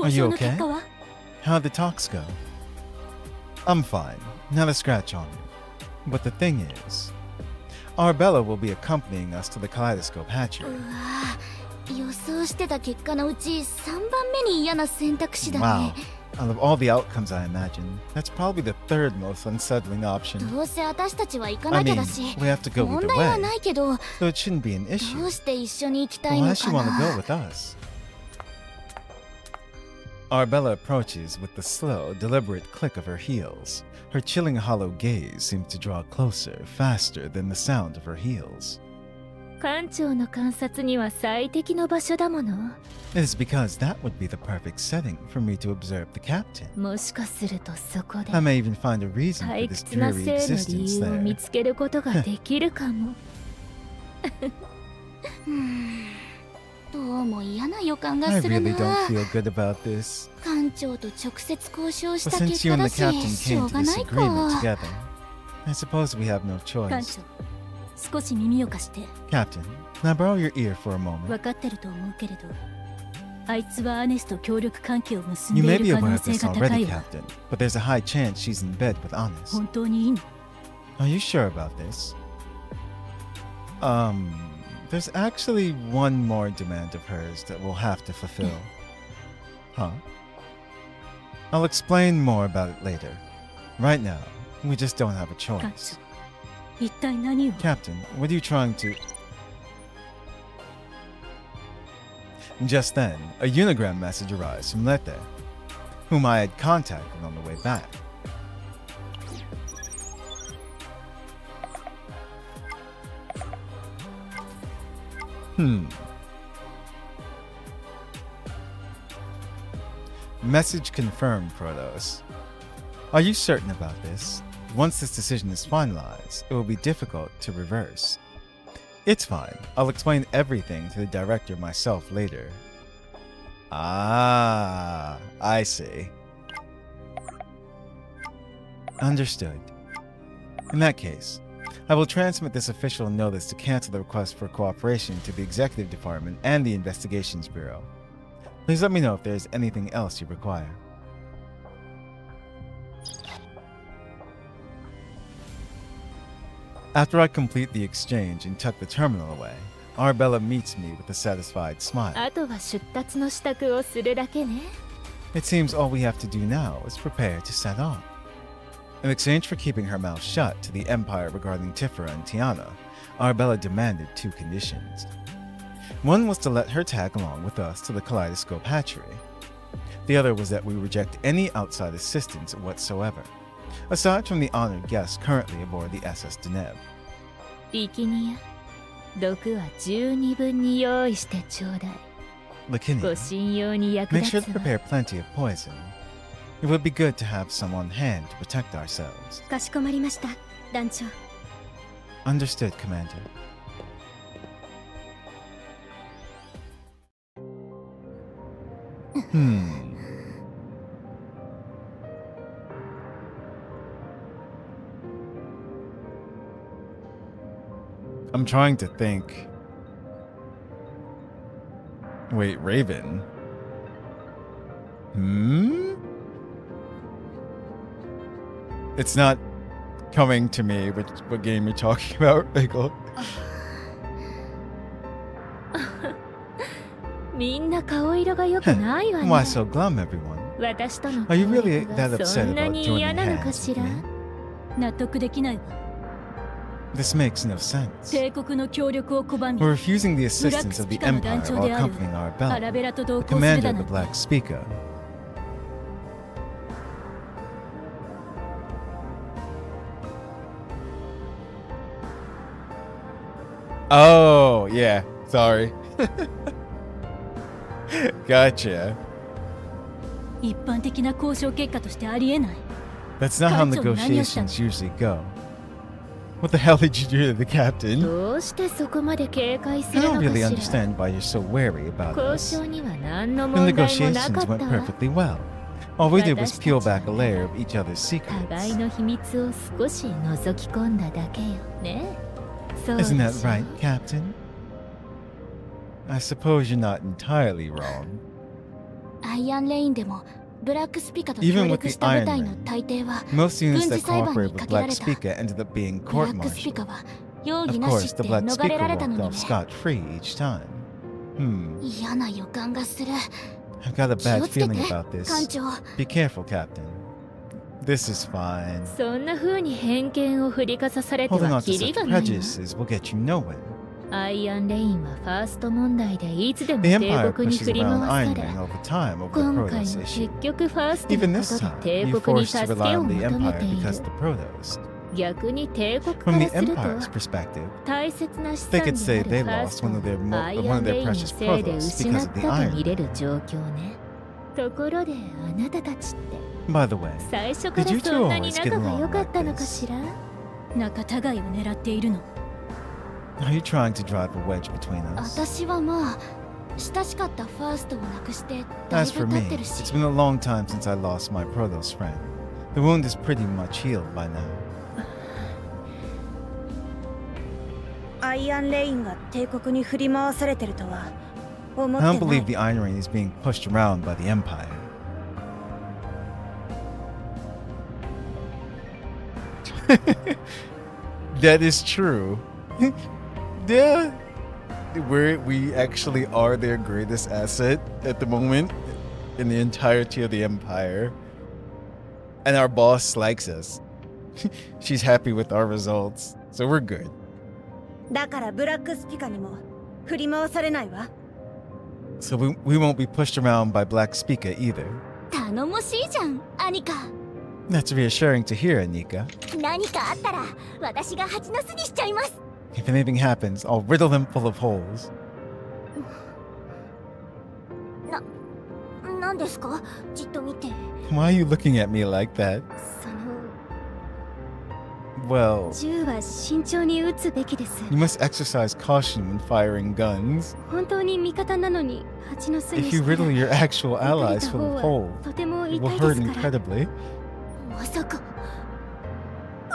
交 you 渉の結果は？ how'd the talks go? I'm fine, not a scratch on me. But the thing is, Arabella will be accompanying us to the Kaleidoscope う hatchery. わぁ、予想してた結果のうち3番目に嫌な選択肢だ Wow. ね。 Out of all the outcomes I imagine, that's probably the third most unsettling option. どうせ私たちは行か I なきゃ mean, だし we have to go 問 either 題は way, ないけど、 so it shouldn't be an ど issue. うして一緒に行きたい Why の does she か want to go な。 with us? Arabella approaches with the slow, deliberate click of her heels. Her chilling, hollow gaze seems to draw closer, faster than the sound of her heels. 艦長の観察には最適の場所だもの。 It is because that would be the perfect setting for me to observe the captain. もしかするとそこで I may even find a reason for 退 this 屈な dreary 性の理 existence 由を見 there. つけることができるかも。どうも嫌な予感が I する really な。 don't feel good about this. 艦長と直接交渉し But た since 結 you 果 and だ the し、 captain しょ came う to がな this い agreement か。 together, I suppose we have no 艦 choice. 長少し耳を貸して。 Captain, can I borrow your ear for a 分 moment? かってると思うけれど、あいつはアネスと協力関係を結ん You で may い be る可 aware 能 of 性 this が高 already, いわ。 Captain, but there's a high chance she's in bed with Honest. 本当にいいの？ Are you sure about this? There's actually one more demand of hers that we'll have to fulfill. Huh? I'll explain more about it later. Right now, we just don't have a 艦 choice. 長、一体何を？ Captain, what are you trying to... Just then, a unigram message arrives from Lete, whom I had contacted on the way back. Message confirmed, Protos. Are you certain about this? Once this decision is finalized, it will be difficult to reverse. It's fine. I'll explain everything to the director myself later. Ah, I see. Understood. In that case, I will transmit this official notice to cancel the request for cooperation to the Executive Department and the Investigations Bureau. Please let me know if there is anything else you require. After I complete the exchange and tuck the terminal away, Arabella meets me with a satisfied smile. あとは出立の支度をするだけね。 It seems all we have to do now is prepare to set off. In exchange for keeping her mouth shut to the Empire regarding Tifera and Tiana, Arabella demanded two conditions. One was to let her tag along with us to the Kaleidoscope Hatchery. The other was that we reject any outside assistance whatsoever, aside from the honored guests currently aboard the SS Deneb. ビキニア、毒は十二分に用意してちょうだい。ご Lakinia, 信用に役 make 立 sure つ to わ。 prepare plenty of poison. It would be good to have some on hand to protect ourselves. かしこまりました、団長。 Understood, Commander. I'm trying to think. Wait, Raven? It's not coming to me what game you're talking about, Rickle. みんな顔色が良くないわ Why ね。 so glum, everyone? 私との Are you 協 really 力 that がそ upset んな about に joining 嫌なのか hands し with ら。 me? 納得できないわ。 This makes no sense. 帝国の協力を拒み、 We're refusing the assistance of the Empire while accompanying our アラ belt. ベラと同 The 行する commander だ of な the んて。 Black Speaker. Oh, yeah. Sorry. Gotcha. 一般的な交渉結果としてありえない。 That's not how 艦長に何をしたの？ negotiations usually go. What the hell did you do to the captain? どうしてそこまで警戒す I る don't のか really しら。 understand why you're so wary about 交 this. 渉には何の The 問題もな negotiations かった went わ。 perfectly well. All we did was peel back a layer of each other's 互い secrets. の秘密を少し覗き込んだだけよね。そうでし Isn't ょ that right, Captain? I suppose you're not entirely wrong. アイアンレインでもブラックスピカと Even 協 with 力 the した部 Iron 隊の Man, 大抵は most units that 軍事裁判に cooperate with かけら Black れた。 Speaker ended up being ブラックスピ court-martialed. カは容疑 Of なし course, っ the て Black 逃 Speaker れられた walked のに off ね。 scot-free each time. 嫌な予感がする。 I've got a 気を bad つけて feeling about 艦 this. 長。 Be careful, Captain. This is fine. そんな風に偏見を振りかざされて Holding は on to キリ such がないわ。 prejudices will get you nowhere. アイアンレインはファースト問題でいつでも The 帝 Empire 国に pushes 振り around 回 Iron され、 Man all the time over the 今回 Protoss も issue. 結局ファースト Even の this こと time, で you 帝国に forced to 助 rely けを on the 求め Empire てい because る of the Protoss. 逆に帝国か From ら the すると Empire's perspective, 大切な資 they 産で could say ある they ファー lost スト one of their をアイ one ア of ンレ their インの precious せいで Protoss 失 because っ of the たと Iron 見れ Man. る状況ね。ところであなたたちって By the way, 最初から Did you two そんなに always 仲 get が along 良かったのか like しら。仲違いを狙っているの。 are you trying to drive a wedge between us? 私はまあ親しかったファーストをなくしてだい As ぶ for 経 me, ってるし it's been a long time since I lost my Protoss friend. The wound is pretty much healed by now. イアンレインが帝国に振り回されてるとは思 I って don't ない believe the Iron Ring is being pushed around by the Empire. That is true. Yeah. We actually are their greatest asset at the moment in the entirety of the Empire. And our boss likes us. She's happy with our results. So we're good. だからブラックスピカにも振り回されないわ。 So we won't be pushed around by Black Spica either. 頼もしいじゃんアニカ。 That's reassuring to hear, Anika. 何かあったら私が蜂の巣にしちゃいます。 If anything happens, I'll riddle them full of holes. 何ですかじっと見て。 Why are you looking at me like that? その Well, 銃は慎重に撃つべきです。 you must exercise caution when firing guns. 本当に味方なのに蜂の巣に If し you たら riddle your actual allies full of holes, とても it 痛 will い hurt ですから。 incredibly. まさか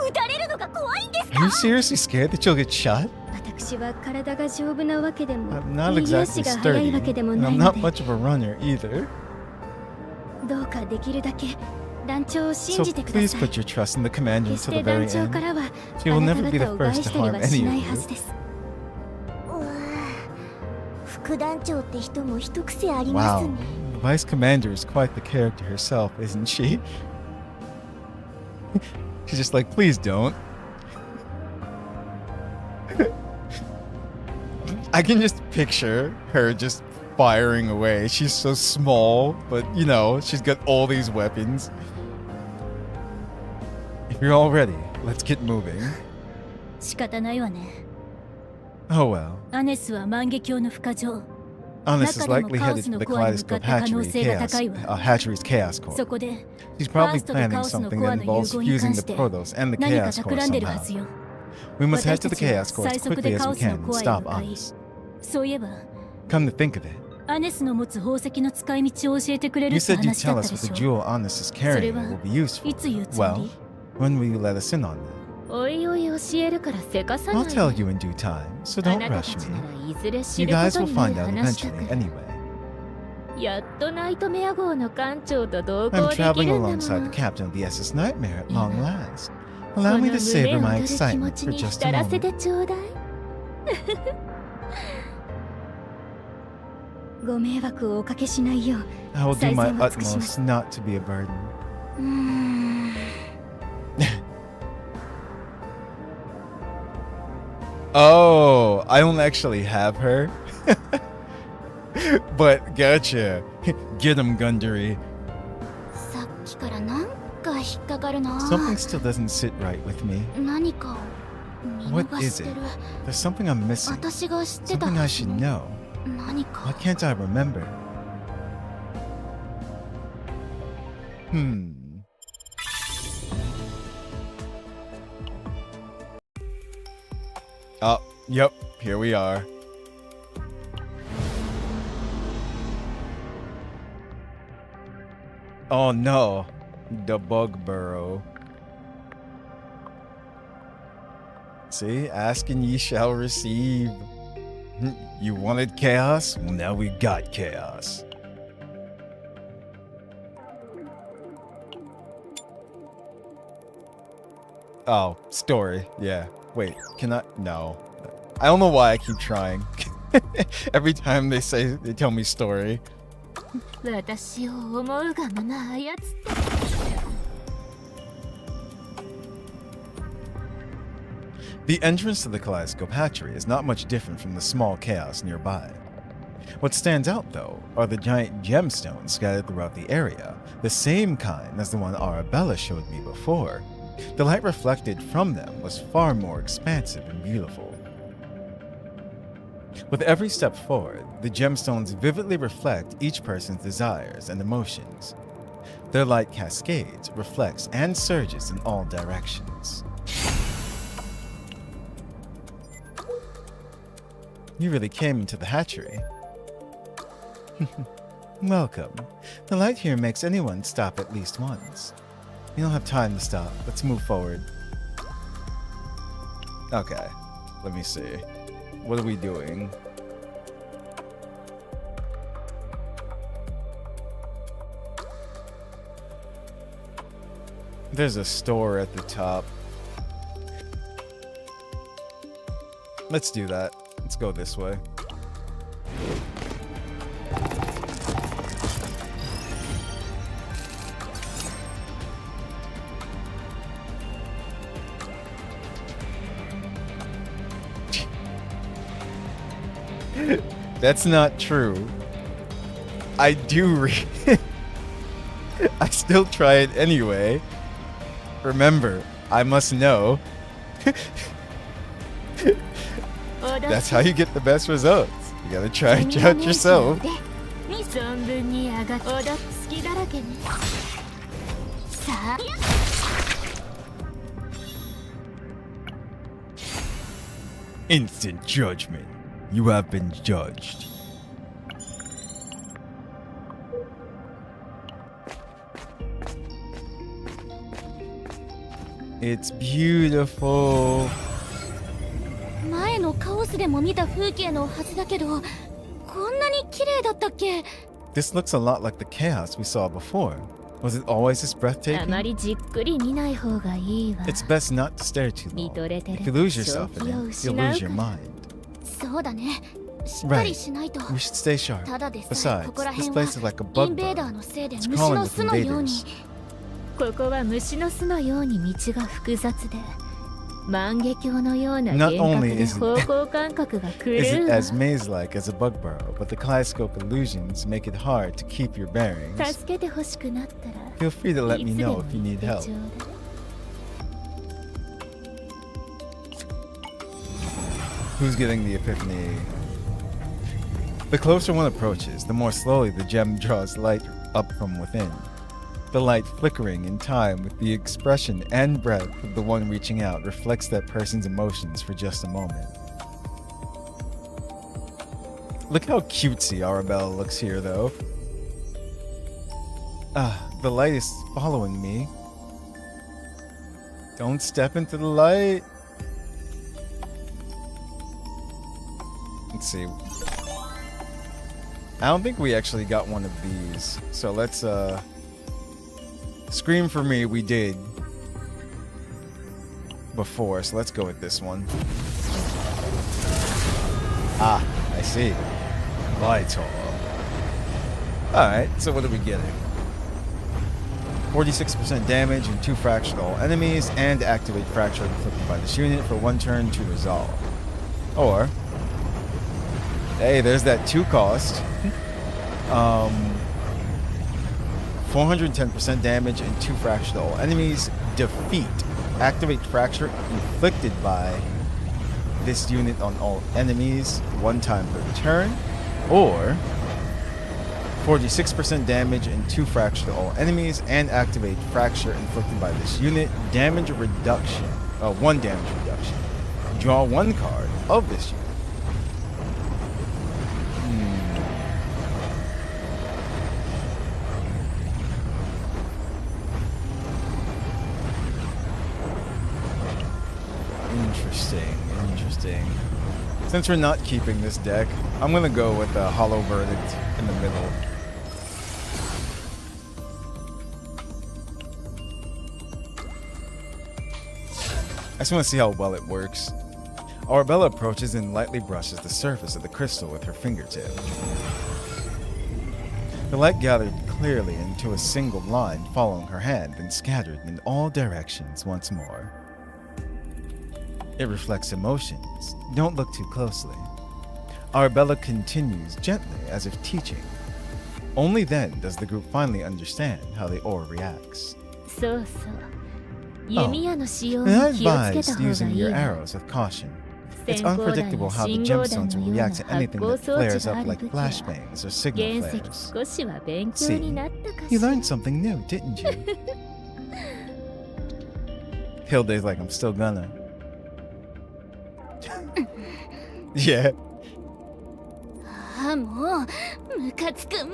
撃たれるのが怖いんです Are you seriously scared that you'll get shot? 私は体が丈夫なわけでも I'm not 右足 exactly が速い sturdy, わけでも and ない I'm の not で much of a runner either. どうかできるだけ団長を信 So じてくだ please さい put your trust in the commander 決し until て the 団 very 長か end. らは She will あな never た be the 方を害 first し to たり harm はし any ない of はず you. です副団長って人も一癖あります Wow, ね the Vice Commander is quite the character herself, isn't she? She's just like, please don't. I can just picture her just firing away. She's so small, but you know, she's got all these weapons. If you're all ready, let's get moving. 仕方ないわね。 Oh well. アネスは万華鏡の孵化場。 Honest is 中でも likely カオ headed ス to の the コアに向か Kaleidoscope った可能 Hatchery 性が Chaos, 高いわ。 Hatchery's Chaos Core. そこで He's ファー probably ストと planning カオスの something コ that アの融 involves 合に fusing 関 the して Protos and the 何か Chaos Core 企んでるは somehow. ずよ。 We must head 私 to た the ちは Chaos Core 最 as 速 quickly で as カ we オスの can and コアへ stop 向かい Honest. そういえば Come to think of it, アネスの持つ宝石の使い道を教えてくれる you って said you'd 話だ tell った us で what the しょ。 jewel Honest is carrying will be useful. いつ言うつも Well, り when will you let us in on that? おいおい教えるからせかさない I'll tell you in due time, so あ don't なたた rush ち me. ならいずれ知 You るこ guys と will にな find る out 話だ eventually から anyway. やっとナイトメア号の艦長と同 I'm 行でき traveling るんだ alongside も the ん captain of the SS Nightmare at long last. こ Allow の me 胸 to を savor 躍 my る気持 excitement ち for に just 浸 a らせ moment. てちょうだいご迷惑をおかけしないよう I will do my 最善を尽くします utmost not to be a burden. うーん Oh, I don't actually have her. But gotcha. Get him, Gundary. さっきからなんか引っかかるな Something still doesn't sit right with me. 何か見 What 逃 is して it? る There's something I'm missing. 私が知ってた Something I はず should の know. 何か Why can't I remember? Oh, yep, here we are. Oh no, the bug burrow. See, ask and ye shall receive. You wanted chaos? Well, now we got chaos. Oh, story. Yeah. Wait, can I? No. I don't know why I keep trying. Every time they tell me story. 私を思うがまま操って The entrance to the Kaleidoscope Hatchery is not much different from the small chaos nearby. What stands out, though, are the giant gemstones scattered throughout the area, the same kind as the one Arabella showed me before. The light reflected from them was far more expansive and beautiful. With every step forward, the gemstones vividly reflect each person's desires and emotions. Their light cascades, reflects, and surges in all directions. You really came into the hatchery. Welcome. The light here makes anyone stop at least once. You don't have time to stop. Let's move forward. Okay, let me see. What are we doing? There's a store at the top. Let's do that. Let's go this way. That's not true. I do read. I still try it anyway. Remember, I must know. That's how you get the best results. You gotta try it out yourself. Instant judgment. You have been judged. It's beautiful. 前のカオスでも見た風景のはずだけど、こんなに綺麗だったっけ？ This looks a lot like the chaos we saw before. Was it always this あ breathtaking? まりじっくり見ない方がいいわ。 It's best not to stare too 見 long. とれてる If you lose yourself 正 in 気を it, 失 you'll う lose か your ら mind. そうだね。しっかりしないと。 We should stay sharp. ただでさえ Besides, ここら this 辺は place is like a イン bug ベーダー burrow. のせいで It's 虫 crawling の with 巣のように。 invaders. ここは虫の巣のように道が複雑で万華鏡のような Not 幻覚 only で is it- 方向感覚が狂 Is う it わ as maze-like as a bug burrow, but the kaleidoscope illusions make it hard to keep your bearings. 助けて欲しくなったら Feel free to let い me つで know も if you 言っ need て help. ちょうだい Who's getting the epiphany? The closer one approaches, the more slowly the gem draws light up from within. The light flickering in time with the expression and breath of the one reaching out reflects that person's emotions for just a moment. Look how cutesy Arabella looks here, though. The light is following me. Don't step into the light. Let's see. I don't think we actually got one of these. So let's Scream for Me we did before, so let's go with this one. Ah, I see. Vital. Alright, so what are we getting? 46% damage and 2 fracture to all enemies, and activate fracture inflicted by this unit for 1 turn to resolve. Or, hey, there's that 2 cost. 410% damage and 2 fracture to all enemies. Defeat. Activate fracture inflicted by this unit on all enemies 1 time per turn. Or 46% damage and 2 fracture to all enemies, and activate fracture inflicted by this unit. Damage reduction. 1 damage reduction. Draw 1 card of this unit. Interesting. Since we're not keeping this deck, I'm gonna go with a hollow verdict in the middle. I just want to see how well it works. Arabella approaches and lightly brushes the surface of the crystal with her fingertip. The light gathered clearly into a single line following her hand, then scattered in all directions once more. It reflects emotions. Don't look too closely. Arabella continues gently, as if teaching. Only then does the group finally understand how the aura reacts. そうそう弓矢の使用 And I に気をつけた advise 方がい using い your わ arrows with caution. It's 閃光弾 unpredictable や how the 信号弾 gemstones の will よう react な to 発 anything 光 that 装置 flares があ up る like 時は flashbangs or signal 原石 flares. 少しは勉強になったかし You ら learned something new, didn't you? Hilda's like, I'm still gonna. Yeah. ああ、もうムカつく。ど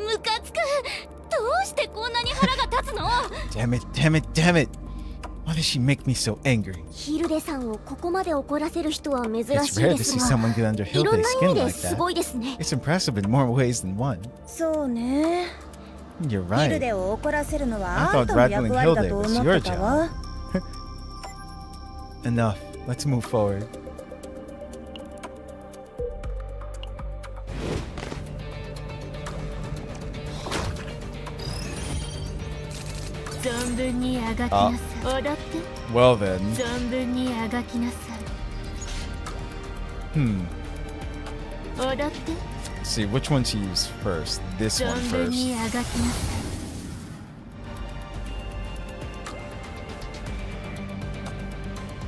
うしてこんなに腹が立つの？ Damn it. Why does she make me so angry? ヒルデさんをここまで怒らせる人は珍 It's しい rare で to す see が、 someone get under いろん Hilde's な意 skin 味で like す that. ごいですね。 It's impressive in more ways than one. そうね。 You're ヒル right. デを怒らせるのは I あ thought んたの rattling 役割だ Hilde と was 思っ your てたわ。 Enough. Let's move forward. Well then. Let's see, which one to use first? This one first.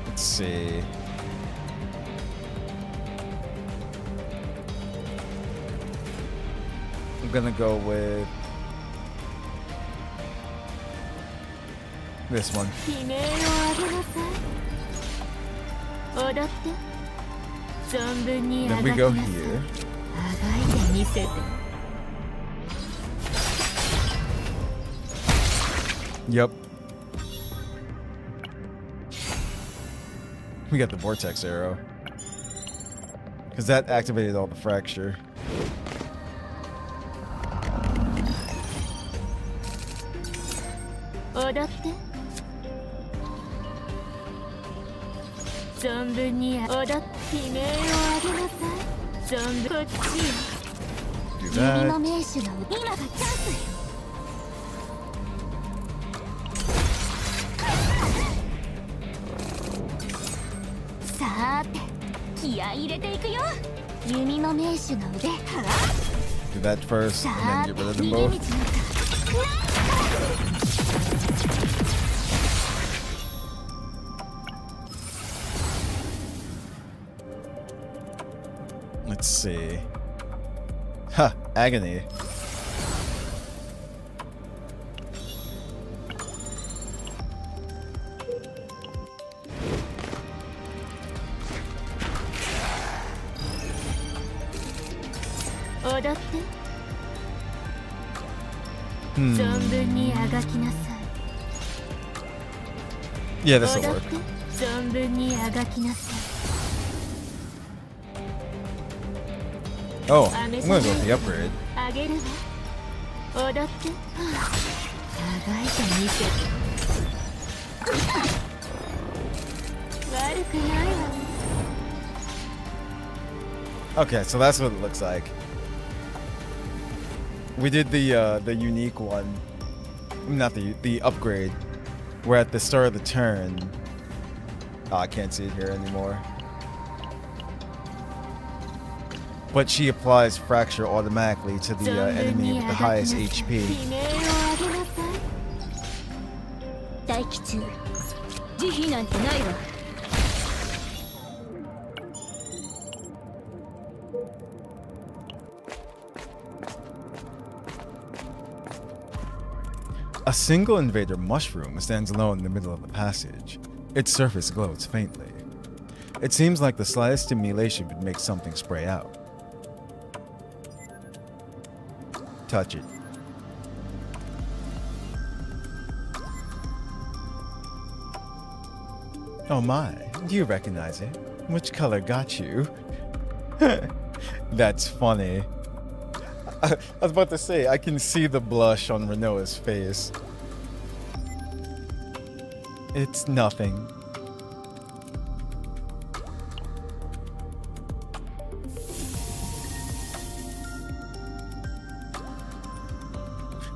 Let's see. I'm gonna go with this one. Then we go here. Yep. We got the vortex arrow. Because that activated all the fracture. Do 弓の that. 名手の今がチャンス。さーて、気合い入れていくよ。弓の名手の腕。 Do that first さ and ー then て、 get rid of 逃 them げ道 both. なんか。 Let's see. Ha! Agony. Yeah, this'll work. Oh, I'm gonna go with the upgrade. Okay, so that's what it looks like. We did the unique one, not the upgrade. Where at the start of the turn. Oh, I can't see it here anymore. But she applies fracture automatically to the enemy with the highest HP. 大吉慈悲なんてないわ。 A single invader mushroom stands alone in the middle of the passage. Its surface glows faintly. It seems like the slightest stimulation could make something spray out. Touch it. Oh my, do you recognize it? Which color got you? That's funny. I was about to say, I can see the blush on Renoa's face. It's nothing.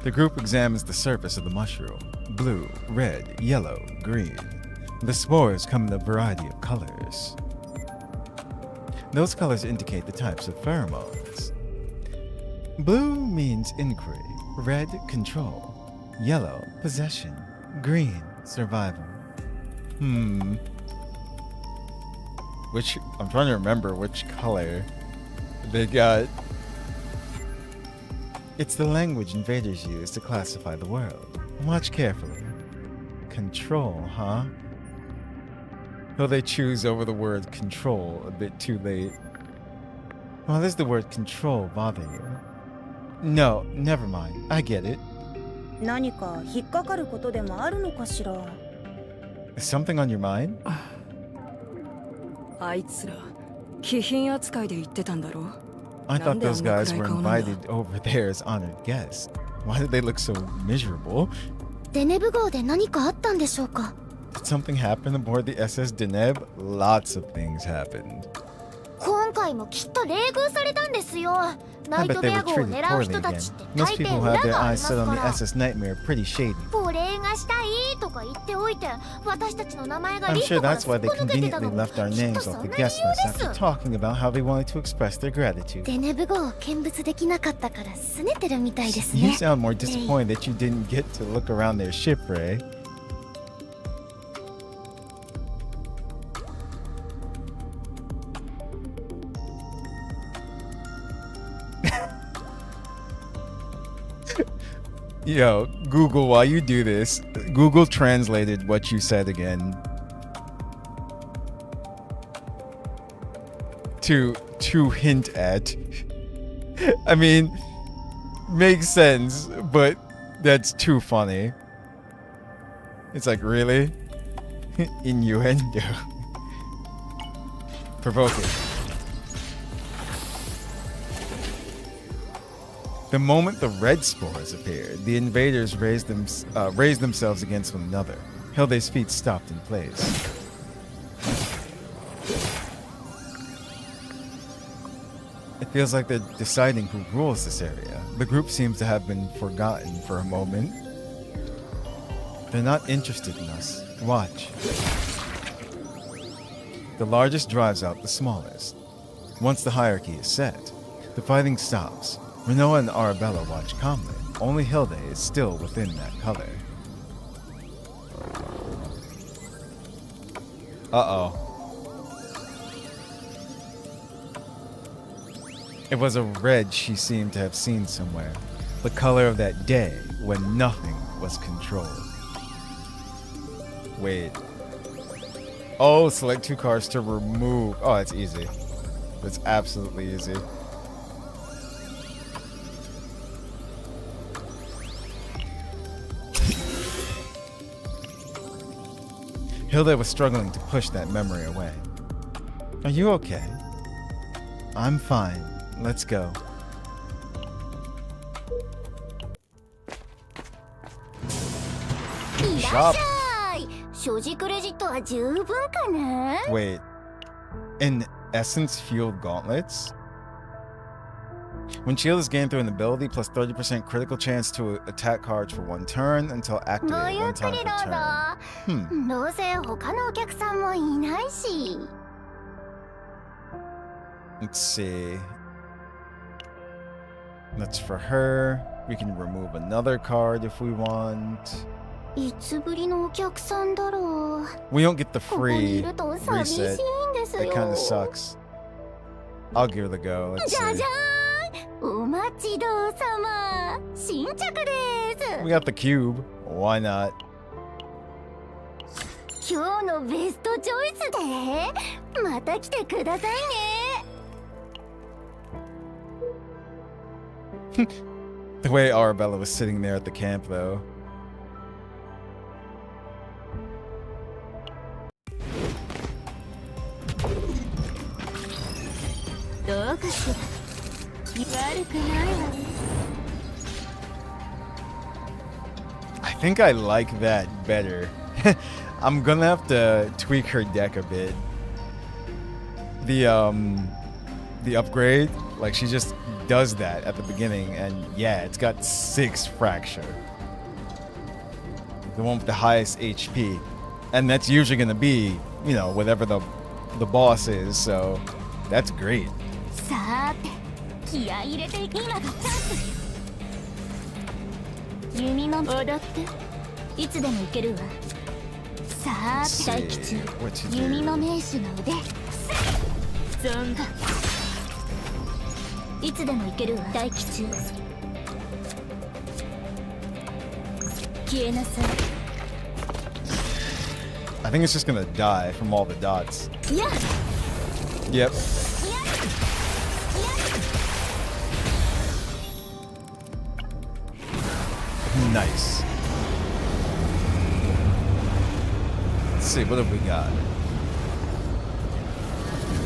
The group examines the surface of the mushroom. Blue, red, yellow, green. The spores come in a variety of colors. Those colors indicate the types of pheromones. Blue means inquiry, red, control, yellow, possession, green, survival. I'm trying to remember which color they got. It's the language invaders use to classify the world. Watch carefully. Control, huh? Will they choose over the word control a bit too late? Well, does the word control bother you? No, never mind. I get it. 何か引っかかることでもあるのかしら。Is something on your mind? あいつら貴賓扱いで言ってたんだろう。 I thought those guys were invited over there as honored guests. Why did they look so miserable? デネブ号で何かあったんでしょうか？ Did something happen aboard the SS Deneb? Lots of things happened. 今回もきっと冷遇されたんですよ。ナ I イ bet ト they メ were ア号を treated 狙う poorly 人た again. ちって Most 大抵 people 裏 have their があり eyes ます set on か the ら。 SS Nightmare pretty shady. お礼がしたいとか言っておいて、私たちの名前が I'm リス sure トから that's すっ why ぽ they 抜けてた conveniently のも left our きっ names と off そ the んな guest 理由 list で after す。 talking about how they wanted to express their gratitude. デネブ号を見物できなかったから拗ねてるみたいですね。 You sound more disappointed that you didn't get to look around their ship, Ray. Yo, Google, while you do this, Google translated what you said again. To hint at. I mean, makes sense, but that's too funny. It's like, really? Innuendo. Provoking. The moment the red spores appeared, the invaders raised themselves against one another. Hilde's feet stopped in place. It feels like they're deciding who rules this area. The group seems to have been forgotten for a moment. They're not interested in us. Watch. The largest drives out the smallest. Once the hierarchy is set, the fighting stops. Renoa and Arabella watch calmly. Only Hilde is still within that color. Uh-oh. It was a red she seemed to have seen somewhere. The color of that day when nothing was controlled. Wait. Oh, select 2 cards to remove. Oh, that's easy. That's absolutely easy. Hilde was struggling to push that memory away. Are you okay? I'm fine. Let's go. いらっしゃい。所持クレジットは十分かな？ Wait. In essence fueled gauntlets? When shield is gained through an ability, plus 30% critical chance to attack cards for 1 turn until ご activated ゆ 1 っく time り per どうぞ。 turn. どうせ他のお客さんもいないし。 Let's see. That's for her. We can remove another card if we want. いつぶりのお客さんだろう。 We don't get the ここにい free ると寂しいん reset. ですよ。 That kind of sucks. I'll give it a go. Let's じゃじ see. ゃーん。お待ちどうさま。新着です。 We got the cube. Why not? 今日のベストチョイスでまた来てくださいね。 The way Arabella was sitting there at the camp, though. どうかしら。悪くないわね。 I think I like that better. I'm gonna have to tweak her deck a bit. The upgrade, like she just does that at the beginning, and yeah, it's got 6 fracture. The one with the highest HP. And that's usually gonna be, you know, whatever the boss is, so that's great. さーて、気合い入れて今がチャンス。弓の踊っていつでもいけるわ。さーて、待機中。 What you 弓 do? の名手の腕。存分。いつでもいけるわ。待機中。消えなさい。 I think it's just gonna die from all the dots. いや。 Yep. Nice. Let's see, what have we got?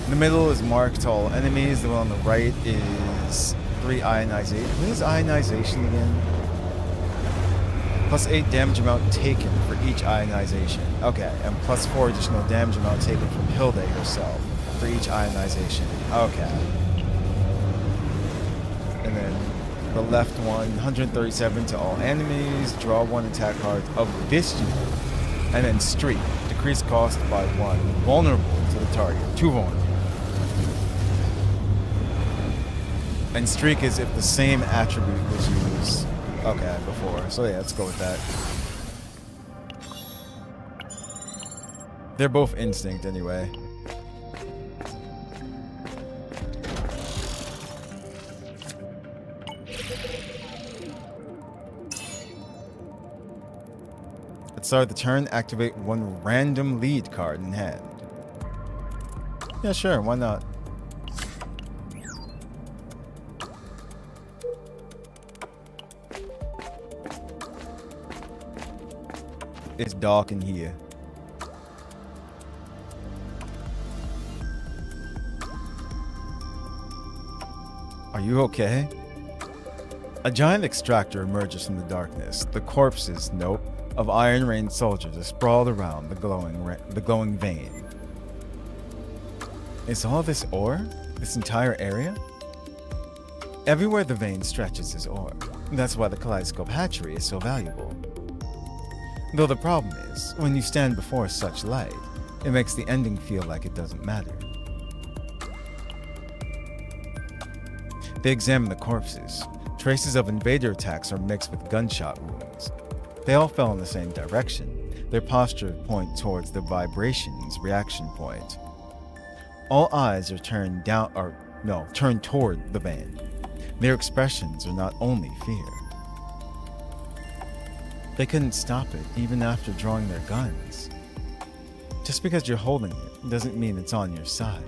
In the middle is marked all enemies. The one on the right is 3 ionization. What is ionization again? Plus 8 damage amount taken for each ionization. Okay, and plus 4 additional damage amount taken from Hilde herself for each ionization. Okay. And then the left one, 137 to all enemies. Draw 1 attack card of this unit. And then Streak. Decrease cost by 1. Vulnerable to the target. 2 vulnerable. And Streak is if the same attribute was used, okay, before. So yeah, let's go with that. They're both instinct anyway. At the start of the turn, activate 1 random lead card in hand. Yeah, sure, why not? It's dark in here. Are you okay? A giant extractor emerges from the darkness. The corpses, nope, of Iron Rain soldiers are sprawled around the glowing vein. Is all this ore? This entire area? Everywhere the vein stretches is ore. That's why the Kaleidoscope Hatchery is so valuable. Though the problem is, when you stand before such light, it makes the ending feel like it doesn't matter. They examine the corpses. Traces of invader attacks are mixed with gunshot wounds. They all fell in the same direction. Their posture points towards the vibration's reaction point. All eyes are turned toward the vein. Their expressions are not only fear. They couldn't stop it even after drawing their guns. Just because you're holding it doesn't mean it's on your side.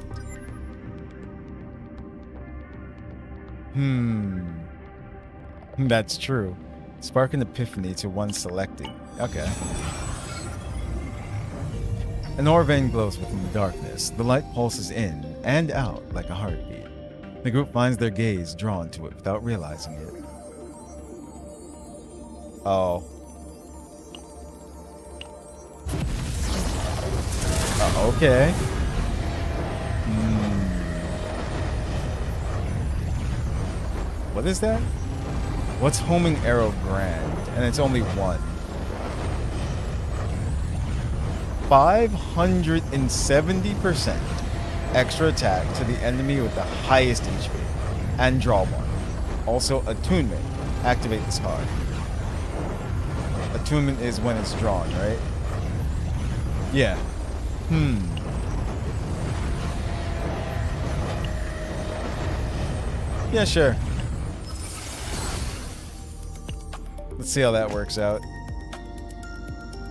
That's true. Spark an epiphany to one selected. Okay. An ore vein glows within the darkness. The light pulses in and out like a heartbeat. The group finds their gaze drawn to it without realizing it. Oh. Okay. What is that? What's homing arrow grand? And it's only 1. 570% extra attack to the enemy with the highest HP. And draw 1. Also, attunement. Activate this card. Attunement is when it's drawn, right? Yeah. Yeah, sure. Let's see how that works out.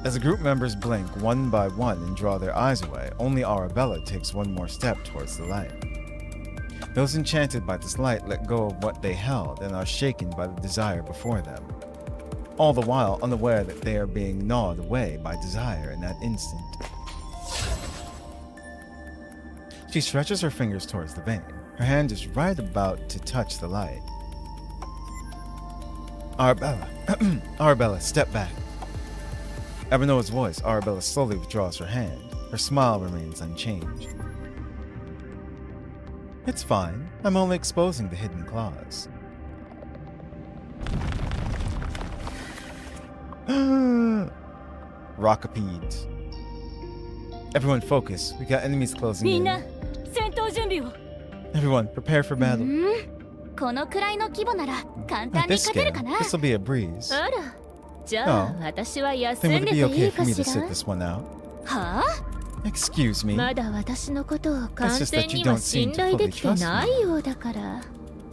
As the group members blink one by one and draw their eyes away, only Arabella takes 1 more step towards the light. Those enchanted by this light let go of what they held and are shaken by the desire before them, all the while unaware that they are being gnawed away by desire in that instant. She stretches her fingers towards the vein. Her hand is right about to touch the light. Arabella, Arabella, step back. At Manoa's voice, Arabella slowly withdraws her hand. Her smile remains unchanged. It's fine. I'm only exposing the hidden claws. Rockapedes. Everyone focus. We got enemies closing in. Everyone, prepare for battle. このくらいの規模なら簡 At 単に this 勝てる scale, かな this will be a breeze. あら、じゃあ、 Oh. 私は休 Then ん would で it て be い okay い for か me to し sit ら this one out? はあ Excuse me. まだ私のことを完 It's just that 全 you には don't seem 信 to 頼 fully できて trust ないようだから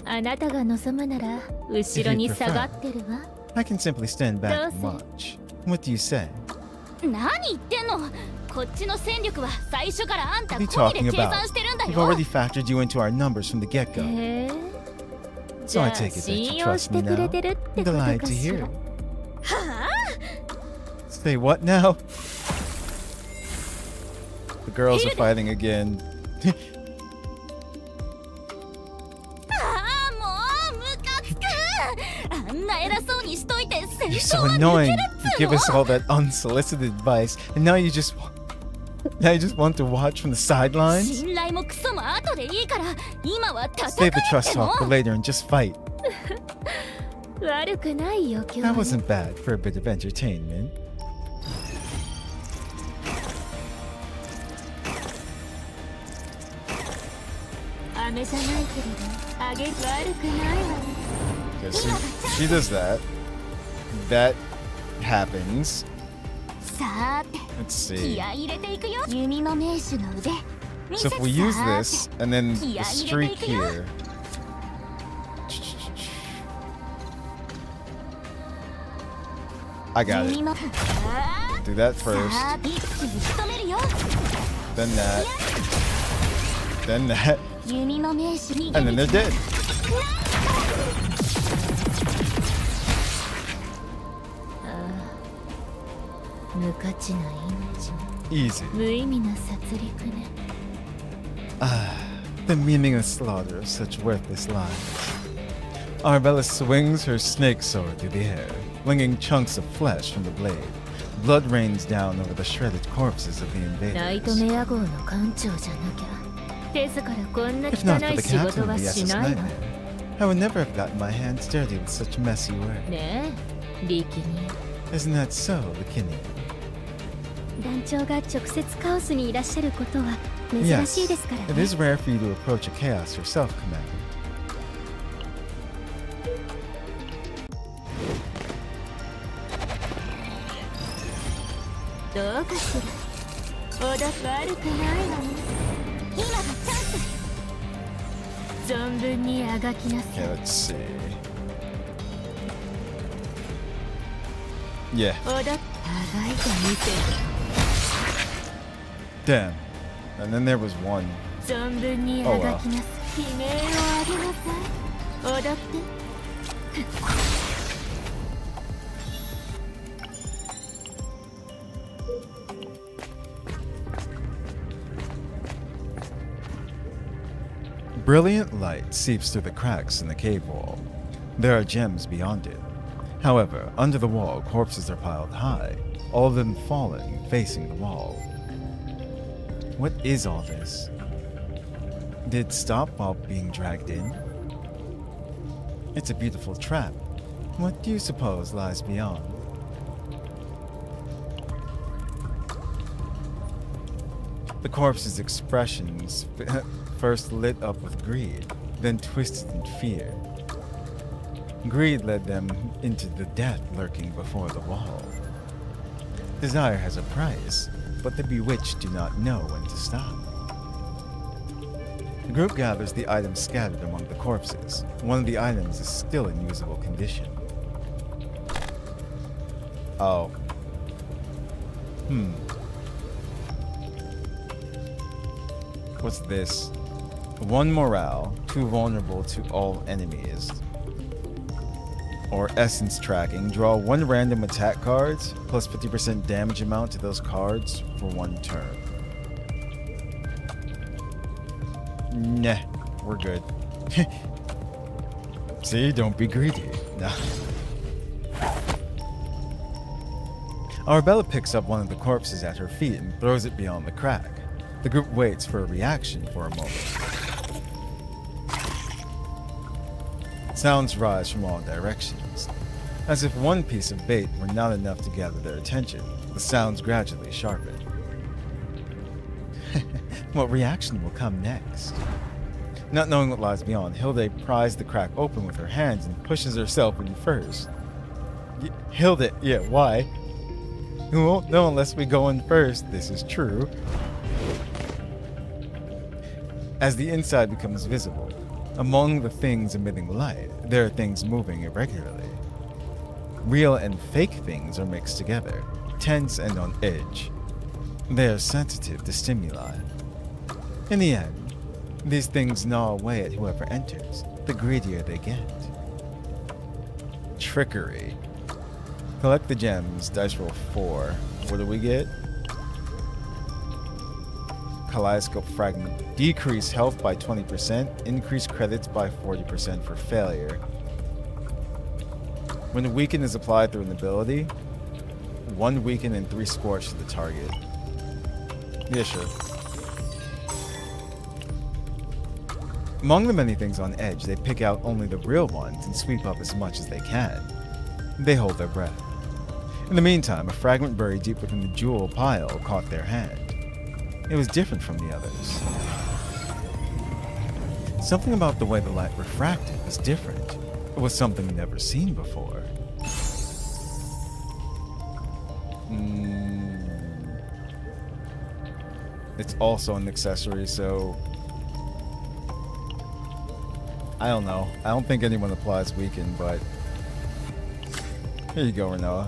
あなたが望むなら後ろに下がってるわ I can simply stand back and Does watch. What do you say? 何言ってんのこっちの戦力は最初からあんた What are you 込み talking で計 about? 算してるんだ We've よ already factored you into our numbers from the get-go. へえ So じゃ I あ take it that 信 you 用 trust し me てくれ now. てるってこと Delighted か to し hear ら it. Say what now? The girls are fighting again. ああもうムカつくあんな偉そうにしといて戦 You're 争 so は抜 annoying. け You るっつ give う us の all that unsolicited advice, and now you just want to watch from the sidelines? 信頼もクソも後でいいから今は戦 Save え the っ trust ての talk for later and just fight. 悪くないよ今 That 日 wasn't bad for a bit of entertainment. 飴じゃないけれどあげ悪くないわね Because she does that. That happens. さーて Let's 気 see. 合い入れていくよ弓の名手の腕見 So せ if て we use さー this て and then the Yeah, streak you here. I got it. 弓のあ Do that ーさ first. あ一気に仕留めるよ Then that. Then that. 弓の名手逃げ And then 道 they're dead. 無価値な命 Easy. 無意味な殺戮ね The meaningless slaughter of such worthless lives. Arabella swings her snake sword through the air, flinging chunks of flesh from the blade. Blood rains down over the shredded corpses of the ナイト invaders. メア号の館長じゃなきゃ手ずからこんな If not 汚 for い the 仕 captain 事 of は the し SS ないわ Nightmare, I would never have gotten my hands dirty with such messy work. ねえ力人 Isn't that so, Bikini? 団長が直接カオスにいらっしゃることは珍し Yes, いですから it ね is rare for you to approach a chaos yourself, Commander. どうかしらおだ悪くないわね今がチャンス存分にあがきなさ Okay, い let's see. Yeah, おだあがいてみて damn. And then there was one. 存分にあがきなさい悲鳴を上げなさい踊って Brilliant light seeps through the cracks in the cave wall. There are gems beyond it. However, under the wall, corpses are piled high, all of them fallen, facing the wall. What is all this? Did it stop while being dragged in? It's a beautiful trap. What do you suppose lies beyond? The corpse's expressions first lit up with greed, then twisted in fear. Greed led them into the death lurking before the wall. Desire has a price, but the bewitched do not know when to stop. The group gathers the items scattered among the corpses. One of the items is still in usable condition. Oh. What's this? 1 morale, 2 vulnerable to all enemies. Or essence tracking. Draw 1 random attack cards, plus 50% damage amount to those cards for 1 turn. Nah, we're good. See, don't be greedy. Nah. Arabella picks up one of the corpses at her feet and throws it beyond the crack. The group waits for a reaction for a moment. Sounds rise from all directions. As if one piece of bait were not enough to gather their attention, the sounds gradually sharpen. What reaction will come next? Not knowing what lies beyond, Hilde pries the crack open with her hands and pushes herself in first. Hilde, yeah, why? We won't know unless we go in first, this is true. As the inside becomes visible, among the things emitting light, there are things moving irregularly. Real and fake things are mixed together, tense and on edge. They are sensitive to stimuli. In the end, these things gnaw away at whoever enters, the greedier they get. Trickery. Collect the gems, dice roll 4. What do we get? Kaleidoscope Fragment. Decrease health by 20%. Increase credits by 40% for failure. When a weaken is applied through an ability, 1 weaken and 3 scorch to the target. Yeah, sure. Among the many things on Edge, they pick out only the real ones and sweep up as much as they can. They hold their breath. In the meantime, a fragment buried deep within the jewel pile caught their hand. It was different from the others. Something about the way the light refracted was different. It was something never seen before. It's also an accessory, so I don't know. I don't think anyone applies weaken, but here you go, Renoa.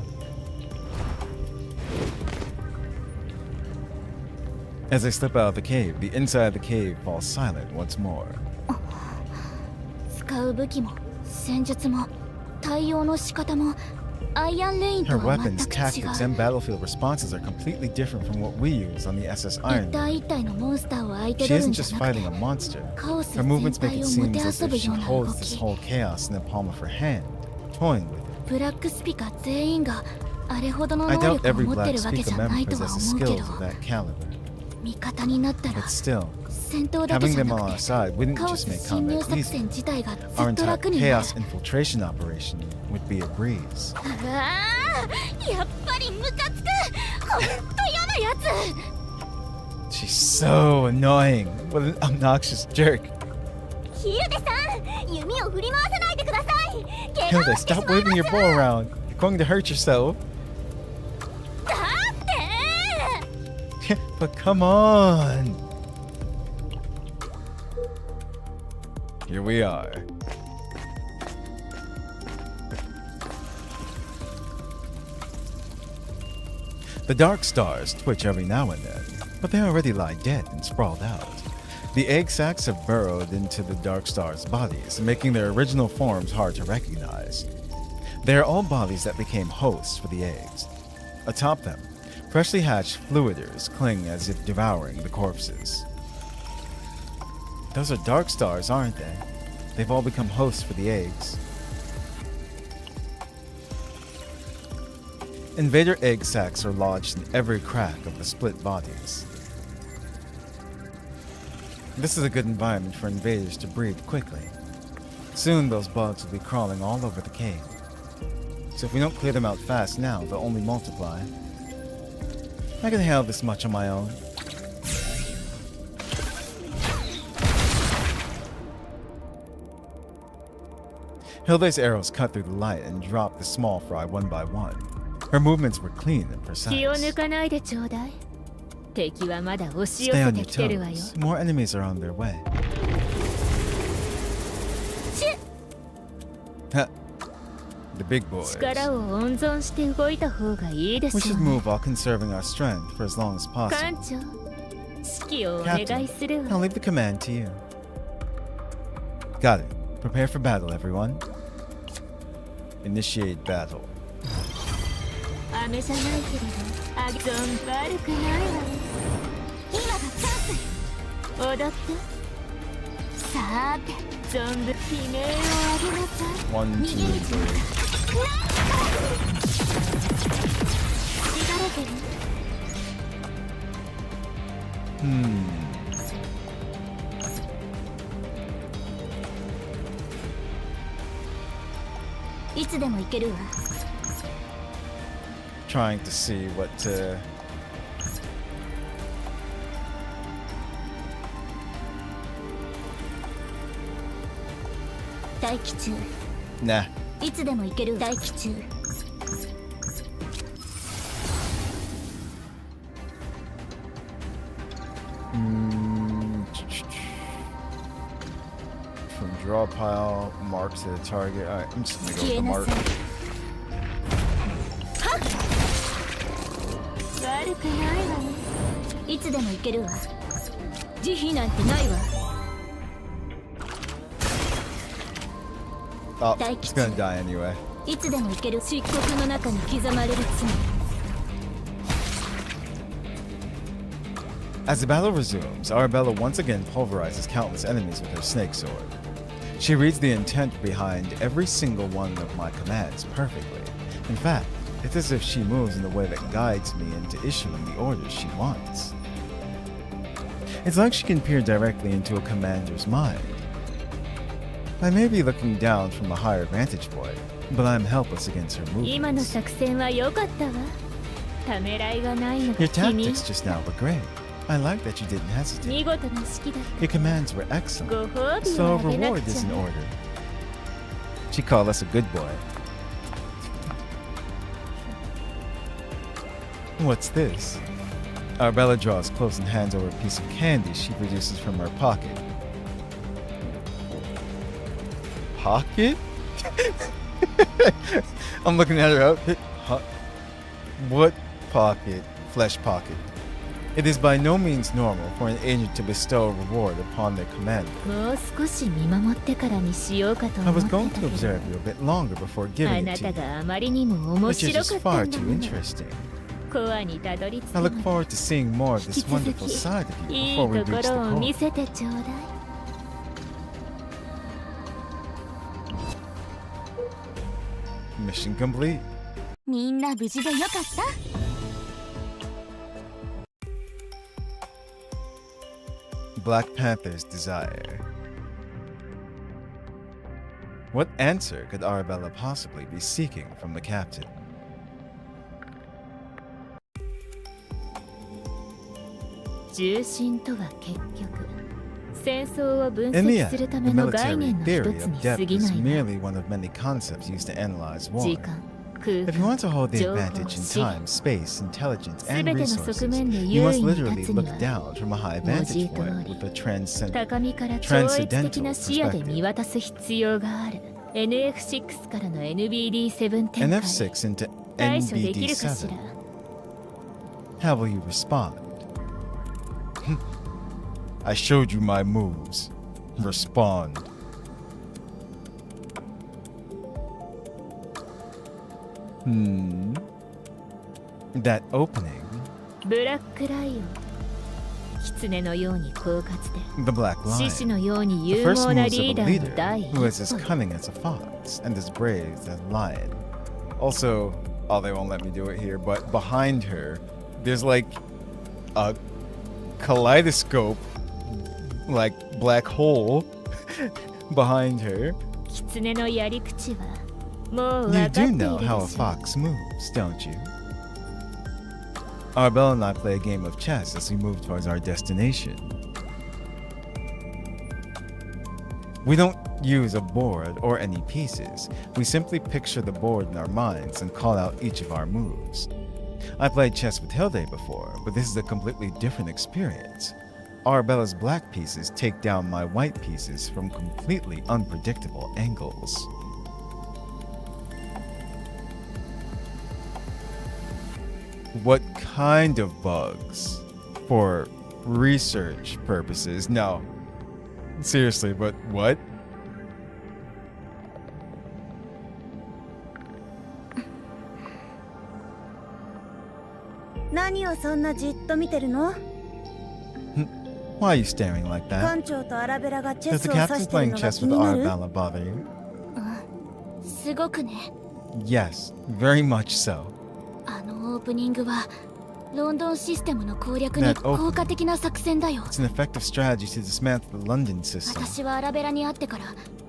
As they slip out of the cave, the inside of the cave falls silent once more. 使う武器も戦術も対応の仕方もアイアンレイン Her とは全 weapons, く違 tactics, う。 and battlefield responses are completely different from what we use on the SS 一 Iron 体 Man. 一体のモンスターを相手 She 取るん isn't じゃ just なく fighting て a monster. カオス Her 全 movements make 体 it を seem もて as あ if ぶ she ような動 holds this き。 whole chaos in the palm of her hand, toying with it. ブラックスピカ全員があれほどの I 能 doubt 力を every 持って Black るわけ Speaker じゃ member ないとは possesses 思うけ skills ど of that caliber. 味方になったら But still, 戦闘だけ having じゃ them な on く our て side wouldn't カオ just ス make 侵入 combat 作 easy. 戦自体がず Our っと entire 楽になる。 chaos infiltration operation would be a breeze. ああ、やっぱりムカつく。ほんと嫌なやつ。 She's so annoying. What an obnoxious jerk. ヒルデさん、弓を振り回さないでください。怪我 Hilda, をしてし stop まい waving ます。 your bow around. You're going to hurt yourself. だって。 But come on. Here we are. The dark stars twitch every now and then, but they already lie dead and sprawled out. The egg sacs have burrowed into the dark stars' bodies, making their original forms hard to recognize. They are all bodies that became hosts for the eggs. Atop them, freshly hatched fluiders cling as if devouring the corpses. Those are dark stars, aren't they? They've all become hosts for the eggs. Invader egg sacs are lodged in every crack of the split bodies. This is a good environment for invaders to breathe quickly. Soon those bugs will be crawling all over the cave. So if we don't clear them out fast now, they'll only multiply. I can handle this much on my own. Hilda's arrows cut through the light and dropped the small fry one by one. Her movements were clean and 気を precise. 抜かないでちょうだい。敵はまだ押し寄 Stay せ on て your きてるわよ。 toes. More enemies are on their way. Huh. The big boys. 力を温存して動いた方がいいでし We ょ should うね。 move while conserving our strength for as long as 艦 possible. 長、指揮をお願 Captain, いする I'll わ。 leave the command to you. Got it. Prepare for battle, everyone. Initiate battle. 雨じゃないけれど、あぎぞん悪くないわよ。今がチャンス。踊って、さーて、存分悲鳴を上げなさい。 One, two, three. 血だらけに。 いつでも行けるわ。 Trying to see what to. 待機中。 Nah. いつでも行けるわ。待機中。 From draw pile, mark to the target. Alright, I'm just gonna go 消 with え the な mark. さい。悪くないわよ。いつでも行けるわ。慈悲なんてないわ。 Oh, Thank it's you. gonna die anyway. いつでも行ける。漆黒の中に刻まれる罪。As the battle resumes, Arabella once again pulverizes countless enemies with her snake sword. She reads the intent behind every single one of my commands perfectly. In fact, it's as if she moves in a way that guides me into issuing the orders she wants. It's like she can peer directly into a commander's mind. I may be looking down from a higher vantage point, but I'm helpless against her 今の movements. 作戦は良かったわ。ためらいがないのが Your 気に tactics just now were great. I like that you didn't hesitate. 見事な指揮だ。 Your commands were excellent. ご褒美 So を a あげな reward くち is ゃ in ね。 order. She called us a good boy. What's this? Arabella draws close and hands over a piece of candy she produces from her pocket. Pocket? I'm looking at her outfit. What pocket? Flesh pocket. It is by no means normal for an agent to bestow a reward upon their commander. もう少し見守ってからにしようかと I 思 was ってた going け to ど observe you a bit longer before あ giving な it た to you, があまりにも面 but you're 白 just かった far んだ too もの interesting. コアにたどり着 I く look ま forward to seeing more of this 引き続 wonderful き side of you い before い we と reach こ the ろを見 core. せてちょうだい。Mission complete. みんな無事でよかった。 Black Panther's desire. What answer could Arabella possibly be seeking from the captain? 重心とは結局戦争を分 In the 析す end, るた the めの概 military 念の一 theory つ of に depth 過ぎ is ないわ。 merely one of many concepts used to analyze 時 war. 間、空 If you want 間、 to hold the 情報、 advantage in 資源 time, space, intelligence, 全 and ての側 resources, 面で you 優 must 位に literally 立つに look は down from a high 文字 vantage 通 point り with a transcendent 高みから超越的 transcendental な視野で perspective. 見渡す必要がある。NF6 からの NBD7 展開 NF6 into 対処できるかしら。 NBD7. How will you respond? I showed you my moves. Respond. That opening, ブラックライオン狐のように狡猾で the black 獅 lion. 子のように The 勇 first 猛な moves of リー a ダーの leader 第一 who is as 歩 cunning as a fox and as brave as a lion. Also, oh, they won't let me do it here, but behind her, there's like a kaleidoscope, like black hole behind her. 狐のやり口はもう You 分かって do いる know で how a しょう。 fox moves, don't you? Arabella and I play a game of chess as we move towards our destination. We don't use a board or any pieces. We simply picture the board in our minds and call out each of our moves. I played chess with Hilde before, but this is a completely different experience. Arabella's black pieces take down my white pieces from completely unpredictable angles. What kind of bugs? For research purposes? No. Seriously, but what? 何をそんなじっと見てるの？ Why are you staring like that? 艦長とアラベラがチェ Does ス the を指 captain してる playing のが chess 気 with になる？ Arabella bother you? すごくね。 Yes, very much so. あのオープニングはロンドンシステムの攻略に That opening. 効果的な作戦だよ。 It's an effective strategy to dismantle the London system. 私はアラベラに会ってから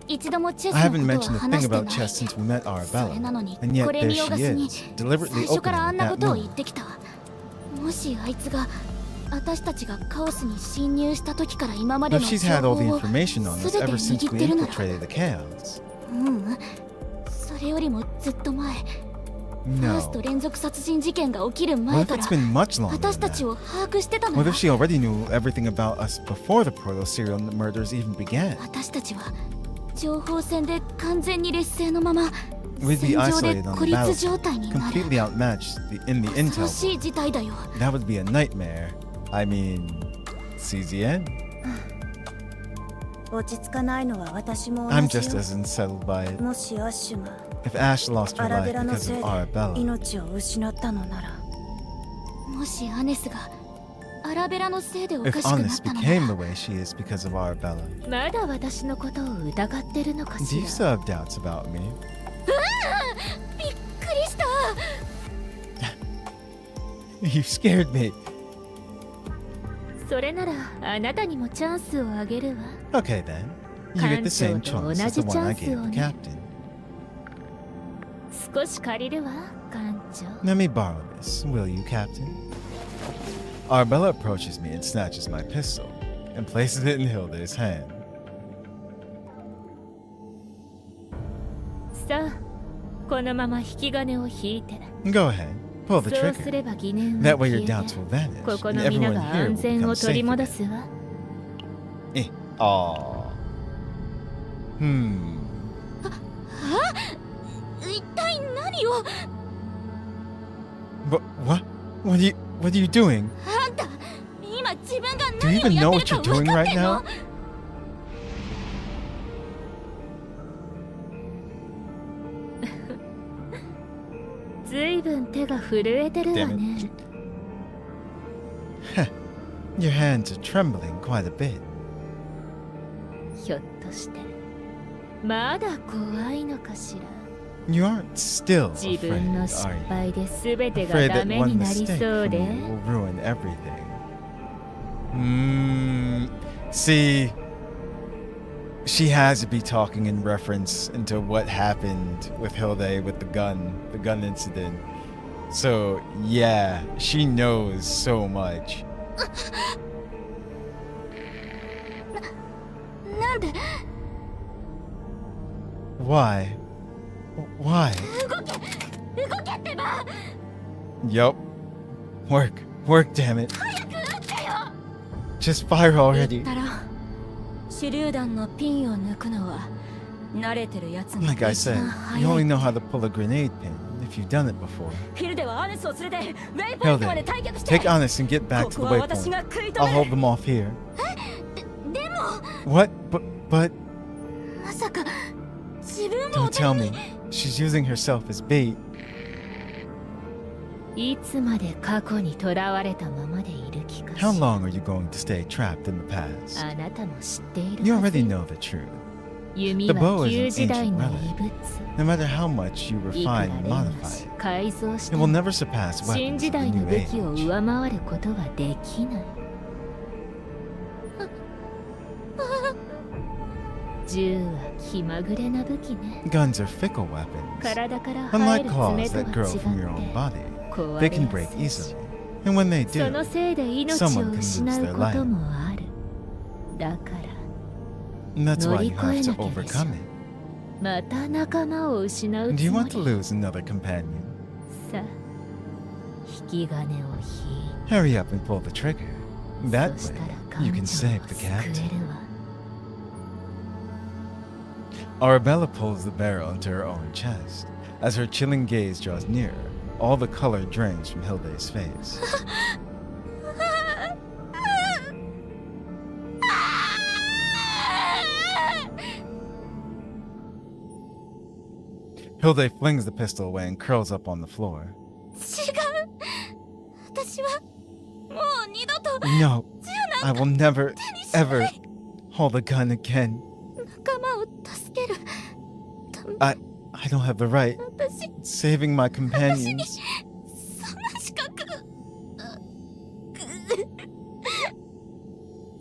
一度もチェス I の haven't ことを mentioned a 話 thing して about ない。 chess since we met それなの Arabella, に and yet これ there 見よが she しに is, deliberately 最初から opening あんな that ことを言っ move. てきた。もしあいつが私たちがカオスに侵入した時から今まで But の she's 情 had all the 報を information on us 全て ever since 握っ we てるなら、 infiltrated the chaos. それよりもずっと前、ファース No. ト連続殺人事件が起きる What 前 if から it's been much longer 私 than たち that? を把握してたの What よ。 if she already knew everything about us before the Portal serial murders even began? 私たちは情報戦で完全に劣勢のまま We'd 戦 be 場で isolated on 孤 the 立状 battlefield, 態になる。 completely outmatched in the 恐ろ intel. しい事態だよ。 That would be a nightmare. I mean, CZN? 落ち着かないのは私も I'm 同じ just よ。 as unsettled by it. もしアッシュが If Ash lost ア her ラ life ベラの because せい of で Arabella, 命を失ったのなら、もしアネスがアアラベラのせいでおか If しくなっ Honest たの became な the way she is because of Arabella, まだ私のことを疑ってるのか do し you ら still have doubts about me? びっくりした You scared me. それならあなたにもチャンスをあげるわ Okay then. You get the same choice as the one I gave the captain. 少し借りるわ艦長 Let me borrow this, will you, Captain? Arabella approaches me and snatches my pistol and places it in Hilda's hand. さあこのまま引き金を引いて Go ahead, pull the そうす trigger. れば疑念 That は way 消 your えて doubts will vanish ここ and の皆 everyone が here 安 will 全 become を取り safe 戻 again. すわ Hmm. 一体何を What are you doing? あんた今自分が Do you 何 even を know やって what る you're か分 doing かっ right てんの now? ずいぶん手が震えてるわ Damn ね Your hands are trembling quite a bit. ひょっとしてまだ怖いのかしら You aren't still 自 afraid, 分の are 失 you? 敗で全てが Afraid ダ that メ one になり mistake そう from で you will ruin everything. See, she has to be talking in reference into what happened with Hilde with the gun incident. So yeah, she knows so much. なんで Why? Why? 動けってば Yup. Work, damn it. 早く撃ってよ Just fire 言 already. ったら手榴弾のピンを抜くのは慣れてるやつが Like I 一 said, 番 you 早 only い know how to pull a grenade pin if you've done it before. フィルではアネスを連れてウェイポイントまで Hilde, 退却して take Honest and get back こ to こ the は私 waypoint. が食い止 I'll め hold る them off here. でも What? But まさか自分も don't tell me. She's using herself as bait. いつまで過去にとらわれたままでいる気かし How ら long are you going to stay trapped in the past? あなたも知っている You はず already よ know the truth. 弓 The は bow is 旧 an 時代 ancient の relic. 遺物 No matter how much you いくら refine 錬 and 磨 modify し it, 改造し it て will も never surpass 新 weapons 時 of the 代の new 武器を age. 上回ることはできない銃は気まぐれな武器ね Guns are fickle weapons. 体から入 Unlike る claws 爪とは that 違 grow from your own って body, 壊 they れ can や break すいし easily. And when they その do, せいで命を someone can 失 lose う their こと life. もあるだから And that's why you have to 乗り越えなきゃでしょ。 overcome it. また仲間を失う Do つ you も want り to lose another companion? さあ引き金を引い Hurry up and pull the trigger. That そしたら way, you 艦 can 長を save the 救え captain. るわ Arabella pulls the barrel into her own chest. As her chilling gaze draws nearer, all the color drains from Hilde's face. Hilde flings the pistol away and curls up on the floor. 違う私はもう二度と No, I will never, ever hold a gun again. 仲間を助ける I don't have the right. 私 Saving my companions. そんな資格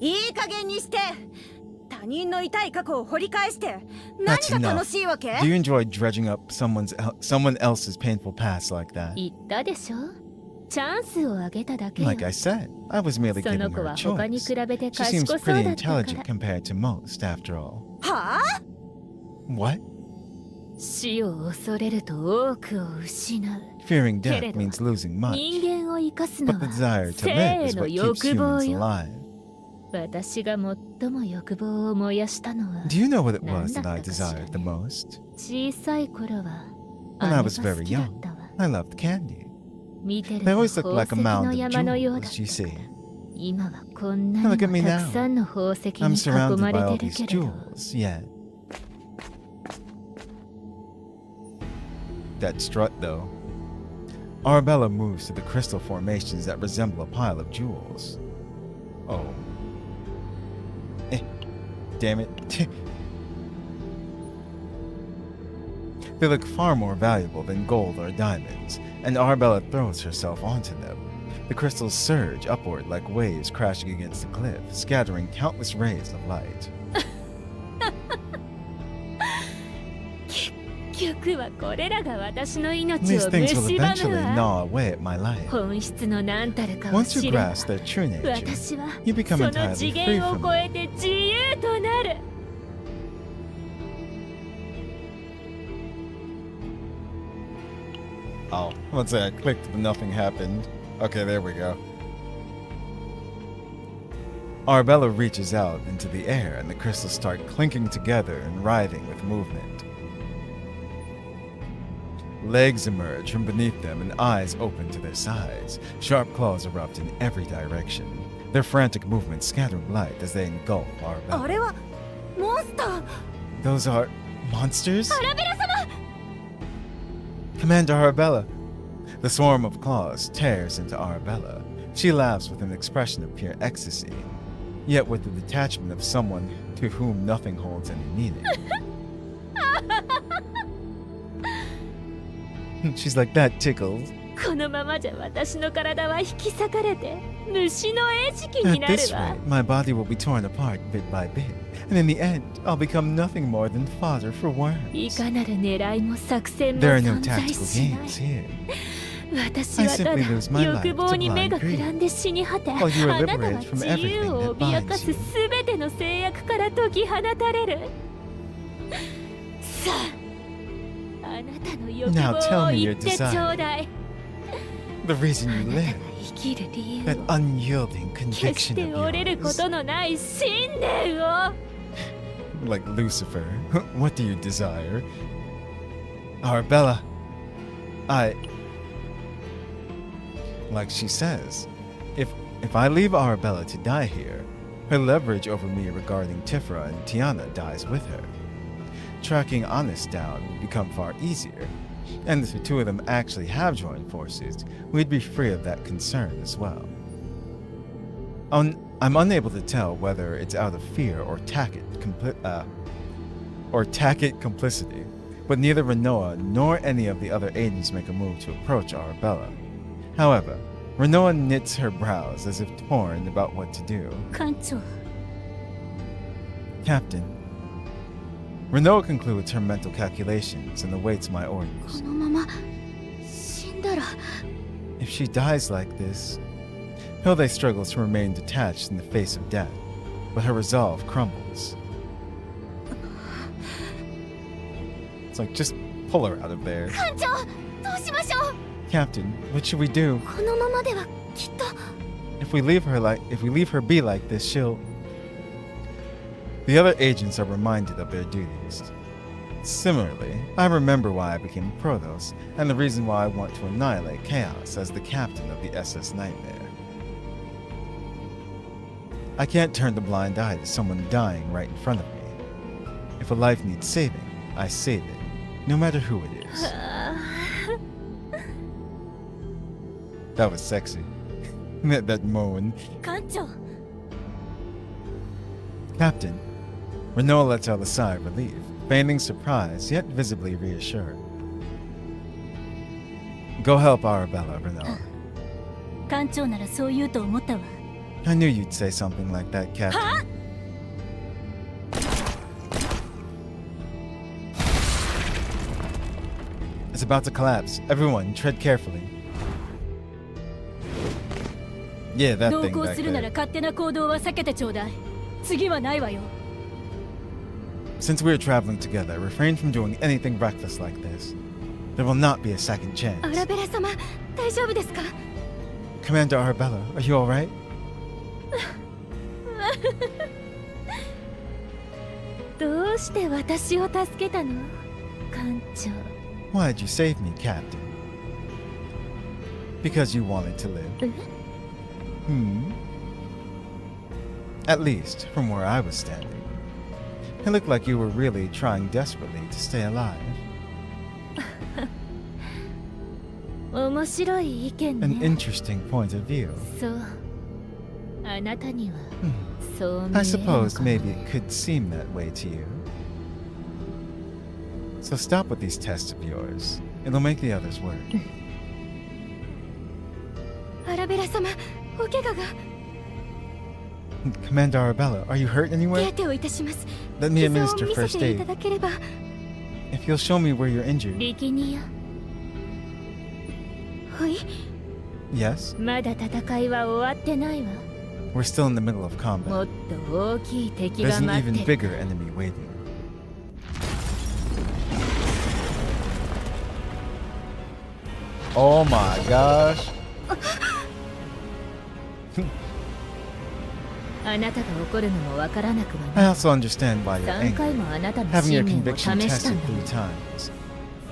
いい加減にして他人の痛い過去を掘り返して何 That's が楽 enough. しいわけ Do you enjoy dredging up someone else's painful past like that? 言ったでしょチャンスをあげただけよ Like I said, I was merely そ giving の子 her a は他に choice. 比べて She 賢 seems そう pretty だったから intelligent compared to most, after all. はあ What? 死を恐れると多くを失う Fearing けれ death ど means losing much. 人間を生かすの But the は desire to live is 生の what keeps 欲望 humans よ alive. 私が最も欲望を燃やしたのは Do you know what it was 何 that だ I ったかしら desired the ね most? 小さい頃は When 姉 I が was 好 very きだっ young, たわ I loved candy. 見てる They と always 宝 looked like 石 a の mound of 山のようだった jewels, you see. 今はこんなに Look も at me た now. くさんの宝石 I'm に囲 surrounded ま by れ all てる these けれど jewels, yet. That strut, though. Arabella moves to the crystal formations that resemble a pile of jewels. Oh. Damn it. They look far more valuable than gold or diamonds, and Arabella throws herself onto them. The crystals surge upward like waves crashing against the cliff, scattering countless rays of light. 結局はこれらが私の命 These を things will 蝕む eventually わ。 gnaw away at my life. 本質の何たるかを Once 知 you れば grasp their true nature, 私は you become その entirely 次 free 元を from 超 them. えて自由となる。 Oh, let's say I clicked but nothing happened. Okay, there we go. Arabella reaches out into the air and the crystals start clinking together and writhing with movement. Legs emerge from beneath them and eyes open to their sides. Sharp claws erupt in every direction. Their frantic movements scatter light as they engulf あ Arabella. れはモンスター。 Those are monsters? アラベラ様。 Commander Arabella! The swarm of claws tears into Arabella. She laughs with an expression of pure ecstasy, yet with the detachment of someone to whom nothing holds any meaning. She's like, that tickles. このままじゃ私の体は引き裂かれて虫の餌食に At なる this わ。 rate, my body will be torn apart bit by bit, and in the end, I'll become nothing more than fodder for い worms. かなる狙いも作戦も There are no 存在 tactical しない games here. 私はただ I simply lose my life 欲望に to 目 blind がくらんで死に果て、 While you are あなたは liberated from 自 everything 由を that 脅か binds す you. すべての制約から解き放たれる。さあ、あなたの欲 Now 望 tell を me 言 your ってちょう desire. だい。 The reason あ you なた live. が生きる理由 That を unyielding 決し conviction て of 折れるこ yours. とのない信念を。 Like Lucifer. What do you desire? Arabella. Like she says, if I leave Arabella to die here, her leverage over me regarding Tifra and Tiana dies with her. Tracking Honest down would become far easier, and if the two of them actually have joined forces, we'd be free of that concern as well. I'm unable to tell whether it's out of fear or tacit complicity, but neither Renoa nor any of the other agents make a move to approach Arabella. However, Renoa knits her brows as if torn about what to do. 艦長 Captain. Renoa concludes her mental calculations and awaits my こ orders. のまま死んだら If she dies like this, Hilde struggles to remain detached in the face of death, but her resolve crumbles. It's like, just pull her out of there. 艦長どうしましょう Captain, what should we do? このままではきっと If we leave her be like this, she'll... The other agents are reminded of their duties. Similarly, I remember why I became Protos, and the reason why I want to annihilate Chaos as the captain of the SS Nightmare. I can't turn a blind eye to someone dying right in front of me. If a life needs saving, I save it, no matter who it is. That was sexy. that moan. 艦長 Captain. Renoa lets out a sigh of relief, feigning surprise, yet visibly reassured. Go help Arabella, Renoa. 艦長ならそう言うと思ったわ I knew you'd say something like that, Captain. It's about to collapse. Everyone, tread carefully. Yeah, that 同 thing 行 back するなら there. 勝手な行動は避けてちょうだい次はないわよ Since we are traveling together, refrain from doing anything reckless like this. There will not be a second chance. アラベラ様大丈夫ですか Commander Arabella, are you alright? どうして私を助けたの艦長。 Why'd you save me, Captain? Because you wanted to live. At least, from where I was standing. It looked like you were really trying desperately to stay alive. 面白い意見 An ね。 interesting point of view. そう。ああなたにはそう見えるの I か suppose も maybe it could seem that way to you. So stop with these tests of yours. It'll make the others work. アラベラ様、お怪我が。 Commander Arabella, are you hurt 手 anywhere? 当てをいたします。 Let me 傷を administer 見せ first ていた aid. だければ。 If you'll show me where you're injured. 力によはい。 Yes? まだ戦いは終わってないわ We're still in the middle of も combat. っと大きい敵 There's が an 待 even ってる bigger enemy waiting. Oh my gosh. あなたが怒るのもわからなくは I ない also understand why you're 3回 angry. もあなたの Having 信 your 念を conviction 試した tested んだもん 3 times.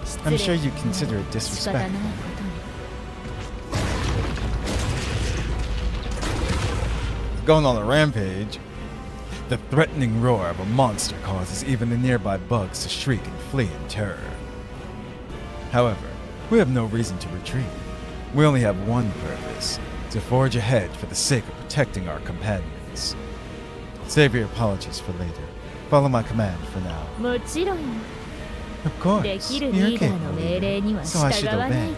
失 I'm 礼 sure you な consider it 仕方ない disrespectful. ことに Going on a rampage. The threatening roar of a monster causes even the nearby bugs to shriek and flee in terror. However, we have no reason to retreat. We only have one purpose, to forge ahead for the sake of protecting our companions. Save your apologies for later. Follow my command for now. もちろん Of で course, きる you're リーダーの capable 命令 leader, には so I 従 should わない obey. と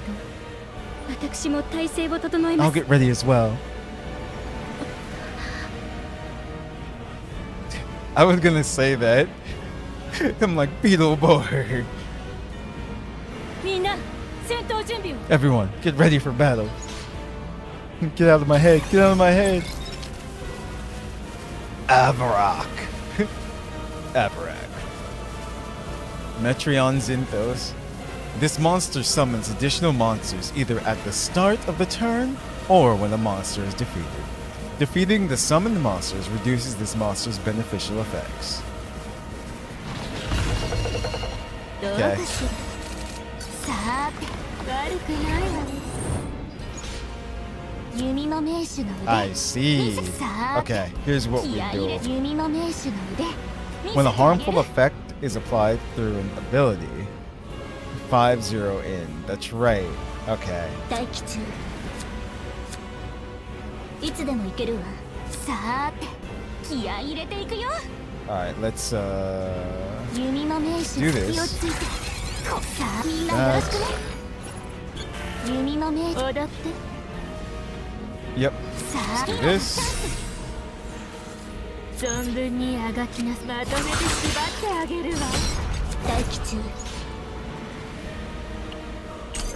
私も体勢を整えま I'll す。 get ready as well. I was gonna say that. I'm like Beetleborg. みんな戦闘準備を Everyone, get ready for battle. Get out of my head, get out of my head. Avarak. Avarak. Metreon Zinthos. This monster summons additional monsters either at the start of the turn or when a monster is defeated. Defeating the summoned monsters reduces this monster's beneficial effects. どう Okay. かしらさーて悪くないわね弓の名手の腕 I see. さーて Okay, here's what we 気合い入れ do. 弓の名手の腕 When a harmful effect is applied through an ability, 5-0 in. That's right. Okay. 待機中いつでも行けるわさーて気合い入れていくよ Alright, let's 弓の名手 Do に this. 気をついてさあみんなよろしくね弓の名手踊って Yep. さあ Do this. 存分にあがきなまとめて縛ってあげるわ待機中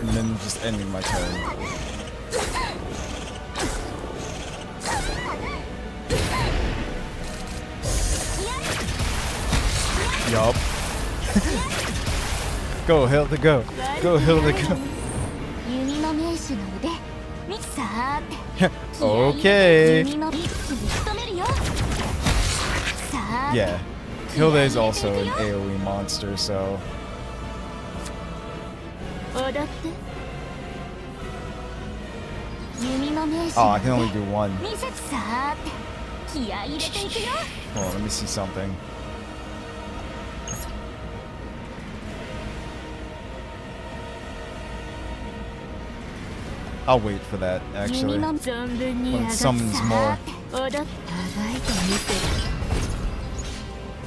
And then just ending my turn. Yup. Go, Hilda, go. Go, Hilda, go. 弓の名手の腕さーて Okay. 弓の一気に仕留めるよさーて Yeah. Hilda is also an AoE monster, so 踊って弓の名手 oh, の I can only do one. 見せさーて気合い入れていくよ Hold on, let me see something. I'll wait for that, 弓 actually. の存分に When あ it がき summons more. 踊ってあがいてみせ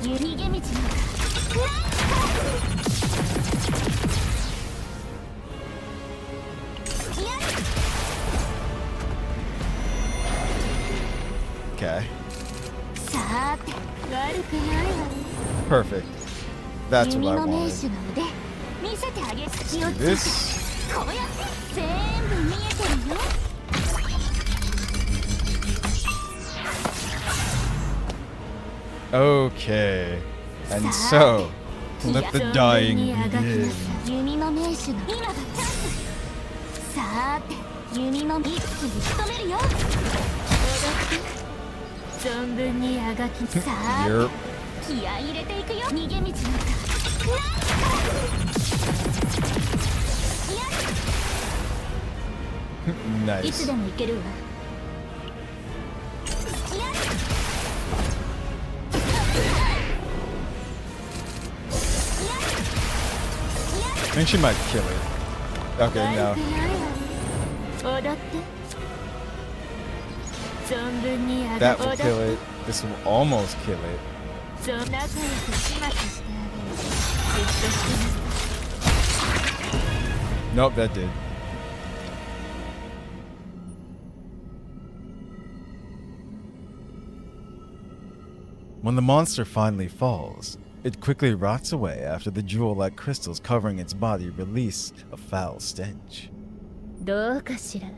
る逃げ道なんか Okay. さーて悪くないわね Perfect. That's 弓 what I の名 wanted. 手の腕見せてあげる気 Do をついて this. こうやって全部見えてるよ Okay. And so, let the dying begin. 弓の名手の今がチャンスさーて弓の一気に仕留めるよ存分にあがきさあ Yep. 気合い入れていくよ逃げ道なんかいつ Nice. でも行けるわ I think she might kill her. Okay, 悪 no. くないわね踊って存分にあ That が will kill it. This will almost kill it. 仲良く始末してあげる。じっとしてな Nope, that did. When the monster finally falls, it quickly rots away after the jewel-like crystals covering its body release a foul stench. どうかしら。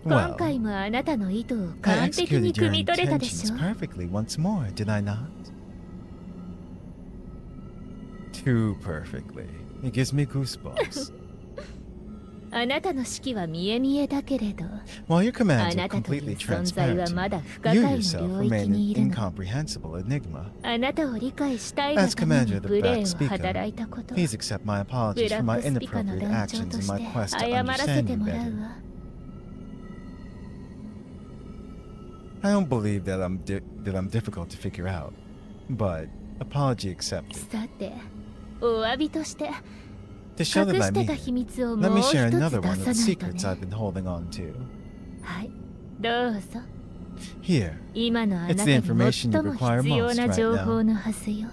今 Well, 回もあなたの意図を I 完璧に executed your 汲み取れたでし intentions ょ。 perfectly once more, did I not? Too perfectly. It gives me goosebumps. あなたの指揮は見え見えだけれど、 While your あ commands な are たとい completely う存在は transparent, まだ不可 you 解の yourself 領域 remain にいる an の。 incomprehensible enigma. あなたを理解したいが As ため commander に of the 無礼 Black を働いた Speaker, こと、 please accept my ブ apologies ラ for ッ my クスピカの inappropriate 団長 actions と in し my て quest to 謝らせ understand て you もらう better. わ。 I don't believe that I'm difficult to figure out, but apology accepted. さて、お詫びとして、 To show that 隠 I して mean た it, 秘密を let もう me 一つ share 出 another さ one of な the いと secrets ね。 I've been holding on to. はい、どうぞ。 Here, 今のあな It's た the に information 最 you も require 必要 most な right 情 now. 報のはずよ。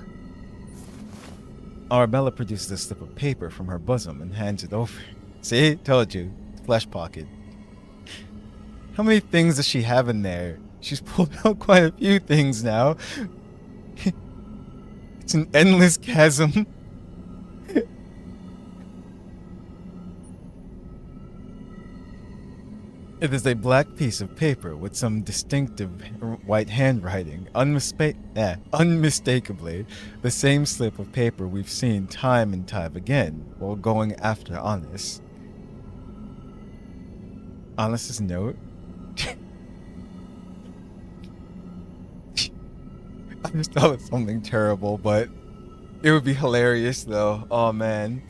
Arabella produces a slip of paper from her bosom and hands it over. See? Told you. Flesh pocket. How many things does she have in there? She's pulled out quite a few things now. It's an endless chasm. It is a black piece of paper with some distinctive white handwriting, unmistakably the same slip of paper we've seen time and time again while going after Honest. Honest's note? I just thought it's something terrible, but it would be hilarious though. Oh man.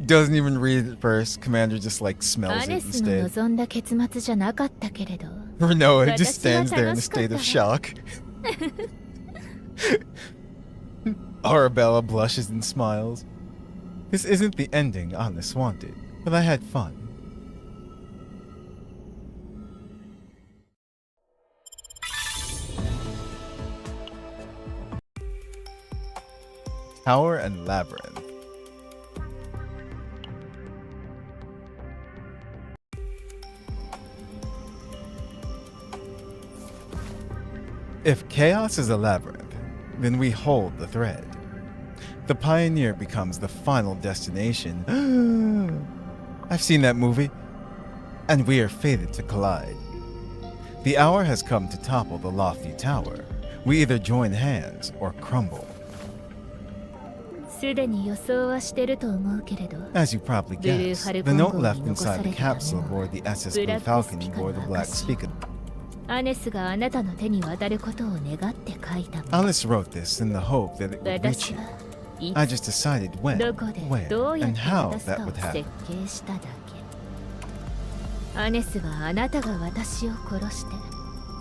Doesn't even read it first. Commander just like ア smells ネ it スの instead. 望んだ結末じゃなかったけれど、 Or no, it just 私は stands there in a 楽しかった state わ。 of shock. Arabella blushes and smiles. This isn't the ending Honest wanted, but I had fun. Tower and Labyrinth. If chaos is a labyrinth, then we hold the thread. The pioneer becomes the final destination. I've seen that movie. And we are fated to collide. The hour has come to topple the lofty tower. We either join hands or crumble. すでに予想はしてると思うけれど、 As you probably Blue guessed, the Falcon note号 left に残 inside さ the れてた capsule メモは aboard the SS Blue Black Falcon Speaker bore the の Black 証。 Speaker. アネスがあなたの手に渡ることを願って書いたもの。 Alice wrote this in the hope that it would reach 私 you. はいつ I just decided when, どこで where, どうやっ and て how 渡す that かを would 設 happen. 計しただけ。アネスはあなたが私を殺して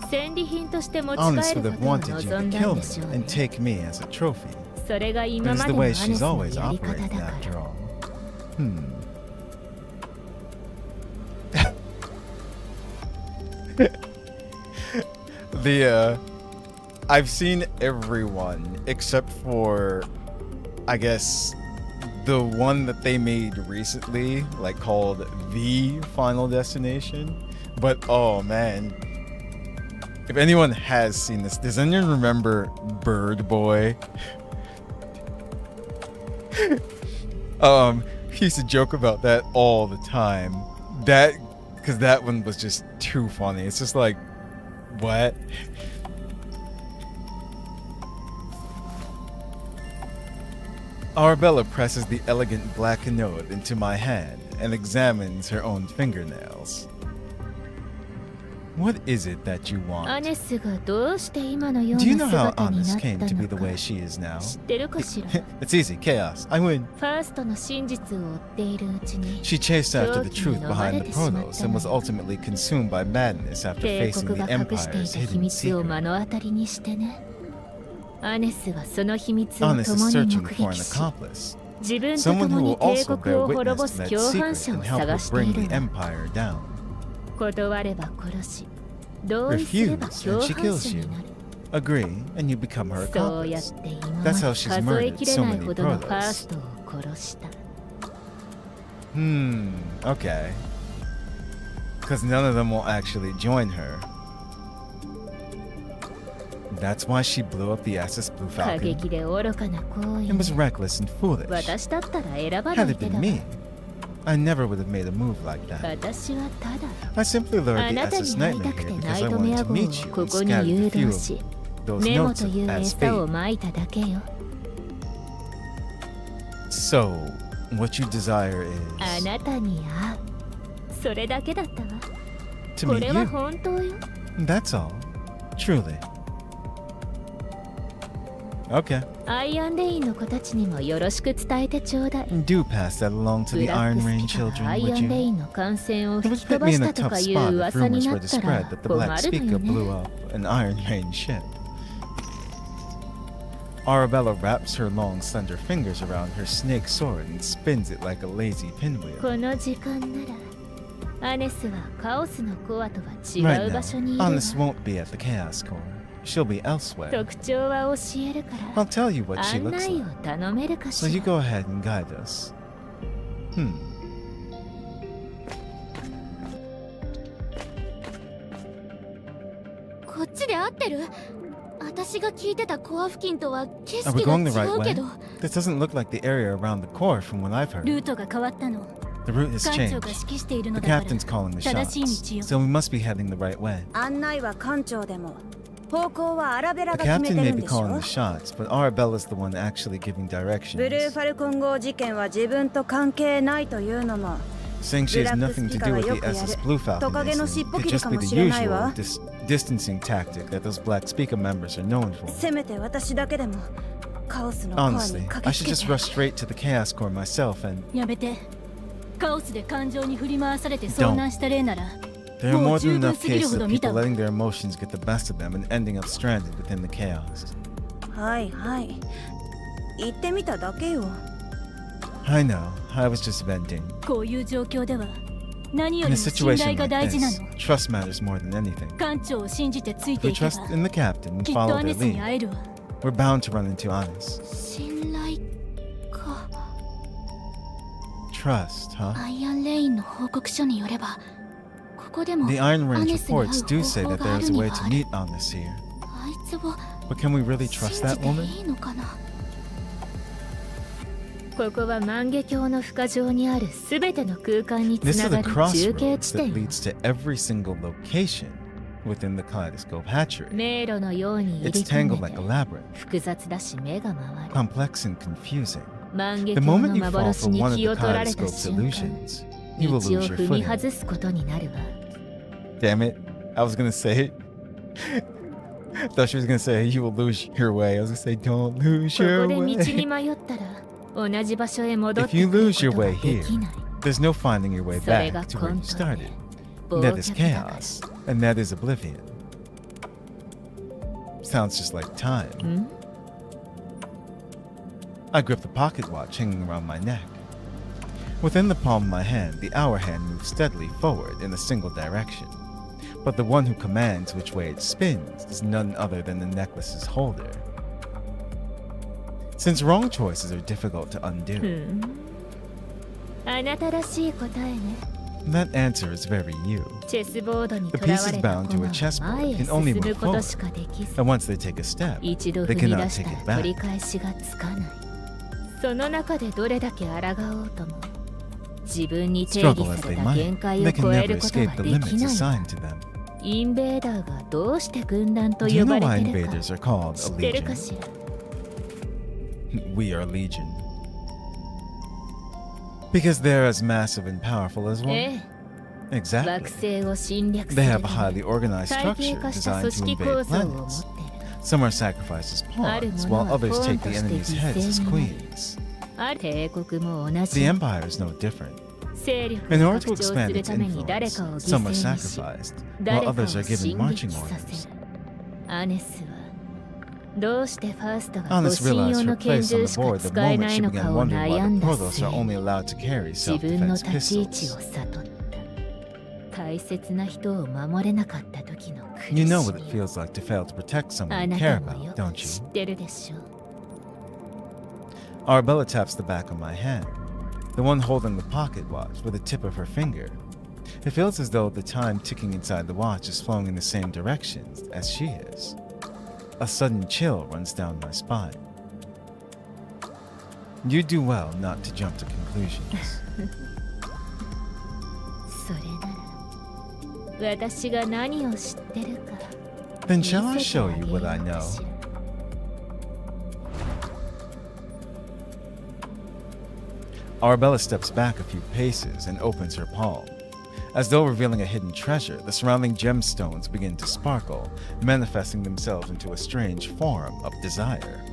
戦利品として持ち Honest 帰 would る have ことを wanted you 望 to んだ kill ん me でしょう and ね。 take me as a trophy. それが It 今 is ま the でのア way ネス she's の always やり方 operated だから。 after all. I've seen everyone except for, I guess, the one that they made recently, like called The Final Destination. But oh man, if anyone has seen this, does anyone remember Bird Boy? He used to joke about that all the time. Because that one was just too funny. It's just like, what? Arabella presses the elegant black note into my hand and examines her own fingernails. What is it that you ア want? ネスがどうして今のよう Do you な know how 姿にな Honest った came to be の the か way she is now? 知ってるかしら。 It's easy, chaos. I win. ファーストの真実を追っているうちに She chased after the 狂気に truth 飲まれ behind て the しまった Protos and の was よ。 ultimately consumed by madness after 帝 facing 国 the が隠してい Empire's た秘 hidden 密を secret. 目の当たりにしてね。アネスはその秘密を Honest 共 is に searching 目 for an 撃し、 accomplice. 自分と Someone 共 who に will 帝 also 国 bear を滅ぼ witness す to that 共犯 secret 者 and を help 探 her してい bring る the の。 Empire down. 断れば殺し、同意すれば Refuse, 共 and she 犯 kills 者 you. になる。 Agree, and you become her そうやっ accomplice. て今ま That's で how she's 数え murdered きれ so ない many ほどのファー brothers. ストを殺した。 Okay. Because none of them will actually join her. That's why she blew up the SS Blue 過 Falcon. 激で愚かな行為 It was reckless and foolish. 私だったら選ばな Had い it 手 been だわ。 me, I never would have made a move like that. 私はただ I simply あ lured the なた SS に会い Nightmare たく here て because ナ I イトメ wanted ア to 号を meet you こ and こに scattered 誘 the few 導し those ネモ notes という as 餌を bait. まいただけよ。 So, what you desire あ is なたに会う。それだけだったわ。 to こ meet れは you. 本当よ。 That's all. Truly. Okay. アイアンレインの子たちにもよろしく伝えてちょうだい。 Do pass that along to ブ the ラッ Iron ク Rain スキが children, アイア would ンレイ you? ンの感染を It 引 would き put 飛ば me し in a たと tough かいう spot if 噂に rumors な were っ to た spread ら that the 困 Black るのよ Speaker blew ね。 up an Iron Rain ship. Arabella wraps her long, slender fingers around her snake sword and spins it like a lazy こ pinwheel. の時間ならアネスはカオスのコアとは違 Right う now, 場所にいるわ。 Honest won't be at the Chaos Core. She'll be elsewhere. 特徴は教えるから I'll tell you what she 案 looks 内を like. 頼めるか So し you ら。 go ahead and guide us. こっちで合ってる？私が聞いてたコア付近とは景 Are we 色が going the right 違う way? けど、 This doesn't look like the area around the core from what I've ル heard. ートが変わったの。 The route has 艦長 changed. が指揮しているの The だから captain's calling the 正しい shots. 道よ。 So we must be heading the right way. 案内は艦長でも方向はアラベラ The が決め captain て may るん be でしょ。 calling the shots, but Arabella's the one actually giving ブルー directions. ファルコン号事件は自分と関係ないというのも Saying she has nothing to do with the SS Blue Falcon incident could just be the usual distancing tactic that those Black Speaker members are known for. せめて私だけでもカオスのコアに Honestly, 駆 I け should つけ just て rush straight to the Chaos Core myself and やめて。カオスで感情に振り回されて遭難した例なら there are more than enough もう十分すぎるほ cases ど of 見た people わ。 letting their emotions get the best of them and ending up stranded within the chaos. はいはい行ってみただけよ。 I know, I was just venting. こういう状況では何よ In り a も信 situation 頼が like 大事な this, の。 trust matters more than anything. 艦長を信じてつい If て we いけば trust in the captain and きっと follow アネ their スに lead, 会えるわ。 we're bound to run into honest. 信頼か。 Trust, huh? アイアンレインの報告書によれば、ここでも The Iron Range Honestに会う reports do say 方法 that があ there る is a に way は to ある。 meet honest here. あいつを But can we really 信 trust じ that て woman? いいのかな。ここは万華鏡の負荷上にあるすべての空間につ This な is が a る中継 crossroads 地 that 点。 leads to every single location within the Kaleidoscope hatchery. 迷路のように入 It's り組 tangled め like て a labyrinth, 複雑だし目が回る。 complex and confusing. 万華 The 鏡 moment の you fall 幻 for に one of 気 the を取られた Kaleidoscope's 瞬間、 illusions, you 道 will を lose your 踏み footing. 外すことになるわ。 Damn it. I was gonna say it. I thought she was gonna say you will lose your way. I was gonna say don't lose こ your こで道に way. 迷ったら同じ場所へ戻っ If て you くる lose your ことは way で here, きない。 there's no finding your way それ back が to 混 where you 沌 started. で That 忘 is 却だから。 chaos, and that is oblivion. Sounds just like time. ん I grip the pocket watch hanging around my neck. Within the palm of my hand, the hour hand moves steadily forward in a single direction. But the one who commands which way it spins is none other than the necklace's holder. Since wrong choices are difficult to ふ undo, ん。あなたらしい答えね。 that answer is very you. チェスボードに The とらわ pieces れた bound 駒 to a は chessboard 前へ can 進 only む move こと forward, しかできず、 and once they take a step, 一度 they 踏み cannot 出し take た it ら取 back. り返しがつかない。その中でどれだけ抗おうとも、自分に定義 Struggle さ as れ they た might, 限界 they を can 超え never ることは escape the で limits きないわ。 assigned to them. インベーダーがどうして軍団と Do you 呼 know ば why れてるか invaders are called 知 a ってるか legion? しら。 We are legion. Because they're as massive and powerful as え one. え、惑 Exactly. 星を侵略す They る have a た highly め organized 体系 structure 化した組 designed to 織 invade 構造を持 planets. ってる。 Some are sacrificed as pawns, while others take the enemy's heads as queens. ある帝国も同 The じ。 empire is no different. 勢力 In を order 拡 to 張す expand る its ために誰 influence, かを犠 some are 牲にし、 sacrificed, 誰 while かを others are given 進 marching 撃させ orders. る。アネスはどうしてファーストが護 Honest 身 realized 用 her の拳 place on 銃 the しか board the 使えな moment い she の began かを wondering 悩 why ん the だ Protoss 末 are only allowed to carry 自分の self-defense 立ち位置を pistols. 悟った。大切な人を守れなかった時の You know what it feels like to fail to protect あ someone な you た care も about, よく don't 知 you? ってるでしょ。 Arabella taps the back of my hand, the one holding the pocket watch with the tip of her finger. It feels as though the time ticking inside the watch is flowing in the same directions as she is. A sudden chill runs down my spine. You do well not to jump to conclusions. それなら私が何を知ってるか Then 見 shall I せて show あげ you よう what I か know? しら。 Arabella steps back a few paces and opens her palm. As though revealing a hidden treasure, the surrounding gemstones begin to sparkle, manifesting themselves into a strange form of desire.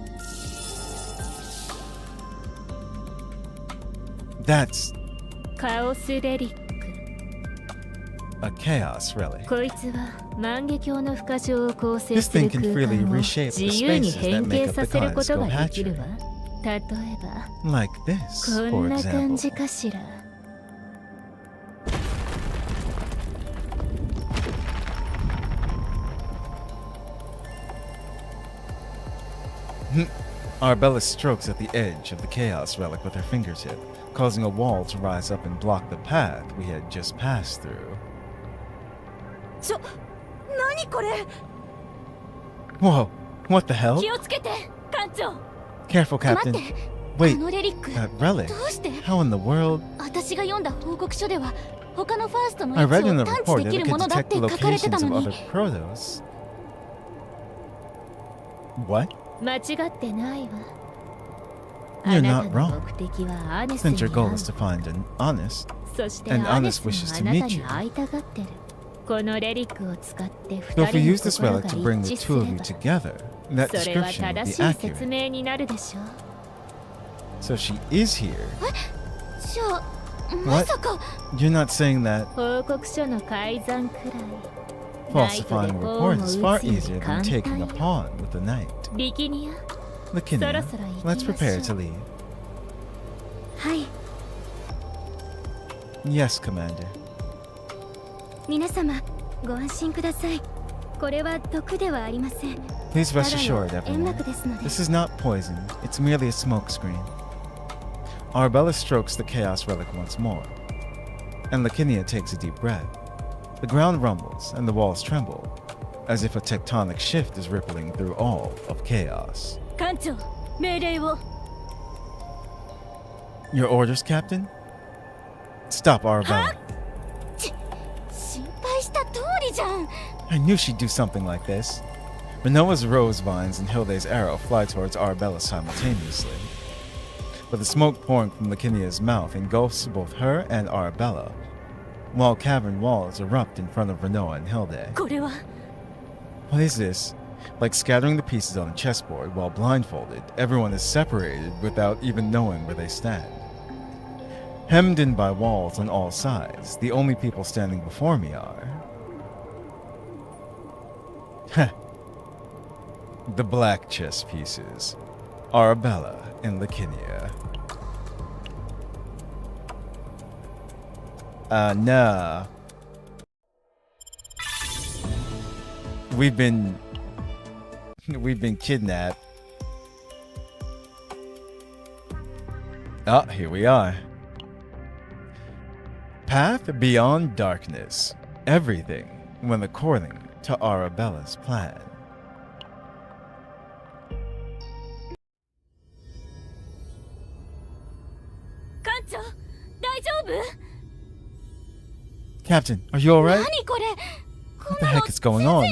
That's カオスレリック。 a chaos relic. こいつは万華鏡の深状を構成 This する thing 空 can freely 間を reshape the 自由に spaces that 変 make 形 up さ the せることが kaleidoscope できる hatchery. わ。例えば Like this, こん for な感 example. じかしら。 Arabella strokes at the edge of the chaos relic with her fingertip, causing a wall to rise up and block the path we had just passed through. 何これ Whoa, what the hell? 気をつけて艦長。 Careful, 待 Captain. ってあ Wait, のレリック that relic? どうして How in the world? 私が読んだ報告書では他のファーストの位 I 置 read in を the 探 report 知で that き it るも could のだって detect the 書かれてた locations の of に other Protos. What? 間違ってないわ。 You're あな not たの wrong. 目的はアネスに Since your 会 goal う is to find an honest, そして and アネ Honest スも wishes あ to なた meet に you. 会いたがってる。このレリックを使って二 so if 人 you の use this 心が relic to 一 bring the 致す two of れ you ば together, that それは description 正 will し be い説 accurate. 明になるでしょう。 So she is here. じゃあまさか You're not saying that 報告書の改ざんくらい falsifying a report is far easier than taking a 簡単よ。 pawn with a knight. ビキニア Lakinia, let's prepare to leave. はい Yes, Commander. 皆様ご安心くださいこれは毒ではありません Please た rest だの assured, 煙 everyone. 幕ですので This is not poison. It's merely a smokescreen. Arabella strokes the chaos relic once more, and Lakinia takes a deep breath. The ground rumbles and the walls tremble, as if a tectonic shift is rippling through all of chaos. 艦長命令を。 Your orders, Captain? Stop, Arabella. 心配した通りじゃん I knew she'd do something like this. Manoa's rose vines and Hilde's arrow fly towards Arabella simultaneously. But the smoke pouring from Lakinia's mouth engulfs both her and Arabella, while cavern walls erupt in front of Manoa and Hilde. これは What is this? Like scattering the pieces on a chessboard while blindfolded, everyone is separated without even knowing where they stand. Hemmed in by walls on all sides, the only people standing before me are... the black chess pieces, Arabella and Lakinia. Nah. We've been kidnapped. Ah, here we are. Path beyond darkness. Everything when according to Arabella's plan. Captain, are you alright? 何これ What the heck is going on?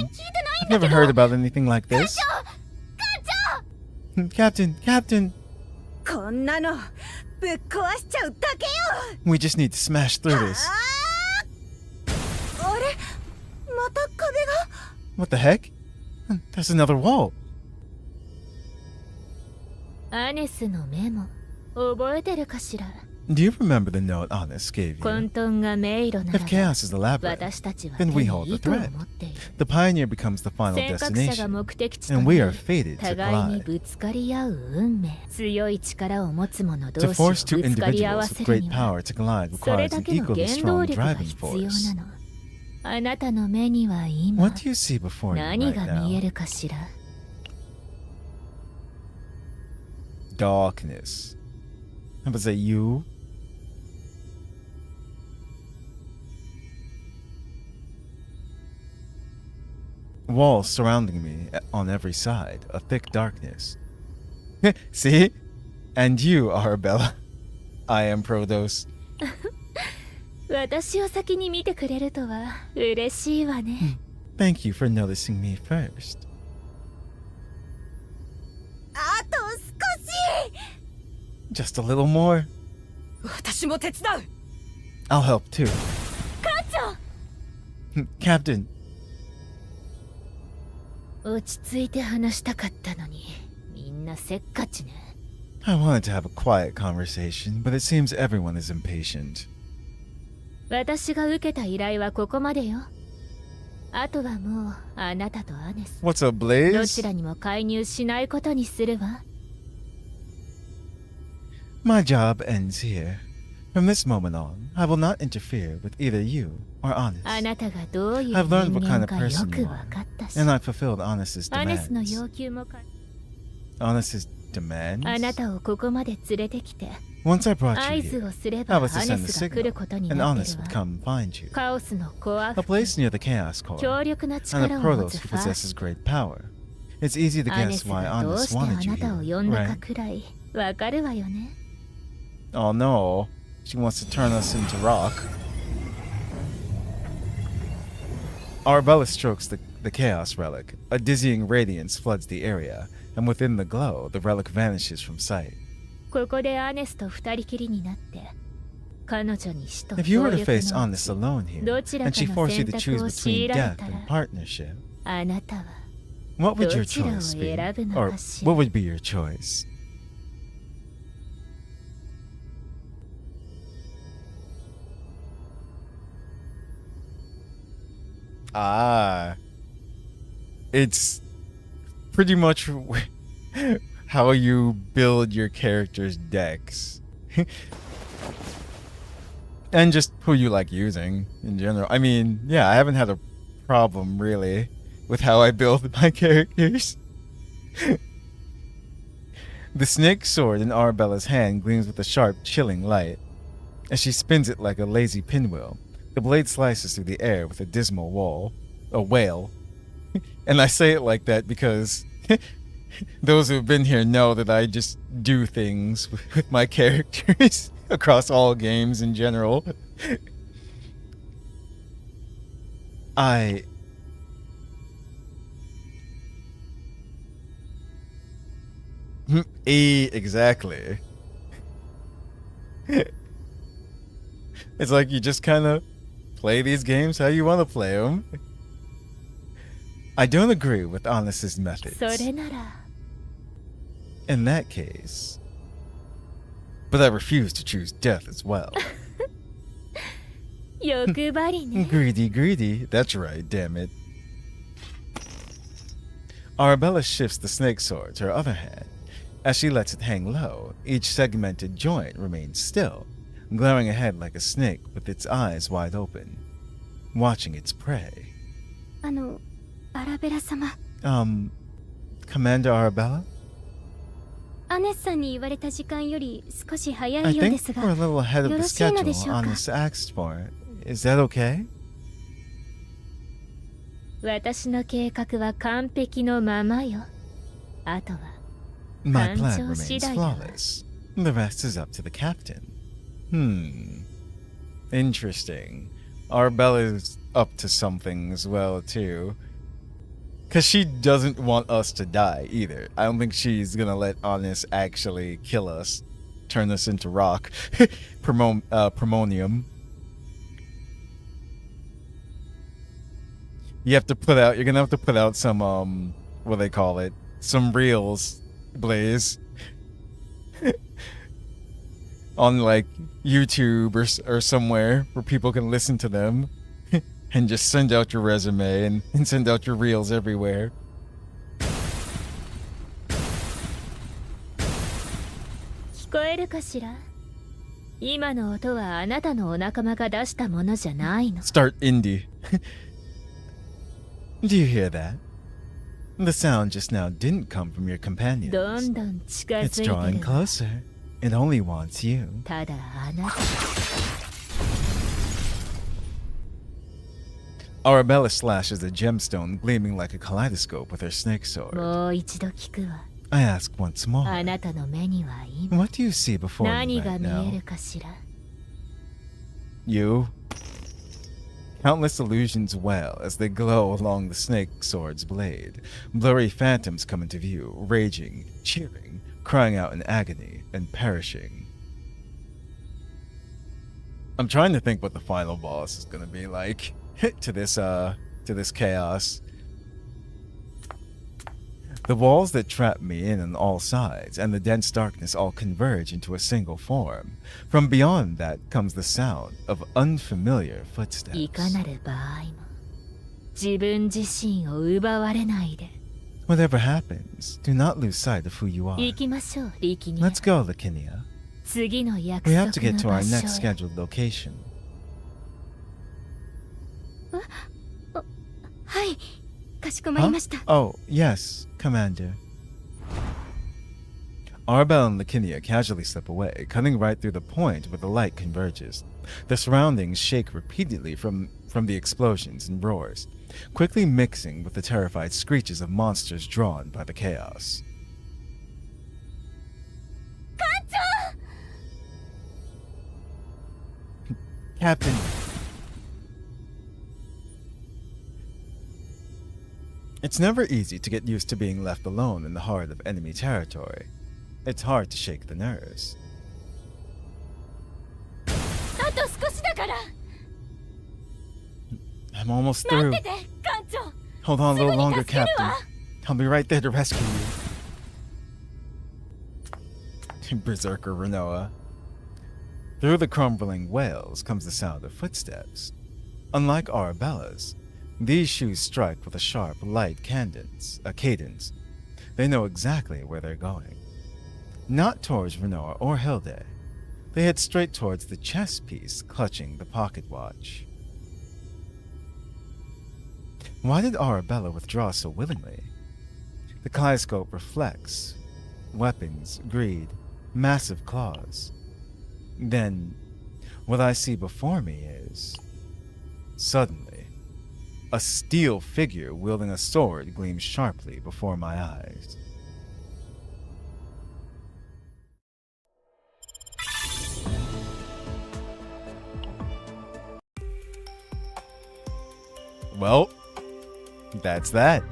I've never heard about anything like this. Captain, Captain, こんなのぶっ壊しちゃうだけよ we just need to smash through this. あれまた壁が What the heck? There's another wall. アネスのメモ覚えてるかしら。 Do you remember the note Honest gave 混 you? 沌が迷路なら If chaos is the labyrinth, 私たちは then 手 we に hold the 糸を thread. 持っている。 The pioneer becomes the final 尖閣者が destination, 目的地と and な we り are fated to 互いに collide. ぶつかり合う運命。強い力を持つ者 To 同士を force two ぶつかり合わ individuals せ with る great には power to collide それ requires だ an けの equally 原動 strong 力が driving 必要 force. なの。あなたの目には今 What do you see before you 何 right が見え now? るかしら。 Darkness. How about that you? Walls surrounding me on every side, a thick darkness. See? And you, Arabella. I am Prodos. 私を先に見てくれるとは嬉しいわね。 Thank you for noticing me first. あと少し Just a little more. 私も手伝う I'll help too. Captain. 落ち着いて話したかったのに、みんなせっかちね。 I wanted to have a quiet conversation, but it seems everyone is impatient. 私が受けた依頼はここまでよ。あとはもうあなたとアネス。 What's up, ど Blaze? ちらにも介入しないことにするわ。 My job ends here. From this moment on, I will not interfere with either you or あ Honest. なたがどういう I've learned 人 what 間 kind of かよ person く you わ are, かったし。 and I've fulfilled Honest's アネスの demands. 要求もか Honest's あな demands? たをここまで連れてきて Once I brought 合 you 図 here, をすれ I ばア was to ネ send the スが来る signal, ことに and なって Honest る would わ。 come find you. カオスのコア A place near the Chaos 強 Core, 力な and a 力を持 Protos つ who ファー possesses ス great power. It's easy to アネ guess ス why がどう Honest してあ wanted you なたを here, 呼んだか right? くらいわかるわよね。 Oh no, she wants to turn us into rock. Arabella strokes the Chaos Relic. A dizzying radiance floods the area, and within the glow, the relic vanishes from sight. ここでアネスと二人きりになって彼女に死と If you 協 were to 力 face のう Honest ち alone here, どちら and か she の forced you 選 to choose 択を強 between いられ death た and ら partnership, あなたは what would your どちらを choice be? 選ぶの Or かしら。 what would be your choice? Ah, it's pretty much how you build your character's decks. And just who you like using in general. I mean, yeah, I haven't had a problem really with how I build my characters. The snake sword in Arabella's hand gleams with a sharp, chilling light. As she spins it like a lazy pinwheel, the blade slices through the air with a dismal wail. And I say it like that because those who have been here know that I just do things with my characters across all games in general. Exactly. It's like you just kind of play these games how you want to play them. I don't agree with Honest's methods. それなら In that case. But I refuse to choose death as well. 欲張りね。 Greedy. That's right, damn it. Arabella shifts the snake sword to her other hand. As she lets it hang low, each segmented joint remains still, glaring ahead like a snake with its eyes wide open, watching its prey. アラベラ様、 Commander Arabella? アネスさんに言われた時間より少し早 I いようで think す we're が a little ahead of the よろしいので schedule しょうか？ Honest asked for. Is that okay? 私の計画は完璧のままよ。あとは My plan 感情 remains 次第だわ。 flawless. The rest is up to the captain. Interesting. Arabella's up to something as well, too. Because she doesn't want us to die, either. I don't think she's gonna let Honest actually kill us. Turn us into rock. Promonium. You're gonna have to put out some, what do they call it? Some reels, Blaze. On, like, YouTube or somewhere where people can listen to them. And just send out your resume and send out your reels everywhere. 聞こえるかしら。今の音はあなたのお仲間が出したものじゃないの。 Start indie. Do you hear that? The sound just now didn't come from your ど companions. んどん近づ It's いて drawing るわ。 closer. It only wants you. ただあなた Arabella slashes a gemstone gleaming like a kaleidoscope with her snake sword. もう一度聞くわ。 I ask once more. あなたの目には今 What do you see before you 何が right 見え now? るかしら。 You? Countless illusions wail as they glow along the snake sword's blade. Blurry phantoms come into view, raging, cheering, crying out in agony, and perishing. I'm trying to think what the final boss is gonna be like to this chaos. The walls that trap me in on all sides and the dense darkness all converge into a single form. From beyond that comes the sound of unfamiliar い footsteps. かなる場合も自分自身を奪われないで。 Whatever happens, do not lose sight of who you are. 行きましょう、リキニア。 Let's go, Lakinia. 次の約 We 束 have to get to の our 場 next 所へ。 scheduled location. はいかしこまり Huh? ました。 Oh, yes, Commander. Arabella and Lakinia casually slip away, cutting right through the point where the light converges. The surroundings shake repeatedly from the explosions and roars, quickly mixing with the terrified screeches of monsters drawn by the chaos. Captain! It's never easy to get used to being left alone in the heart of enemy territory. It's hard to shake the nerves. あと少しだから I'm almost 待 through. ってて艦長。 Hold on a little longer, すぐに助ける Captain. わ。 I'll be right there to rescue you. Berserker Renoa. Through the crumbling wails comes the sound of footsteps. Unlike Arabella's, these shoes strike with a sharp, light cadence. They know exactly where they're going. Not towards Renoa or Hilde. They head straight towards the chess piece clutching the pocket watch. Why did Arabella withdraw so willingly? The kaleidoscope reflects weapons, greed, massive claws. Then, what I see before me is... Suddenly, a steel figure wielding a sword gleams sharply before my eyes. Well, that's that.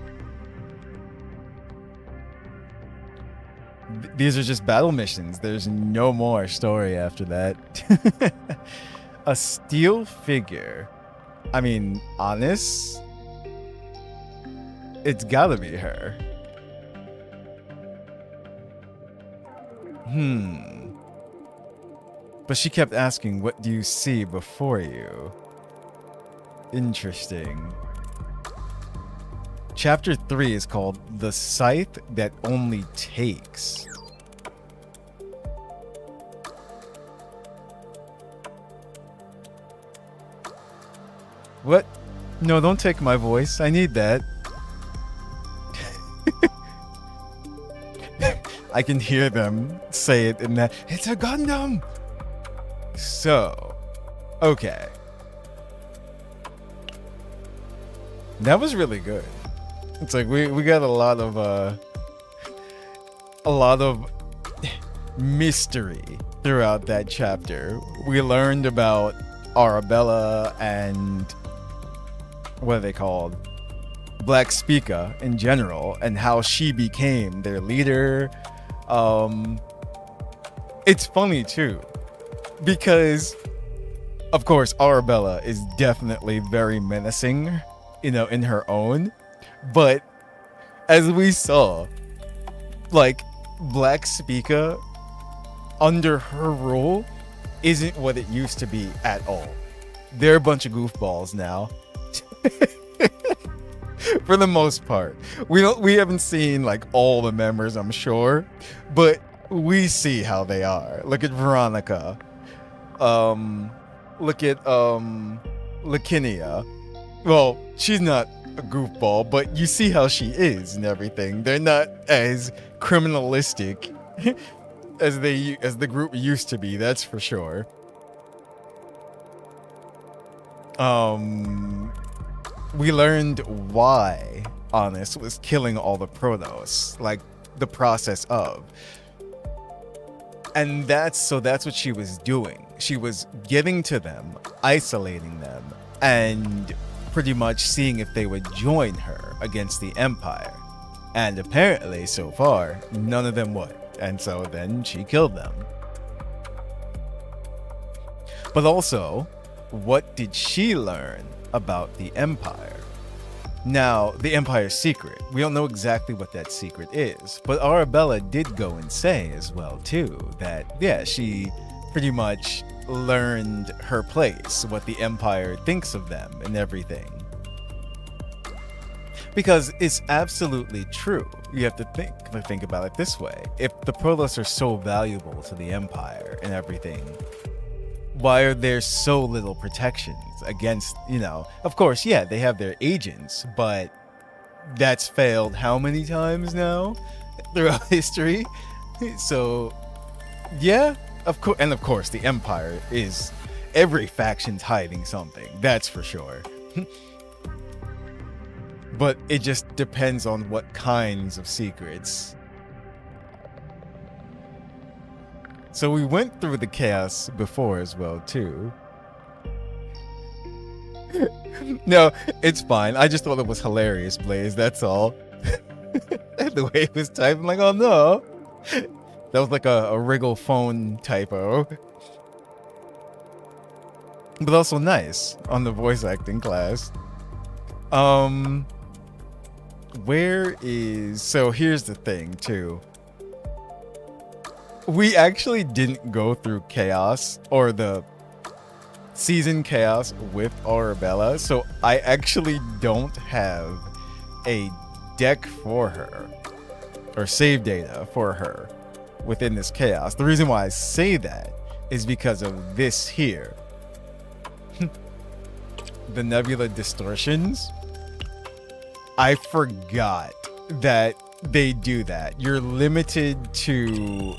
These are just battle missions. There's no more story after that. A steel figure. I mean, honest? It's gotta be her. But she kept asking, what do you see before you? Interesting. Chapter 3 is called The Scythe That Only Takes. What? No, don't take my voice. I need that. I can hear them say it in that. It's a Gundam! So, okay. That was really good. It's like we got a lot of mystery throughout that chapter. We learned about Arabella and what are they called? Black Spica in general and how she became their leader. It's funny too because of course Arabella is definitely very menacing, you know, in her own. But as we saw, like, Black Spica under her rule isn't what it used to be at all. They're a bunch of goofballs now. For the most part. We haven't seen like all the members, I'm sure, but we see how they are. Look at Veronica. Look at Lakinia. Well, she's not a goofball, but you see how she is and everything. They're not as criminalistic as the group used to be, that's for sure. We learned why Honest was killing all the Protoss, like the process of. And that's what she was doing. She was giving to them, isolating them, and pretty much seeing if they would join her against the Empire. And apparently, so far, none of them would. And so then she killed them. But also, what did she learn about the Empire? Now, the Empire's secret. We don't know exactly what that secret is, but Arabella did go and say as well, too, that, yeah, she pretty much learned her place, what the Empire thinks of them and everything. Because it's absolutely true. You have to think about it this way. If the Protoss are so valuable to the Empire and everything, why are there so little protections against, of course, yeah, they have their agents, but that's failed how many times now throughout history? So, yeah, of course, the Empire is, every faction's hiding something, that's for sure. But it just depends on what kinds of secrets. So we went through the chaos before as well, too. No, it's fine. I just thought it was hilarious, Blaze, that's all. The way it was typed, I'm like, oh no. That was like a Wriggle phone typo. But also nice on the voice acting class. So here's the thing, too. We actually didn't go through Chaos or the season Chaos with Arabella, so I actually don't have a deck for her or save data for her within this Chaos. The reason why I say that is because of this here. The Nebula Distortions. I forgot that they do that. You're limited to...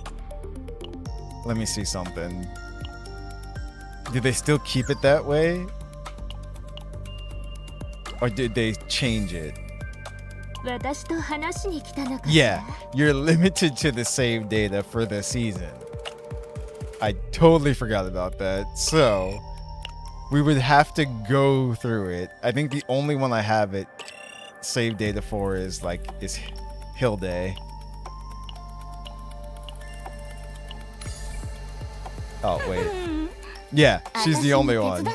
Let me see something. Did they still keep it that way? Or did they change it? Yeah, you're limited to the save data for the season. I totally forgot about that. So, we would have to go through it. I think the only one I have it save data for is Hilde. Oh, wait. Yeah, she's the only one.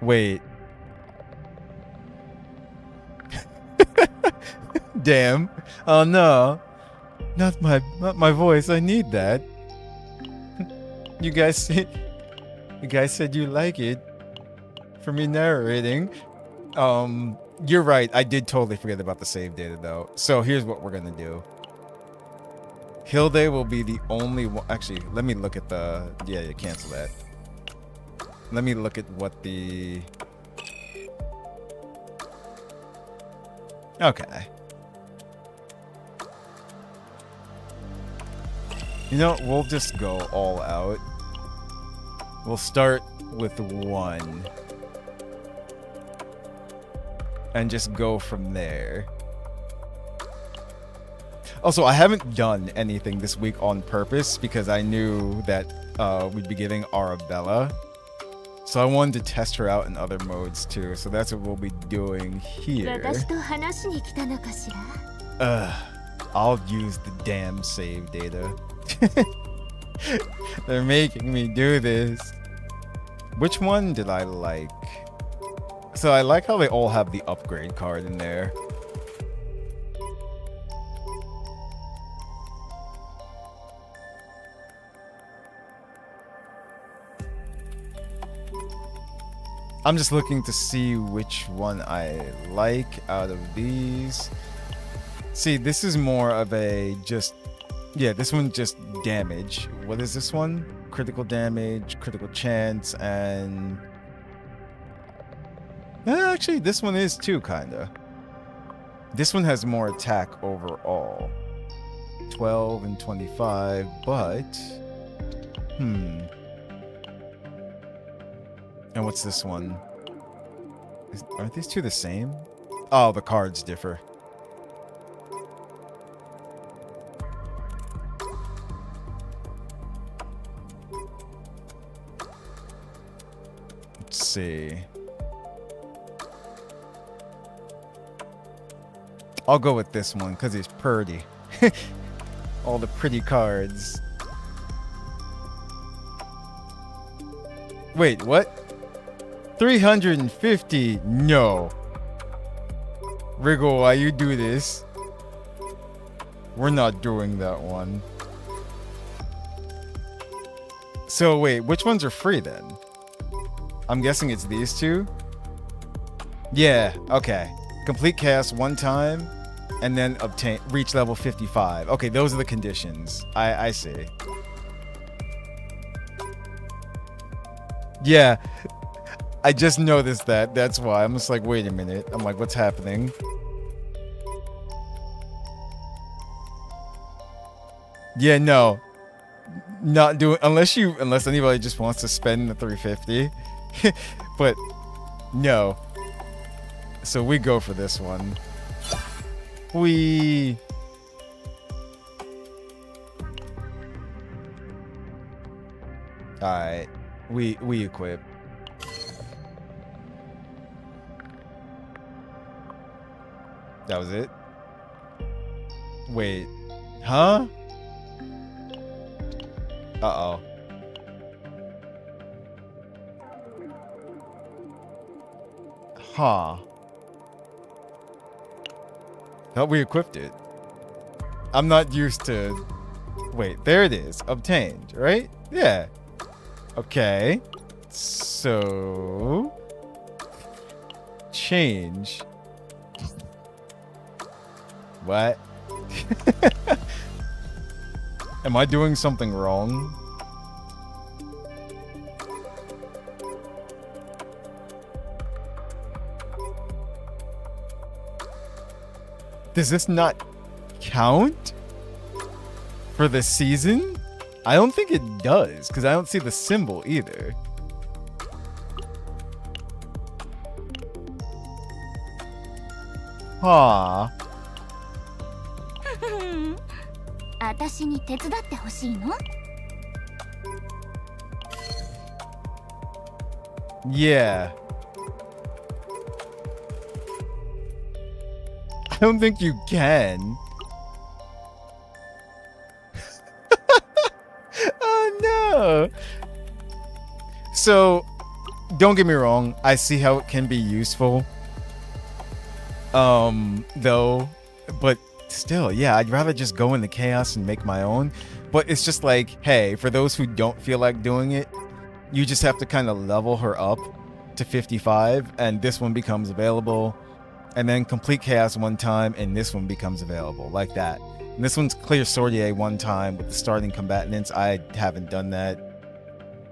Wait. Damn. Oh no. Not my voice. I need that. You guys said you like it for me narrating. You're right. I did totally forget about the save data though. So here's what we're gonna do. Hilde will be the only one. Actually, let me look at the. Yeah, cancel that. Let me look at what the. Okay. You know, we'll just go all out. We'll start with 1. And just go from there. Also, I haven't done anything this week on purpose because I knew that we'd be getting Arabella. So I wanted to test her out in other modes too. So that's what we'll be doing here. I'll use the damn save data. They're making me do this. Which one did I like? So I like how they all have the upgrade card in there. I'm just looking to see which one I like out of these. See, this is more of a just... Yeah, this one just damage. What is this one? Critical damage, critical chance, and... actually, this one is too, kinda. This one has more attack overall. 12 and 25, but... And what's this one? Aren't these two the same? Oh, the cards differ. Let's see. I'll go with this one because he's pretty. All the pretty cards. Wait, what? 350? No. Wriggle, why you do this? We're not doing that one. So wait, which ones are free then? I'm guessing it's these two? Yeah, okay. Complete chaos one time, and then reach level 55. Okay, those are the conditions. I see. Yeah, I just noticed that. That's why. I'm just like, wait a minute. I'm like, what's happening? Yeah, no. Not doing... Unless anybody just wants to spend the 350. But, no. So we go for this one. We... Alright. We equip. That was it? Wait. Huh? Uh-oh. Huh. Thought we equipped it. I'm not used to... Wait, there it is. Obtained, right? Yeah. Okay. So... Change. What? Am I doing something wrong? Does this not count for the season? I don't think it does, because I don't see the symbol either. Huh. 私に手伝ってほしいの? Yeah. I don't think you can. Oh no. So, don't get me wrong, I see how it can be useful. Though, but still, yeah, I'd rather just go in the chaos and make my own. But it's just like, hey, for those who don't feel like doing it, you just have to kind of level her up to 55, and this one becomes available. And then complete chaos one time, and this one becomes available, like that. And this one's clear Sordier one time with the starting combatants. I haven't done that.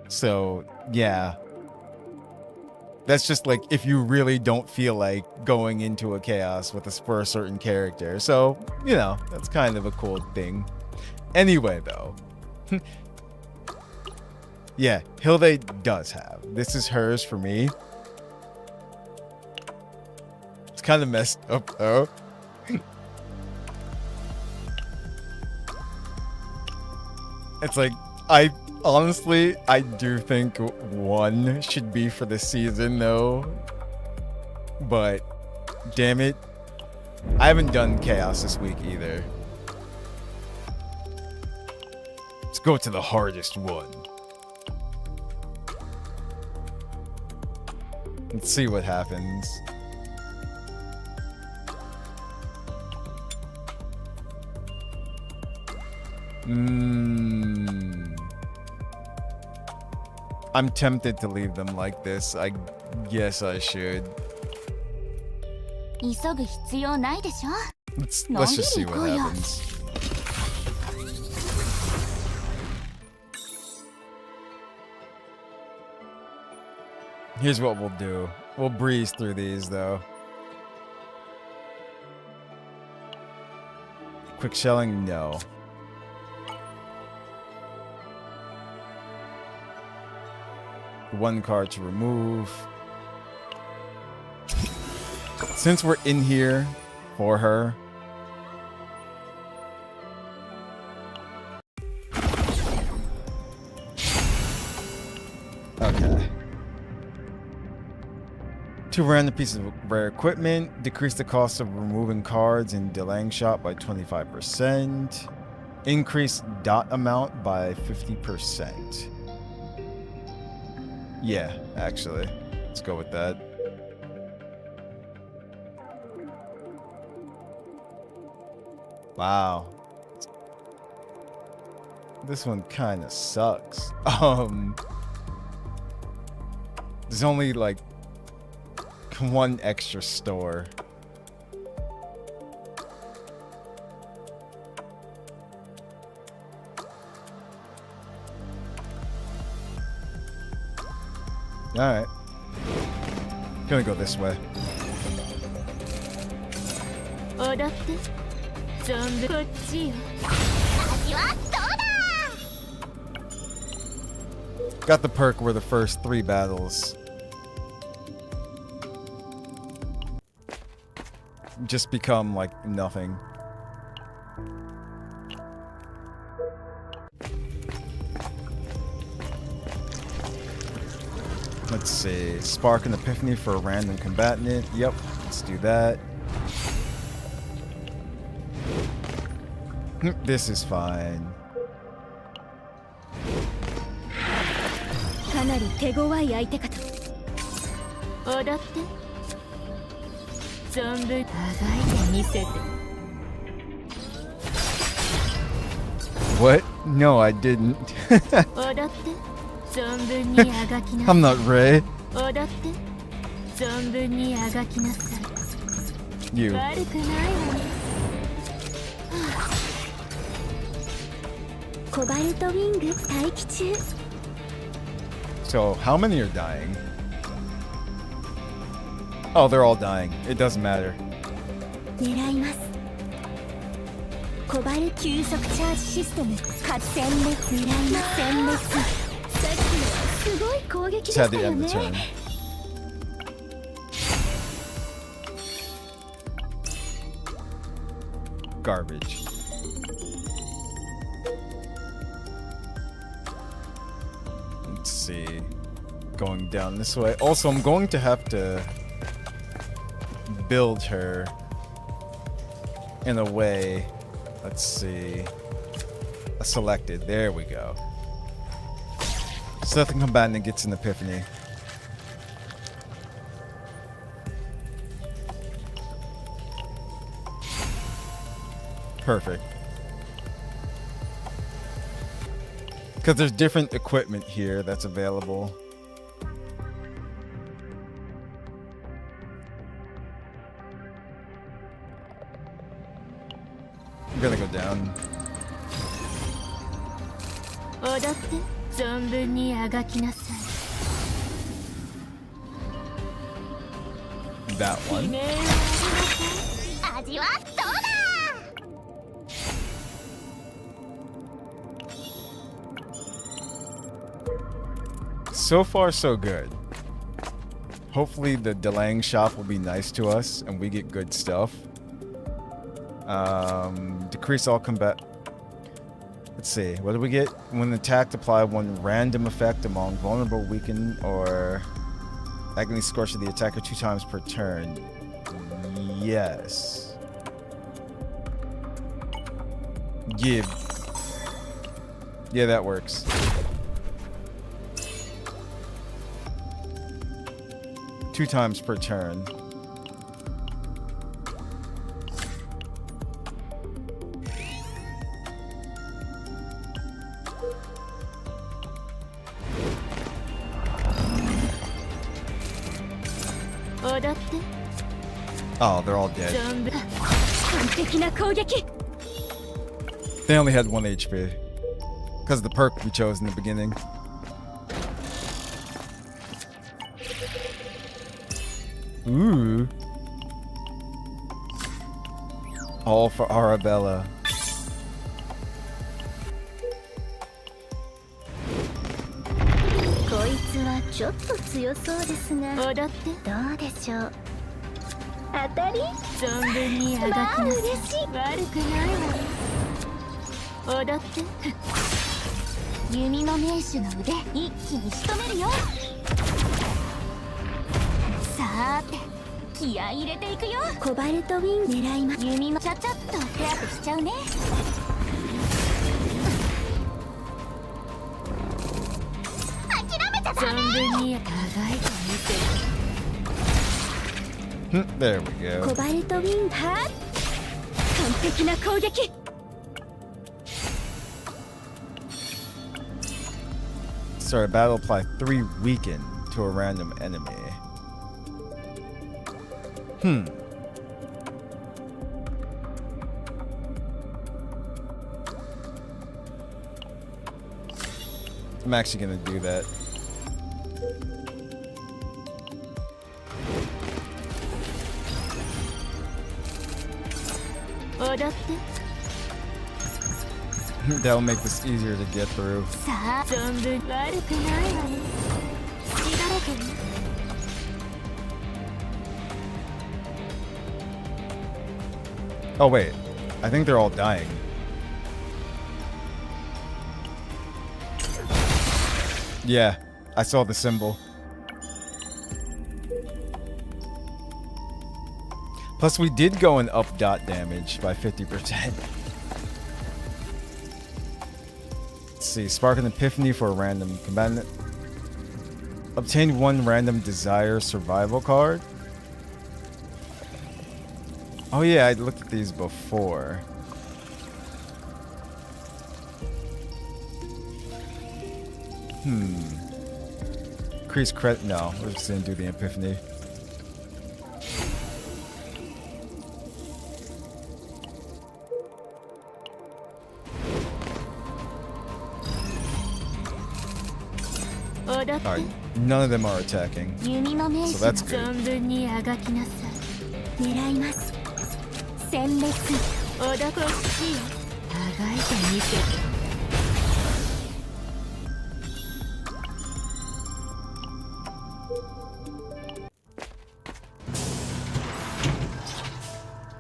So, yeah. That's just like if you really don't feel like going into a chaos with for a certain character. So, you know, that's kind of a cool thing. Anyway, though. Yeah, Hilde does have. This is hers for me. It's kind of messed up, though. It's like, honestly, I do think one should be for the season, though. But, damn it. I haven't done Chaos this week, either. Let's go to the hardest one. Let's see what happens. I'm tempted to leave them like this. I guess I should. 急ぐ必要ないでしょ? Let's just see what happens. Here's what we'll do. We'll breeze through these though. Quick shelling, no. One card to remove. Since we're in here for her. Okay. 2 random pieces of rare equipment. Decrease the cost of removing cards in delaying shot by 25%. Increase dot amount by 50%. Yeah, actually. Let's go with that. Wow. This one kind of sucks. There's only like 1 extra store. Alright. Gonna go this way. Got the perk where the first 3 battles just become like nothing. Let's see. Spark an Epiphany for a random combatant. Yep, let's do that. This is fine. What? No, I didn't. I'm not Ray. You. So, how many are dying? Oh, they're all dying. It doesn't matter. Just had to end the turn. Garbage. Let's see. Going down this way. Also, I'm going to have to build her in a way. Let's see. A selected. There we go. So that the combatant gets an epiphany. Perfect. Because there's different equipment here that's available. I'm gonna go down. That one. So far, so good. Hopefully the delaying shop will be nice to us and we get good stuff. Decrease all combat. Let's see. What do we get? When attacked, apply 1 random effect among vulnerable, weakened, or agony scorch of the attacker 2 times per turn. Yes. Yeah. Yeah, that works. Two times per turn. Oh, they're all dead. 完璧な攻撃 They only had 1 HP. Because of the perk we chose in the beginning. Ooh. All for Arabella. こいつはちょっと強そうですが踊ってどうでしょう当たり存分にあがきなさい。嬉しい悪くないわね。踊って弓の名手の腕一気に仕留めるよさーて気合い入れていくよコバルトウィン狙います弓のちゃちゃっと手当てしちゃうね諦めちゃダメ存分にあがいてみて。There we コ go. バルトウィンは完璧な攻撃 Start a battle, apply 3 weaken to a random enemy. I'm actually gonna do that. That'll make this easier to get through. さあ存分悪くないわね。血だらけに Oh wait, I think they're all dying. Yeah, I saw the symbol. Plus we did go and up dot damage by 50%. Let's see, Spark an Epiphany for a random combatant. Obtain 1 random desire survival card. Oh yeah, I looked at these before. Increase credit. No, we're just gonna do the Epiphany. Alright, none of them are attacking. 弓の名 So 手 that's good. 存分にあがきなさい。狙います殲滅おだこっちよ。あがいてみせて。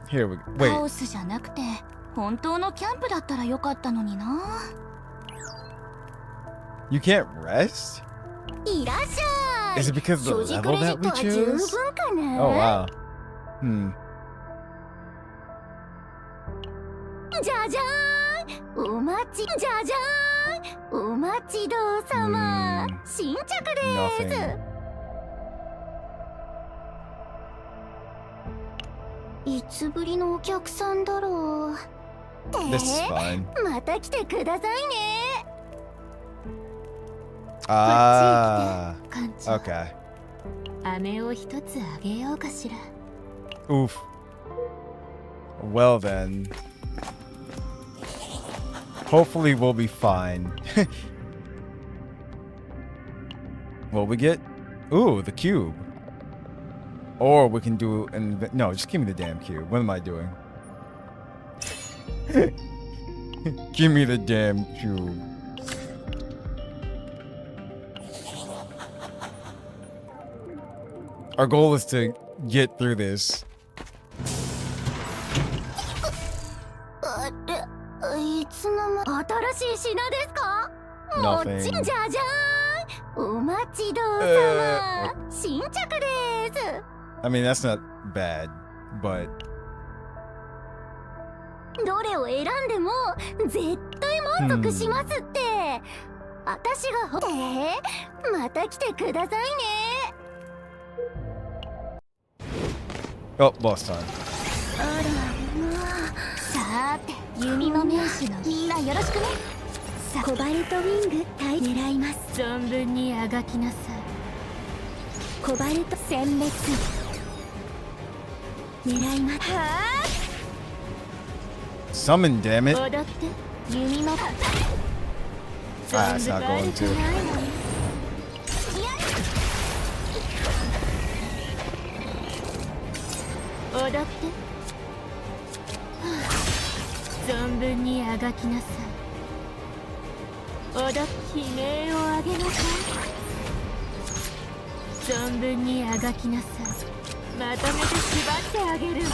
Here we go. カ Wait, オスじゃなくて本当のキャンプだったらよかったのにな you can't rest? いらっしゃい Is it because of 所 the 持ク level レジ that ッ we トは十分 choose? かな Oh wow. じゃじゃーんお待ちじゃじゃーんお待ちどうさま新着で Nothing. すいつぶりのお客さんだろう This is fine. また来てくださいね Ah, 館長。 okay. 飴を一つあげようかしら。 Oof. Well then. Hopefully we'll be fine. What we get? Ooh, the cube. Or we can do an... No, just give me the damn cube. What am I doing? Give me the damn cube. Our goal is to get through this. いつの間新しい品ですかも Nothing. ちじゃじゃーんお待ちどうさま新着です I mean, that's not bad, but... どれを選んでも絶対満足しますって私がまた来てくださいね Oh, lost time. さーて弓の名手のみんなよろしくねさコバルトウィング対狙います存分にあがきなさい。コバルト殲滅狙いますは Summon, damn it. 踊って弓の Ah, it's not going to. 踊って、はあ、存分にあがきなさい。踊って悲鳴をあげなさい。存分にあがきなさい。まとめて縛ってあげるわ。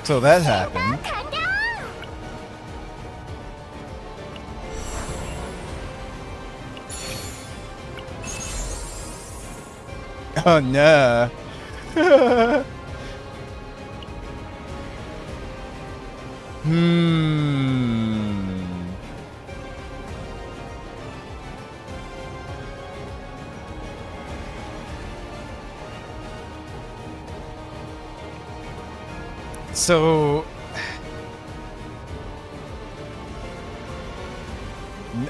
So that happened. Oh no. So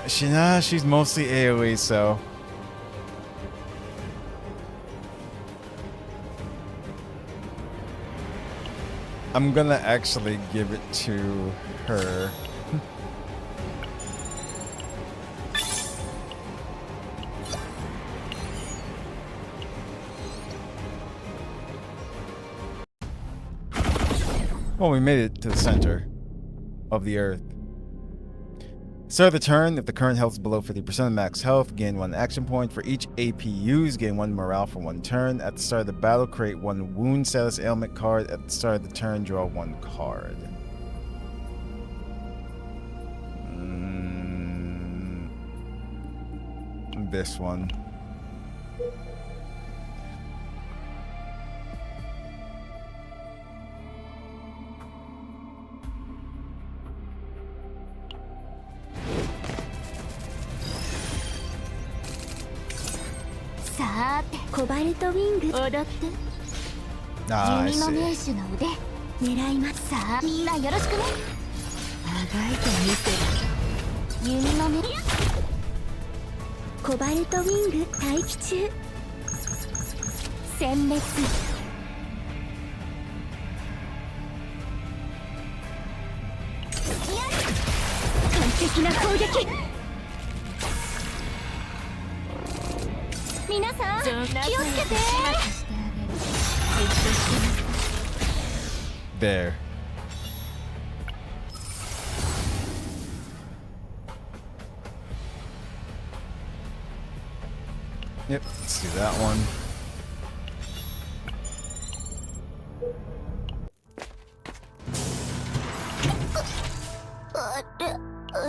she's mostly AoE, so I'm gonna actually give it to her. Well, we made it to the center of the earth. Start of the turn, if the current health is below 50% of max health, gain 1 action point. For each AP used, gain 1 morale for 1 turn. At the start of the battle, create 1 wound status ailment card. At the start of the turn, draw 1 card. This one. Ah, I 弓の名 see. 手の腕狙いますさあみんなよろしくねあがいてみせる弓の目コバルトウィング待機中殲滅完璧な攻撃皆さん気をつけて There. Yep, let's do that one.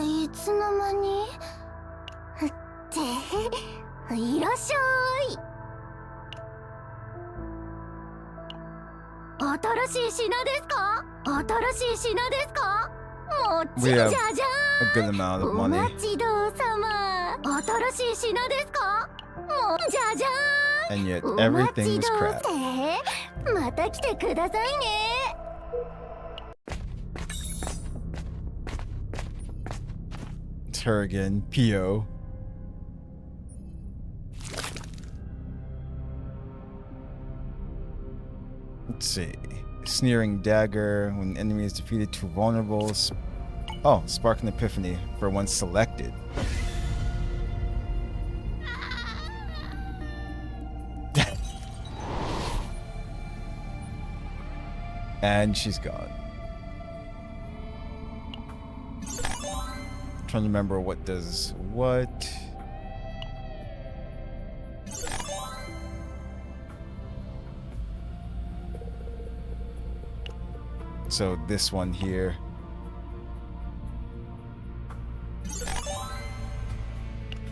いつの間にっていらっしゃい新しい品ですか新しい品ですかもちろんじゃじゃ A good amount ー of んお money. 待ちどうさま新しい品ですかもうじゃじゃ And yet ーんお待 everything ち was どう crap. せまた来てくださいね It's her again. P.O. Let's see. Sneering Dagger. When an enemy is defeated, 2 vulnerables. Oh, Spark an Epiphany for one selected. And she's gone. Trying to remember what does what. So this one here.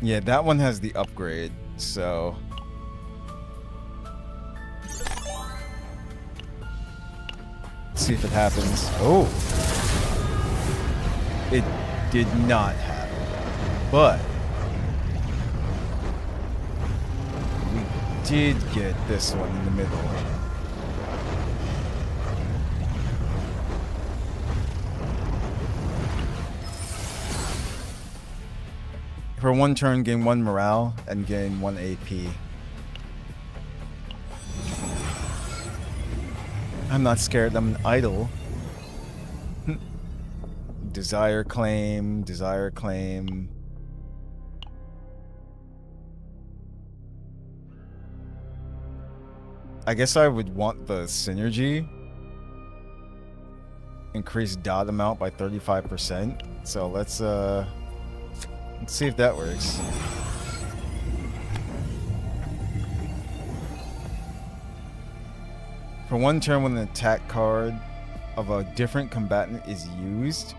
Yeah, that one has the upgrade, so let's see if it happens. Oh, it did not happen, but we did get this one in the middle. For 1 turn, gain 1 morale and gain 1 AP. I'm not scared. I'm an idol. Desire claim. Desire claim. I guess I would want the synergy. Increase dot amount by 35%. So let's see if that works. For one turn, when an attack card of a different combatant is used,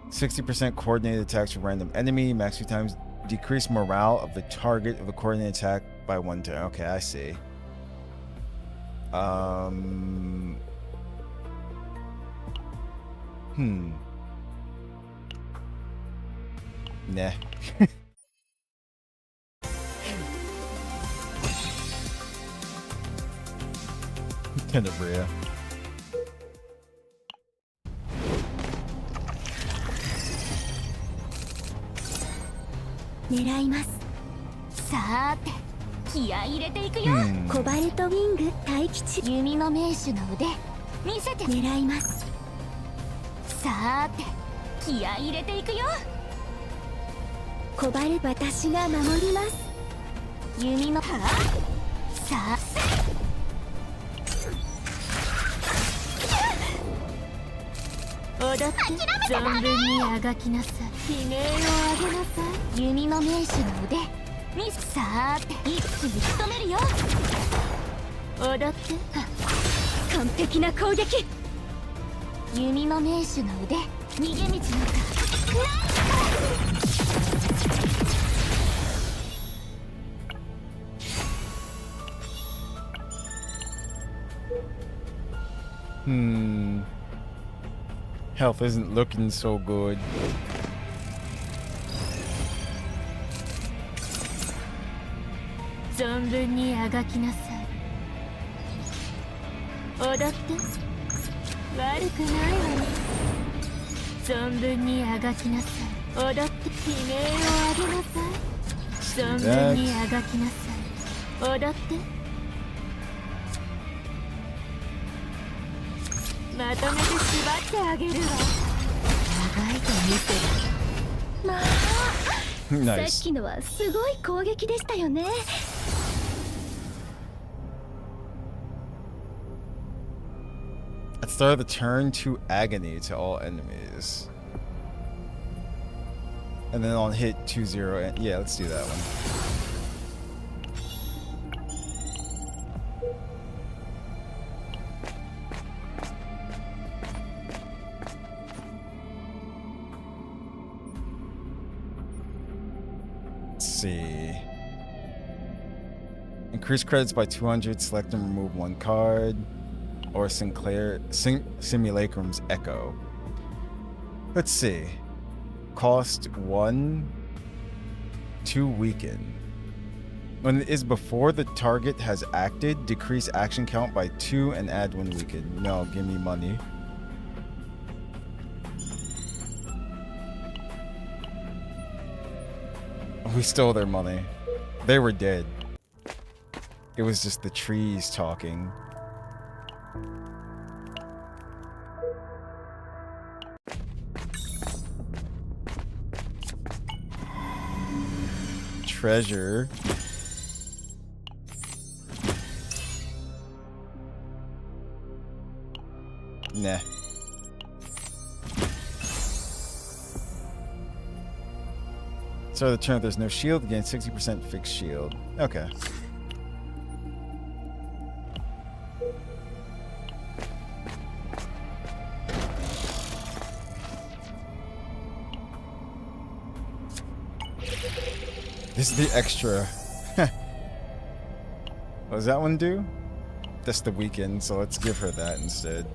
60% coordinated attacks with random enemy, max 2 times, decrease morale of the target of a coordinated attack by 1 turn. Okay, I see. Nah. Tenebria. 狙います。さーて、気合い入れていくよ。コバルトウィング待機中。弓の名手の腕見せて。狙います。さーて、気合い入れていくよ。コバル私が守ります。弓のさあ。踊って存分にあがきなさい。悲鳴を上げなさい。弓の名手の腕ミス。さーて一気に仕留めるよ。踊って完璧な攻撃。弓の名手の腕逃げ道のHealth isn't looking so good.存分にあがきなさい。踊って悪くないわね。存分にあがきなさい。踊って悲鳴を上げなさい。存分にあがきなさい。踊ってまとめて縛ってあげるわ。長いと見てる。まあ、Nice. さっきのはすごい攻撃でしたよね。At the start of the turn, 2 agony to all enemies. And then on hit 2-0 and yeah, let's do that one. See. Increase credits by 200, select and remove 1 card. Or Simulacrum's Echo. Let's see. Cost 1, 2 weaken. When it is before the target has acted, decrease action count by 2 and add 1 weaken. No, give me money. We stole their money. They were dead. It was just the trees talking. Treasure. Nah. Start of the turn, if there's no shield, gain 60% fixed shield. Okay. This is the extra. What does that one do? That's the weekend, so let's give her that instead.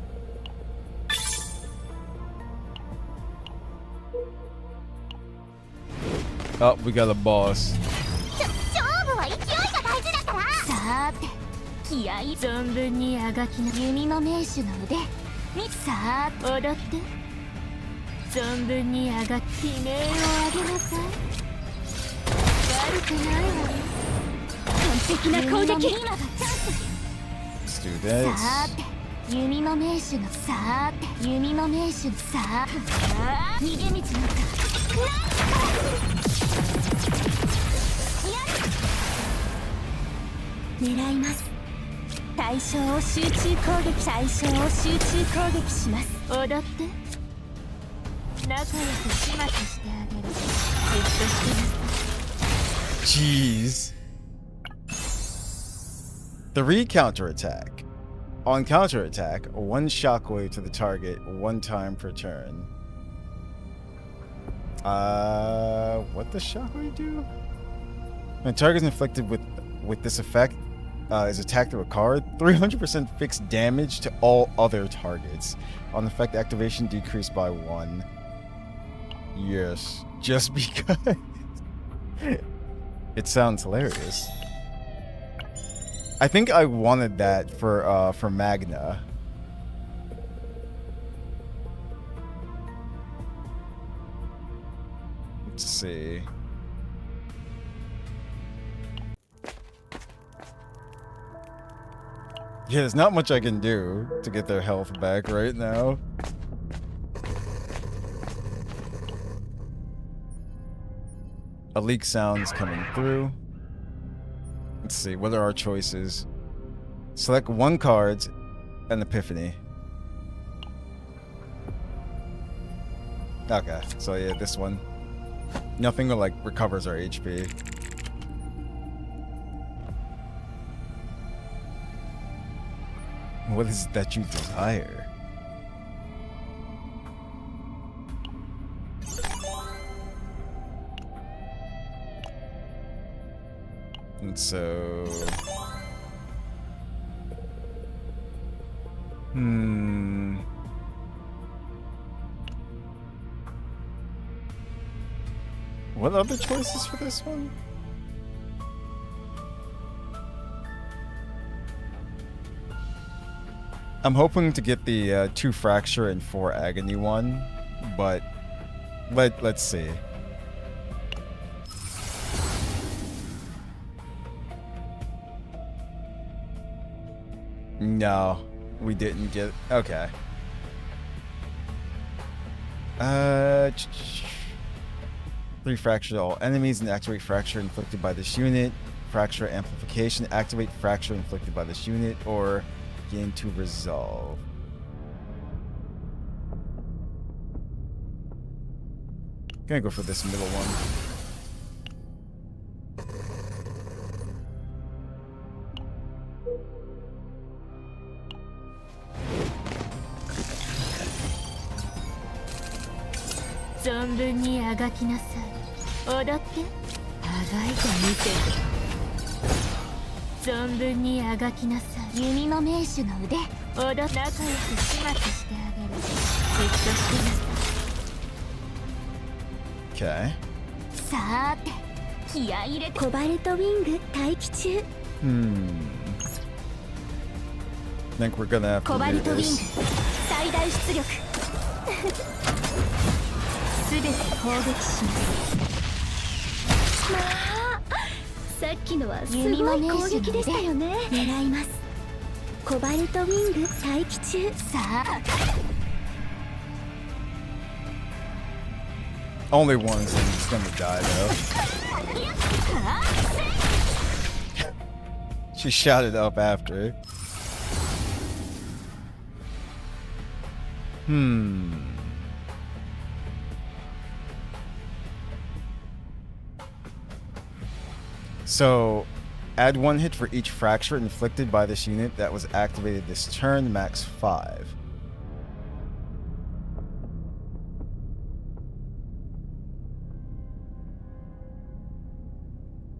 Oh, we got a boss. 勝負は勢いが大事だから。さーて気合い存分にあがきな弓の名手の腕ミス。さーて踊って存分にあがき悲鳴を上げなさい。悪くないわね。完璧な攻撃。今がチャンス。do this. さーて弓の名手のさーて弓の名手のさあ逃げ道なんか狙います。対象を集中攻撃対象を集中攻撃します。踊って仲良く始末してあげる。じっとしてなさい。 Jeez. The re-counter attack. On counter attack, one shockwave to the target one time per turn. What does shockwave do? When target is inflicted with this effect, is attacked with a card, 300% fixed damage to all other targets. On effect activation, decreased by 1. Yes, just because. It sounds hilarious. I think I wanted that for Magna. Let's see. Yeah, there's not much I can do to get their health back right now. A leak sound's coming through. Let's see, what are our choices? Select one card, an epiphany. Okay, so yeah, this one. Nothing like recovers our HP. What is it that you desire? And so... What other choices for this one? I'm hoping to get the 2 Fracture and 4 Agony one, but let's see. No, we didn't get... Okay. 3 Fracture to all enemies and activate Fracture inflicted by this unit. Fracture Amplification, activate Fracture inflicted by this unit, or gain to resolve. Gonna go for this middle one.弓の名手の腕仲良く始末してあげる。じっとしてなさい。 Okay. さーて気合い入れコバルトウィング待機中 Think we're gonna have コ to バ do ルトウィング this. 最大出力すべて攻撃しますまあさっきのはすごい攻撃でしたよね狙いますコバルトウィング待機中さあ Only one is gonna die though. She shouted up after. So, add 1 hit for each fracture inflicted by this unit that was activated this turn, max 5.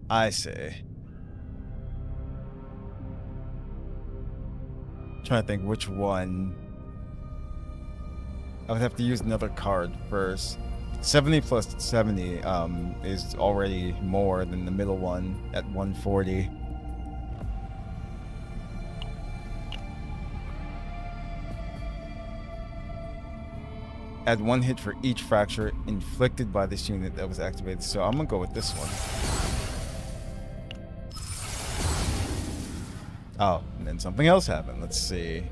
I see. Trying to think which one. I would have to use another card first. 70 plus 70 is already more than the middle one at 140. Add 1 hit for each fracture inflicted by this unit that was activated. So I'm gonna go with this one. Oh, and then something else happened. Let's see.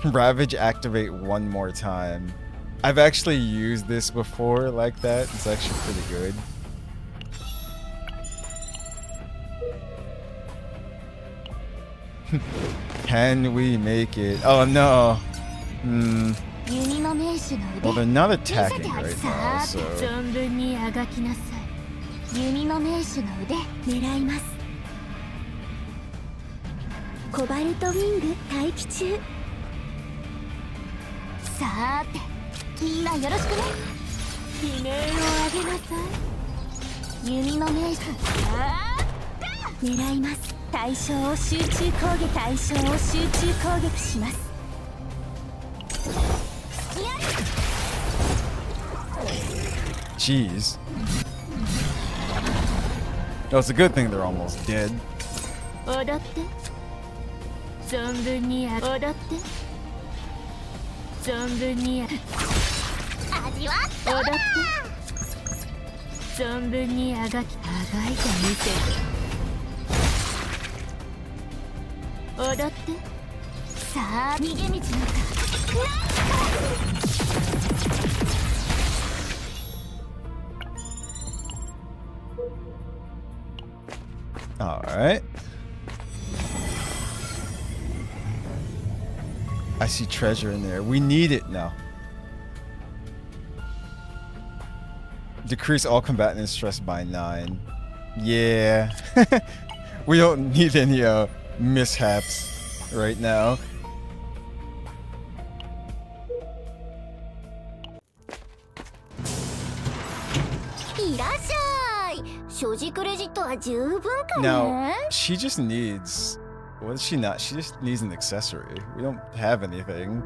Ravage activate one more time. I've actually used this before like that. It's actually pretty good. Can we make it? Oh no. Well, they're not attacking right now, so... 存分にあがきなさい。弓の名手の腕狙います。コバルトウィング待機中。さーて、みんなよろしくね。悲鳴を上げなさい。弓の名手。狙います。対象を集中攻撃。対象を集中攻撃します。 Jeez. Oh, it's a good thing they're almost dead. 踊って。存分に踊って。存分に味わった踊って。存分にあがいてみせて。踊って。さあ逃げ道のか。 All right. I see treasure in there. We need it now. Decrease all combatant stress by 9. Yeah. We don't need any mishaps right now. いらっしゃい。所持クレジットは十分かね。 Now, she just needs... What is she not? She just needs an accessory. We don't have anything.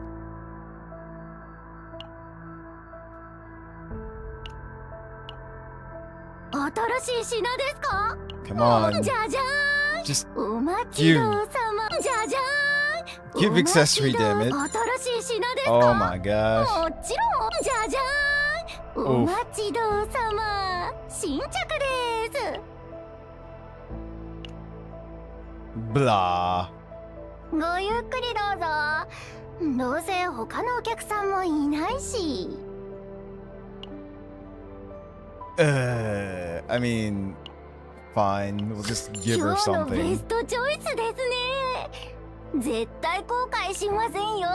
新しい品ですか？ Come on. じゃじゃーん。 Just お待ちどうさま。じゃじゃーん。 give accessory, damn it. 新しい品ですか？ Oh my gosh. もちろん。じゃじゃーん。お待ちどうさま。新着です。 Blah. ごゆっくりどうぞ。どうせ他のお客さんもいないし。 I mean, fine. We'll just give her 今日のベ something. ストチョイスですね。絶対後悔しませんよ。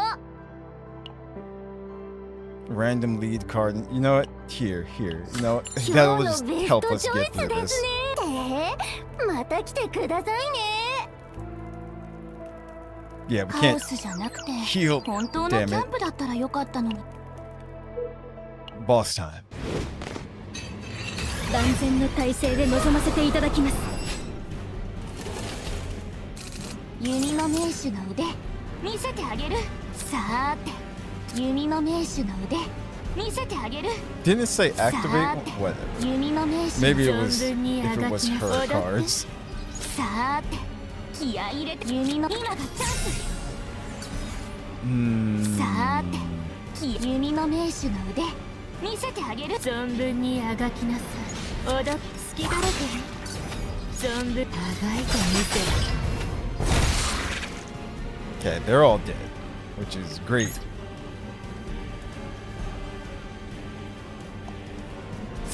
Random lead card. You know what? Here. You know what? 今 That'll 日の just ベス help ト us チョ get イス through で this. すね。また来てくださいね。 Yeah, we カオ can't スじゃなくて heal. 本当のキ Damn ャ it. ンプだったらよかったのに。 Boss time. 万全の体制で臨ませていただきます。弓の名手の腕見せてあげる。さーて弓の名手の腕見せてあげる。 Didn't it say activate? What? 弓の名手 Maybe it 存 was 分に if あ it が was きな her さい。 cards. さーて気合い入れて弓の今がチャンス。 Hmm. さーて弓の名手の腕見せてあげる。存分にあがきなさい。踊って好きだらけ存分あがいてみせる。 Okay, they're all dead, which is great.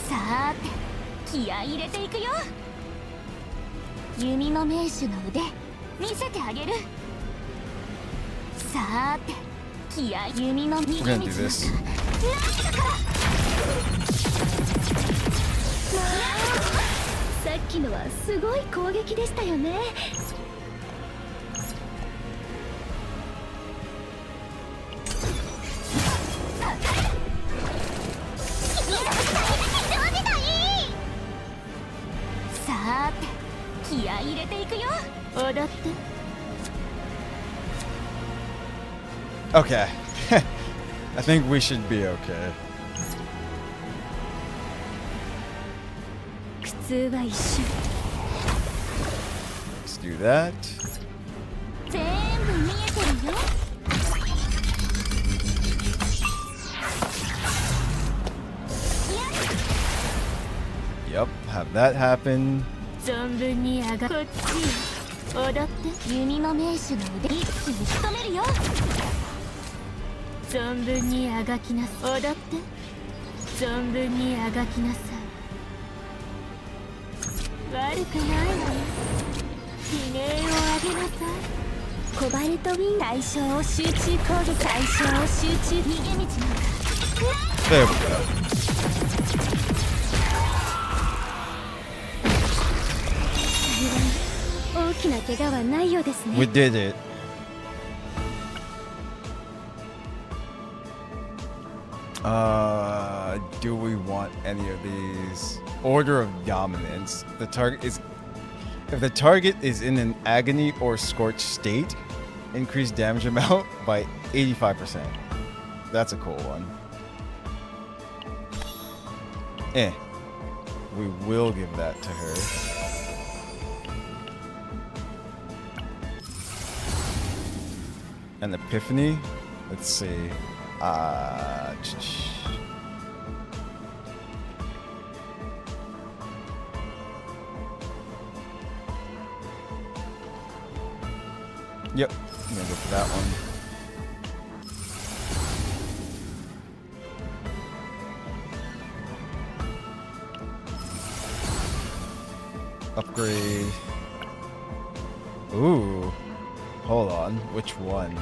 さーて気合い入れていくよ。弓の名手の腕見せてあげる。さーて気合い弓の逃げ We're 道 gonna の do this. さっきのはすごい攻撃でしたよね。さーて気合い入れていくよ。踊って Okay. I think we should be okay. 苦痛は一瞬。 Let's do that. 全部見えてるよ。Yep, have that happen. 存分に上がこっちよ踊って弓の名手の腕一気に仕留めるよ存分にあがきなさい踊って存分にあがきなさい悪くないわよ悲鳴を上げなさいコバルトウィン対象を集中攻撃対象を集中逃げ道なんか There we go. 大きな怪我はないようですね。 We did it. Do we want any of these? Order of dominance. The target is if the target is in an agony or scorched state, increase damage amount by 85%. That's a cool one. We will give that to her. An epiphany. Let's see. Yep, I'm gonna go for that one. Upgrade. Ooh. Hold on. Which one?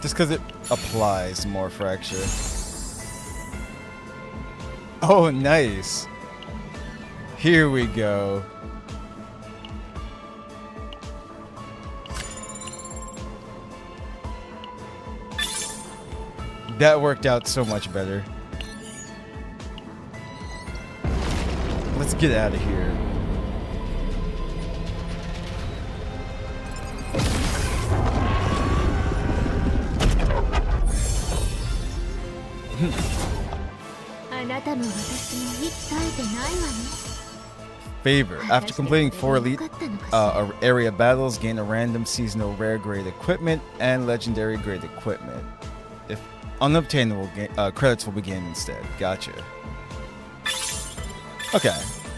Just because it applies more fracture. Oh, nice. Here we go. That worked out so much better. Let's get out of here. Favor. After completing 4 elite area battles, gain a random seasonal rare grade equipment and legendary grade equipment. If unobtainable, credits will be gained instead. Gotcha. Okay,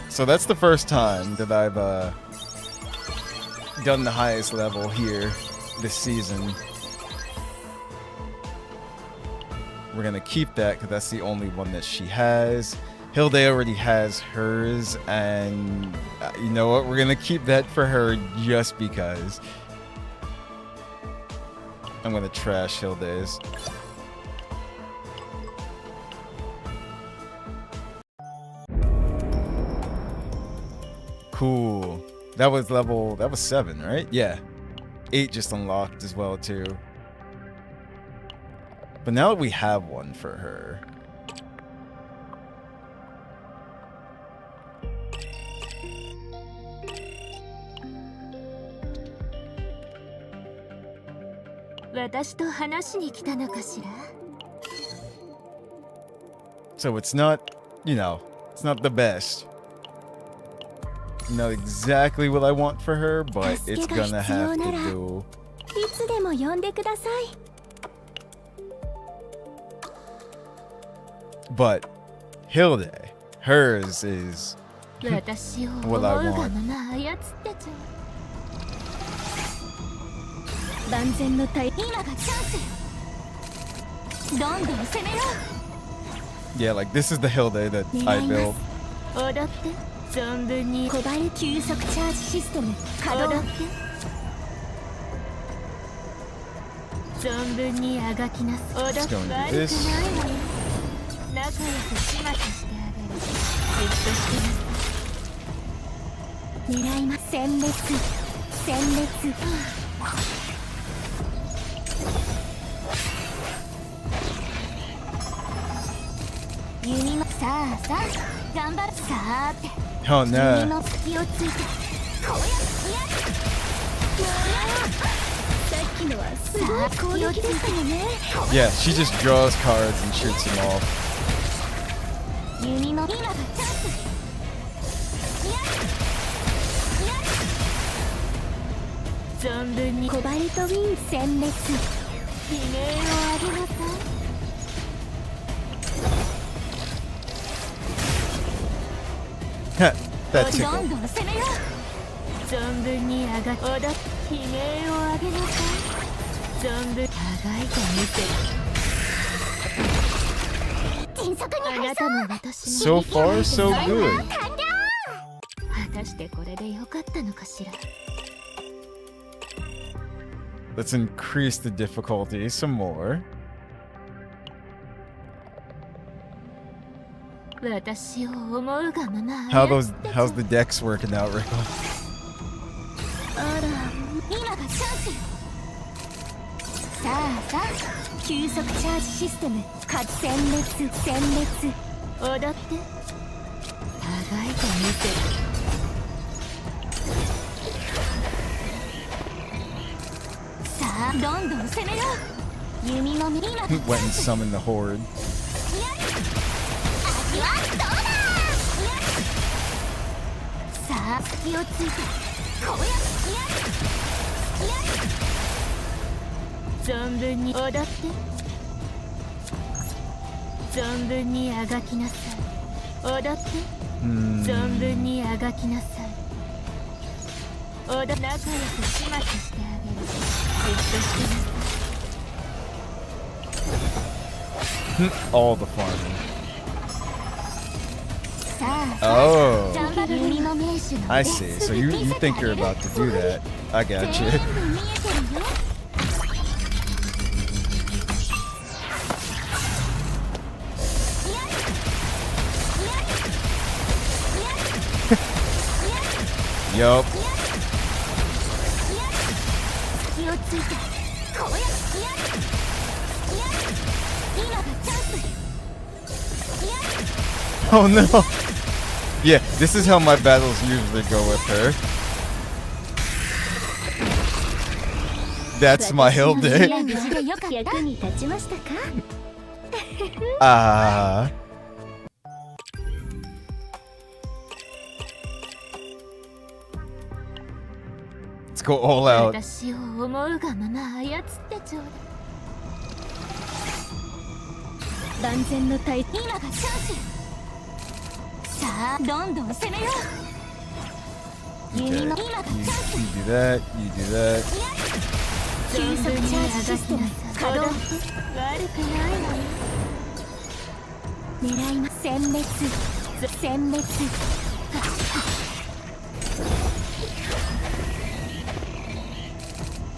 so that's the first time that I've done the highest level here this season. We're gonna keep that because that's the only one that she has. Hilde already has hers, and you know what? We're gonna keep that for her just because. I'm gonna trash Hilde's. Cool. That was 7, right? Yeah. 8 just unlocked as well too. But now we have one for her. So it's not, it's not the best. Not exactly what I want for her, but it's gonna have to do. But Hilde, hers is what I want. Yeah, like this is the Hilde that I built. 存分にコバル急速チャージシステム稼働存分にあがきなす踊って悪くないわよ仲良く始末してあげるじっとしてなさい狙います殲滅弓もさあ頑張るさーて Oh no. Yeah, she just draws cards and shoots them off. 弓の今がチャンス。存分にコバルトウィン殲滅。悲鳴を上げなさい。 That ど tickled. んどん攻めよう。存分に上がって踊って悲鳴を上げなさい。存分互いと見せる。迅速にあなたも私 So も far, so good. 果たしてこれでよかったのかしら。 Let's increase the difficulty some more. 私を思うがまま How's the decks working out, Rico? あら今がチャンス。さあさあ急速チャージシステム殲滅殲滅。踊って互いと見せる。さあどんどん攻めよう。弓の今が Went and summoned the horde. 味はどうだ。さあ隙をついてこうや存分に踊って存分にあがきなさい。踊って存分にあがきなさい。仲良く始末してあげる。じっとしてなさい。 All the farming. さあ Oh, 頑張る弓の名手の I see. So you think you're about to do that. I got you. 全部見えてるよ。Yup. 気をついてこうや今がチャンス。 Oh no. Yeah, this is how my battles usually go with her. That's my hill day. 役に立ちましたか。 Ah. Let's go all out. 私を思うがまま操ってちょうだい。万全の対今がチャンス。さあどんどん攻めよう。 Okay. 弓 You, の今がチャンス。 you do that. You do that. 急速チャージシステム稼働。悪くないわよ。狙います。殲滅殲滅。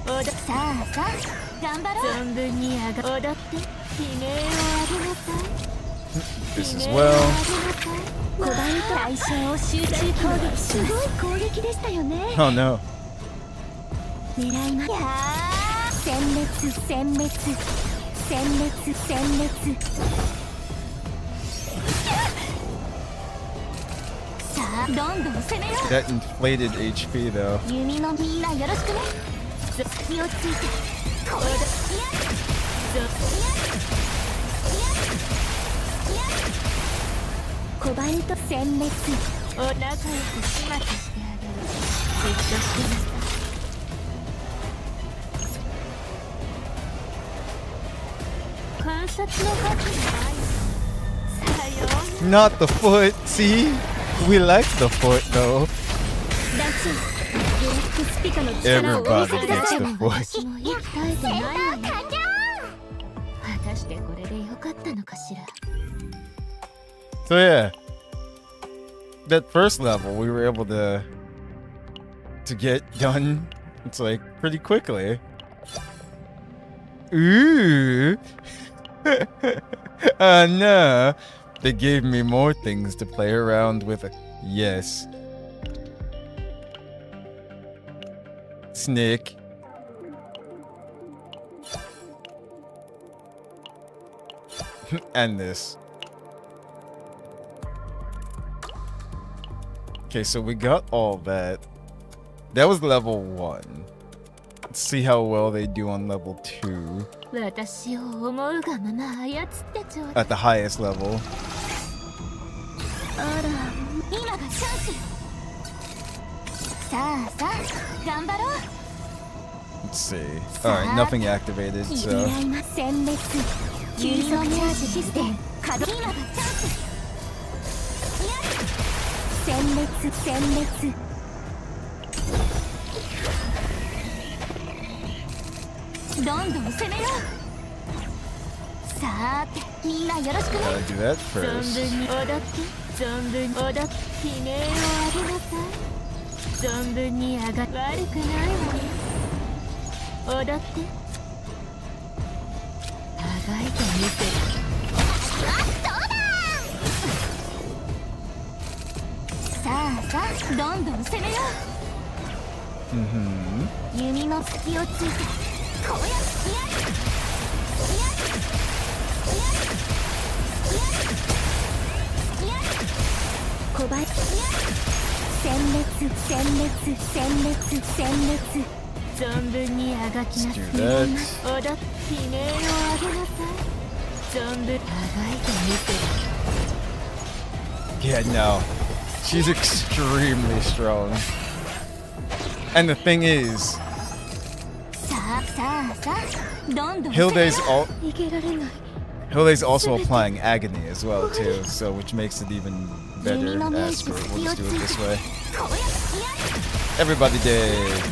さあさあ頑張ろう。存分に踊って悲鳴を上げなさい。 This as well. コバルト対象を集中攻撃。すごい攻撃でしたよね。 Oh no. 狙います。殲滅殲滅殲滅殲滅。さあどんどん攻めよう。 That inflated HP though. 弓のみんなよろしくね。気をついてこうだ。コバルト殲滅。お仲良く始末してあげる。じっとしてなさい。観察の価値がない。さよう Not the foot. See? We like the foot though. ダチブラックスピカの力をお見せ Everybody くだ gets さい。 the foot. 私も息絶えてないわよ。果たしてこれでよかったのかしら。 So yeah. That first level we were able to get done. It's like pretty quickly. Ooh. No. They gave me more things to play around with. Yes. Snake. And this. Okay, so we got all that. That was level 1. Let's see how well they do on level 2. 私を思うがまま操ってちょうだい。 At the highest level. さあさあ頑張ろう Let's see. Alright, nothing activated, so. 殲滅急速チャージシステム稼働今がチャンス殲滅どんどん攻めようさーてみんなよろしくね Gotta do that 存 first. 分に踊って存分に踊って悲鳴を上げなさい存分に上が悪くないわね踊ってあがいてみせるさあさあどんどん攻めよう Mm-hmm. 弓の隙をついてこうやって小林殲滅存分にあがきなさい Let's do that. 踊って悲鳴を上げなさい存分あがいてみせる Yeah, no. She's extremely strong. And the thing is, さあさあさあどんどん Hilde's 逃げられない Hilde's also applying agony as well too, so which makes it even better. As for we'll just do it this way. Everybody did.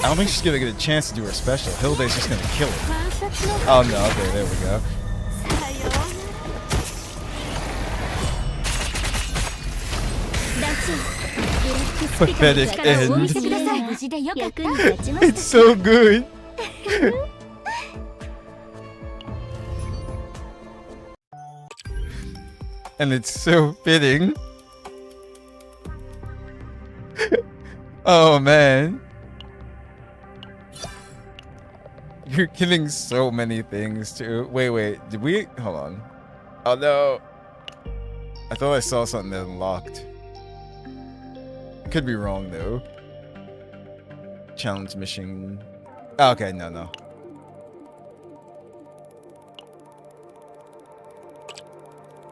I don't think she's gonna get a chance to do her special. Hilde's just gonna kill her. Oh no, okay, there we go. Pathetic end. 無事でよかった It's so good. And it's so fitting. Oh man. You're killing so many things too. Wait, did we? Hold on. Oh no. I thought I saw something that unlocked. Could be wrong though. Challenge mission. Oh, okay, no.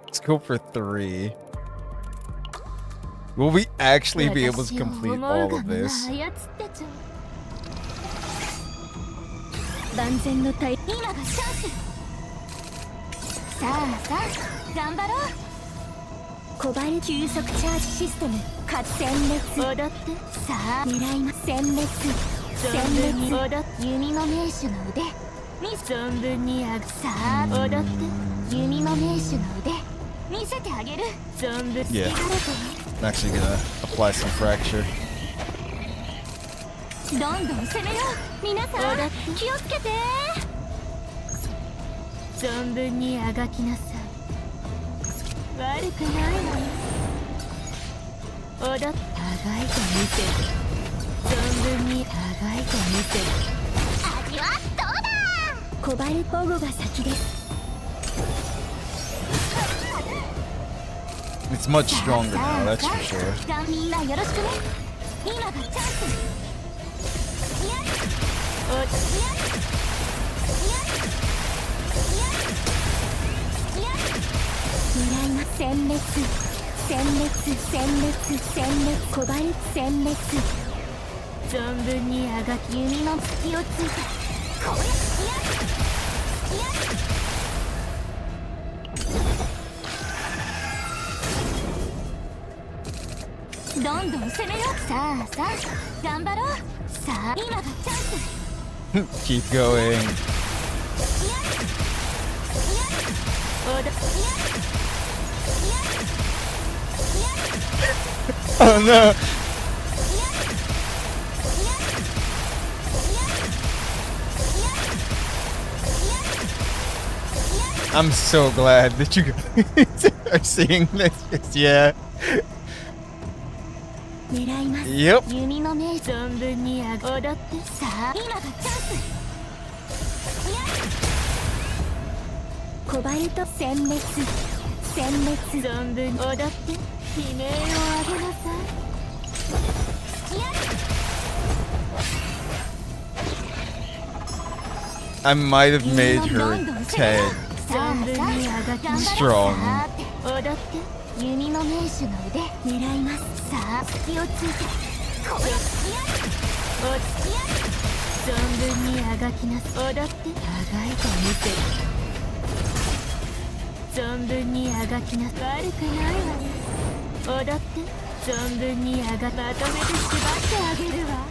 Let's go for 3. Will we actually be able to complete all of this? 万全の対今がチャンスさあさあ頑張ろう小針急速チャージシステム殲滅踊ってさあ狙います殲滅踊って弓の名手の腕に存分にあぐさあ踊って弓の名手の腕見せてあげる存分 Yeah. I'm actually gonna apply some fracture. どんどん攻めよう皆さん気をつけて存分にあがきなさい悪くないわよ踊ってあがいてみせる存分にあがいてみせる味はどうだ小針保護が先です It's much stronger now, that's for sure. みんなよろしくね今がチャンス狙います殲滅小針殲滅存分にあがき弓の隙をついてこうやどんどん攻めようさあさあ頑張ろうさあ今がチャンス Keep going. Oh no. I'm so glad that you guys are seeing this. Yeah. 狙います Yep. 弓の名存分に踊ってさあ今がチャンス小針と殲滅存分踊って悲鳴を上げなさい I might have made her 10strong. 踊って弓の名手の腕狙います。さあ隙をついてこれ落ち着きや存分にあがきなさい。踊ってあがいてみせる。存分にあがきなさい。悪くないわね。踊って存分にあがまとめて縛ってあげるわ。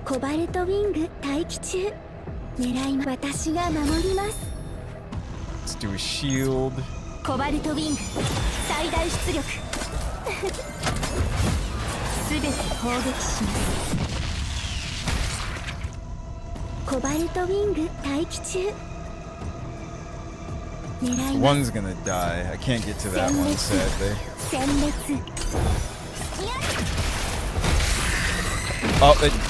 コバルトウィング待機中。狙いま私が守ります。 Let's do a shield. コバルトウィング最大出力すべて攻撃します。コバルトウィング待機中。狙います。 One's gonna die. I can't get to that one, sadly. 殲滅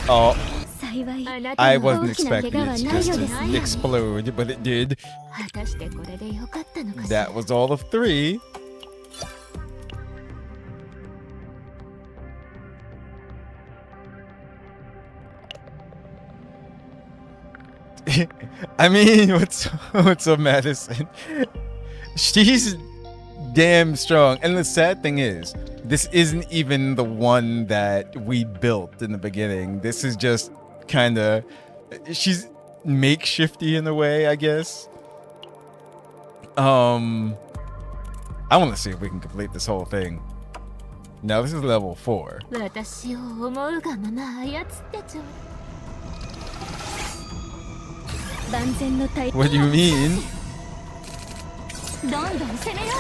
Oh, 幸い I wasn't expecting it to just explode, but it did. 果たしてこれでよかったのかし That ら。 was all of 3. I mean, what's up, Madison? She's damn strong. And the sad thing is, this isn't even the one that we built in the beginning. This is just kind of... She's makeshifty in a way, I guess. I want to see if we can complete this whole thing. Now, this is level 4. 私を思うがまま操ってちょうだい。万全の対 What do you mean? どんどん攻めよ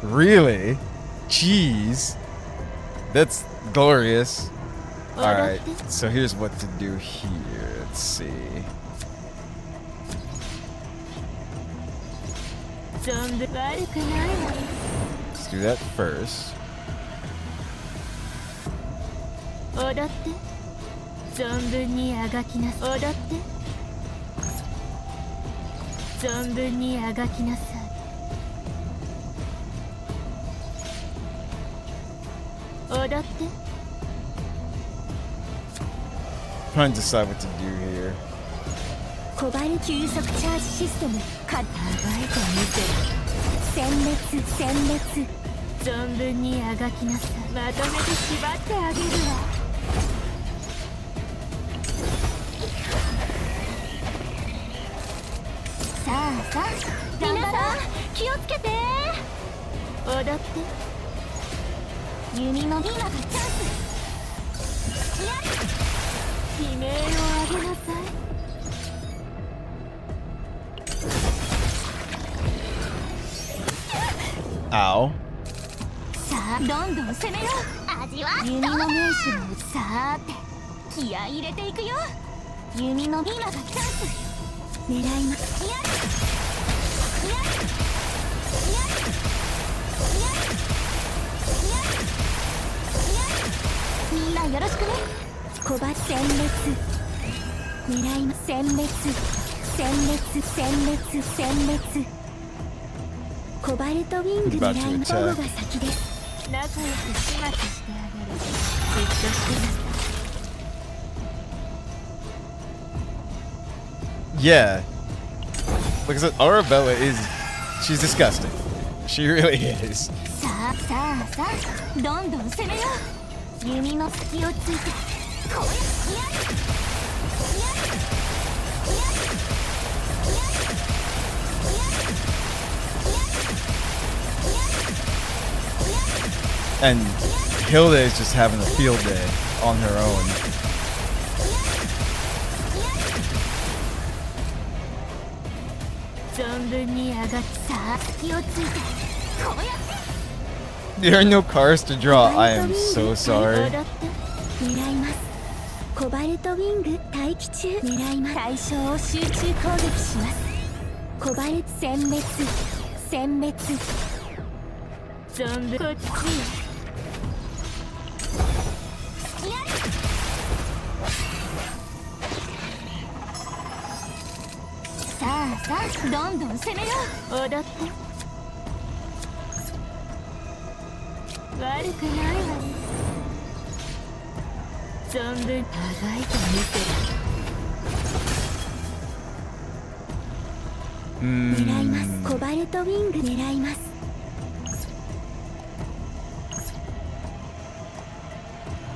う。 Really? Jeez. That's glorious. Alright, so here's what to do here. Let's see. 存分悪くないわ。 Let's do that first. 踊って存分にあがきなさい。踊って存分にあがきなさい。踊って Trying to decide what to do here. コバル急速チャージシステムかあがいてみせる。殲滅殲滅存分にあがきなさい。まとめて縛ってあげるわ。さあさあ皆さん気をつけて。踊って弓の今がチャンス。やっ悲鳴を上げなさい。Ow. さあどんどん攻めよう。味は弓の名手のさーて気合い入れていくよ。弓の今がチャンス。狙います。やっやっやっやっやっみんなよろしくね。小バ殲滅狙います。殲滅殲滅殲滅殲滅コバルトウィング狙います。保護が先です。仲良く始末してあげる。じっとしてなさい。 Yeah. Like I said, Arabella is... She's disgusting. She really is. さあさあさあどんどん攻めよう。弓の隙をついてこれやっAnd Hilda is just having a field day on her own. There are no cards to draw. I am so sorry. コバルトウィング待機中。狙います。対象を集中攻撃します。コバルト殲滅殲滅存分こっちへ。さどんどん攻めよう。踊って悪くないわね。存分あがいてみせる。狙います。コバルトウィング狙います。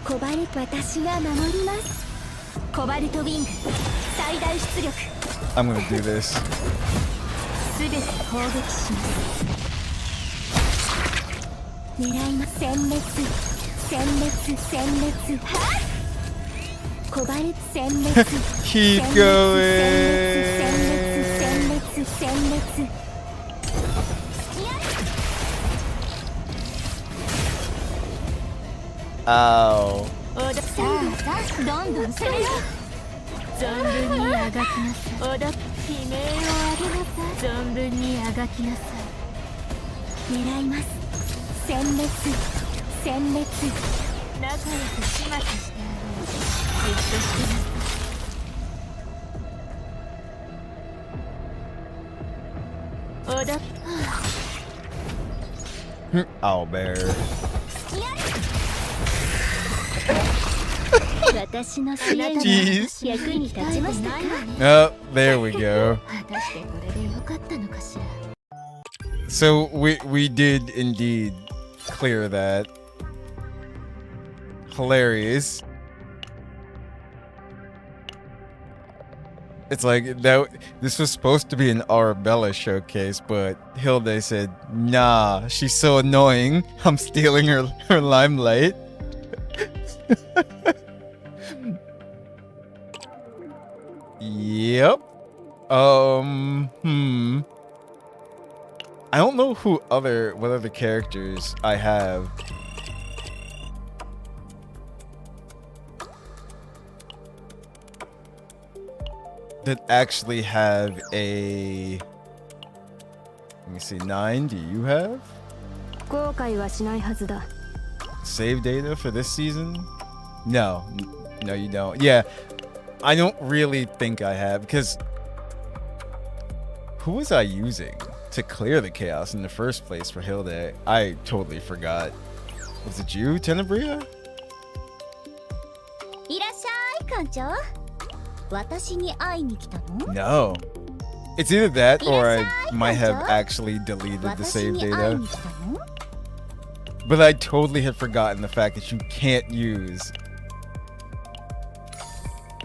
コバルト、私が守ります。コバルトウィング最大出力。 I'm gonna do this. すべて攻撃します。狙います。殲滅殲滅殲滅。はっコバルト殲滅 Keep 殲滅 going. 殲滅殲滅。Ow. さあどんどん攻めよ存分にあがきなさい。踊って悲鳴を上げなさい。存分にあがきなさい。狙います。殲滅殲滅。仲良く始末してあげる。じっとしてなさい。踊って Ow, bear. 私の支援が Jeez. 役に立ちましたか。 Oh, there we go. 果たしてこれでよかったのかしら。 So we did indeed clear that. Hilarious. It's like that. This was supposed to be an Arabella showcase, but Hilde said, "Nah, she's so annoying. I'm stealing her limelight." Yep. I don't know what other characters I have. That actually have a. Let me see. 9. Do you have 後悔はしないはずだ。 save data for this season? No, no, you don't. Yeah, I don't really think I have because who was I using to clear the chaos in the first place for Hilde? I totally forgot. Was it you, Tenebria? いらっしゃい艦長。私に会いに来たの？ No. It's either that or I might have actually deleted the 私 save に会い data. に来たの？ But I totally had forgotten the fact that you can't use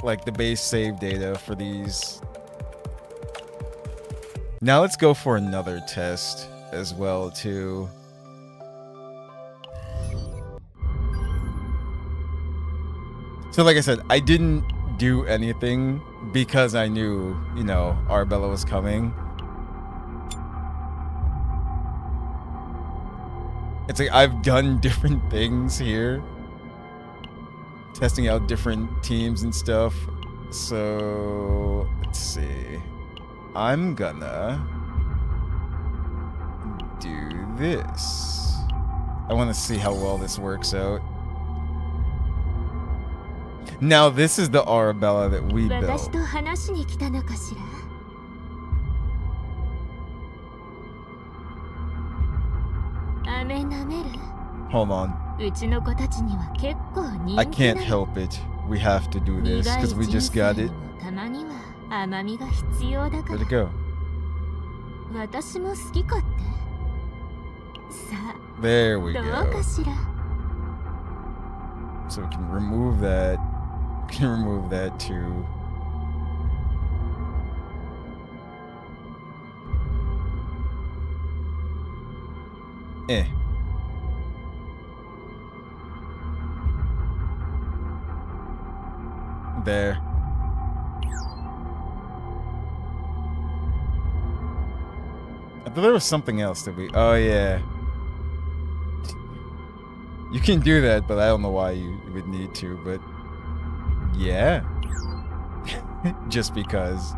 like the base save data for these. Now let's go for another test as well too. So like I said, I didn't do anything because I knew, you know, Arabella was coming. It's like I've done different things here, testing out different teams and stuff. So let's see. I'm gonna do this. I want to see how well this works out. Now this is the Arabella that we 私 built. と話に来たのかしら。飴舐める？ Hold on. うちの子たちには結構人 I 気な can't の。 help it. We have to do this 苦い because we 人 just 生 got に it. もたまには甘みが必要だか Where'd ら it。go? 私も好きかって。さ There we あ、どう go. かしら。 So we can remove that. We can remove that too. Eh. There. I thought there was something else that we. Oh, yeah. You can do that, but I don't know why you would need to, but. Yeah. Just because.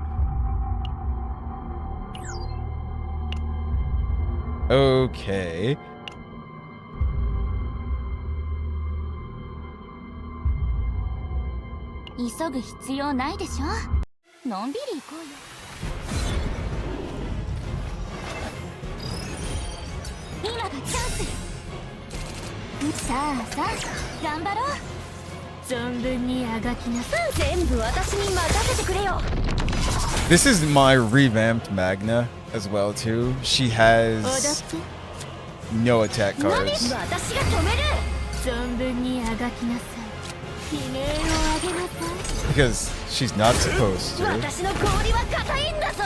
Okay.急ぐ必要ないでしょ。のんびり行こうよ。今がチャンス。さあさあ頑張ろう。存分にあがきなさい。全部私に任せてくれよ。 This is my revamped Magna as well too. She 踊 has って no attack 何 cards. 私が止める。存分にあがきなさい。悲鳴を上げなさい。 Because she's not supposed to. 私の氷は硬いんだぞ。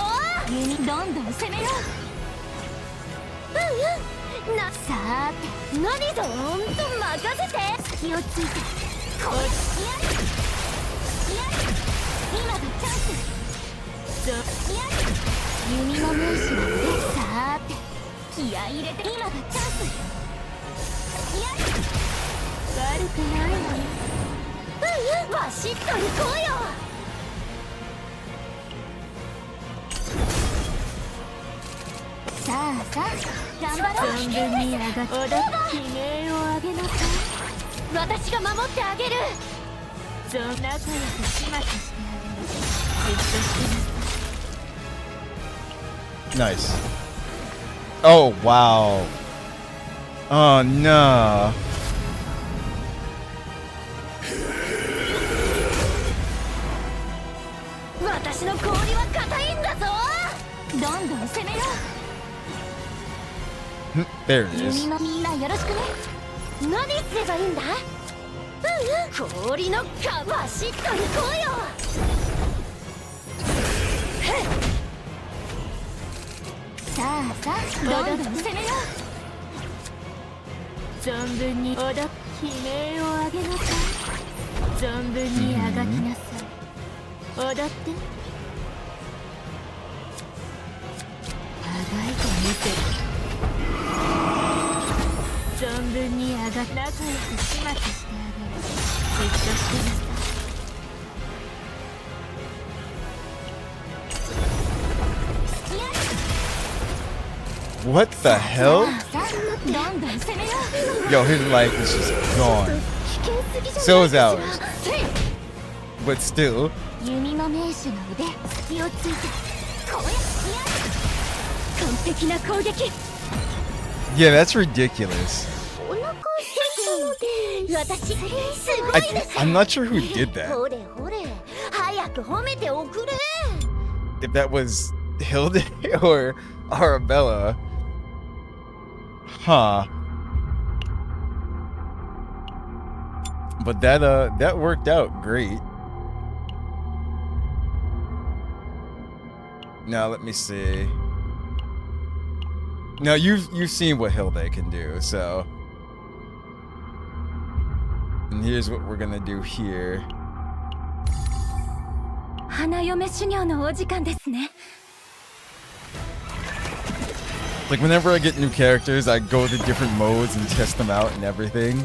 弓どんどん攻めよう。うんなさーて何どーんと任せて。隙をついてこうやる今がチャンス。弓の名手の腕さーて気合い入れて今がチャンス。悪くないわよ。わしっと行こうよ。さあさあ頑張ろう。存分にあがき踊って悲鳴を上げなさい。私が守ってあげる。仲良く始末してあげる。じっとしてなさい。 Nice. Oh wow. Oh no. 私の氷は硬いんだぞ。どんどん攻めよ There it う。弓 is. のみんなよろしくね。何すればいいんだ。氷のかわしっと行こうよ。さあさあどんどん攻めよ存分に踊って悲鳴を上げなさい。存分にあがきなさい。踊ってあがいてみせる。存分にあが仲良く始末してあげる。じっとしてなさい。 What the う。 hell? さあどんどん攻めよう。 Yo, his life is just gone. 危険すぎじゃ So ない is か ours. しら。 But still, 弓の名手の腕隙をついてこうや完璧な攻撃。 yeah, that's ridiculous. お腹すいたので私すご I, いです。 I'm not sure who did that. ほれほれ早く褒めておくれ。 If that was Hilde or Arabella. Huh. But that worked out great. Now let me see. Now you've seen what Hilde can do, so. And here's what we're gonna do here. 花嫁修行のお時間ですね。 Like whenever I get new characters, I go to different modes and test them out and everything.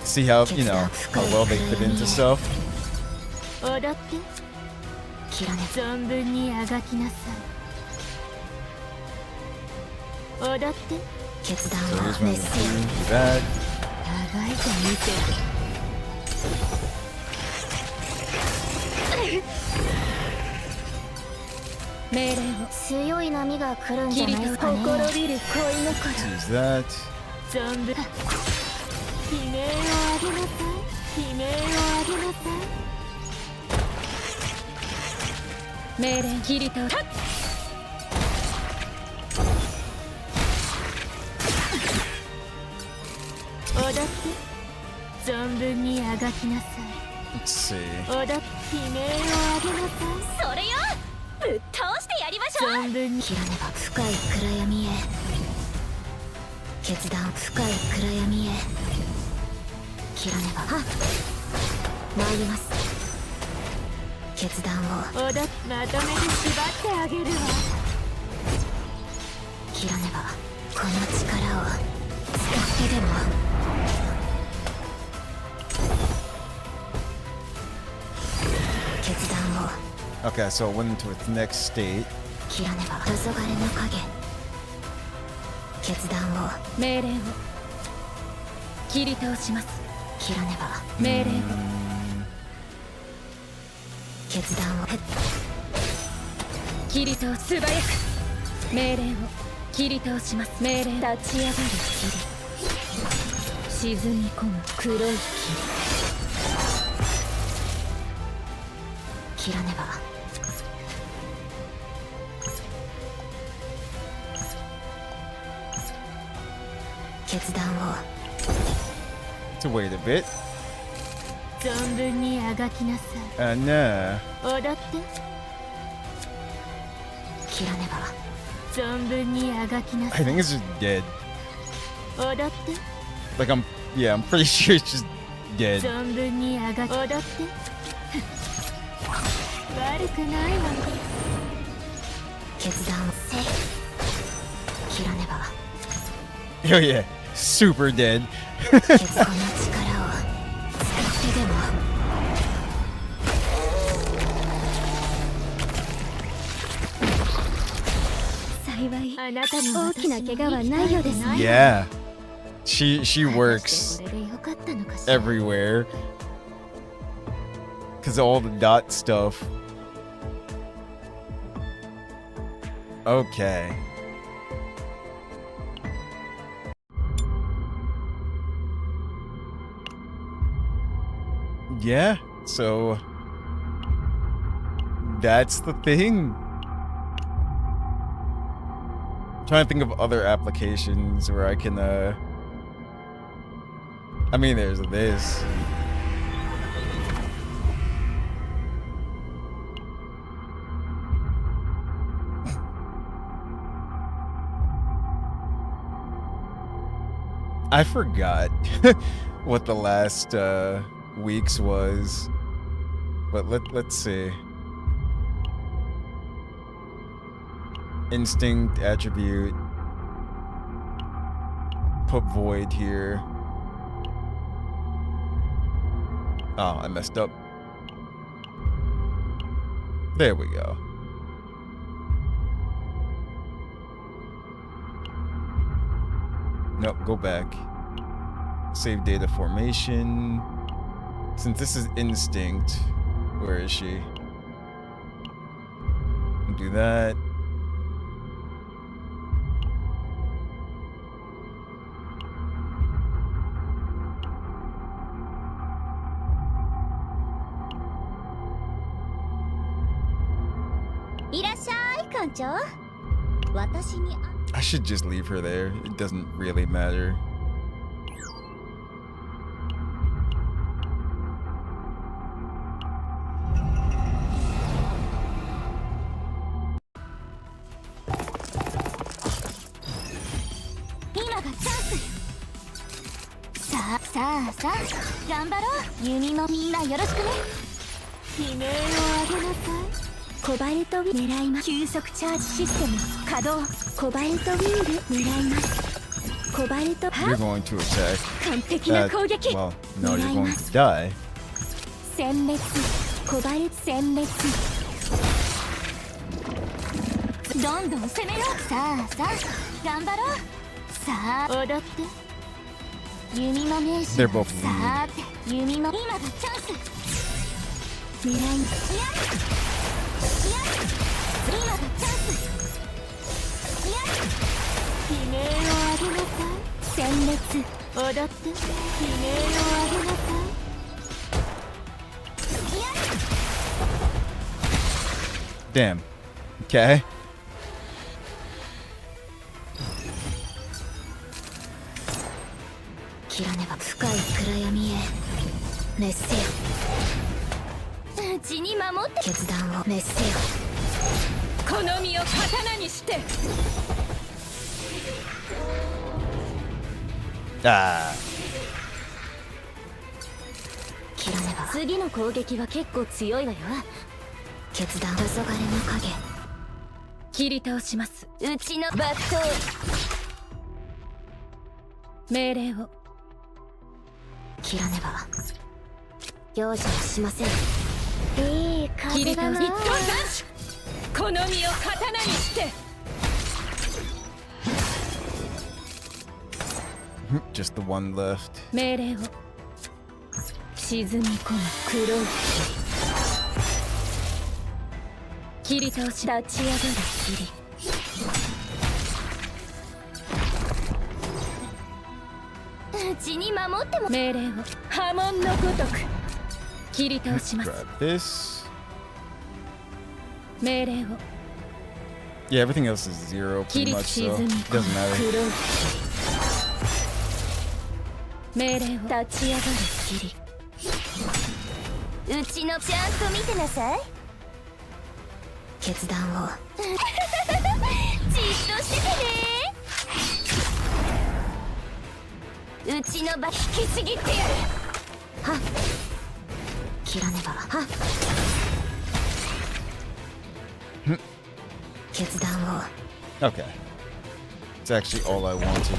See how, you know, how well they fit into stuff. 踊って存分にあがきなさい。踊って So here's what I'm gonna do that. あがいてみせる。命令を強い波が来るんじゃないですかね。ほころびる恋心。 Use that. 存分悲鳴を上げなさい。悲鳴を上げなさい。命令切りと踊って存分にあがきなさい。 Let's see. 踊って悲鳴を上げなさい。それよぶっ倒してやりましょう。存分に切らねば深い暗闇へ。決断深い暗闇へ。切らねば参ります。決断を踊ってまとめて縛ってあげるわ。切らねばこの力を使ってでも。決断を Okay, so it went into its next state. 切らねば黄昏の影。決断を命令を切り倒します。切らねば命令を決断を切り倒す素早く命令を切り倒します。命令。立ち上がる霧、沈み込む黒い霧。切らねば。決断を。To wait a bit. 存分にあがきなさい。Nah. 踊って。切らねば。存分にあがきなさ I い。 think it's just dead. 踊って。 Like I'm pretty sure it's just dead. 存分にあがき。踊って。悪くないわね。決断をせい。切らねば。 Oh yeah, super dead. 結婚の力を使ってでも。幸いあなたも大きな怪我はないようですね。 Yeah. She works これでよかったのかしら。 everywhere. Cause of all the dot stuff. Okay. Yeah, so that's the thing. I'm trying to think of other applications where I can I mean there's this. I forgot what the last week's was, but let's see. Instinct attribute. Put void here. Oh, I messed up. There we go. Nope, go back. Save data formation. Since this is instinct, where is she? Do that. I should just leave her there. It doesn't really matter.悲鳴を上げなさい。コバルトウィン狙います。急速チャージシステム稼働。コバルトウィング狙います。コバルト You're going to attack. 完璧な攻撃。 Well, no, you're going to die. 殲滅。コバルト殲滅。どんどん攻めよう。さあ頑張ろう。さあ踊って。弓の名手。 They're both さーて弓の今がチャンス。狙いますや今がチャンス。悲鳴を上げなさい。殲滅。踊って。悲鳴を上げなさい。 Damn. Okay. 切らねば。深い暗闇へ熱せよ。うちに守って。決断を熱せよ。この身を刀にして。 Ah. 切らねば。次の攻撃は結構強いわよ。決断。黄昏の影。切り倒します。うちの抜刀。命令を。切らねば。容赦はしません。いい風だな。一刀斬首。この身を刀にして。 Just the one left. 命令を。沈み込む黒い霧。切り倒し。立ち上がる霧。うちに守っても命令を波紋のごとく切り倒します。 Grab this. 命令を Yeah, everything else is zero pretty much, so it doesn't matter. 命令を立ち上がる霧。うちのちゃんと見てなさい。決断をじっとしててね。うちの場引きちぎってやる。はっ切らねばはっ決断を Okay. It's actually all I wanted.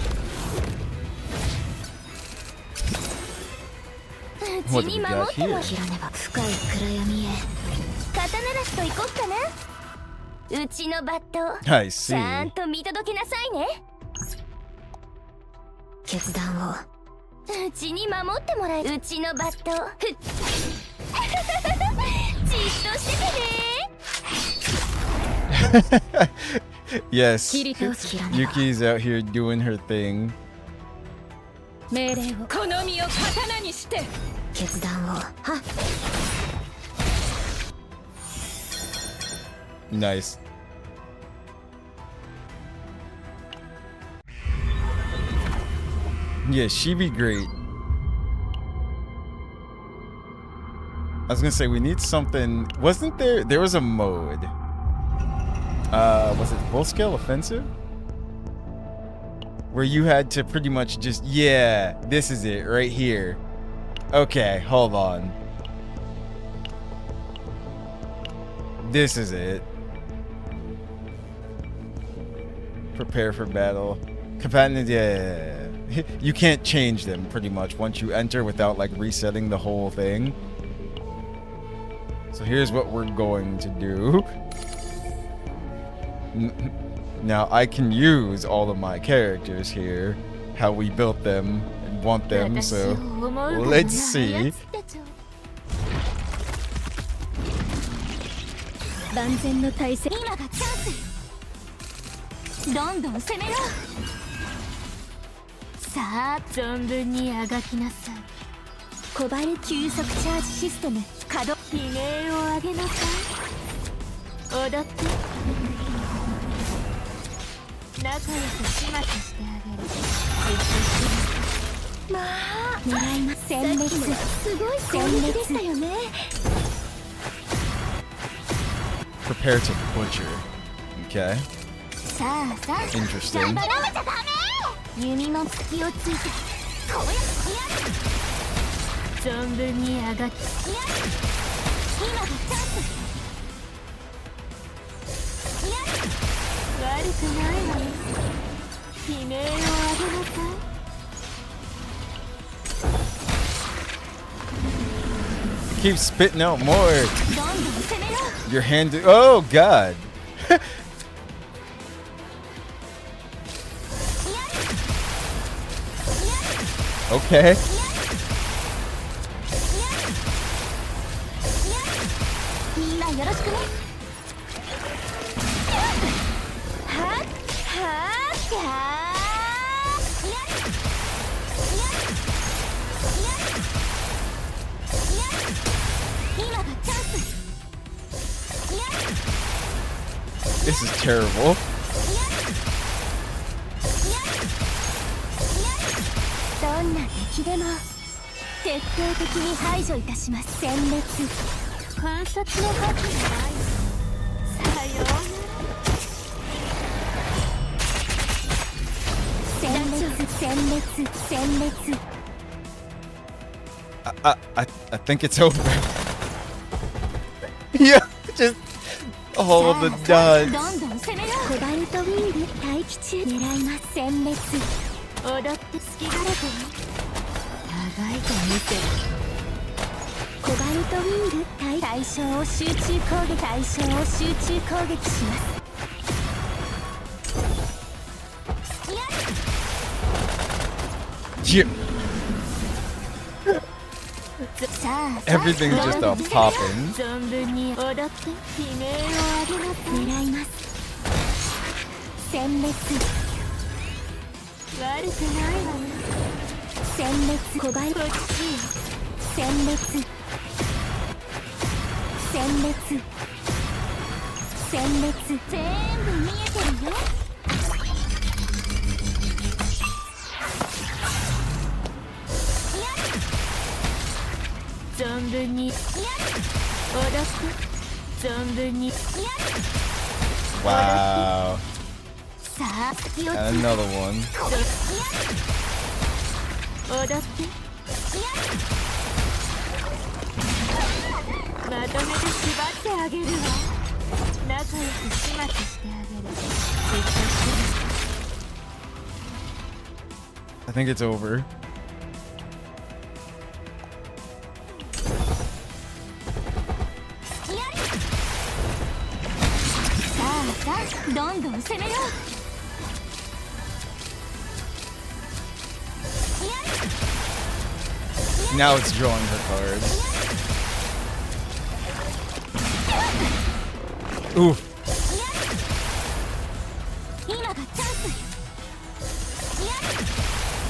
うち What do に we 守 got っても here? 切らねば深い暗闇へ肩慣らしと行こっかな。うちのバット I ちゃん see. と見届けなさいね。決断をうちに守ってもらえ。うちのバットふっじっとしててね。 Yes. 切り倒す。 Yuki's out here doing her thing. 命令を好みを刀にして決断をはっ Nice. Yeah, she'd be great. I was gonna say we need something. Wasn't there? There was a mode. Was it full scale offensive? Where you had to pretty much just, yeah, this is it right here. Okay, hold on. This is it. Prepare for battle. Combatants, yeah. You can't change them pretty much once you enter without like resetting the whole thing. So here's what we're going to do. Now I can use all of my characters here, how we built them and want them, so let's see. 万全の体制。今がチャンス。どんどん攻めろ。さあ存分にあがきなさい。コバル急速チャージシステム稼働。悲鳴を上げなさい。踊って仲良く始末してあげる。まあ狙います。殲滅すごい攻撃でしたよね。 Prepare to butcher. Okay. さあさあ Interesting. 頑張らなきゃダメ。弓も隙をついてこうやって存分にあがき。今がチャンス。悪くないわよ。悲鳴を上げなさい。 Keep spitting out more. どんどん攻めろ。 Your hand. Oh God. Okay. みんなよろしくね。はっはっは今がチャンス。 This is terrible. どんな敵でも徹底的に排除いたします。殲滅。観察の覇気がない。さようなら。殲滅。 I think it's over. Yeah, just all of the ど dots. んどん攻めろ。コバルトウィング待機中。狙います。殲滅。踊って好きがれて長いと見てる。コバルトウィング対象を集中攻撃。対象を集中攻撃します。 Yeah. さあ Everything's just a popping. 存分に踊って悲鳴を上げなさい。狙います。殲滅。悪くないわね。殲滅小林こっち殲滅殲滅殲滅全部見えてるよ存分に踊って存分に Wow. さあ気をつ And another one. 踊ってまとめて縛ってあげるわ仲良く始末してあげるじっとして I think it's over. さあどんどん攻めよう Now it's drawing her cards. Oof. 今がチャンス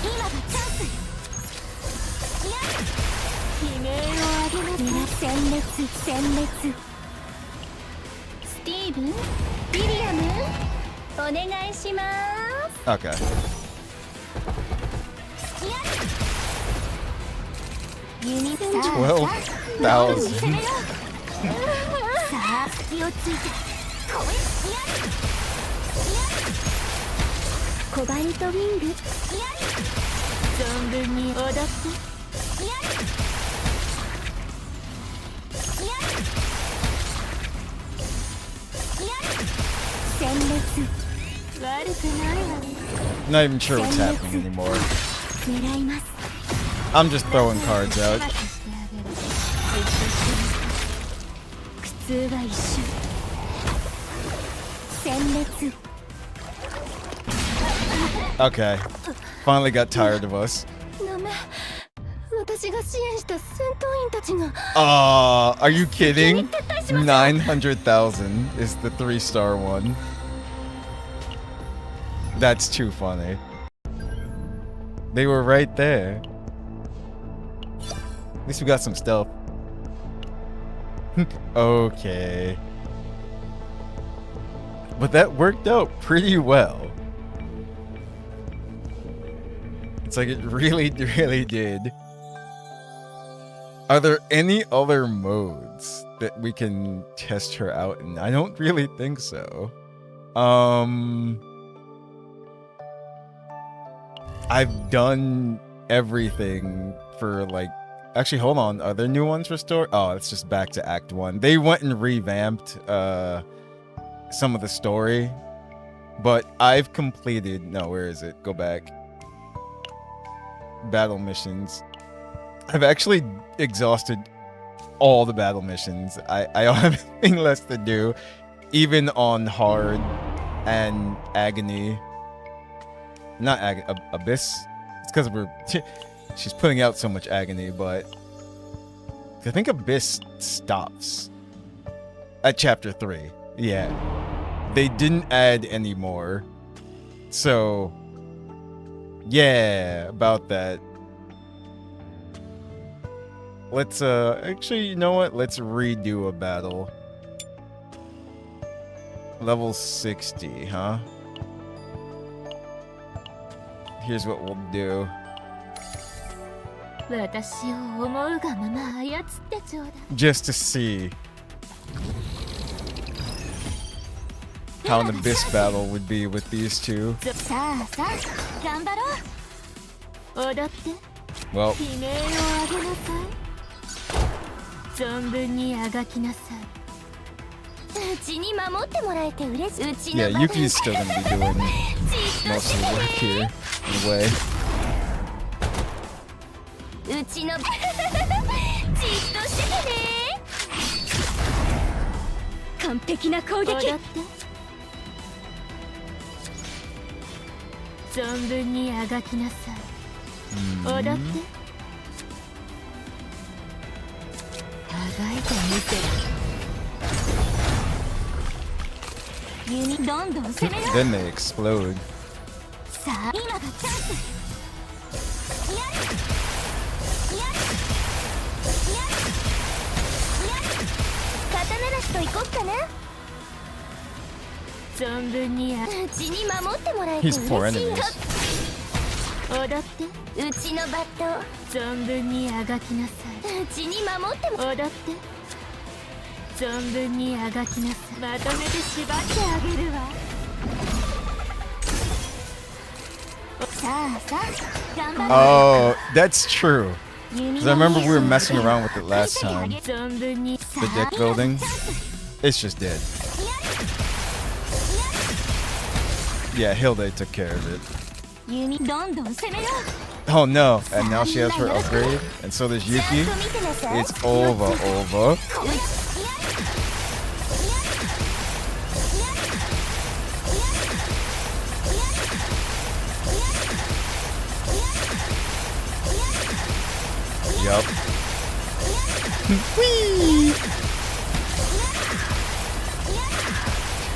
今がチャンス悲鳴を上げな殲滅殲滅スティーブンウィリアムお願いします Okay. 弓さ12,000. さあ気をついてコバルトウィング存分に踊って殲滅悪くないわね Not even sure what's happening anymore. 狙います I'm just throwing cards out. 苦痛は一瞬殲滅 Okay. Finally got tired of us. ダメ私が支援した戦闘員たちが Are you kidding? 900,000 is the 3-star one. That's too funny. They were right there. At least we got some stealth. Okay. But that worked out pretty well. It's like it really, really did. Are there any other modes that we can test her out in? I don't really think so. I've done everything for like... Actually, hold on. Are there new ones restored? Oh, it's just back to Act 1. They went and revamped some of the story. But I've completed... No, where is it? Go back. Battle missions. I've actually exhausted all the battle missions. I don't have anything less to do. Even on hard and agony. Not Abyss. It's because she's putting out so much agony, but I think Abyss stops at chapter 3. Yeah. They didn't add any more. So yeah, about that. Let's actually, you know what? Let's redo a battle. Level 60, huh? Here's what we'll do. 私を思うがまま操ってちょうだい Just to see how an Abyss battle would be with these two. さあさあ頑張ろう踊って Well, 悲鳴を上げなさい存分にあがきなさいうちに守ってもらえて嬉しいうちの yeah, Yuki's still gonna be doing most of the work here, in a way. うちのじっとしててね完璧な攻撃踊って存分にあがきなさい踊ってあがいてみせる弓どんどん攻めろ Then they explode. さあ今がチャンスやるしと行こっかね。存分にうちに守ってもらえて He's poor 嬉しいよ。 enemies. 踊ってうちのバット存分にあがきなさうちに守ってもい。踊って存分にあがきなさい。まとめて縛ってあげるわ。さあさあ頑張 Oh, that's true. る。弓 Because I の remember we were 名手 messing around with it last time. 存分に The deck building. It's just dead. Yeah, Hilde took care of it. 弓どんどん攻めろ。 Oh no, and now she has her upgrade, and so does ちゃん Yuki. と見てなさい。 It's over. Yup. Whee!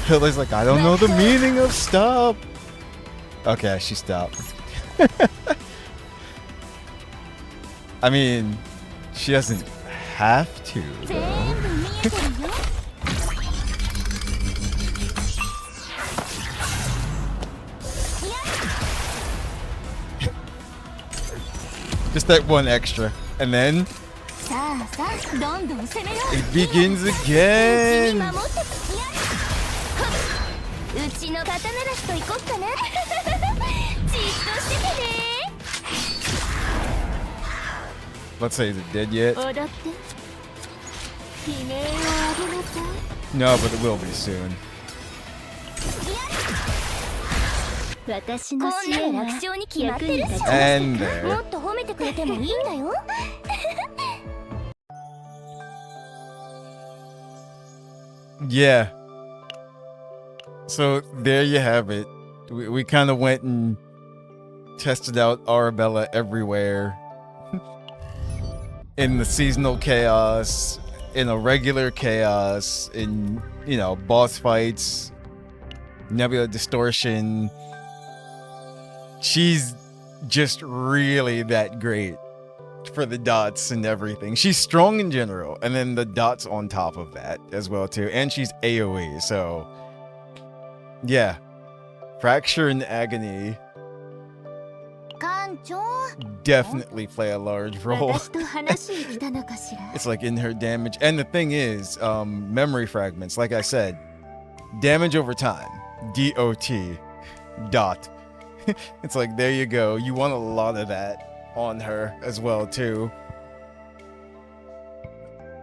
Hilda's like, I don't know the meaning of stop. Okay, she stopped. I mean, she doesn't have to. 全 Though. 部見えてるよ。 Just that one extra. And then さあさあどんどん攻めろ。 it begins うちに again. 守ってうちの刀なしと行こっかね。じっとしててね。 Let's say, is it dead yet? 踊って悲鳴をあげなさい。 No, but it will be soon. 私こんなの支援はの楽勝に決まってるっしょ。 And も there. っと褒めてくれてもいいんだよ。 Yeah. So there you have it. We kind of went and tested out Arabella everywhere. In the seasonal chaos, in a regular chaos, in, you know, boss fights, Nebula Distortion. She's just really that great for the dots and everything. She's strong in general, and then the dots on top of that as well too. And she's AoE, so yeah. Fracture and Agony 艦長 definitely play a large role. 私と話に来たのかしら。 It's like in her damage. And the thing is, memory fragments, like I said, damage over time. DOT. Dot. It's like, there you go. You want a lot of that on her as well, too.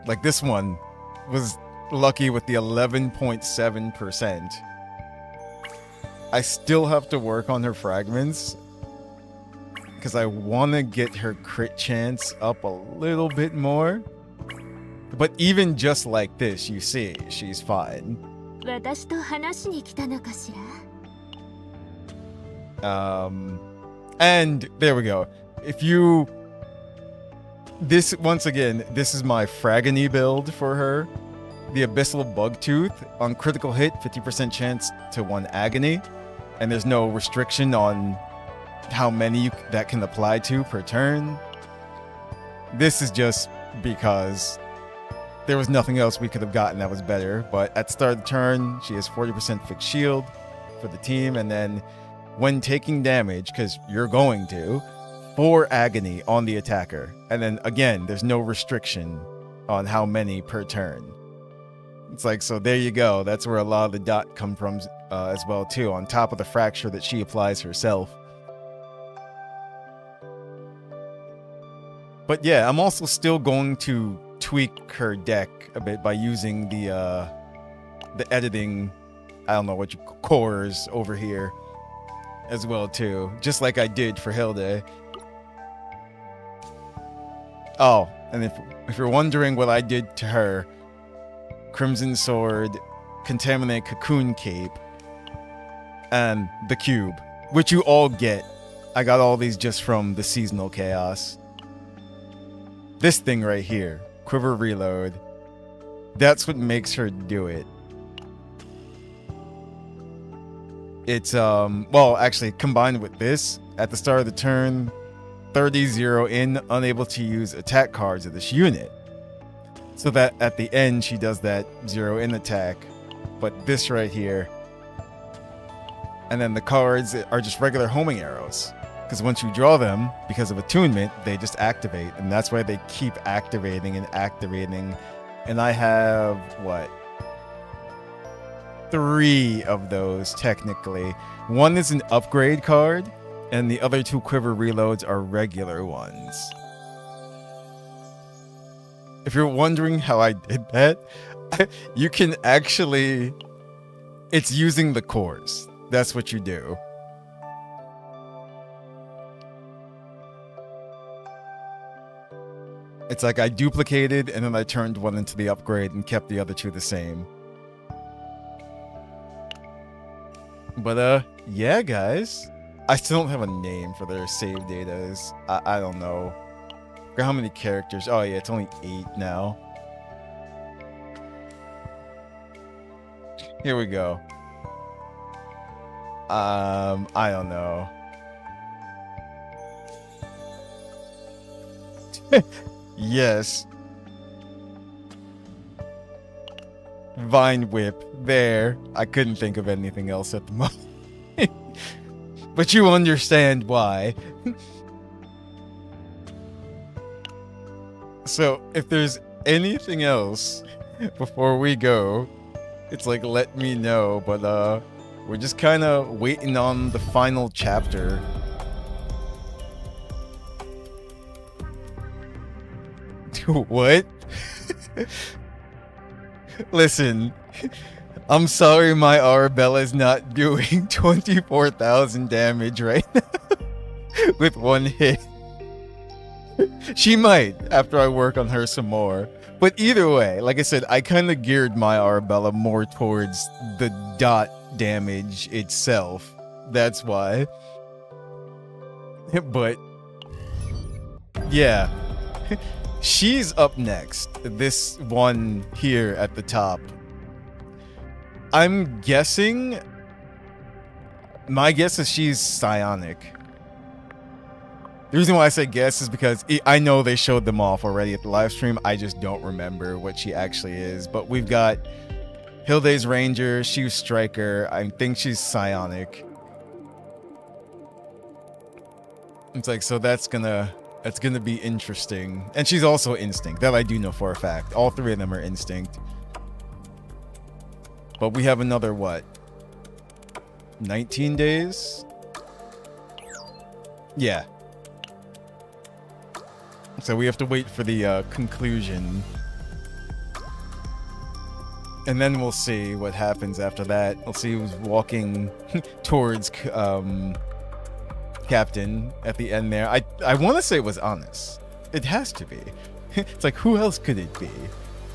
Like this one was lucky with the 11.7%. I still have to work on her fragments because I want to get her crit chance up a little bit more. But even just like this, you see, she's fine. 私と話に来たのかしら。 And there we go. If you... This, once again, this is my Fragony build for her. The Abyssal Bugtooth. On critical hit, 50% chance to 1 Agony. And there's no restriction on how many that can apply to per turn. This is just because there was nothing else we could have gotten that was better. But at the start of the turn, she has 40% fixed shield for the team. And then when taking damage, because you're going to, 4 Agony on the attacker. And then again, there's no restriction on how many per turn. It's like, so there you go. That's where a lot of the dot come from as well too, on top of the fracture that she applies herself. But yeah, I'm also still going to tweak her deck a bit by using the editing, I don't know what you cores over here as well too, just like I did for Hilde. Oh, and if you're wondering what I did to her, Crimson Sword, Contaminate Cocoon Cape, and the Cube, which you all get. I got all these just from the Seasonal Chaos. This thing right here, Quiver Reload, that's what makes her do it. It's, well, actually, combined with this, at the start of the turn, 30-0 in, unable to use attack cards of this unit. So that at the end, she does that 0 in attack. But this right here. And then the cards are just regular homing arrows. Because once you draw them, because of attunement, they just activate. And that's why they keep activating and activating. And I have, what? 3 of those, technically. One is an upgrade card, and the other 2 quiver reloads are regular ones. If you're wondering how I did that, you can actually... It's using the cores. That's what you do. It's like I duplicated, and then I turned one into the upgrade and kept the other 2 the same. But, yeah, guys. I still don't have a name for their save datas. I don't know. Forgot how many characters. Oh, yeah, it's only 8 now. Here we go. I don't know. Yes. Vine Whip. There. I couldn't think of anything else at the moment. But you understand why. So, if there's anything else before we go, it's like, let me know. But, we're just kind of waiting on the final chapter. What? Listen, I'm sorry my Arabella's not doing 24,000 damage right now with one hit. She might after I work on her some more. But either way, like I said, I kind of geared my Arabella more towards the dot damage itself. That's why. But yeah. She's up next. This one here at the top. I'm guessing... My guess is she's psionic. The reason why I say guess is because I know they showed them off already at the live stream. I just don't remember what she actually is. But we've got Hilde's Ranger. She's Striker. I think she's psionic. It's like, so that's gonna be interesting. And she's also Instinct. That I do know for a fact. All 3 of them are Instinct. But we have another, what? 19 days? Yeah. So we have to wait for the conclusion. And then we'll see what happens after that. We'll see who's walking towards Captain at the end there. I want to say it was Honest. It has to be. It's like, who else could it be?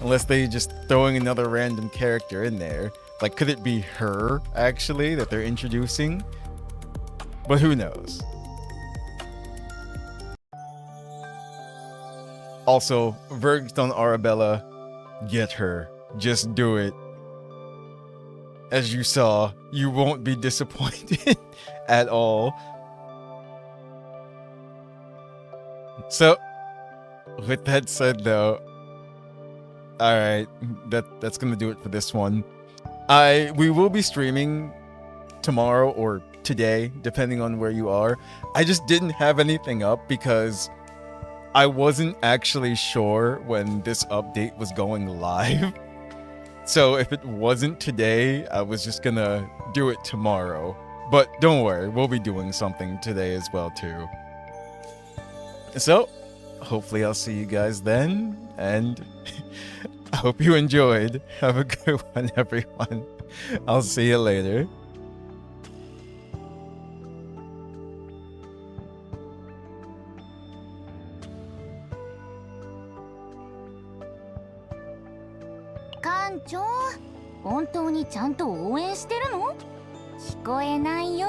Unless they just throwing another random character in there. Like, could it be her, actually, that they're introducing? But who knows? Also, verdict on Arabella. Get her. Just do it. As you saw, you won't be disappointed at all. So, with that said, though, alright, that's gonna do it for this one. We will be streaming tomorrow or today, depending on where you are. I just didn't have anything up because I wasn't actually sure when this update was going live. So if it wasn't today, I was just gonna do it tomorrow. But don't worry, we'll be doing something today as well too. So, hopefully I'll see you guys then, and I hope you enjoyed. Have a good one, everyone. I'll see you later.艦長、本当にちゃんと応援してるの？聞こえないよ。